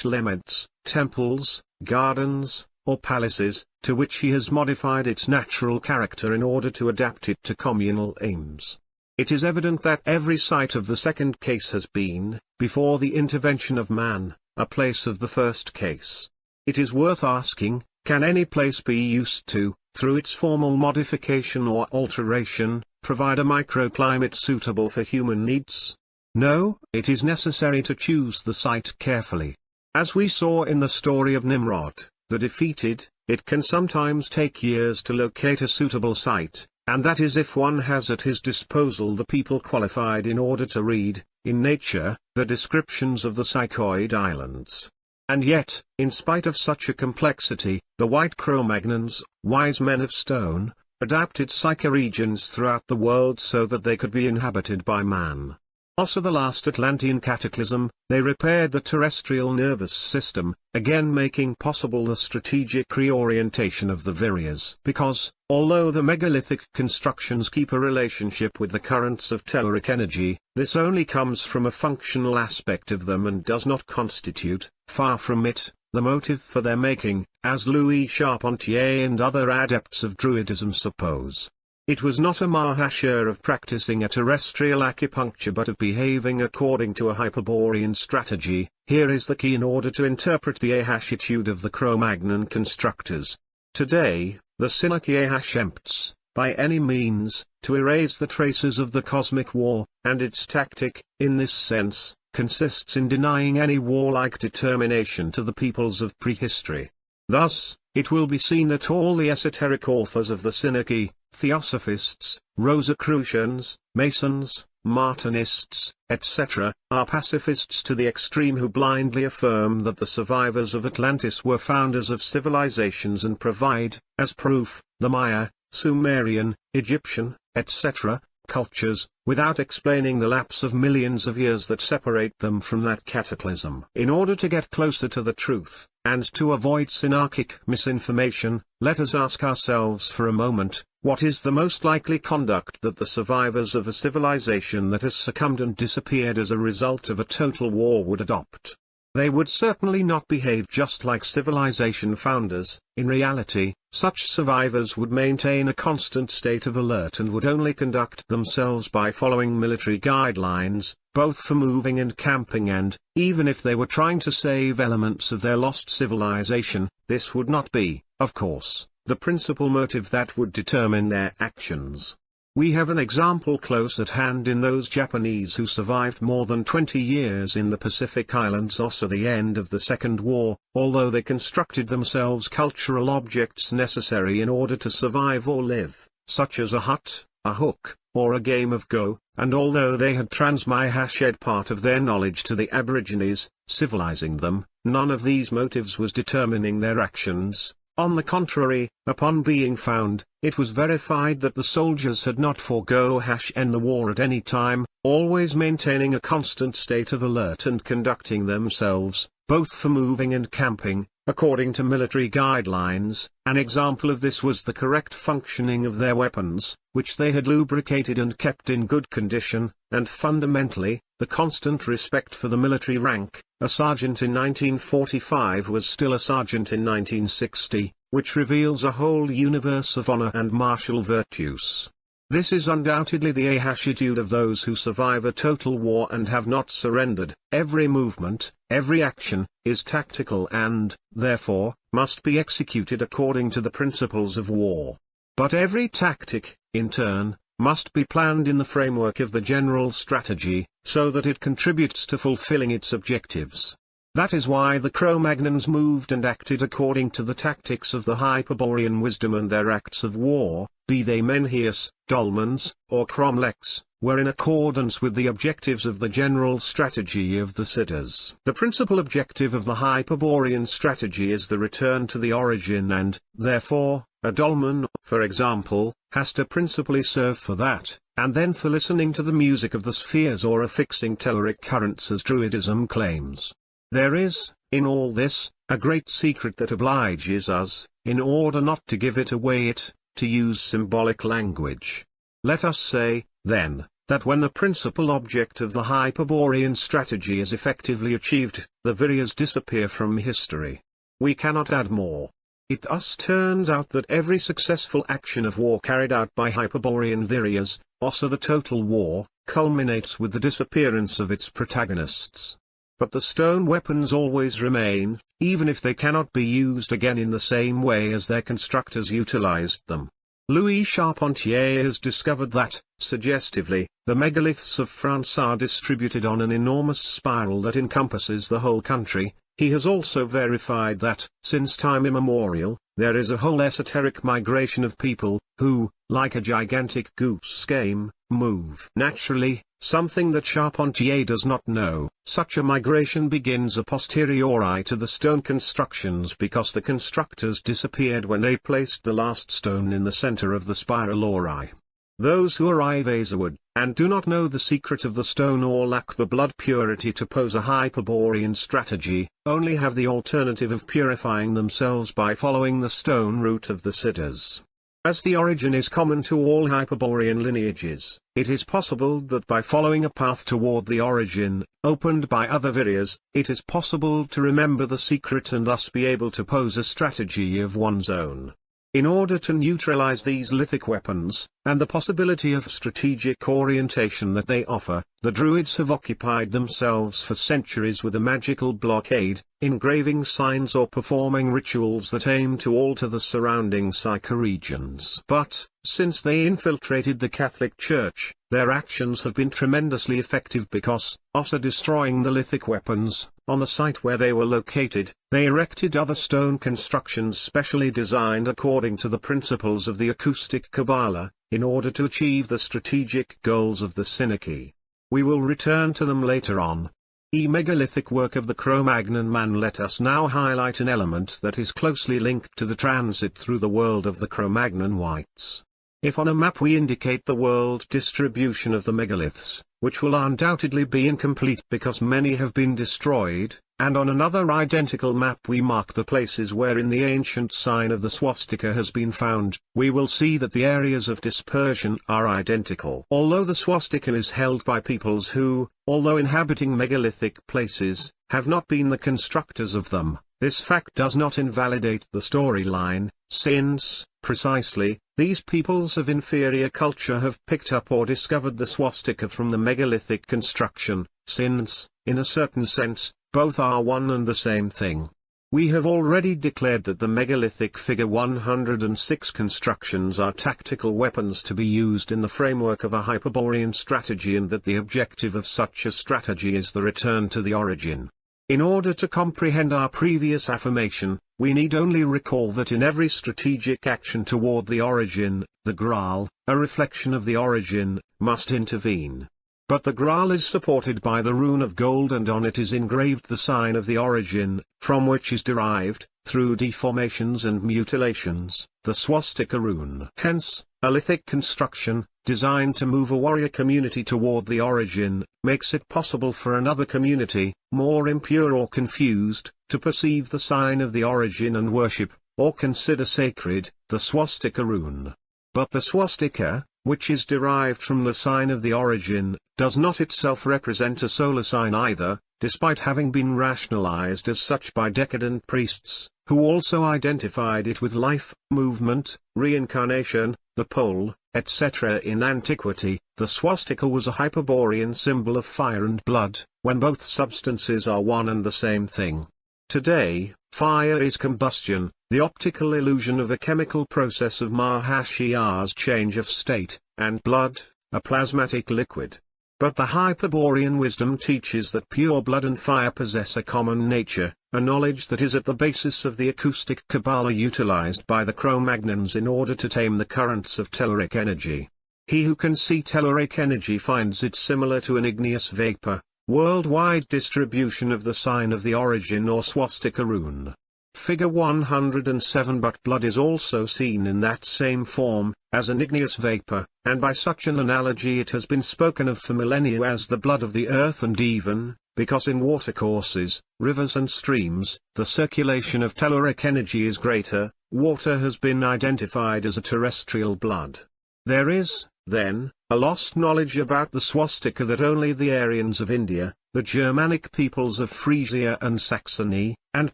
lements, temples, gardens, or palaces, to which he has modified its natural character in order to adapt it to communal aims. It is evident that every site of the second case has been, before the intervention of man, a place of the first case. It is worth asking, can any place be used to, through its formal modification or alteration, provide a microclimate suitable for human needs? No, it is necessary to choose the site carefully. As we saw in the story of Nimrod, the defeated, it can sometimes take years to locate a suitable site, and that is if one has at his disposal the people qualified in order to read, in nature, the descriptions of the psychoid islands. And yet, in spite of such a complexity, the white Cro-Magnons, wise men of stone, adapted psychoregions throughout the world so that they could be inhabited by man. Also the last Atlantean cataclysm, they repaired the terrestrial nervous system, again making possible the strategic reorientation of the viryas. Because, although the megalithic constructions keep a relationship with the currents of telluric energy, this only comes from a functional aspect of them and does not constitute, far from it, the motive for their making, as Louis Charpentier and other adepts of Druidism suppose. It was not a mahashur of practicing a terrestrial acupuncture but of behaving according to a Hyperborean strategy. Here is the key in order to interpret the ahashitude of the Cro-Magnon constructors. Today, the Sinaki attempts, by any means, to erase the traces of the cosmic war, and its tactic, in this sense, consists in denying any warlike determination to the peoples of prehistory. Thus, it will be seen that all the esoteric authors of the Sinaki, Theosophists, Rosicrucians, Masons, Martinists, etc., are pacifists to the extreme who blindly affirm that the survivors of Atlantis were founders of civilizations and provide, as proof, the Maya, Sumerian, Egyptian, etc., cultures, without explaining the lapse of millions of years that separate them from that cataclysm. In order to get closer to the truth, and to avoid synarchic misinformation, let us ask ourselves for a moment, what is the most likely conduct that the survivors of a civilization that has succumbed and disappeared as a result of a total war would adopt? They would certainly not behave just like civilization founders. In reality, such survivors would maintain a constant state of alert and would only conduct themselves by following military guidelines, both for moving and camping, and, even if they were trying to save elements of their lost civilization, this would not be, of course, the principal motive that would determine their actions. We have an example close at hand in those Japanese who survived more than 20 years in the Pacific Islands after the end of the Second War, although they constructed themselves cultural objects necessary in order to survive or live, such as a hut, a hook, or a game of Go, and although they had transmitted part of their knowledge to the Aborigines, civilizing them, none of these motives was determining their actions. On the contrary, upon being found, it was verified that the soldiers had not forgo the war at any time, always maintaining a constant state of alert and conducting themselves, both for moving and camping, according to military guidelines. An example of this was the correct functioning of their weapons, which they had lubricated and kept in good condition, and fundamentally, the constant respect for the military rank. A sergeant in 1945 was still a sergeant in 1960, which reveals a whole universe of honor and martial virtues. This is undoubtedly the attitude of those who survive a total war and have not surrendered. Every movement, every action, is tactical and, therefore, must be executed according to the principles of war. But every tactic, in turn, must be planned in the framework of the general strategy, so that it contributes to fulfilling its objectives. That is why the Cro-Magnons moved and acted according to the tactics of the Hyperborean wisdom, and their acts of war, be they Menhirs, Dolmens, or Cromlechs, were in accordance with the objectives of the general strategy of the Siddhas. The principal objective of the Hyperborean strategy is the return to the origin, and, therefore, a dolmen, for example, has to principally serve for that, and then for listening to the music of the spheres or affixing telluric currents as Druidism claims. There is, in all this, a great secret that obliges us, in order not to give it away, to use symbolic language. Let us say, then, that when the principal object of the Hyperborean strategy is effectively achieved, the Viryas disappear from history. We cannot add more. It thus turns out that every successful action of war carried out by Hyperborean Viryas, also the total war, culminates with the disappearance of its protagonists. But the stone weapons always remain, even if they cannot be used again in the same way as their constructors utilized them. Louis Charpentier has discovered that, suggestively, the megaliths of France are distributed on an enormous spiral that encompasses the whole country. He has also verified that, since time immemorial, there is a whole esoteric migration of people, who, like a gigantic goose game, move naturally, something that Charpentier does not know. Such a migration begins a posteriori to the stone constructions because the constructors disappeared when they placed the last stone in the center of the spiral ori. Those who arrive asaward, and do not know the secret of the stone or lack the blood purity to pose a Hyperborean strategy, only have the alternative of purifying themselves by following the stone route of the Siddhas. As the origin is common to all Hyperborean lineages, it is possible that by following a path toward the origin, opened by other Viryas, it is possible to remember the secret and thus be able to pose a strategy of one's own. In order to neutralize these lithic weapons, and the possibility of strategic orientation that they offer, the Druids have occupied themselves for centuries with a magical blockade, engraving signs or performing rituals that aim to alter the surrounding psychoregions. But, since they infiltrated the Catholic Church, their actions have been tremendously effective because, also destroying the lithic weapons, on the site where they were located, they erected other stone constructions specially designed according to the principles of the acoustic Kabbalah, in order to achieve the strategic goals of the Synagogue. We will return to them later on. Megalithic work of the Cro-Magnon man. Let us now highlight an element that is closely linked to the transit through the world of the Cro-Magnon whites. If on a map we indicate the world distribution of the megaliths, which will undoubtedly be incomplete because many have been destroyed, and on another identical map we mark the places wherein the ancient sign of the swastika has been found, we will see that the areas of dispersion are identical. Although the swastika is held by peoples who, although inhabiting megalithic places, have not been the constructors of them, this fact does not invalidate the storyline, since, precisely, these peoples of inferior culture have picked up or discovered the swastika from the megalithic construction, since, in a certain sense, both are one and the same thing. We have already declared that the megalithic figure 106 constructions are tactical weapons to be used in the framework of a Hyperborean strategy, and that the objective of such a strategy is the return to the origin. In order to comprehend our previous affirmation, we need only recall that in every strategic action toward the origin, the Graal, a reflection of the origin, must intervene. But the Graal is supported by the rune of gold, and on it is engraved the sign of the origin, from which is derived, through deformations and mutilations, the swastika rune. Hence, a lithic construction, designed to move a warrior community toward the origin, makes it possible for another community, more impure or confused, to perceive the sign of the origin and worship, or consider sacred, the swastika rune. But the swastika, which is derived from the sign of the origin, does not itself represent a solar sign either, despite having been rationalized as such by decadent priests, who also identified it with life, movement, reincarnation, the pole, etc. In antiquity, the swastika was a Hyperborean symbol of fire and blood, when both substances are one and the same thing. Today, fire is combustion, the optical illusion of a chemical process of Mahashia's change of state, and blood, a plasmatic liquid. But the Hyperborean wisdom teaches that pure blood and fire possess a common nature, a knowledge that is at the basis of the acoustic Kabbalah utilized by the Cro-Magnons in order to tame the currents of telluric energy. He who can see telluric energy finds it similar to an igneous vapor, worldwide distribution of the sign of the origin or swastika rune. Figure 107. But blood is also seen in that same form, as an igneous vapor, and by such an analogy it has been spoken of for millennia as the blood of the earth, and even, because in watercourses, rivers and streams, the circulation of telluric energy is greater, water has been identified as a terrestrial blood. There is, then, a lost knowledge about the swastika that only the Aryans of India, the Germanic peoples of Frisia and Saxony, and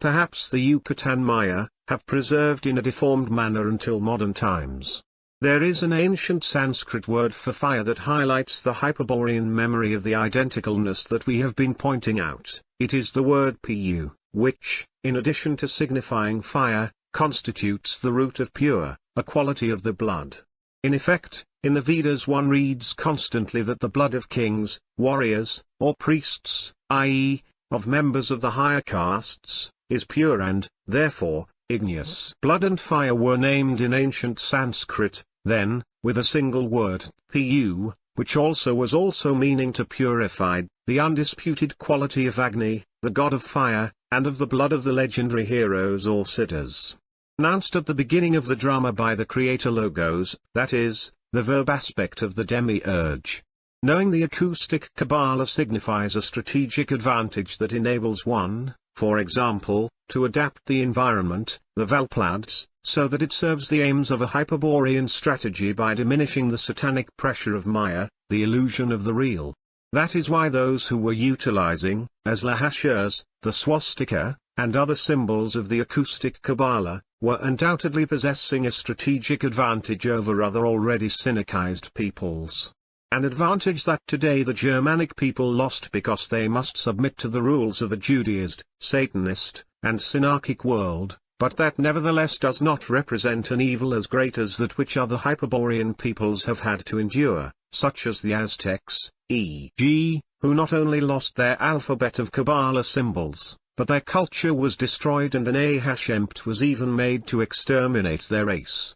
perhaps the Yucatan Maya, have preserved in a deformed manner until modern times. There is an ancient Sanskrit word for fire that highlights the Hyperborean memory of the identicalness that we have been pointing out. It is the word pu, which, in addition to signifying fire, constitutes the root of pure, a quality of the blood. In effect, in the Vedas one reads constantly that the blood of kings, warriors, or priests, i.e., of members of the higher castes, is pure and, therefore, igneous. Blood and fire were named in ancient Sanskrit, then, with a single word, pu, which was also meaning to purified, the undisputed quality of Agni, the god of fire, and of the blood of the legendary heroes or siddhas. Announced at the beginning of the drama by the creator logos, that is, the verb aspect of the demiurge. Knowing the acoustic Kabbalah signifies a strategic advantage that enables one, for example, to adapt the environment, the Valplads, so that it serves the aims of a Hyperborean strategy by diminishing the satanic pressure of Maya, the illusion of the real. That is why those who were utilizing, as Lahashas, the swastika, and other symbols of the acoustic Kabbalah, were undoubtedly possessing a strategic advantage over other already syncretized peoples. An advantage that today the Germanic people lost because they must submit to the rules of a Judaist, Satanist, and synarchic world, but that nevertheless does not represent an evil as great as that which other Hyperborean peoples have had to endure, such as the Aztecs, e.g., who not only lost their alphabet of Kabbalah symbols, but their culture was destroyed and an attempt was even made to exterminate their race.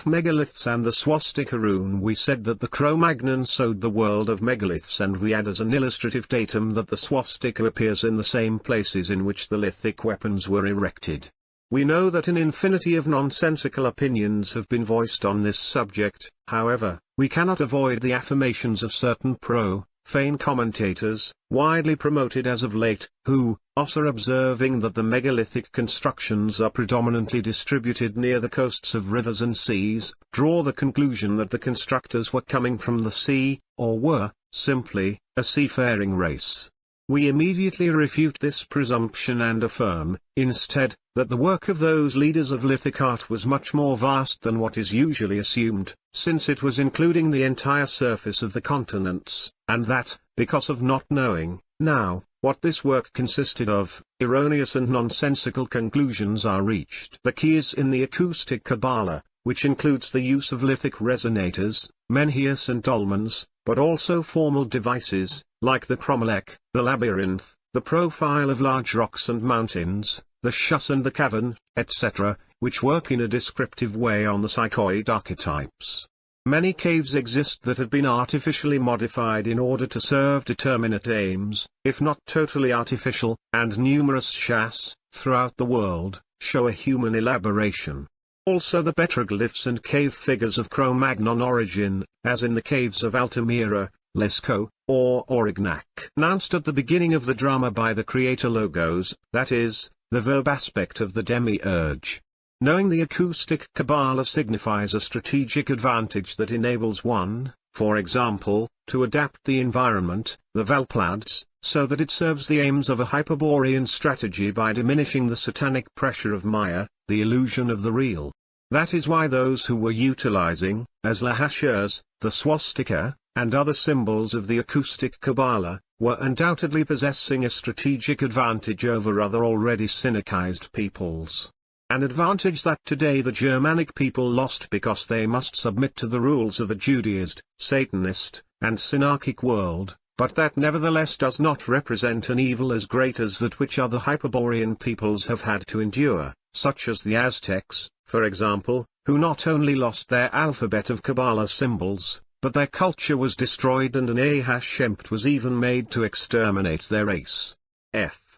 Megaliths and the swastika rune. We said that the Cro-Magnon sowed the world of megaliths, and we add as an illustrative datum that the swastika appears in the same places in which the lithic weapons were erected. We know that an infinity of nonsensical opinions have been voiced on this subject. However, we cannot avoid the affirmations of certain profane commentators, widely promoted as of late, who, also observing that the megalithic constructions are predominantly distributed near the coasts of rivers and seas, draw the conclusion that the constructors were coming from the sea, or were, simply, a seafaring race. We immediately refute this presumption and affirm, instead, that the work of those leaders of lithic art was much more vast than what is usually assumed, since it was including the entire surface of the continents, and that, because of not knowing, now, what this work consisted of, erroneous and nonsensical conclusions are reached. The key is in the acoustic Kabbalah, which includes the use of lithic resonators, menhirs and dolmens, but also formal devices, like the cromlech, the labyrinth, the profile of large rocks and mountains, the shus and the cavern, etc., which work in a descriptive way on the psychoid archetypes. Many caves exist that have been artificially modified in order to serve determinate aims, if not totally artificial, and numerous shas, throughout the world, show a human elaboration. Also the petroglyphs and cave figures of Cro-Magnon origin, as in the caves of Altamira, Lascaux, or Aurignac. Announced at the beginning of the drama by the creator logos, that is, the verb aspect of the demiurge. Knowing the acoustic Kabbalah signifies a strategic advantage that enables one, for example, to adapt the environment, the Valplats, so that it serves the aims of a Hyperborean strategy by diminishing the satanic pressure of Maya, the illusion of the real. That is why those who were utilizing, as lahashers, the swastika, and other symbols of the acoustic Kabbalah, were undoubtedly possessing a strategic advantage over other already syncretized peoples. An advantage that today the Germanic people lost because they must submit to the rules of a Judaist, Satanist, and synarchic world, but that nevertheless does not represent an evil as great as that which other Hyperborean peoples have had to endure, such as the Aztecs, for example, who not only lost their alphabet of Kabbalah symbols, but their culture was destroyed and an Ahashemt was even made to exterminate their race.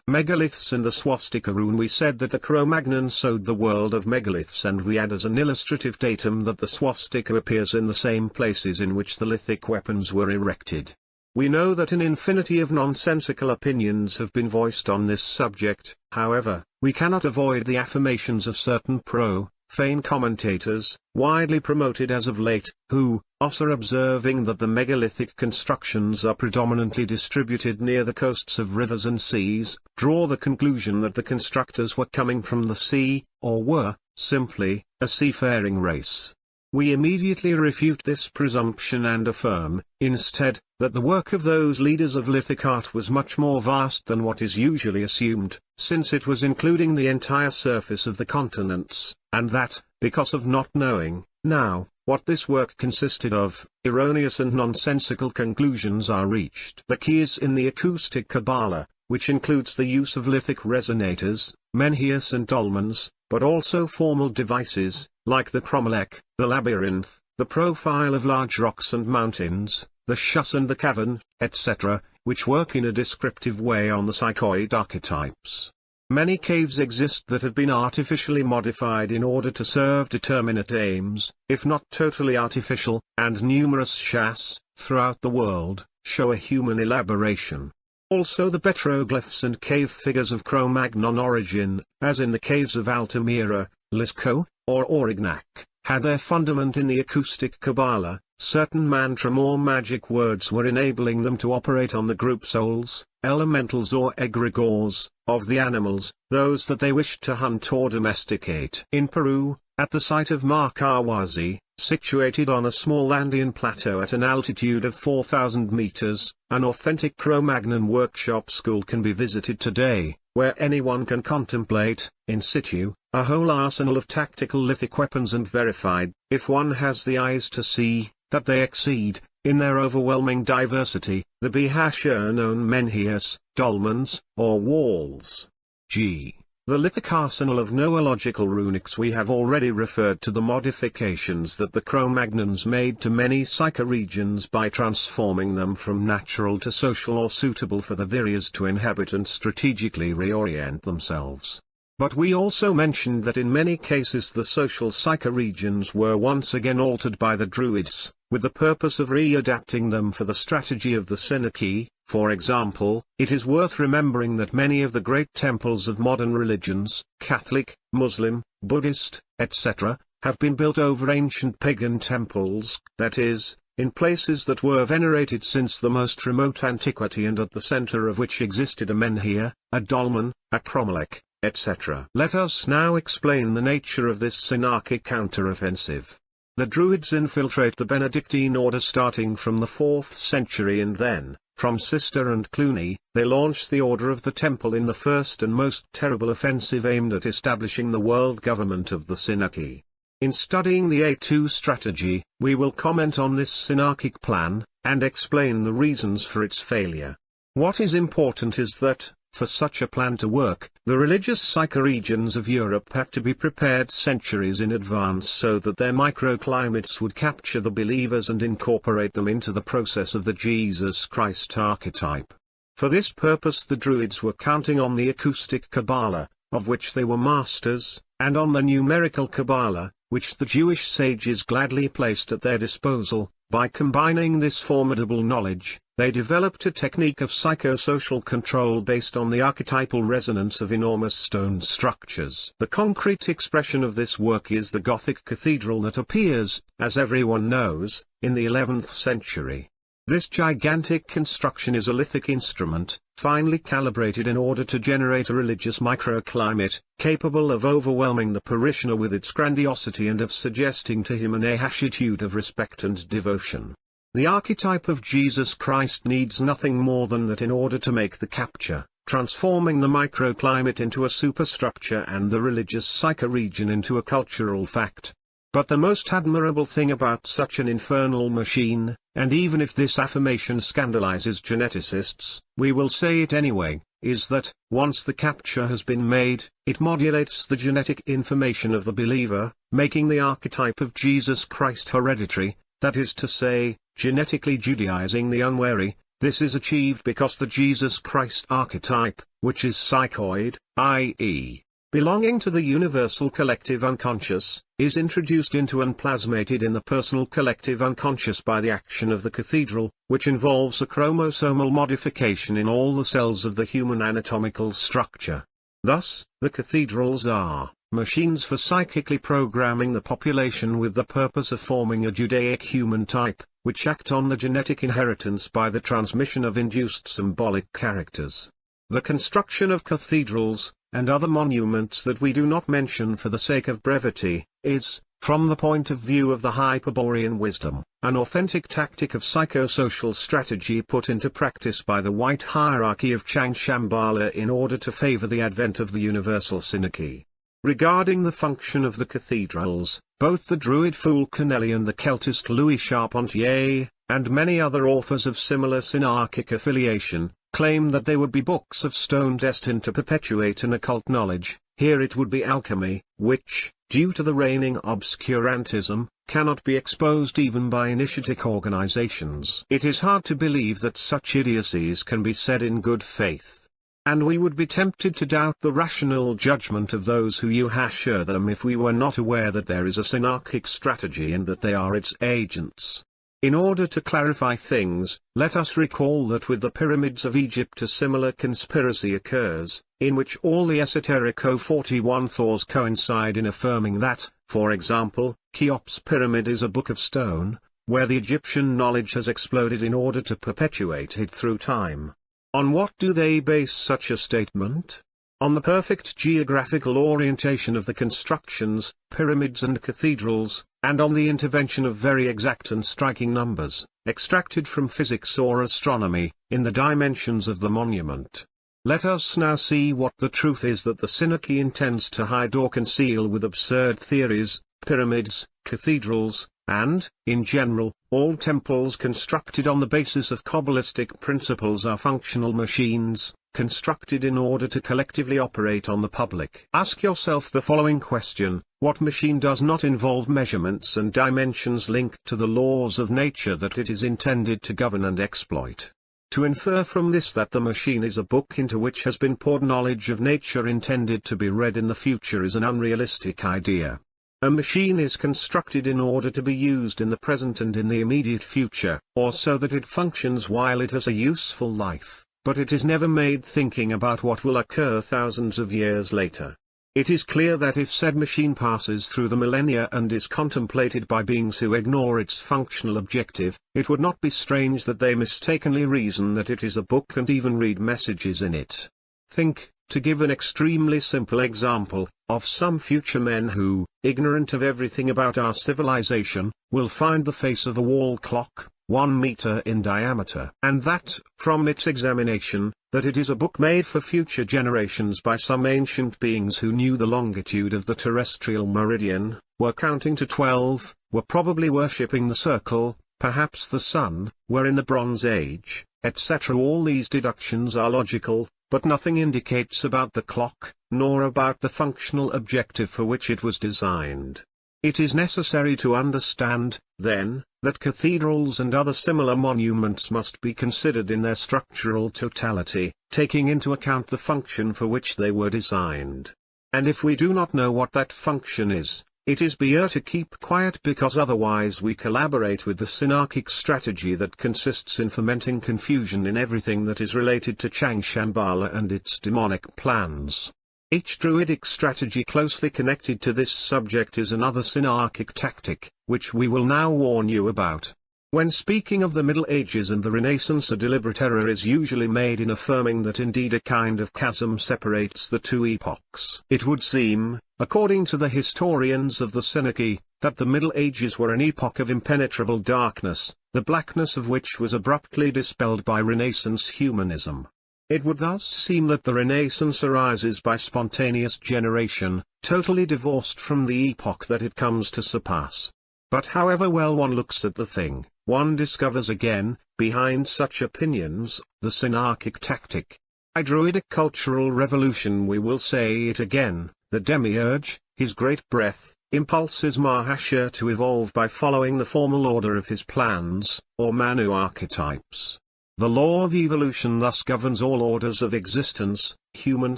Megaliths in the swastika rune. We said that the Cro-Magnon sowed the world of megaliths, and we add as an illustrative datum that the swastika appears in the same places in which the lithic weapons were erected. We know that an infinity of nonsensical opinions have been voiced on this subject, however, we cannot avoid the affirmations of certain profane commentators, widely promoted as of late, who, also observing that the megalithic constructions are predominantly distributed near the coasts of rivers and seas, draw the conclusion that the constructors were coming from the sea, or were, simply, a seafaring race. We immediately refute this presumption and affirm, instead, that the work of those leaders of lithic art was much more vast than what is usually assumed, since it was including the entire surface of the continents, and that, because of not knowing, now, what this work consisted of, erroneous and nonsensical conclusions are reached. The key is in the acoustic Kabbalah, which includes the use of lithic resonators, menhirs and dolmens, but also formal devices, like the cromlech, the labyrinth, the profile of large rocks and mountains, the shus and the cavern, etc., which work in a descriptive way on the psychoid archetypes. Many caves exist that have been artificially modified in order to serve determinate aims, if not totally artificial, and numerous shas, throughout the world, show a human elaboration. Also the petroglyphs and cave figures of Cro-Magnon origin, as in the caves of Altamira, Lascaux, or Aurignac, had their fundament in the acoustic Kabbalah. Certain mantram or magic words were enabling them to operate on the group souls, elementals or egregores, of the animals, those that they wished to hunt or domesticate. In Peru, at the site of Marcahuasi, situated on a small Andean plateau at an altitude of 4,000 meters, an authentic Cro-Magnon workshop school can be visited today, where anyone can contemplate, in situ, a whole arsenal of tactical lithic weapons and verified, if one has the eyes to see, that they exceed, in their overwhelming diversity, the Behasher-known menhirs, dolmens, or walls. G. The lithic arsenal of noological runics. We have already referred to the modifications that the Cro-Magnons made to many psychoregions by transforming them from natural to social or suitable for the Viryas to inhabit and strategically reorient themselves. But we also mentioned that in many cases the social psychoregions were once again altered by the Druids, with the purpose of readapting them for the strategy of the Synarchy. For example, it is worth remembering that many of the great temples of modern religions, Catholic, Muslim, Buddhist, etc., have been built over ancient pagan temples, that is, in places that were venerated since the most remote antiquity and at the center of which existed a menhir, a dolmen, a cromlech, etc. Let us now explain the nature of this synarchic counteroffensive. The Druids infiltrate the Benedictine order starting from the 4th century, and then, from Cister and Cluny, they launch the Order of the Temple in the first and most terrible offensive aimed at establishing the world government of the Synarchy. In studying the A2 strategy, we will comment on this synarchic plan, and explain the reasons for its failure. What is important is that, for such a plan to work, the religious psychoregions of Europe had to be prepared centuries in advance so that their microclimates would capture the believers and incorporate them into the process of the Jesus Christ archetype. For this purpose the Druids were counting on the acoustic Kabbalah, of which they were masters, and on the numerical Kabbalah, which the Jewish sages gladly placed at their disposal. By combining this formidable knowledge, they developed a technique of psychosocial control based on the archetypal resonance of enormous stone structures. The concrete expression of this work is the Gothic cathedral that appears, as everyone knows, in the 11th century. This gigantic construction is a lithic instrument, finely calibrated in order to generate a religious microclimate, capable of overwhelming the parishioner with its grandiosity and of suggesting to him an attitude of respect and devotion. The archetype of Jesus Christ needs nothing more than that in order to make the capture, transforming the microclimate into a superstructure and the religious psychoregion into a cultural fact. But the most admirable thing about such an infernal machine, and even if this affirmation scandalizes geneticists, we will say it anyway, is that, once the capture has been made, it modulates the genetic information of the believer, making the archetype of Jesus Christ hereditary, that is to say, genetically Judaizing the unwary. This is achieved because the Jesus Christ archetype, which is psychoid, i.e., belonging to the universal collective unconscious, is introduced into and plasmated in the personal collective unconscious by the action of the cathedral, which involves a chromosomal modification in all the cells of the human anatomical structure. Thus, the cathedrals are machines for psychically programming the population with the purpose of forming a Judaic human type, which act on the genetic inheritance by the transmission of induced symbolic characters. The construction of cathedrals, and other monuments that we do not mention for the sake of brevity, is, from the point of view of the Hyperborean wisdom, an authentic tactic of psychosocial strategy put into practice by the white hierarchy of Chang Shambhala in order to favor the advent of the universal synarchy. Regarding the function of the cathedrals, both the Druid Fool Connelly and the Keltist Louis Charpentier, and many other authors of similar synarchic affiliation, claim that they would be books of stone destined to perpetuate an occult knowledge. Here it would be alchemy, which, due to the reigning obscurantism, cannot be exposed even by initiatic organizations. It is hard to believe that such idiocies can be said in good faith. And we would be tempted to doubt the rational judgment of those who utter them if we were not aware that there is a synarchic strategy and that they are its agents. In order to clarify things, let us recall that with the pyramids of Egypt a similar conspiracy occurs, in which all the esoterico 41 Thors coincide in affirming that, for example, Cheops' pyramid is a book of stone, where the Egyptian knowledge has exploded in order to perpetuate it through time. On what do they base such a statement? On the perfect geographical orientation of the constructions, pyramids and cathedrals, and on the intervention of very exact and striking numbers, extracted from physics or astronomy, in the dimensions of the monument. Let us now see what the truth is that the synarchy intends to hide or conceal with absurd theories. Pyramids, cathedrals, and, in general, all temples constructed on the basis of Kabbalistic principles are functional machines, constructed in order to collectively operate on the public. Ask yourself the following question: what machine does not involve measurements and dimensions linked to the laws of nature that it is intended to govern and exploit? To infer from this that the machine is a book into which has been poured knowledge of nature intended to be read in the future is an unrealistic idea. A machine is constructed in order to be used in the present and in the immediate future, or so that it functions while it has a useful life, but it is never made thinking about what will occur thousands of years later. It is clear that if said machine passes through the millennia and is contemplated by beings who ignore its functional objective, it would not be strange that they mistakenly reason that it is a book and even read messages in it. Think, to give an extremely simple example, of some future men who, ignorant of everything about our civilization, will find the face of a wall clock, 1 meter in diameter, and that, from its examination, that it is a book made for future generations by some ancient beings who knew the longitude of the terrestrial meridian, were counting to 12, were probably worshipping the circle, perhaps the sun, were in the Bronze Age, etc. All these deductions are logical, but nothing indicates about the clock, nor about the functional objective for which it was designed. It is necessary to understand, then, that cathedrals and other similar monuments must be considered in their structural totality, taking into account the function for which they were designed. And if we do not know what that function is, it is better to keep quiet, because otherwise we collaborate with the synarchic strategy that consists in fomenting confusion in everything that is related to Chang Shambhala and its demonic plans. Each druidic strategy closely connected to this subject is another synarchic tactic, which we will now warn you about. When speaking of the Middle Ages and the Renaissance, a deliberate error is usually made in affirming that indeed a kind of chasm separates the two epochs. It would seem, according to the historians of the Synarchy, that the Middle Ages were an epoch of impenetrable darkness, the blackness of which was abruptly dispelled by Renaissance humanism. It would thus seem that the Renaissance arises by spontaneous generation, totally divorced from the epoch that it comes to surpass. But however well one looks at the thing, one discovers again, behind such opinions, the synarchic tactic. A druidic cultural revolution, we will say it again, the demiurge, his great breath, impulses Mahasha to evolve by following the formal order of his plans, or Manu archetypes. The law of evolution thus governs all orders of existence, human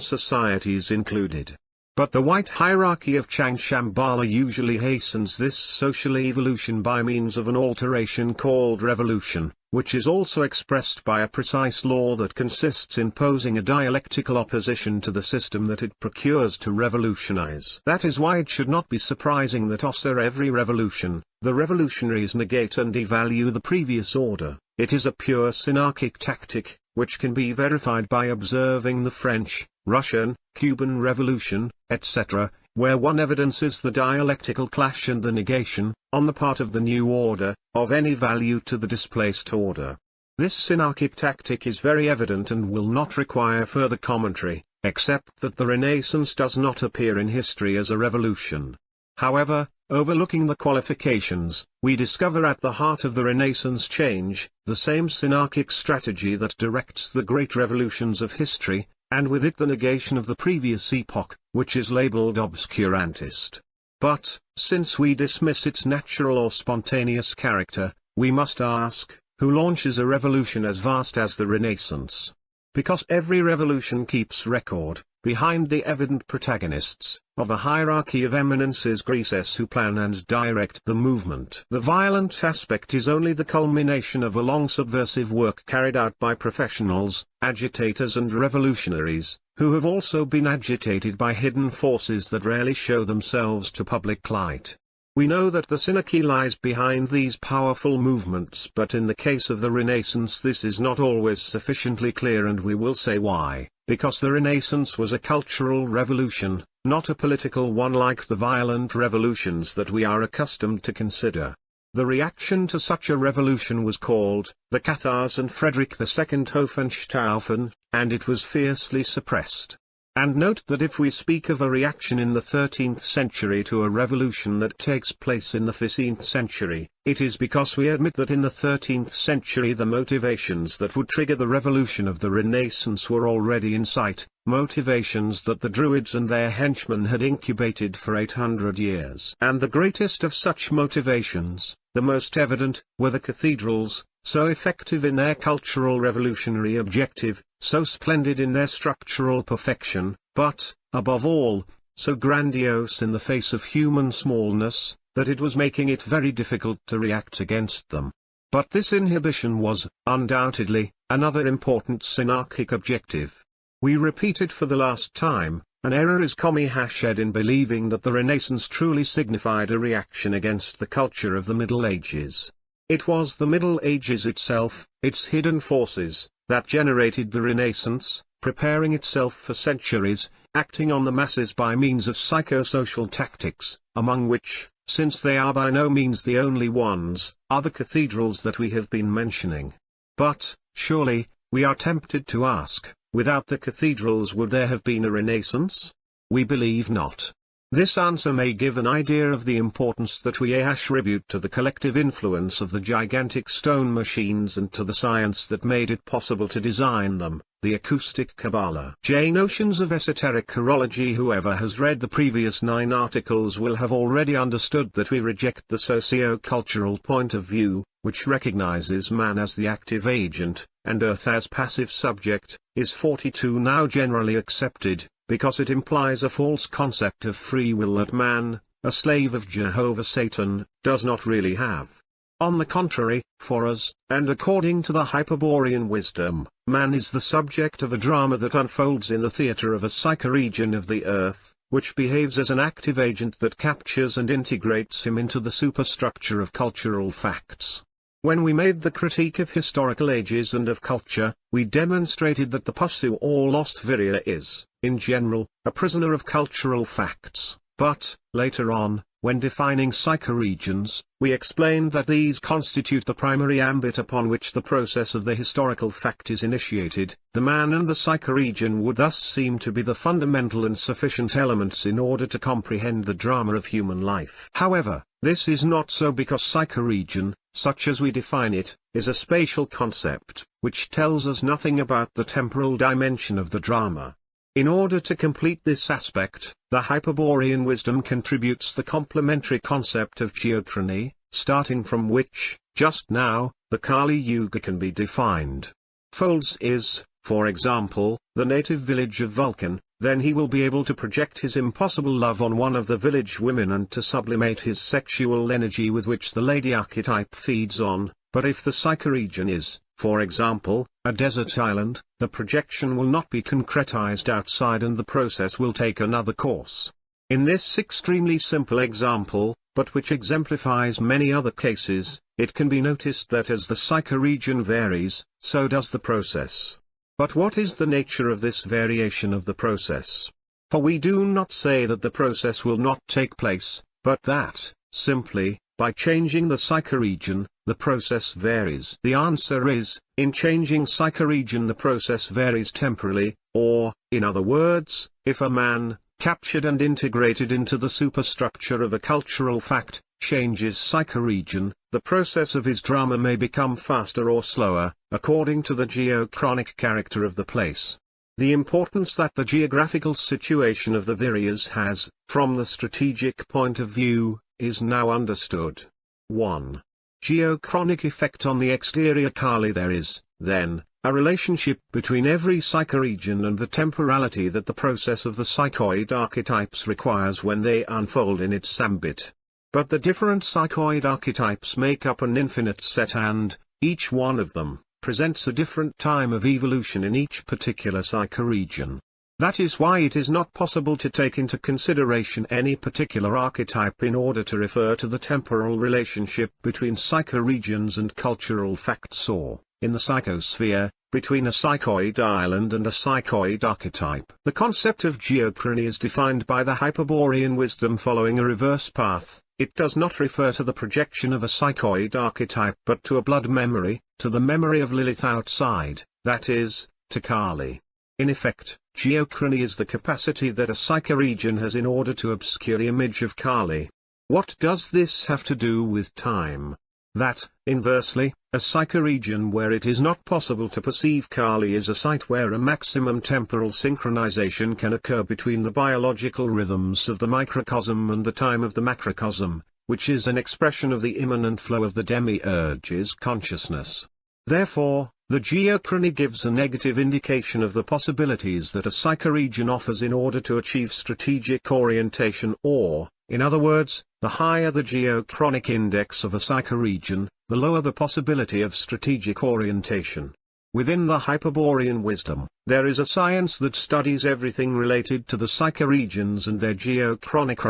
societies included. But the white hierarchy of Chang Shambhala usually hastens this social evolution by means of an alteration called revolution, which is also expressed by a precise law that consists in posing a dialectical opposition to the system that it procures to revolutionize. That is why it should not be surprising that after every revolution, the revolutionaries negate and devalue the previous order. It is a pure synarchic tactic, which can be verified by observing the French, Russian, Cuban Revolution, etc., where one evidences the dialectical clash and the negation, on the part of the new order, of any value to the displaced order. This synarchic tactic is very evident and will not require further commentary, except that the Renaissance does not appear in history as a revolution. However, overlooking the qualifications, we discover at the heart of the Renaissance change, the same synarchic strategy that directs the great revolutions of history, and with it the negation of the previous epoch, which is labeled obscurantist. But, since we dismiss its natural or spontaneous character, we must ask, who launches a revolution as vast as the Renaissance? Because every revolution keeps record, behind the evident protagonists, of a hierarchy of eminences graces who plan and direct the movement. The violent aspect is only the culmination of a long subversive work carried out by professionals, agitators and revolutionaries, who have also been agitated by hidden forces that rarely show themselves to public light. We know that the synarchy lies behind these powerful movements, but in the case of the Renaissance this is not always sufficiently clear, and we will say why. Because the Renaissance was a cultural revolution, not a political one like the violent revolutions that we are accustomed to consider. The reaction to such a revolution was called the Cathars and Frederick II Hohenstaufen, and it was fiercely suppressed. And note that if we speak of a reaction in the 13th century to a revolution that takes place in the 15th century, it is because we admit that in the 13th century the motivations that would trigger the revolution of the Renaissance were already in sight, motivations that the Druids and their henchmen had incubated for 800 years. And the greatest of such motivations, the most evident, were the cathedrals, so effective in their cultural revolutionary objective, so splendid in their structural perfection, but, above all, so grandiose in the face of human smallness, that it was making it very difficult to react against them. But this inhibition was, undoubtedly, another important synarchic objective. We repeat it for the last time, an error is committed in believing that the Renaissance truly signified a reaction against the culture of the Middle Ages. It was the Middle Ages itself, its hidden forces, that generated the Renaissance, preparing itself for centuries, acting on the masses by means of psychosocial tactics, among which, since they are by no means the only ones, are the cathedrals that we have been mentioning. But, surely, we are tempted to ask, without the cathedrals would there have been a Renaissance? We believe not. This answer may give an idea of the importance that we attribute to the collective influence of the gigantic stone machines and to the science that made it possible to design them, the acoustic Kabbalah. Notions of esoteric horology. Whoever has read the previous 9 articles will have already understood that we reject the socio-cultural point of view, which recognizes man as the active agent, and earth as passive subject, is 42 now generally accepted, because it implies a false concept of free will that man, a slave of Jehovah Satan, does not really have. On the contrary, for us, and according to the Hyperborean wisdom, man is the subject of a drama that unfolds in the theater of a psychoregion of the earth, which behaves as an active agent that captures and integrates him into the superstructure of cultural facts. When we made the critique of historical ages and of culture, we demonstrated that the Pusu or lost Virya is, in general, a prisoner of cultural facts, but, later on, when defining psychoregions, we explained that these constitute the primary ambit upon which the process of the historical fact is initiated. The man and the psychoregion would thus seem to be the fundamental and sufficient elements in order to comprehend the drama of human life. However, this is not so because psychoregion, such as we define it, is a spatial concept, which tells us nothing about the temporal dimension of the drama. In order to complete this aspect, the Hyperborean wisdom contributes the complementary concept of geochrony, starting from which, just now, the Kali Yuga can be defined. Folds is, for example, the native village of Vulcan, then he will be able to project his impossible love on one of the village women and to sublimate his sexual energy with which the lady archetype feeds on. But if the psychoregion is, for example, a desert island, the projection will not be concretized outside and the process will take another course. In this extremely simple example, but which exemplifies many other cases, it can be noticed that as the psychoregion varies, so does the process. But what is the nature of this variation of the process? For we do not say that the process will not take place, but that, simply, by changing the psychoregion, the process varies. The answer is, in changing psychoregion the process varies temporally, or, in other words, if a man, captured and integrated into the superstructure of a cultural fact, changes psychoregion, the process of his drama may become faster or slower, according to the geochronic character of the place. The importance that the geographical situation of the Viryas has, from the strategic point of view, is now understood. 1. Geochronic effect on the exterior Kali. There is, then, a relationship between every psychoregion and the temporality that the process of the psychoid archetypes requires when they unfold in its ambit. But the different psychoid archetypes make up an infinite set and, each one of them, presents a different time of evolution in each particular psychoregion. That is why it is not possible to take into consideration any particular archetype in order to refer to the temporal relationship between psychoregions and cultural facts or, in the psychosphere, between a psychoid island and a psychoid archetype. The concept of geochrony is defined by the Hyperborean wisdom following a reverse path. It does not refer to the projection of a psychoid archetype but to a blood memory, to the memory of Lilith outside, that is, to Kali. In effect, geochrony is the capacity that a psychoregion has in order to obscure the image of Kali. What does this have to do with time? That, inversely, a psychoregion where it is not possible to perceive Kali is a site where a maximum temporal synchronization can occur between the biological rhythms of the microcosm and the time of the macrocosm, which is an expression of the immanent flow of the demiurge's consciousness. Therefore, the geochrony gives a negative indication of the possibilities that a psychoregion offers in order to achieve strategic orientation or, in other words, the higher the geochronic index of a psychoregion, the lower the possibility of strategic orientation. Within the Hyperborean wisdom, there is a science that studies everything related to the psychoregions and their geochronic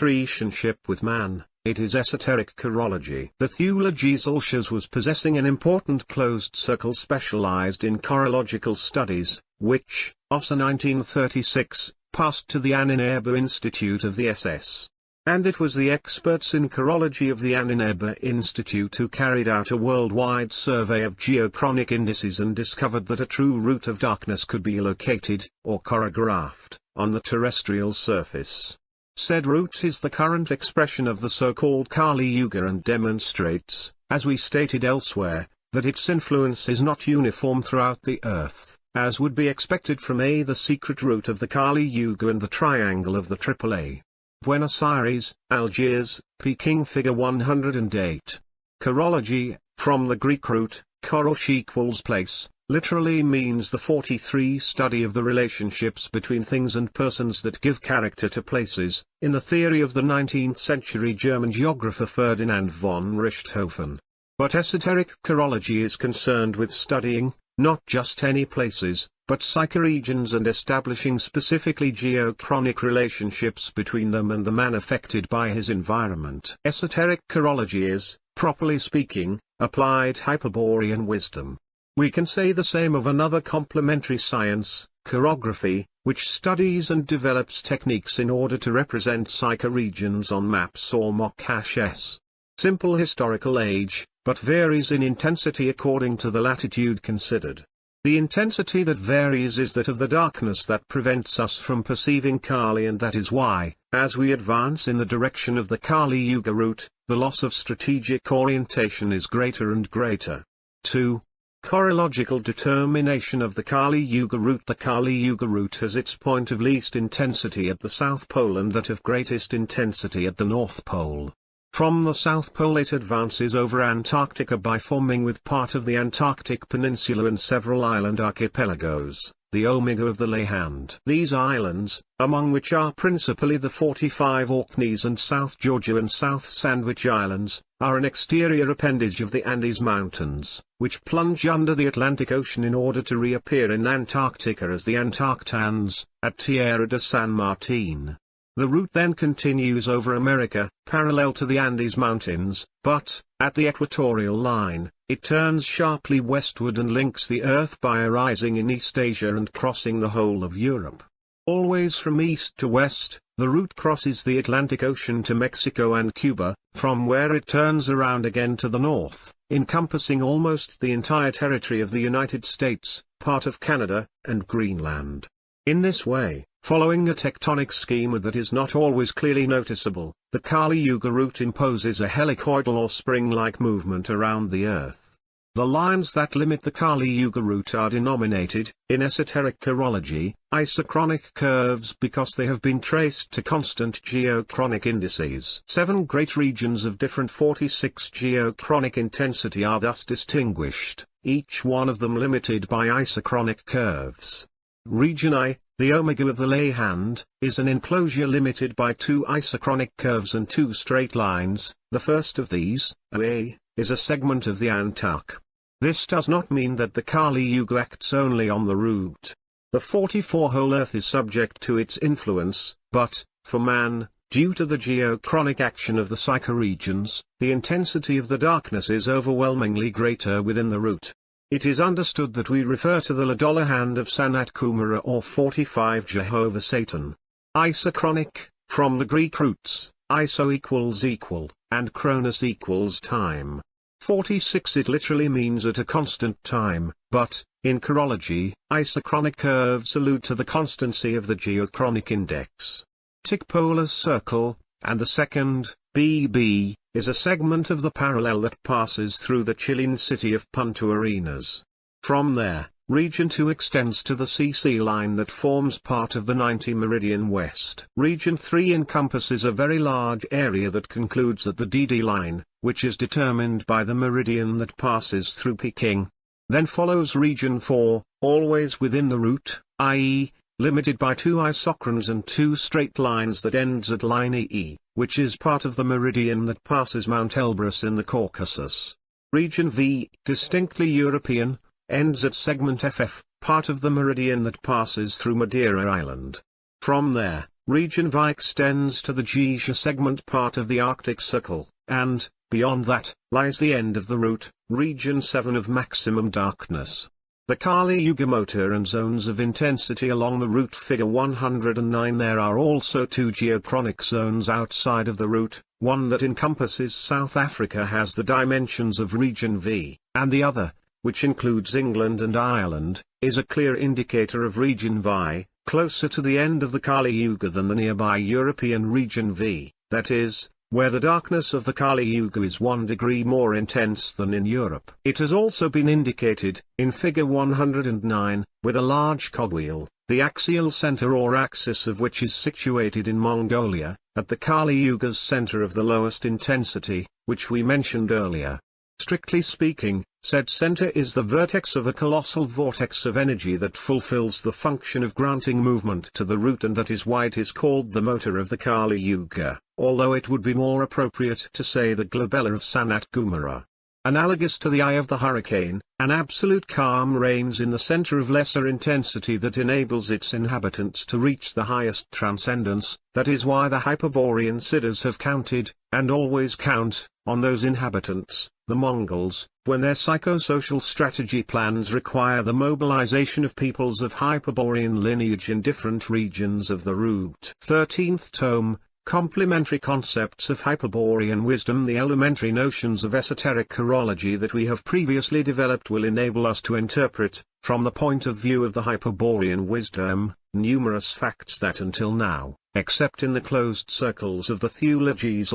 relationship with man. It is esoteric chorology. The theology Zulshas was possessing an important closed circle specialized in chorological studies, which, after 1936, passed to the Aninerba Institute of the SS. And it was the experts in chorology of the Aninerba Institute who carried out a worldwide survey of geochronic indices and discovered that a true root of darkness could be located, or choreographed, on the terrestrial surface. Said root is the current expression of the so-called Kali Yuga and demonstrates, as we stated elsewhere, that its influence is not uniform throughout the earth, as would be expected from the secret root of the Kali Yuga and the triangle of the AAA. Buenos Aires, Algiers, Peking Figure 108. Chorology, from the Greek root, Korosh equals place, literally means the 43 study of the relationships between things and persons that give character to places, in the theory of the 19th century German geographer Ferdinand von Richthofen. But esoteric chirology is concerned with studying, not just any places, but psychoregions and establishing specifically geochronic relationships between them and the man affected by his environment. Esoteric chirology is, properly speaking, applied Hyperborean wisdom. We can say the same of another complementary science, chirography, which studies and develops techniques in order to represent psychoregions on maps or mock hashes. Simple historical age, but varies in intensity according to the latitude considered. The intensity that varies is that of the darkness that prevents us from perceiving Kali, and that is why, as we advance in the direction of the Kali Yuga route, the loss of strategic orientation is greater and greater. 2. Chorological determination of the Kali Yuga route. The Kali Yuga route has its point of least intensity at the South Pole and that of greatest intensity at the North Pole. From the South Pole it advances over Antarctica by forming with part of the Antarctic Peninsula and several island archipelagos, the Omega of the Leyland. These islands, among which are principally the 45 Orkneys and South Georgia and South Sandwich Islands, are an exterior appendage of the Andes Mountains, which plunge under the Atlantic Ocean in order to reappear in Antarctica as the Antarctans, at Tierra de San Martin. The route then continues over America, parallel to the Andes Mountains, but, at the equatorial line, it turns sharply westward and links the Earth by arising in East Asia and crossing the whole of Europe. Always from east to west, the route crosses the Atlantic Ocean to Mexico and Cuba, from where it turns around again to the north, encompassing almost the entire territory of the United States, part of Canada, and Greenland. In this way, following a tectonic schema that is not always clearly noticeable, the Kali Yuga route imposes a helicoidal or spring-like movement around the Earth. The lines that limit the Kali Yuga route are denominated, in esoteric chirology, isochronic curves because they have been traced to constant geochronic indices. 7 great regions of different 46 geochronic intensity are thus distinguished, each one of them limited by isochronic curves. Region I, the Omega of the Leyland, is an enclosure limited by 2 isochronic curves and 2 straight lines. The first of these, A, is a segment of the Antarctic. This does not mean that the Kali Yuga acts only on the route. The 44 whole Earth is subject to its influence, but, for man, due to the geochronic action of the psychoregions, the intensity of the darkness is overwhelmingly greater within the route. It is understood that we refer to the Ladola hand of Sanat Kumara or 45 Jehovah Satan. Isochronic, from the Greek roots, iso equals equal, and chronos equals time. 46 it literally means at a constant time, but, in chirology, isochronic curves allude to the constancy of the geochronic index. Tick polar circle, and the second, BB, is a segment of the parallel that passes through the Chilean city of Punta Arenas. From there, Region 2 extends to the CC line that forms part of the 90 meridian west. Region 3 encompasses a very large area that concludes at the DD line, which is determined by the meridian that passes through Peking. Then follows Region 4, always within the route, i.e., limited by 2 isochrons and 2 straight lines that ends at line EE, which is part of the meridian that passes Mount Elbrus in the Caucasus. Region V, distinctly European, ends at segment FF, part of the meridian that passes through Madeira Island. From there, Region V extends to the Geisha segment, part of the Arctic Circle, and, beyond that, lies the end of the route, Region 7 of maximum darkness. The Kali Yuga motor and zones of intensity along the route figure 109. There are also 2 geochronic zones outside of the route, one that encompasses South Africa has the dimensions of Region V, and the other, which includes England and Ireland, is a clear indicator of Region V, closer to the end of the Kali Yuga than the nearby European Region V, that is, where the darkness of the Kali Yuga is 1 degree more intense than in Europe. It has also been indicated, in figure 109, with a large cogwheel, the axial center or axis of which is situated in Mongolia, at the Kali Yuga's center of the lowest intensity, which we mentioned earlier. Strictly speaking, said center is the vertex of a colossal vortex of energy that fulfills the function of granting movement to the root, and that is why it is called the motor of the Kali Yuga, although it would be more appropriate to say the glabella of Sanat Kumara. Analogous to the eye of the hurricane, an absolute calm reigns in the center of lesser intensity that enables its inhabitants to reach the highest transcendence. That is why the Hyperborean Siddhas have counted, and always count, on those inhabitants, the Mongols, when their psychosocial strategy plans require the mobilization of peoples of Hyperborean lineage in different regions of the root. 13th tome. Complementary concepts of Hyperborean wisdom. The elementary notions of esoteric horology that we have previously developed will enable us to interpret, from the point of view of the Hyperborean wisdom, numerous facts that until now, except in the closed circles of the Theologies,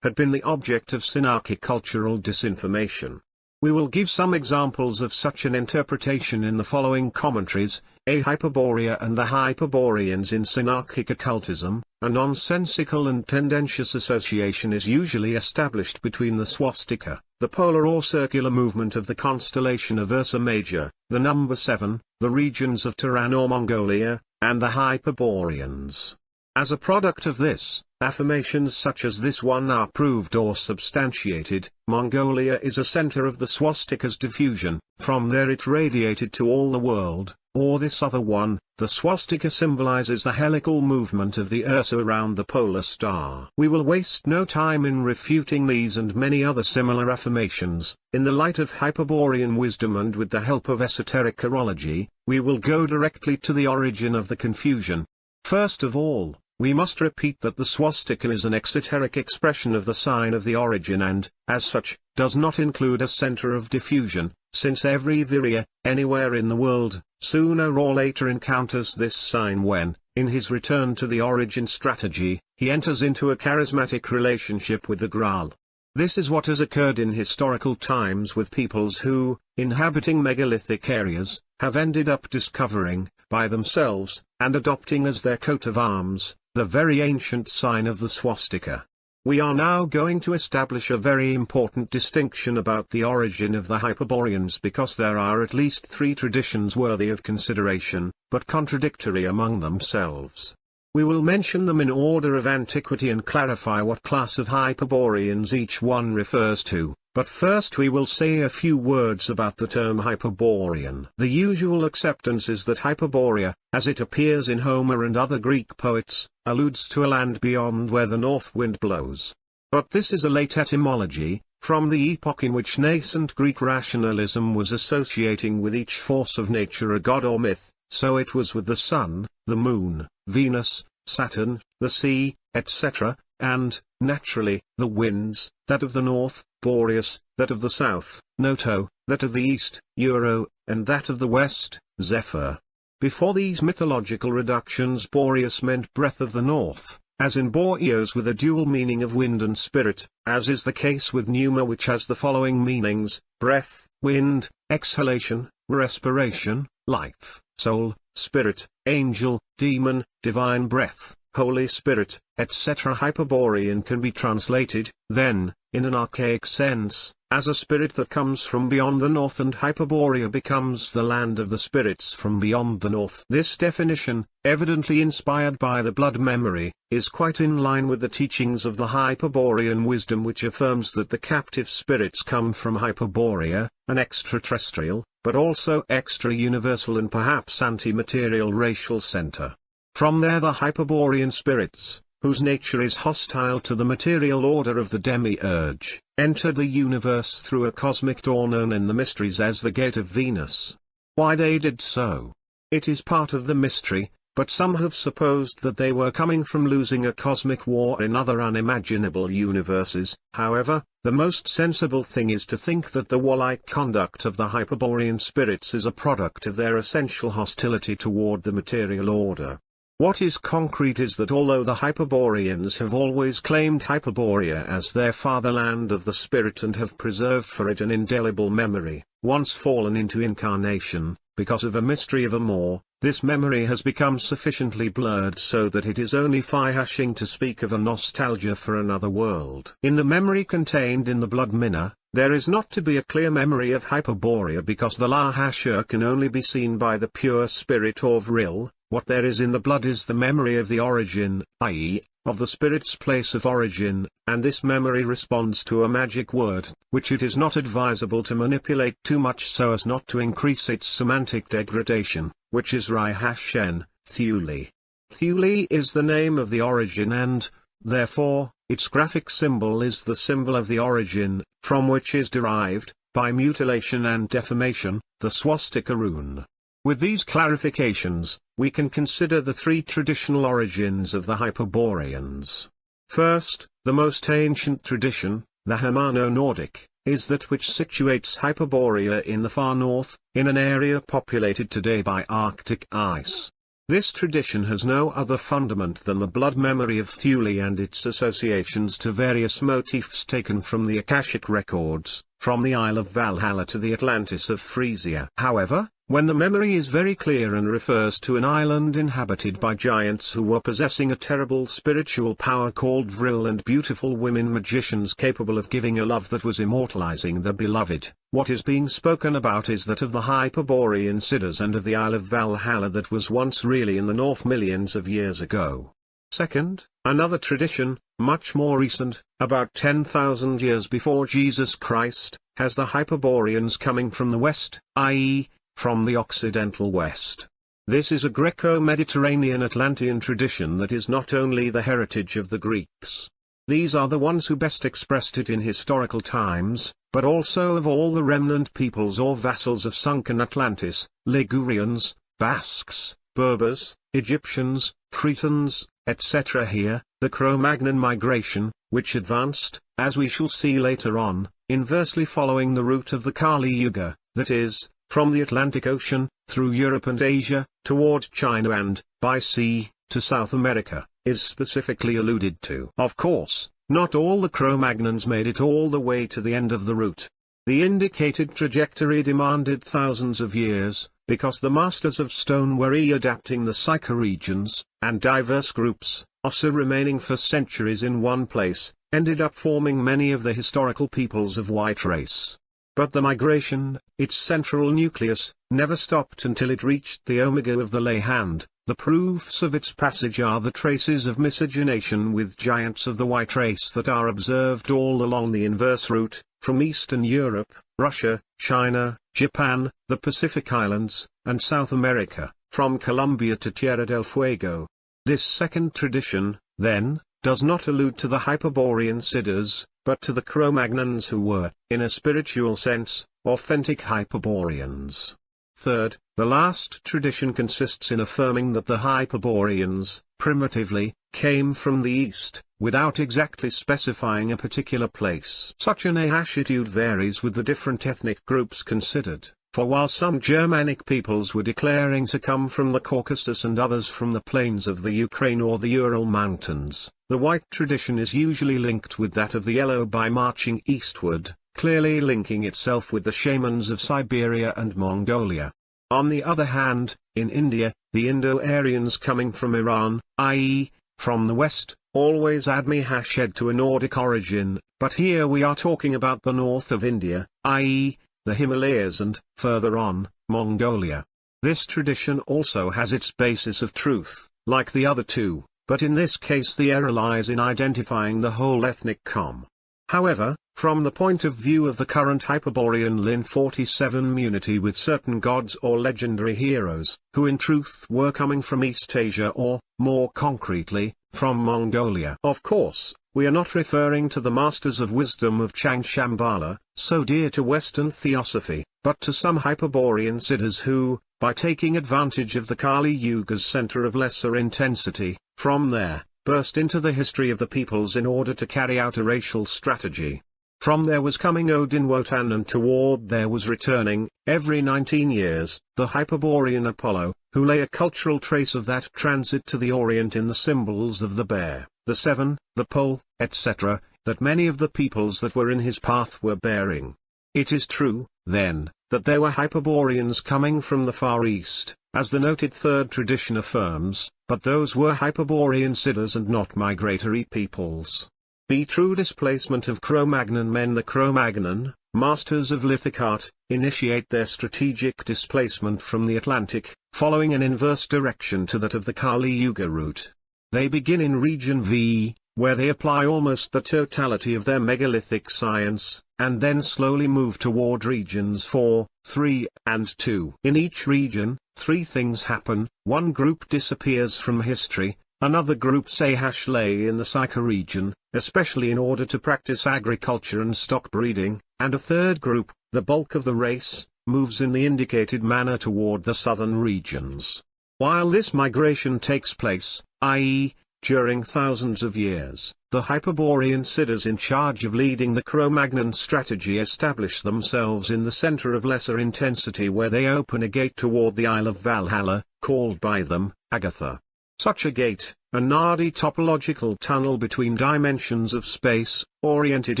had been the object of synarchic cultural disinformation. We will give some examples of such an interpretation in the following commentaries. A Hyperborea and the Hyperboreans in synarchic occultism. A nonsensical and tendentious association is usually established between the swastika, the polar or circular movement of the constellation of Ursa Major, the number 7, the regions of Turan or Mongolia, and the Hyperboreans. As a product of this, affirmations such as this one are proved or substantiated. Mongolia is a center of the swastika's diffusion, from there it radiated to all the world. Or this other one, the swastika symbolizes the helical movement of the Ursa around the polar star. We will waste no time in refuting these and many other similar affirmations. In the light of Hyperborean wisdom and with the help of esoteric horology, we will go directly to the origin of the confusion. First of all, we must repeat that the swastika is an exoteric expression of the sign of the origin and, as such, does not include a center of diffusion, since every Virya, anywhere in the world, sooner or later encounters this sign when, in his return to the origin strategy, he enters into a charismatic relationship with the Graal. This is what has occurred in historical times with peoples who, inhabiting megalithic areas, have ended up discovering, by themselves, and adopting as their coat of arms, the very ancient sign of the swastika. We are now going to establish a very important distinction about the origin of the Hyperboreans, because there are at least 3 traditions worthy of consideration, but contradictory among themselves. We will mention them in order of antiquity and clarify what class of Hyperboreans each one refers to. But first we will say a few words about the term Hyperborean. The usual acceptance is that Hyperborea, as it appears in Homer and other Greek poets, alludes to a land beyond where the north wind blows. But this is a late etymology, from the epoch in which nascent Greek rationalism was associating with each force of nature a god or myth. So it was with the sun, the moon, Venus, Saturn, the sea, etc., and, naturally, the winds, that of the north, Boreas, that of the south, Noto, that of the east, Euro, and that of the west, Zephyr. Before these mythological reductions, Boreas meant breath of the north, as in Boreos, with a dual meaning of wind and spirit, as is the case with Numa, which has the following meanings: breath, wind, exhalation, respiration, life, soul, spirit, angel, demon, divine breath, Holy Spirit, etc. Hyperborean can be translated, then, in an archaic sense, as a spirit that comes from beyond the north, and Hyperborea becomes the land of the spirits from beyond the north. This definition, evidently inspired by the blood memory, is quite in line with the teachings of the Hyperborean wisdom, which affirms that the captive spirits come from Hyperborea, an extraterrestrial, but also extra-universal and perhaps anti-material racial center. From there the Hyperborean spirits, whose nature is hostile to the material order of the demiurge, entered the universe through a cosmic door known in the mysteries as the Gate of Venus. Why they did so? It is part of the mystery, but some have supposed that they were coming from losing a cosmic war in other unimaginable universes. However, the most sensible thing is to think that the warlike conduct of the Hyperborean spirits is a product of their essential hostility toward the material order. What is concrete is that although the Hyperboreans have always claimed Hyperborea as their fatherland of the spirit and have preserved for it an indelible memory, once fallen into incarnation, because of a mystery of Amor, this memory has become sufficiently blurred so that it is only fly-hashing to speak of a nostalgia for another world. In the memory contained in the blood minna, There is not to be a clear memory of Hyperborea because the Lahashur can only be seen by the pure spirit or vril. What there is in the blood is the memory of the origin, i.e., of the spirit's place of origin, and this memory responds to a magic word, which it is not advisable to manipulate too much so as not to increase its semantic degradation, which is Rai-Hashen, Thule. Thule is the name of the origin and, therefore, its graphic symbol is the symbol of the origin, from which is derived, by mutilation and deformation, the swastika rune. With these clarifications, we can consider the three traditional origins of the Hyperboreans. First, the most ancient tradition, the Germano-Nordic, is that which situates Hyperborea in the far north, in an area populated today by Arctic ice. This tradition has no other fundament than the blood memory of Thule and its associations to various motifs taken from the Akashic records, from the Isle of Valhalla to the Atlantis of Frisia. However, when the memory is very clear and refers to an island inhabited by giants who were possessing a terrible spiritual power called Vril and beautiful women magicians capable of giving a love that was immortalizing the beloved, what is being spoken about is that of the Hyperborean Siddhas and of the Isle of Valhalla that was once really in the north millions of years ago. Second, another tradition, much more recent, about 10,000 years before Jesus Christ, has the Hyperboreans coming from the west, i.e., from the Occidental West. This is a Greco-Mediterranean Atlantean tradition that is not only the heritage of the Greeks. These are the ones who best expressed it in historical times, but also of all the remnant peoples or vassals of sunken Atlantis, Ligurians, Basques, Berbers, Egyptians, Cretans, etc. Here, the Cro-Magnon migration, which advanced, as we shall see later on, inversely following the route of the Kali Yuga, that is, from the Atlantic Ocean, through Europe and Asia, toward China and, by sea, to South America, is specifically alluded to. Of course, not all the Cro-Magnons made it all the way to the end of the route. The indicated trajectory demanded thousands of years, because the masters of stone were adapting the psychoregions, and diverse groups, also remaining for centuries in one place, ended up forming many of the historical peoples of white race. But the migration, its central nucleus, never stopped until it reached the omega of the lay hand. The proofs of its passage are the traces of miscegenation with giants of the white race that are observed all along the inverse route, from Eastern Europe, Russia, China, Japan, the Pacific Islands, and South America, from Colombia to Tierra del Fuego. This second tradition, then, does not allude to the Hyperborean Siddhas, but to the Cro-Magnons who were, in a spiritual sense, authentic Hyperboreans. Third, the last tradition consists in affirming that the Hyperboreans, primitively, came from the east, without exactly specifying a particular place. Such an attitude varies with the different ethnic groups considered, for while some Germanic peoples were declaring to come from the Caucasus and others from the plains of the Ukraine or the Ural Mountains, the white tradition is usually linked with that of the yellow by marching eastward, clearly linking itself with the shamans of Siberia and Mongolia. On the other hand, in India, the Indo-Aryans coming from Iran, i.e., from the west, always add Mahashed to a Nordic origin, but here we are talking about the north of India, i.e., the Himalayas and, further on, Mongolia. This tradition also has its basis of truth, like the other two, but in this case the error lies in identifying the whole ethnic com. However, from the point of view of the current Hyperborean Lin 47 community with certain gods or legendary heroes, who in truth were coming from East Asia or, more concretely, from Mongolia. Of course, we are not referring to the masters of wisdom of Changshambhala, so dear to Western theosophy, but to some Hyperborean Siddhas who, by taking advantage of the Kali Yuga's center of lesser intensity, from there, burst into the history of the peoples in order to carry out a racial strategy. From there was coming Odin Wotan and toward there was returning, every 19 years, the Hyperborean Apollo, who lay a cultural trace of that transit to the Orient in the symbols of the bear, the seven, the pole, etc., that many of the peoples that were in his path were bearing. It is true, then, that there were Hyperboreans coming from the Far East, as the noted third tradition affirms, but those were Hyperborean Siddhas and not migratory peoples. True displacement of Cro-Magnon men. The Cro-Magnon, masters of lithic art, initiate their strategic displacement from the Atlantic, following an inverse direction to that of the Kali Yuga route. They begin in Region V, where they apply almost the totality of their megalithic science, and then slowly move toward Regions 4, 3, and 2. In each region, three things happen: one group disappears from history, another group lay in the Psyche region, especially in order to practice agriculture and stock breeding, and a third group, the bulk of the race, moves in the indicated manner toward the southern regions. While this migration takes place, i.e., during thousands of years, the Hyperborean Siddhas in charge of leading the Cro-Magnon strategy establish themselves in the center of lesser intensity, where they open a gate toward the Isle of Valhalla, called by them, Agatha. Such a gate, a Nadi topological tunnel between dimensions of space, oriented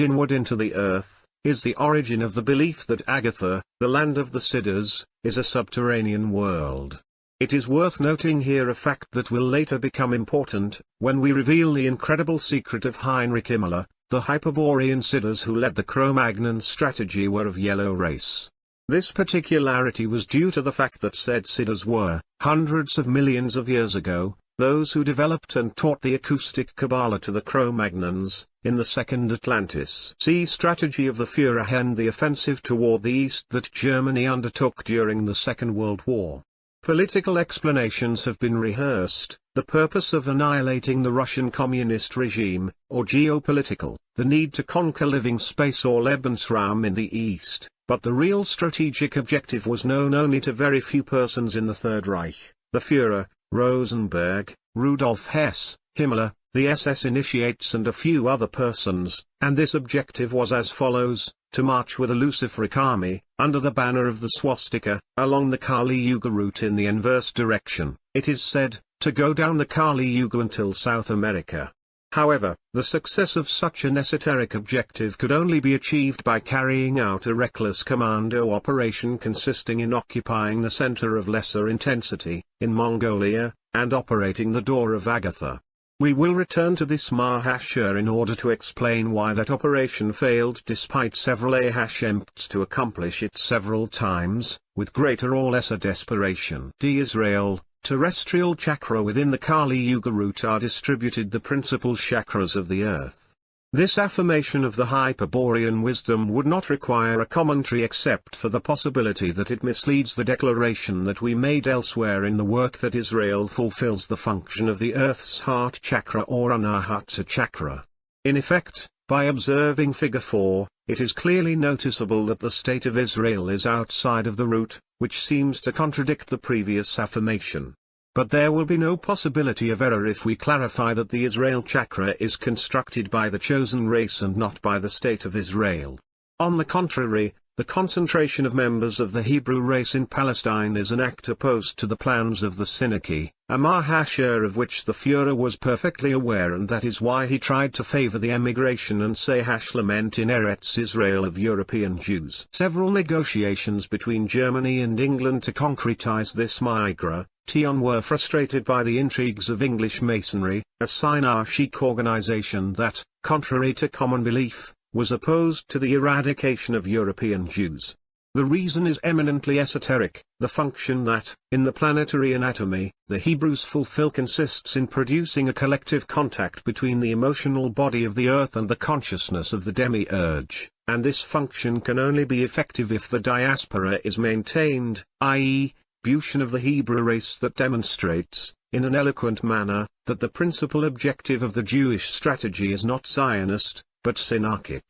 inward into the earth, is the origin of the belief that Agatha, the land of the Siddhas, is a subterranean world. It is worth noting here a fact that will later become important, when we reveal the incredible secret of Heinrich Himmler. The Hyperborean Siddhas who led the Cro-Magnon strategy were of yellow race. This particularity was due to the fact that said Siddhas were, hundreds of millions of years ago, those who developed and taught the acoustic Kabbalah to the Cro-Magnons, in the Second Atlantis. See Strategy of the Führer and the offensive toward the east that Germany undertook during the Second World War. Political explanations have been rehearsed: the purpose of annihilating the Russian communist regime, or geopolitical, the need to conquer living space or Lebensraum in the east, but the real strategic objective was known only to very few persons in the Third Reich: the Führer, Rosenberg, Rudolf Hess, Himmler, the SS initiates and a few other persons, and this objective was as follows: to march with a Luciferic army, under the banner of the swastika, along the Kali Yuga route in the inverse direction, it is said, to go down the Kali Yuga until South America. However, the success of such an esoteric objective could only be achieved by carrying out a reckless commando operation consisting in occupying the center of lesser intensity, in Mongolia, and operating the Door of Agatha. We will return to this Mahashur in order to explain why that operation failed despite several attempts to accomplish it several times, with greater or lesser desperation. Israel, terrestrial chakra within the Kali Yuga route are distributed the principal chakras of the earth. This affirmation of the Hyperborean wisdom would not require a commentary except for the possibility that it misleads the declaration that we made elsewhere in the work that Israel fulfills the function of the Earth's heart chakra or Anahata chakra. In effect, by observing Figure 4, it is clearly noticeable that the state of Israel is outside of the route, which seems to contradict the previous affirmation. But there will be no possibility of error if we clarify that the Israel chakra is constructed by the chosen race and not by the state of Israel. On the contrary, the concentration of members of the Hebrew race in Palestine is an act opposed to the plans of the Synagogue, a Mahashur of which the Führer was perfectly aware, and that is why he tried to favor the emigration and lament in Eretz Israel of European Jews. Several negotiations between Germany and England to concretize this migration were frustrated by the intrigues of English Masonry, a Sinaitic organization that, contrary to common belief, was opposed to the eradication of European Jews. The reason is eminently esoteric. The function that, in the planetary anatomy, the Hebrews fulfill consists in producing a collective contact between the emotional body of the earth and the consciousness of the demiurge, and this function can only be effective if the diaspora is maintained, i.e., of the Hebrew race that demonstrates, in an eloquent manner, that the principal objective of the Jewish strategy is not Zionist, but Sinaitic.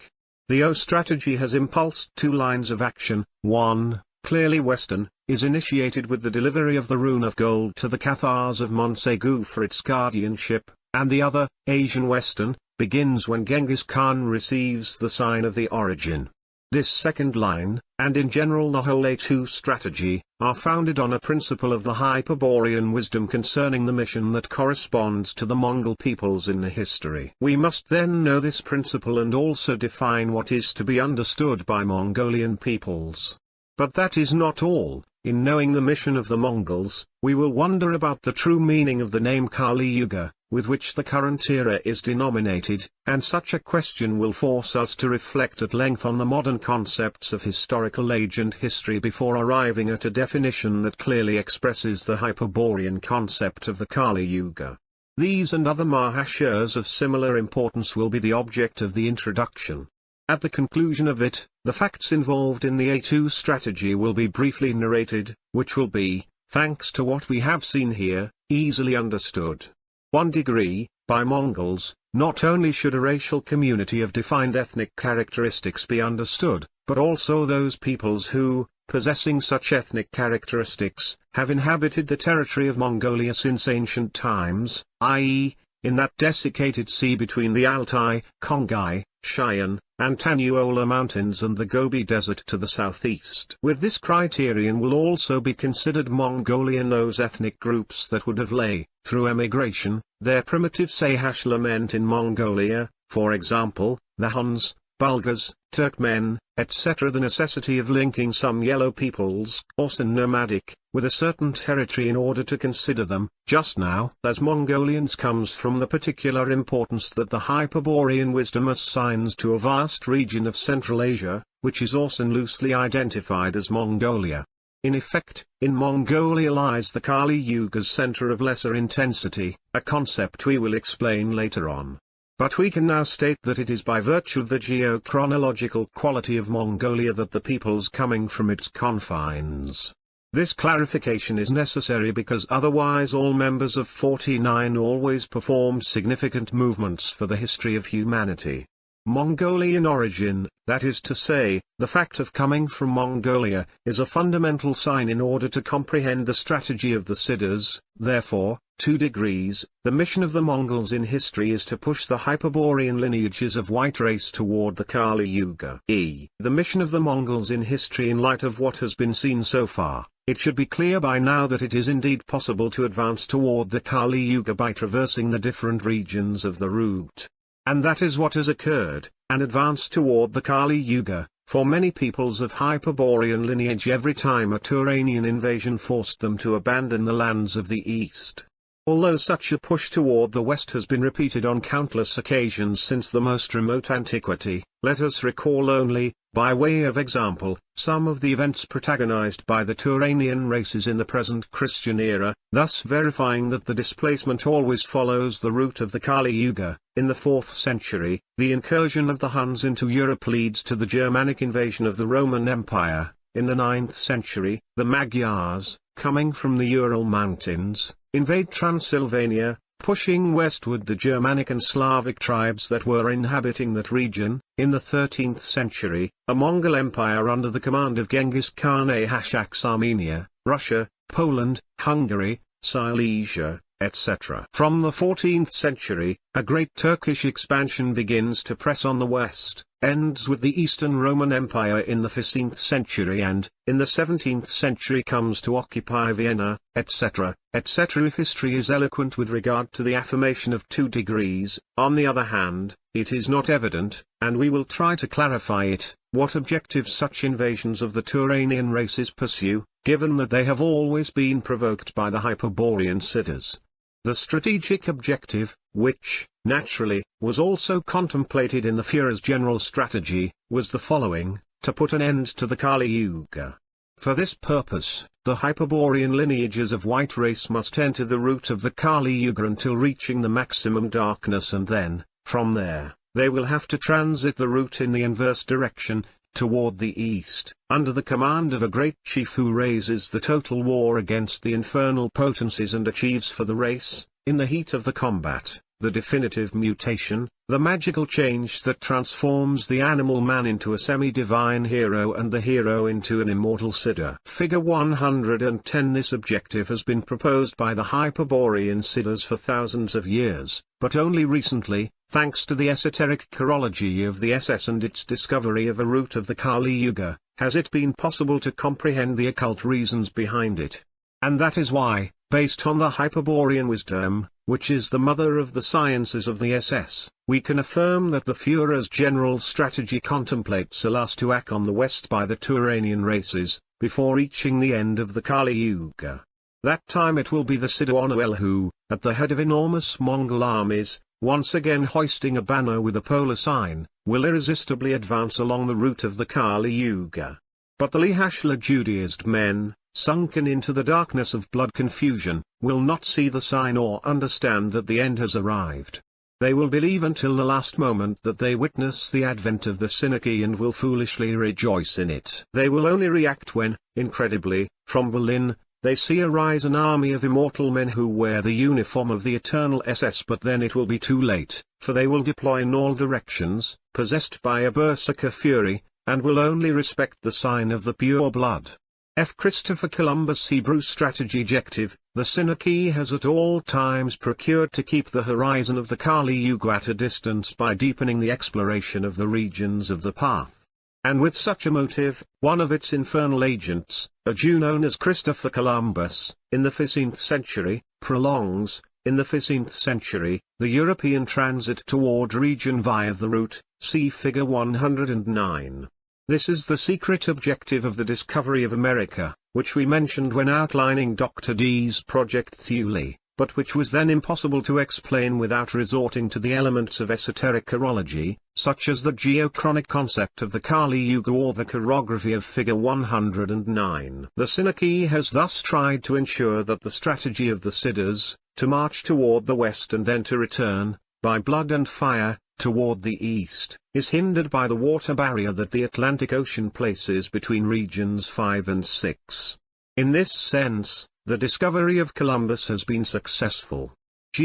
The O strategy has impulsed two lines of action: one, clearly Western, is initiated with the delivery of the rune of gold to the Cathars of Montségur for its guardianship, and the other, Asian Western, begins when Genghis Khan receives the sign of the origin. This second line, and in general the whole A2 strategy, are founded on a principle of the Hyperborean wisdom concerning the mission that corresponds to the Mongol peoples in the history. We must then know this principle and also define what is to be understood by Mongolian peoples. But that is not all. in knowing the mission of the Mongols, we will wonder about the true meaning of the name Kali Yuga, with which the current era is denominated, and such a question will force us to reflect at length on the modern concepts of historical age and history before arriving at a definition that clearly expresses the Hyperborean concept of the Kali Yuga. These and other mahashas of similar importance will be the object of the introduction. At the conclusion of it, the facts involved in the A2 strategy will be briefly narrated, which will be, thanks to what we have seen here, easily understood. 1 degree, by Mongols, not only should a racial community of defined ethnic characteristics be understood, but also those peoples who, possessing such ethnic characteristics, have inhabited the territory of Mongolia since ancient times, i.e., in that desiccated sea between the Altai, Kongai, Cheyenne, and Tanuola Mountains and the Gobi Desert to the southeast. With this criterion will also be considered Mongolian those ethnic groups that would have lay, through emigration, their primitive settlement in Mongolia, for example, the Huns, Bulgars, Turkmen, etc. The necessity of linking some yellow peoples, also nomadic, with a certain territory in order to consider them, just now, as Mongolians comes from the particular importance that the Hyperborean wisdom assigns to a vast region of Central Asia, which is also loosely identified as Mongolia. In effect, in Mongolia lies the Kali Yuga's center of lesser intensity, a concept we will explain later on. But we can now state that it is by virtue of the geochronological quality of Mongolia that the peoples coming from its confines. This clarification is necessary because otherwise all members of 49 always perform significant movements for the history of humanity. Mongolian origin, that is to say, the fact of coming from Mongolia, is a fundamental sign in order to comprehend the strategy of the Siddhas. Therefore, 2 degrees, the mission of the Mongols in history is to push the Hyperborean lineages of white race toward the Kali Yuga. The mission of the Mongols in history in light of what has been seen so far, it should be clear by now that it is indeed possible to advance toward the Kali Yuga by traversing the different regions of the route. And that is what has occurred, an advance toward the Kali Yuga, for many peoples of Hyperborean lineage every time a Turanian invasion forced them to abandon the lands of the East. Although such a push toward the West has been repeated on countless occasions since the most remote antiquity, let us recall only, by way of example, some of the events protagonized by the Turanian races in the present Christian era, thus verifying that the displacement always follows the route of the Kali Yuga. In the 4th century, the incursion of the Huns into Europe leads to the Germanic invasion of the Roman Empire. In the 9th century, the Magyars, coming from the Ural Mountains, invade Transylvania, pushing westward the Germanic and Slavic tribes that were inhabiting that region. In the 13th century, a Mongol empire under the command of Genghis Khan attacks Armenia, Russia, Poland, Hungary, Silesia, etc. From the 14th century, a great Turkish expansion begins to press on the west, ends with the Eastern Roman Empire in the 15th century and, in the 17th century comes to occupy Vienna, etc., etc. If history is eloquent with regard to the affirmation of 2 degrees, on the other hand, it is not evident, and we will try to clarify it, what objectives such invasions of the Turanian races pursue, given that they have always been provoked by the Hyperborean Siddhas. The strategic objective, which, naturally, was also contemplated in the Führer's general strategy, was the following: to put an end to the Kali Yuga. For this purpose, the Hyperborean lineages of white race must enter the route of the Kali Yuga until reaching the maximum darkness, and then, from there, they will have to transit the route in the inverse direction, toward the east, under the command of a great chief who raises the total war against the infernal potencies and achieves for the race, in the heat of the combat, the definitive mutation, the magical change that transforms the animal man into a semi-divine hero and the hero into an immortal Siddha. Figure 110. This objective has been proposed by the Hyperborean Siddhas for thousands of years, but only recently, thanks to the esoteric chirology of the SS and its discovery of a route of the Kali Yuga, has it been possible to comprehend the occult reasons behind it. And that is why, based on the Hyperborean wisdom, which is the mother of the sciences of the SS, we can affirm that the Führer's general strategy contemplates a last attack on the west by the Turanian races, before reaching the end of the Kali Yuga. That time it will be the Siddha who, at the head of enormous Mongol armies, once again hoisting a banner with a polar sign, will irresistibly advance along the route of the Kali Yuga. But the Lihashla Judaized men, sunken into the darkness of blood confusion, will not see the sign or understand that the end has arrived. They will believe until the last moment that they witness the advent of the Synagogue and will foolishly rejoice in it. They will only react when, incredibly, from Berlin, they see arise an army of immortal men who wear the uniform of the eternal SS, but then it will be too late, for they will deploy in all directions, possessed by a berserker fury, and will only respect the sign of the pure blood. F. Christopher Columbus Hebrew strategy objective, the Synagogue has at all times procured to keep the horizon of the Kali Yuga at a distance by deepening the exploration of the regions of the path. And with such a motive, one of its infernal agents, a Jew known as Christopher Columbus, in the 15th century, prolongs, in the 15th century, the European transit toward region via the route, see Figure 109. This is the secret objective of the discovery of America, which we mentioned when outlining Dr. D's Project Thule, but which was then impossible to explain without resorting to the elements of esoteric chirology, such as the geochronic concept of the Kali Yuga or the chirography of Figure 109. The Synagogue has thus tried to ensure that the strategy of the Siddhas, to march toward the west and then to return, by blood and fire, toward the east, is hindered by the water barrier that the Atlantic Ocean places between regions 5 and 6. In this sense, the discovery of Columbus has been successful.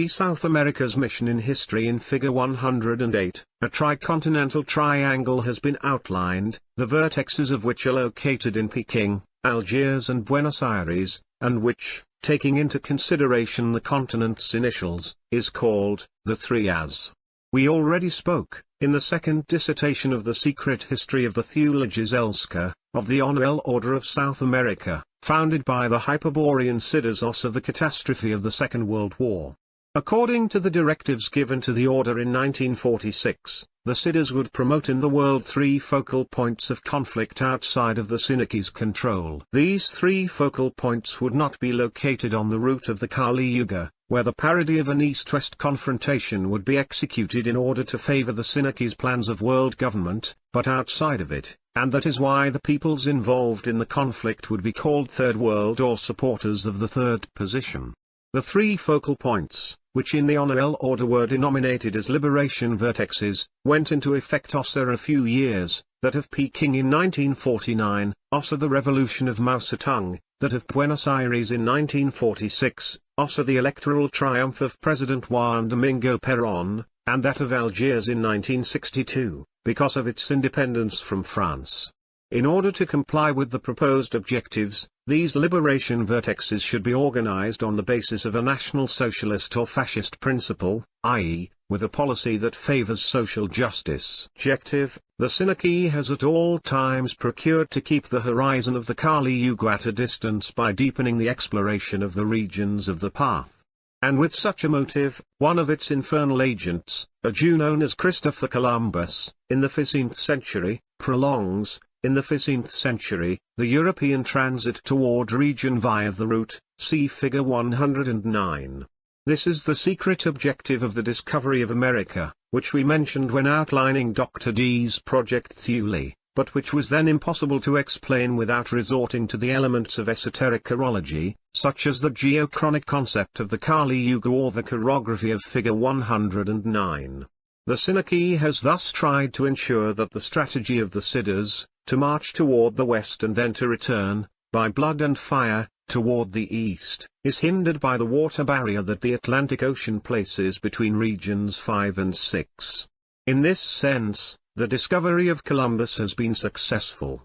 South America's mission in history in Figure 108, a tricontinental triangle has been outlined, the vertexes of which are located in Peking, Algiers and Buenos Aires, and which, taking into consideration the continent's initials, is called the Three As. We already spoke, in the second dissertation of the secret history of the Thule-Gizelska, of the Honorel Order of South America, founded by the Hyperborean Siddhas of the catastrophe of the Second World War. According to the directives given to the order in 1946, the Siddhas would promote in the world 3 focal points of conflict outside of the Synagogue's control. These 3 focal points would not be located on the route of the Kali Yuga, where the parody of an East-West confrontation would be executed in order to favor the Synagogue's plans of world government, but outside of it, and that is why the peoples involved in the conflict would be called Third World or supporters of the third position. The 3 focal points, which in the Honorel Order were denominated as liberation vertexes, went into effect also a few years, that of Peking in 1949, also the revolution of Mao Zedong, that of Buenos Aires in 1946, also the electoral triumph of President Juan Domingo Perón, and that of Algiers in 1962, because of its independence from France. In order to comply with the proposed objectives, these liberation vertexes should be organized on the basis of a national socialist or fascist principle, i.e., with a policy that favors social justice. Objective: the Synagogue has at all times procured to keep the horizon of the Kali Yuga at a distance by deepening the exploration of the regions of the path. And with such a motive, one of its infernal agents, a Jew known as Christopher Columbus, in the 15th century, prolongs, in the 15th century, the European transit toward region via the route, see Figure 109. This is the secret objective of the discovery of America, which we mentioned when outlining Dr. D's Project Thule, but which was then impossible to explain without resorting to the elements of esoteric chirology, such as the geochronic concept of the Kali Yuga or the chirography of Figure 109. The Synagogue has thus tried to ensure that the strategy of the Siddhas, to march toward the west and then to return, by blood and fire, toward the east, is hindered by the water barrier that the Atlantic Ocean places between regions 5 and 6. In this sense, the discovery of Columbus has been successful.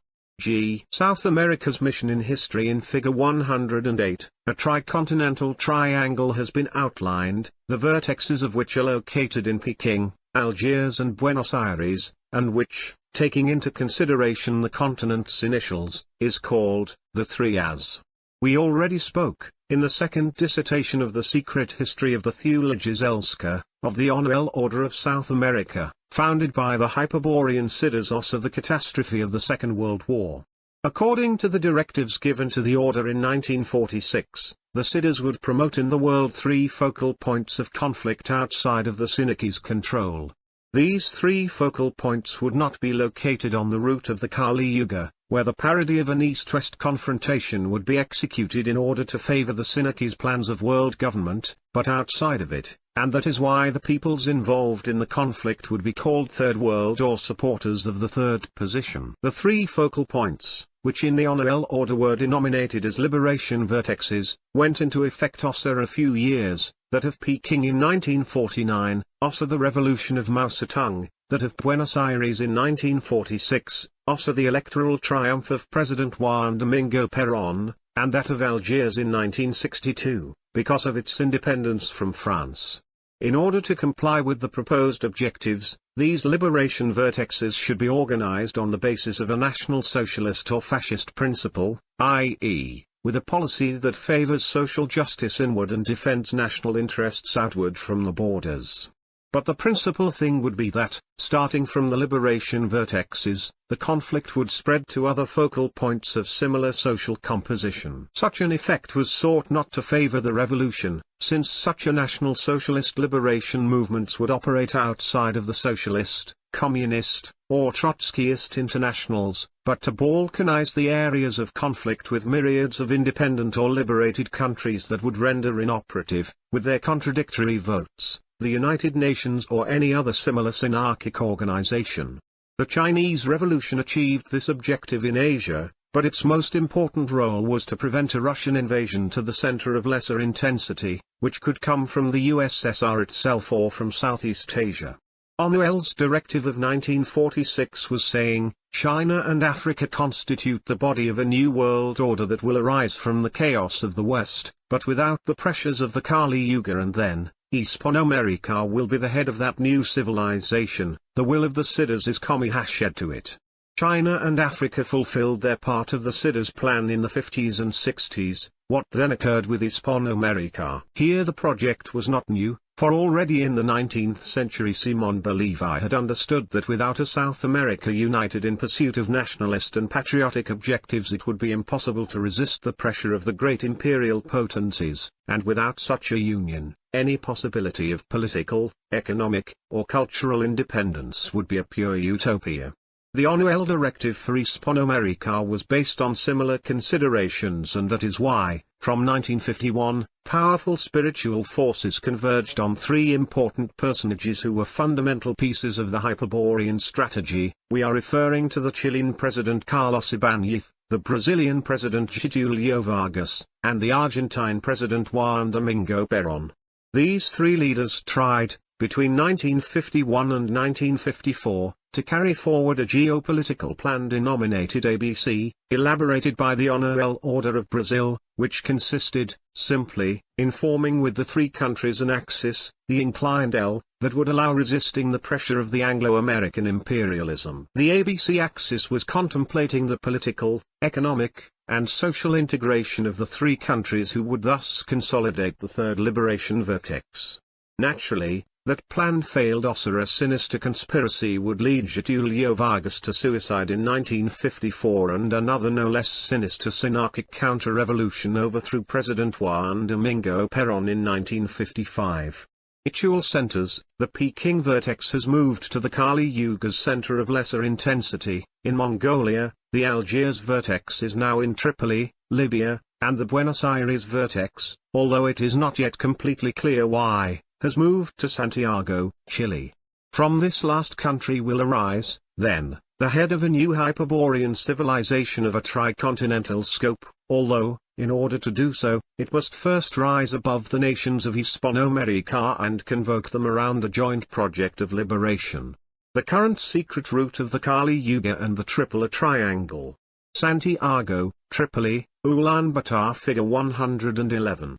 South America's mission in history in Figure 108, a tricontinental triangle has been outlined, the vertexes of which are located in Peking, Algiers and Buenos Aires, and which, taking into consideration the continent's initials, is called the Three As. We already spoke, in the second dissertation of the secret history of the Thule-Gizelska, of the Honorel Order of South America, founded by the Hyperborean Siddhas of the catastrophe of the Second World War. According to the directives given to the order in 1946, the Siddhas would promote in the world 3 focal points of conflict outside of the Syndic's control. These 3 focal points would not be located on the route of the Kali Yuga, where the parody of an East-West confrontation would be executed in order to favor the Syndic's plans of world government, but outside of it, and that is why the peoples involved in the conflict would be called Third World or supporters of the third position. The 3 focal points, which in the Honor order were denominated as liberation vertexes, went into effect also a few years, that of Peking in 1949, also the revolution of Mao Zedong, that of Buenos Aires in 1946, also the electoral triumph of President Juan Domingo Perón, and that of Algiers in 1962, because of its independence from France. In order to comply with the proposed objectives, these liberation vertexes should be organized on the basis of a National Socialist or Fascist principle, i.e., with a policy that favors social justice inward and defends national interests outward from the borders. But the principal thing would be that, starting from the liberation vertexes, the conflict would spread to other focal points of similar social composition. Such an effect was sought not to favor the revolution, since such a national socialist liberation movements would operate outside of the socialist, communist, or Trotskyist internationals, but to balkanize the areas of conflict with myriads of independent or liberated countries that would render inoperative, with their contradictory votes, the United Nations or any other similar synarchic organization. The Chinese Revolution achieved this objective in Asia, but its most important role was to prevent a Russian invasion to the center of lesser intensity, which could come from the USSR itself or from Southeast Asia. Orwell's directive of 1946 was saying, China and Africa constitute the body of a new world order that will arise from the chaos of the West, but without the pressures of the Kali Yuga, and then, Hispano-America will be the head of that new civilization. The will of the Siddhas is comihashed to it. China and Africa fulfilled their part of the Siddhas' plan in the 50s and 60s, what then occurred with Hispano-America? Here the project was not new, for already in the 19th century Simón Bolívar had understood that without a South America united in pursuit of nationalist and patriotic objectives it would be impossible to resist the pressure of the great imperial potencies, and without such a union, any possibility of political, economic, or cultural independence would be a pure utopia. The Orwell directive for Hispano-America was based on similar considerations, and that is why, from 1951, powerful spiritual forces converged on 3 important personages who were fundamental pieces of the Hyperborean strategy. We are referring to the Chilean President Carlos Ibáñez, the Brazilian President Getúlio Vargas, and the Argentine President Juan Domingo Perón. These 3 leaders tried, between 1951 and 1954, to carry forward a geopolitical plan denominated ABC, elaborated by the Honor Order of Brazil, which consisted, simply, in forming with the 3 countries an axis, the inclined L, that would allow resisting the pressure of the Anglo-American imperialism. The ABC axis was contemplating the political, economic, and social integration of the 3 countries who would thus consolidate the third liberation vertex. Naturally, that plan failed. Also, a sinister conspiracy would lead Getúlio Vargas to suicide in 1954, and another no less sinister synarchic counter-revolution overthrew President Juan Domingo Perón in 1955. Ritual centers, the Peking vertex has moved to the Kali Yuga's center of lesser intensity, in Mongolia. The Algiers vertex is now in Tripoli, Libya, and the Buenos Aires vertex, although it is not yet completely clear why, has moved to Santiago, Chile. From this last country will arise, then, the head of a new Hyperborean civilization of a tricontinental scope, although, in order to do so, it must first rise above the nations of Hispano-America and convoke them around a joint project of liberation. The current secret route of the Kali Yuga and the Triple Triangle. Santiago, Tripoli, Ulaanbaatar. Figure 111.